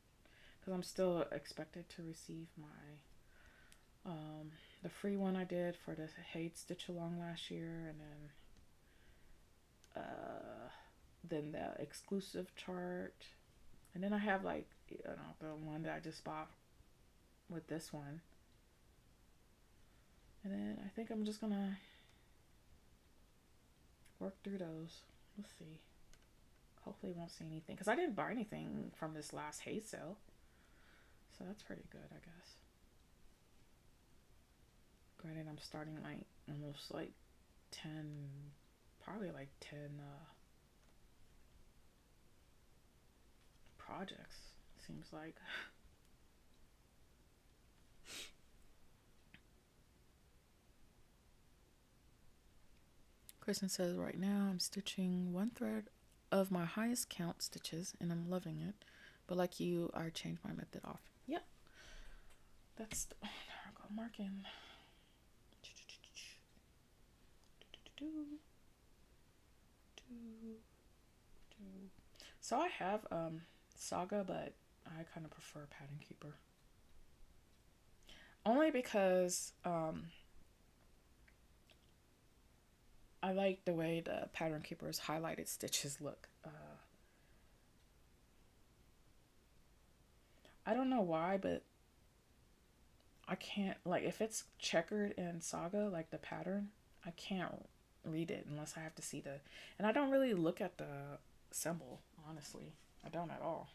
because I'm still expected to receive my the free one I did for the Hate Stitch Along last year, and then the exclusive chart, and then I have like the one that I just bought with this one, and then I think I'm just gonna work through those. We'll see. Hopefully won't see anything because I didn't buy anything from this last hay sale, so that's pretty good, I guess. Granted, I'm starting like almost like 10, probably like 10 projects, seems like. Kristen says, right now I'm stitching one thread of my highest count stitches and I'm loving it. But like you, I changed my method off. Yep. That's the, there I go, marking. So I have Saga, but I kind of prefer Pattern Keeper. Only because I like the way the Pattern Keeper's highlighted stitches look. I don't know why, but I can't, like, if it's checkered in Saga, like the pattern, I can't read it unless I have to see the. And I don't really look at the symbol, honestly. I don't at all.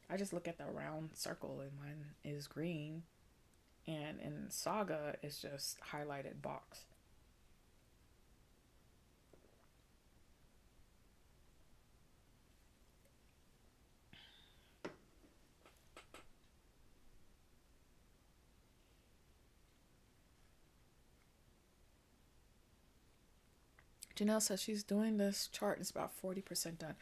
I just look at the round circle, and mine is green. And in Saga, it's just highlighted box. Janelle says she's doing this chart. It's about 40% done.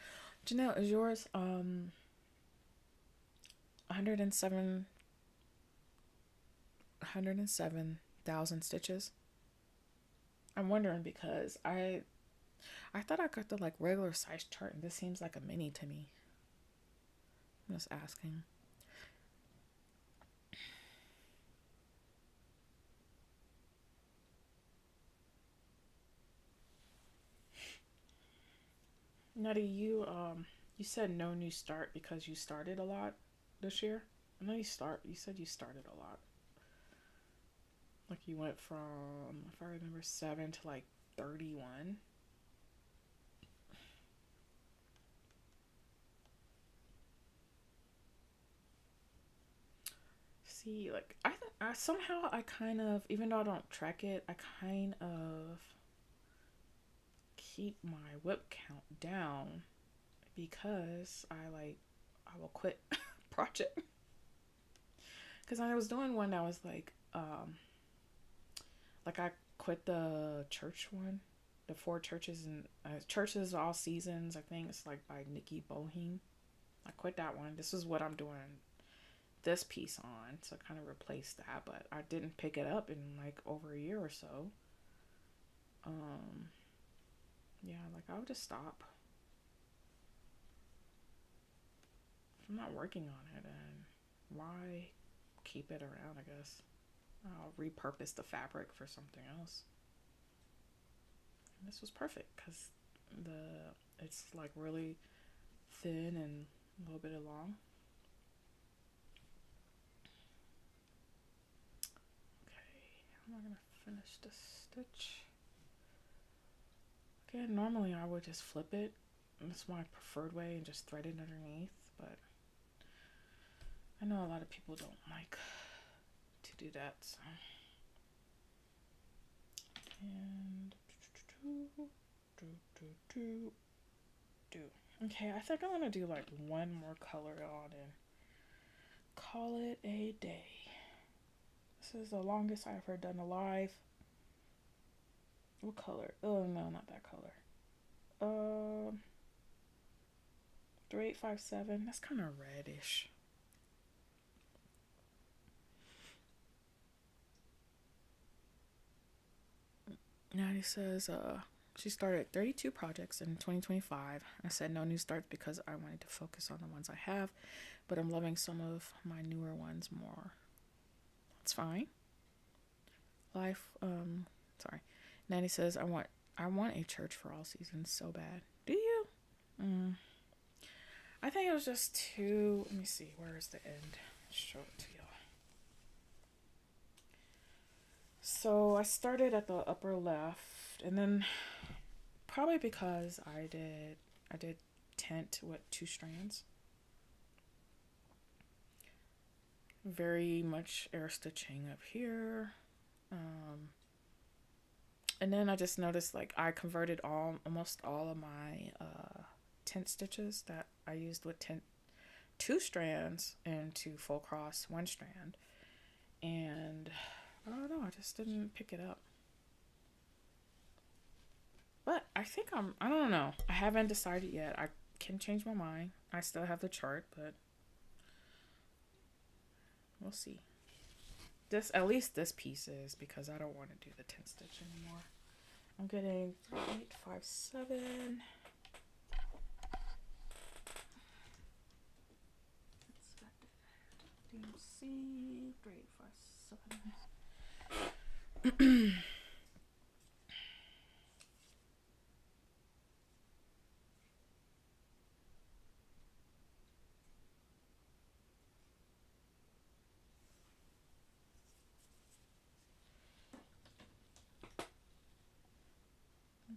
Janelle, is yours 107,000 stitches? I'm wondering because I thought I got the like regular size chart, and this seems like a mini to me. I'm just asking. Nutty, you said no new start because you started a lot this year. I know you said you started a lot. Like you went from, if I remember, 7 to like 31. See, like I somehow I kind of, even though I don't track it, I kind of keep my whip count down because I will quit project because I was doing one that was like I quit the church one, the four churches and churches all seasons. I think it's like by Nikki Boheim. I quit that one. This is what I'm doing this piece on, so I kind of replaced that, but I didn't pick it up in like over a year or so. Yeah, like I'll just stop. If I'm not working on it, and why keep it around? I guess I'll repurpose the fabric for something else. And this was perfect because it's like really thin and a little bit long. How am I gonna finish this stitch? Okay, normally I would just flip it. That's my preferred way and just thread it underneath, but I know a lot of people don't like to do that, so. And okay, I think I'm gonna do like one more color on and call it a day. This is the longest I've ever done a live. What color? Oh no, not that color. 3857. That's kind of reddish. Natty says she started 32 projects in 2025. I said no new starts because I wanted to focus on the ones I have, but I'm loving some of my newer ones more. That's fine. Sorry. Natty says I want a church for all seasons so bad. Do you? I think it was just too. Let me see. Where is the end? Show it to y'all. So I started at the upper left, and then probably because I did tent with 2 strands. Very much air stitching up here. And then I just noticed like I converted almost all of my tent stitches that I used with 2 strands into full cross 1 strand, and I don't know, I just didn't pick it up. But I think I don't know. I haven't decided yet. I can change my mind. I still have the chart, but we'll see. At least this piece is, because I don't want to do the 10 stitch anymore. I'm getting 3857. That's got the DMC 3857.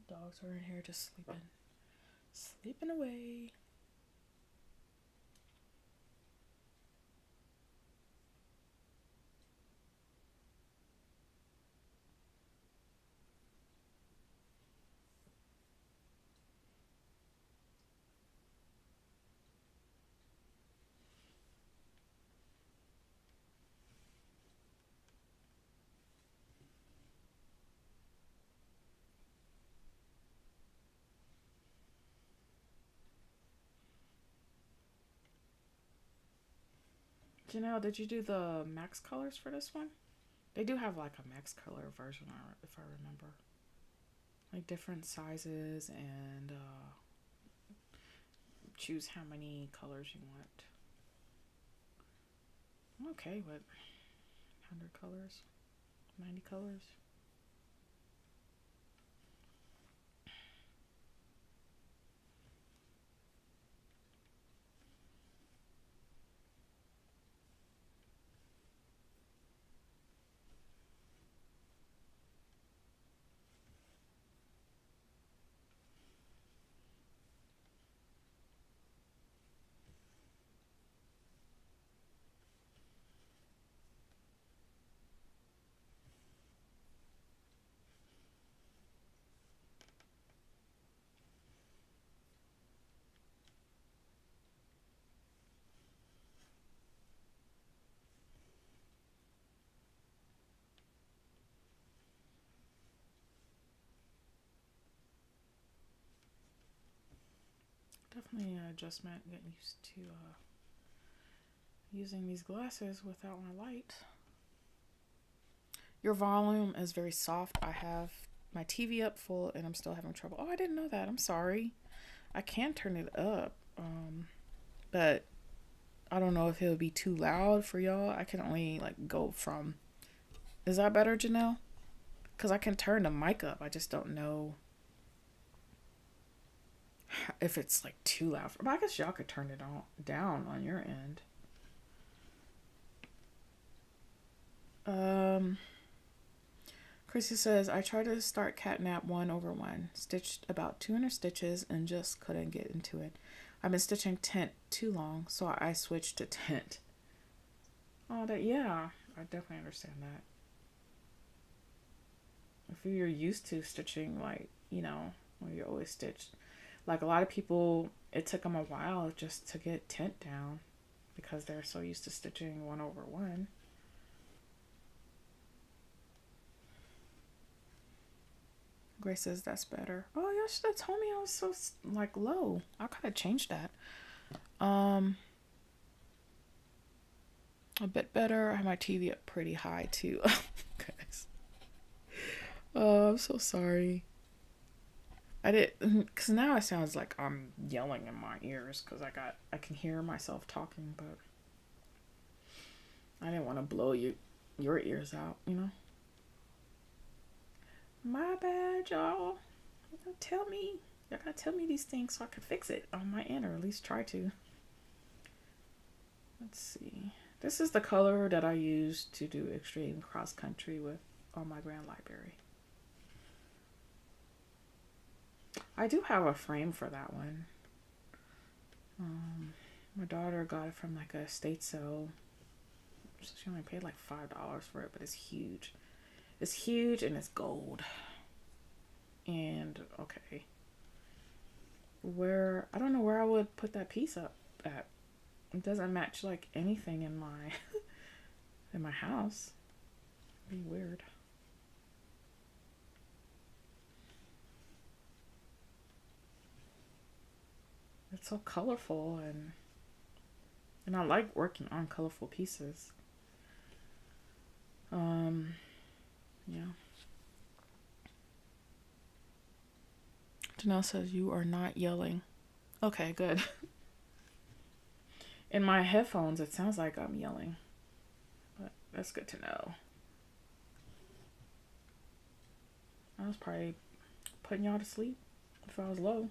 Dogs are in here just sleeping away. Janelle, did you do the max colors for this one? They do have like a max color version, if I remember. Like different sizes and choose how many colors you want. Okay, what? 100 colors? 90 colors? Definitely an adjustment getting used to using these glasses without my light. Your volume is very soft. I have my TV up full and I'm still having trouble. Oh, I didn't know that. I'm sorry. I can turn it up, but I don't know if it'll be too loud for y'all. I can only like go from. Is that better, Janelle? Because I can turn the mic up. I just don't know if it's like too loud. But I guess y'all could turn it down on your end. Chrissy says, I tried to start Catnap 1/1, stitched about 200 stitches and just couldn't get into it. I've been stitching tint too long, so I switched to tint. Oh, yeah, I definitely understand that. If you're used to stitching, like, when you're always stitched. Like a lot of people, it took them a while just to get tint down because they're so used to stitching 1/1. Grace says that's better. Oh, y'all should have told me I was so like low. I could have changed that. A bit better. I have my TV up pretty high too. Guys. Oh, I'm so sorry. I did, because now it sounds like I'm yelling in my ears because I can hear myself talking, but I didn't want to blow your ears out, My bad, y'all. Y'all gotta tell me these things so I can fix it on my end, or at least try to. Let's see. This is the color that I used to do extreme cross country with on my Grand Library. I do have a frame for that one. My daughter got it from like a estate sale. She only paid like $5 for it, but it's huge. It's huge and it's gold. And okay, I don't know where I would put that piece up at. It doesn't match like anything in my in my house. It'd be weird. It's so colorful and I like working on colorful pieces. Yeah. Janelle says you are not yelling. Okay, good. In my headphones, it sounds like I'm yelling, but that's good to know. I was probably putting y'all to sleep if I was low.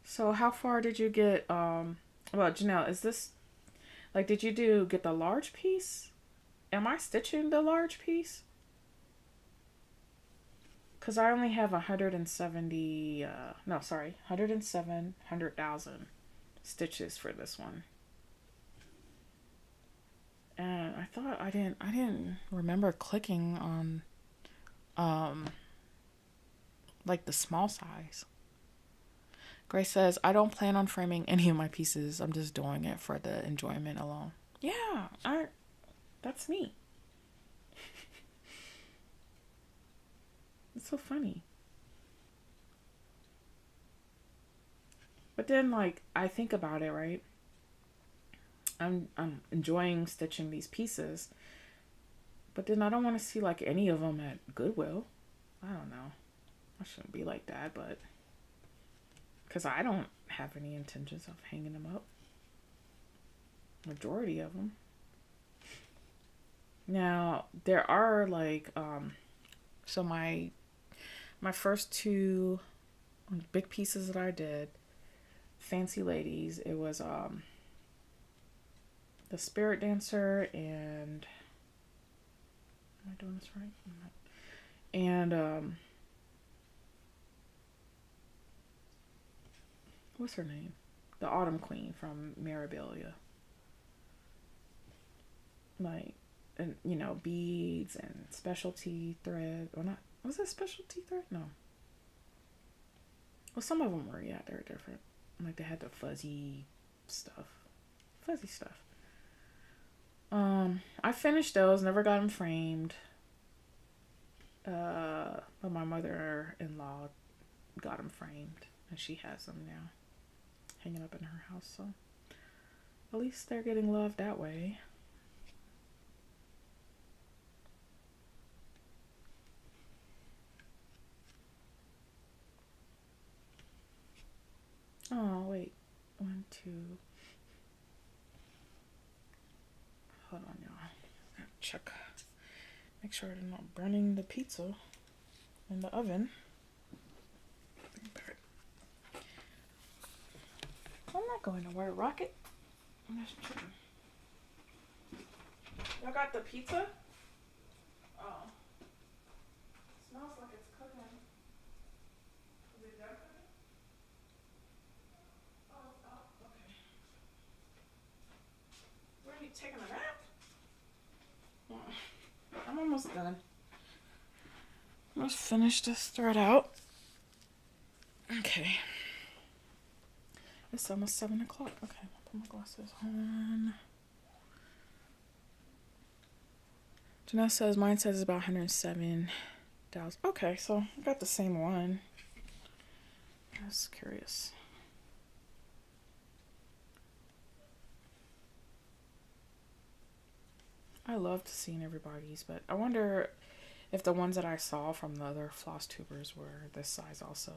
So how far did you get? Well, Janelle, is this like, did you get the large piece am I stitching the large piece? Because I only have 170, no, sorry, 107,000 stitches for this one. And I thought I didn't remember clicking on, like the small size. Grace says, I don't plan on framing any of my pieces. I'm just doing it for the enjoyment alone. Yeah, that's me. It's so funny. But then, like, I think about it, right? I'm enjoying stitching these pieces, but then I don't want to see like any of them at Goodwill. I don't know. I shouldn't be like that, but because I don't have any intentions of hanging them up. Majority of them. Now there are like so my first two big pieces that I did, Fancy Ladies, it was the Spirit Dancer and am I doing this right? And what's her name? The Autumn Queen from Mirabilia. Like, and you know, beads and specialty thread. Or not, was it specialty thread? No. Well, some of them were, yeah, they were different. Like they had the fuzzy stuff. I finished those, never got them framed. But my mother-in-law got them framed, and she has them now, hanging up in her house. So at least they're getting love that way. Oh wait, 1, 2. Hold on, y'all. I gotta check. Make sure they're not burning the pizza in the oven. I'm not going nowhere, Rocket. I'm just checking. Y'all got the pizza? Oh. Smells like it's cooking. Is it done cooking? Oh, okay. Where are you taking a nap? I'm almost done. Let's finish this thread out. Okay. It's almost 7 o'clock. Okay, I'll put my glasses on. Janelle says mine says about 107,000. Okay, so I got the same one. I was curious. I loved seeing everybody's, but I wonder if the ones that I saw from the other floss tubers were this size also.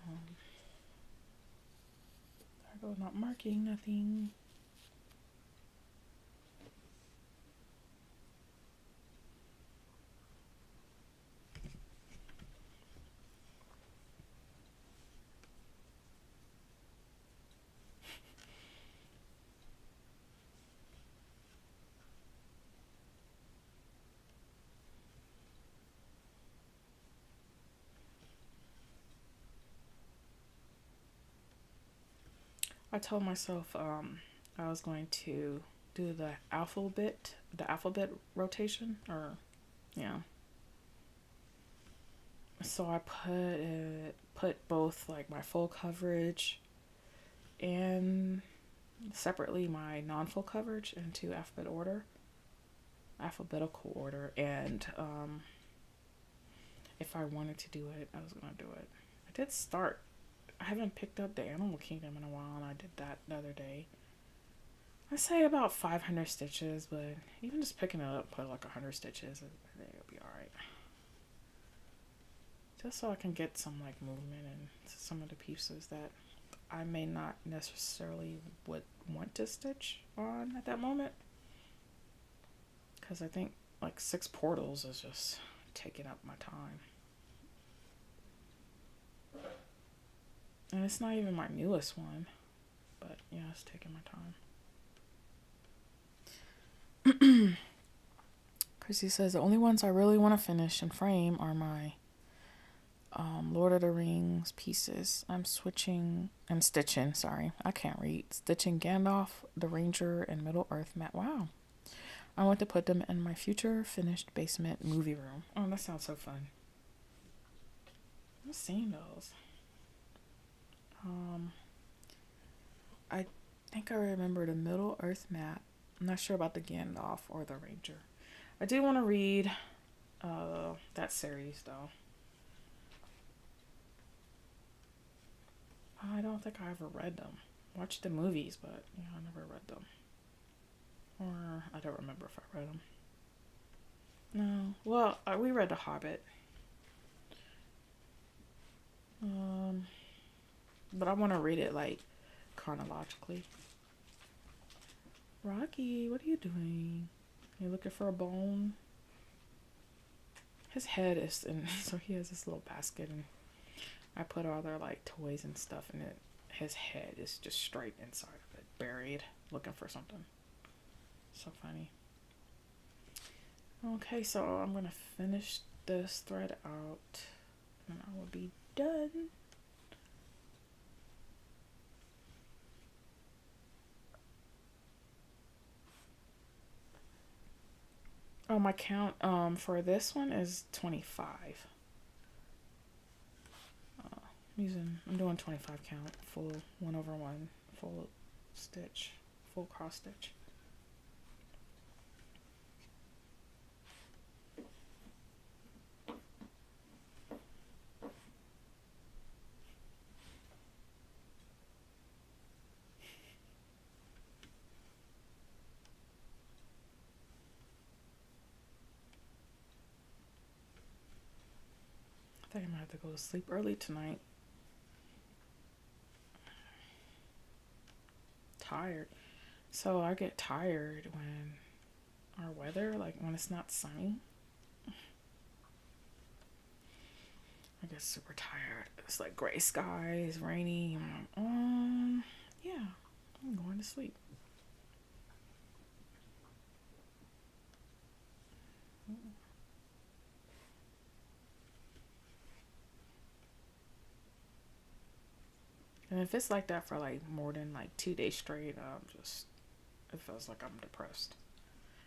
There I go, not marking nothing. I told myself I was going to do the alphabet rotation, or yeah. So I put both like my full coverage and separately my non-full coverage into alphabetical order, and if I wanted to do it, I was gonna do it. I did start. I haven't picked up the Animal Kingdom in a while, and I did that the other day. I say about 500 stitches, but even just picking it up, put like 100 stitches, I think it'll be alright. Just so I can get some like movement and some of the pieces that I may not necessarily would want to stitch on at that moment. Because I think like 6 portals is just taking up my time. And it's not even my newest one. But yeah, it's taking my time. Chrissy says the only ones I really want to finish and frame are my Lord of the Rings pieces. I'm stitching, sorry, I can't read. Stitching Gandalf, the Ranger, and Middle Earth map. Wow. I want to put them in my future finished basement movie room. Oh, that sounds so fun. I've seen those. I think I remember the Middle Earth map. I'm not sure about the Gandalf or the Ranger. I do want to read that series though. I don't think I ever read them. Watched the movies, but yeah, I never read them. Or I don't remember if I read them. No. Well, we read The Hobbit. But I want to read it like chronologically. Rocky, what are you doing? You looking for a bone? His head is in, so he has this little basket, and I put all their like toys and stuff in it. His head is just straight inside of it, buried, looking for something. So funny. Okay, so I'm gonna finish this thread out, and I will be done. Oh, my count for this one is 25. I'm doing 25 count, full 1/1, full stitch, full cross stitch. I think I might have to go to sleep early tonight. Tired. So I get tired when our weather, like when it's not sunny. I get super tired. It's like gray skies, rainy. I'm like, yeah, I'm going to sleep. And if it's like that for like more than like 2 days straight, it feels like I'm depressed.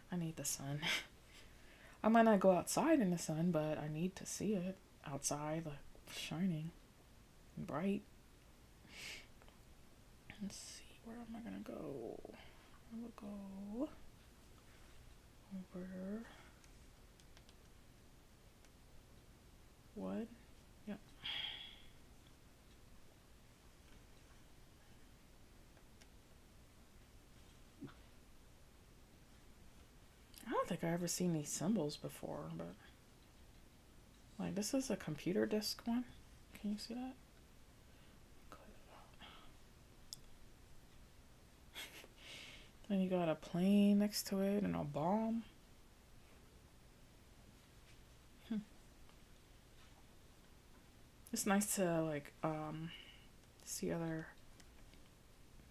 I need the sun. I might not go outside in the sun, but I need to see it outside, like shining and bright. Let's see, where am I gonna go? I will go over wood. Yep. I don't think I ever seen these symbols before, but like this is a computer desk one. Can you see that? Then you got a plane next to it and a bomb. It's nice to like see other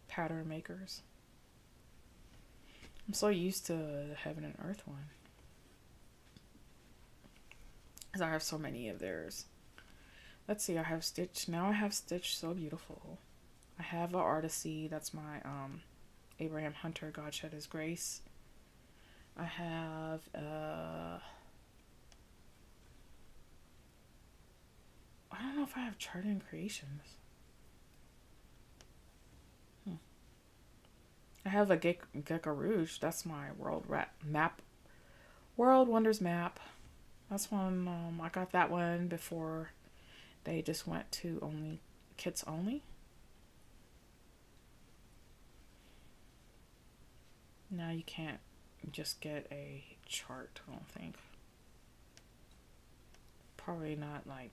pattern makers. I'm so used to the Heaven and Earth one, because I have so many of theirs. Let's see, I have Stitch. Now I have Stitch So Beautiful. I have a Artisy. That's my Abraham Hunter, God Shed His Grace. I have I don't know if I have Charting Creations. I have a Gecko Rouge. That's my World Wonders map. That's one. I got that one before they just went to only kits only. Now you can't just get a chart, I don't think. Probably not like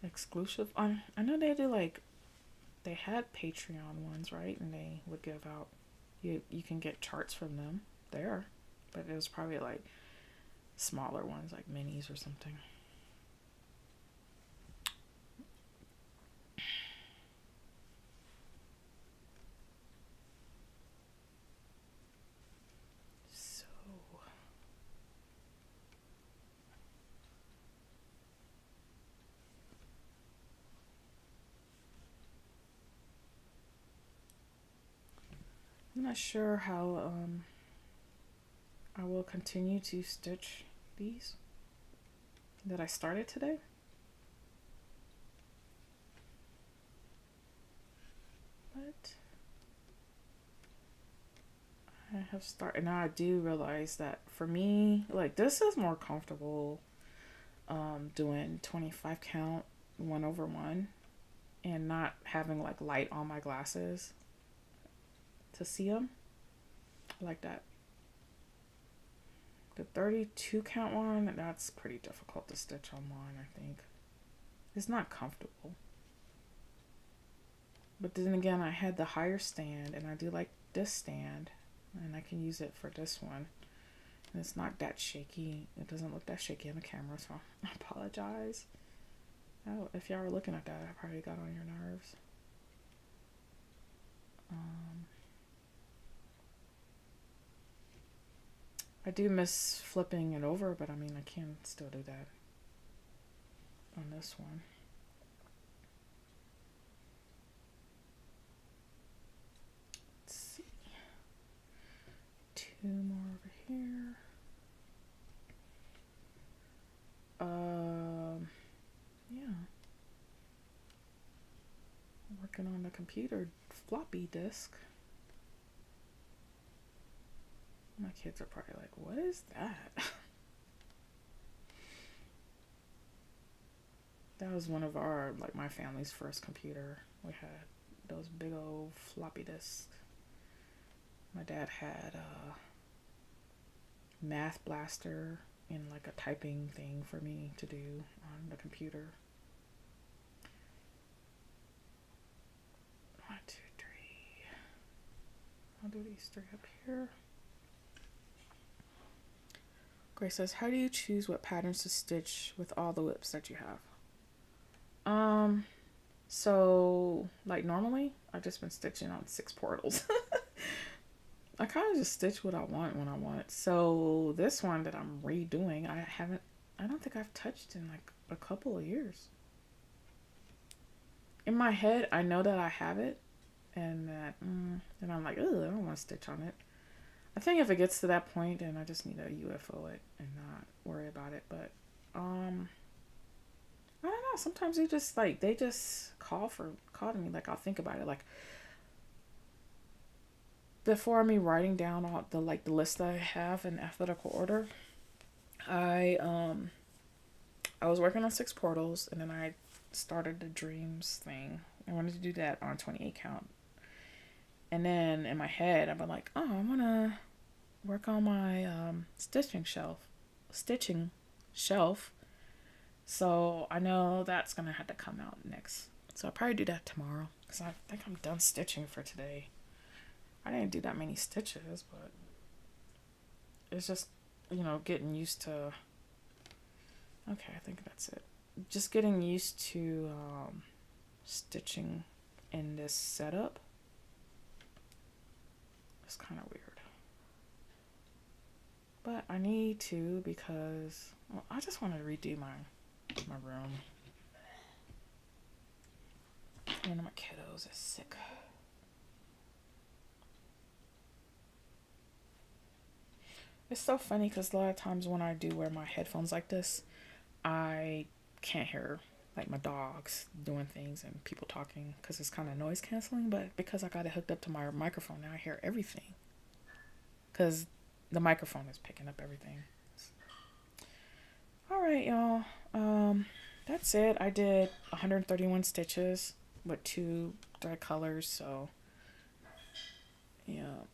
exclusive. I know they do like, they had Patreon ones, right? And they would give out, you can get charts from them there, but it was probably like smaller ones, like minis or something. I'm not sure how I will continue to stitch these that I started today. But I have started. Now I do realize that for me, like, this is more comfortable doing 25 count 1/1 and not having like light on my glasses to see them. I like that. The 32 count one, that's pretty difficult to stitch online, I think. It's not comfortable. But then again, I had the higher stand, and I do like this stand, and I can use it for this one. And it's not that shaky. It doesn't look that shaky on the camera, so I apologize. Oh, if y'all were looking at that, I probably got on your nerves. I do miss flipping it over, but I mean, I can still do that on this one. Let's see. 2 more over here. Yeah. Working on the computer floppy disk. My kids are probably like, what is that? That was one of our, like, my family's first computer. We had those big old floppy disks. My dad had a Math Blaster and like a typing thing for me to do on the computer. 1, 2, 3. I'll do these 3 up here. Grace says, how do you choose what patterns to stitch with all the whips that you have? So like normally I've just been stitching on 6 portals. I kind of just stitch what I want when I want. So this one that I'm redoing, I don't think I've touched in like a couple of years. In my head, I know that I have it, and that, and I'm like, ugh, I don't want to stitch on it. I think if it gets to that point, then I just need to UFO it and not worry about it. But, I don't know. Sometimes they just call to me. Like, I'll think about it. Like, before me writing down all the list that I have in alphabetical order, I was working on 6 portals, and then I started the dreams thing. I wanted to do that on 28 count. And then in my head, I've been like, oh, I want to work on my stitching shelf. So I know that's going to have to come out next. So I'll probably do that tomorrow, because I think I'm done stitching for today. I didn't do that many stitches, but it's just, getting used to... Okay, I think that's it. Just getting used to stitching in this setup. It's kind of weird. But I need to, because I just want to redo my room. One of my kiddos is sick. It's so funny because a lot of times when I do wear my headphones like this, I can't hear like my dogs doing things and people talking, because it's kind of noise canceling. But because I got it hooked up to my microphone, now I hear everything, because the microphone is picking up everything. All right, y'all. That's it. I did 131 stitches with 2 thread colors. So yeah,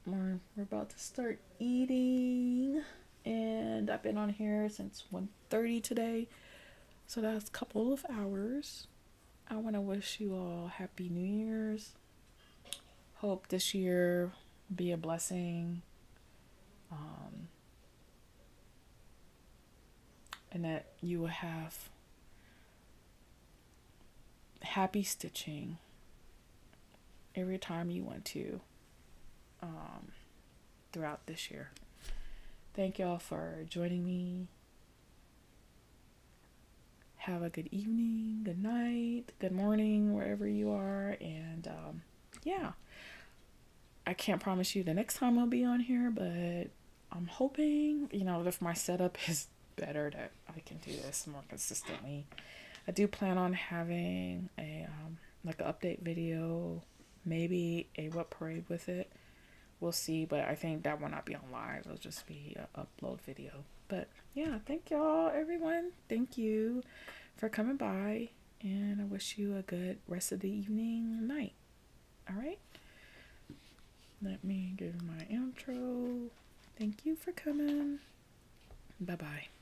we're about to start eating, and I've been on here since 1:30 today, so that's a couple of hours. I want to wish you all Happy New Year's. Hope this year be a blessing, and that you will have happy stitching every time you want to throughout this year. Thank y'all for joining me. Have a good evening, good night, good morning, wherever you are. And yeah, I can't promise you the next time I'll be on here, but I'm hoping, if my setup is better, that I can do this more consistently. I do plan on having a like an update video, maybe a what parade with it. We'll see, but I think that will not be on live. It'll just be an upload video. But yeah, thank y'all, everyone. Thank you for coming by, and I wish you a good rest of the evening, night. All right. Let me give my intro. Thank you for coming. Bye bye.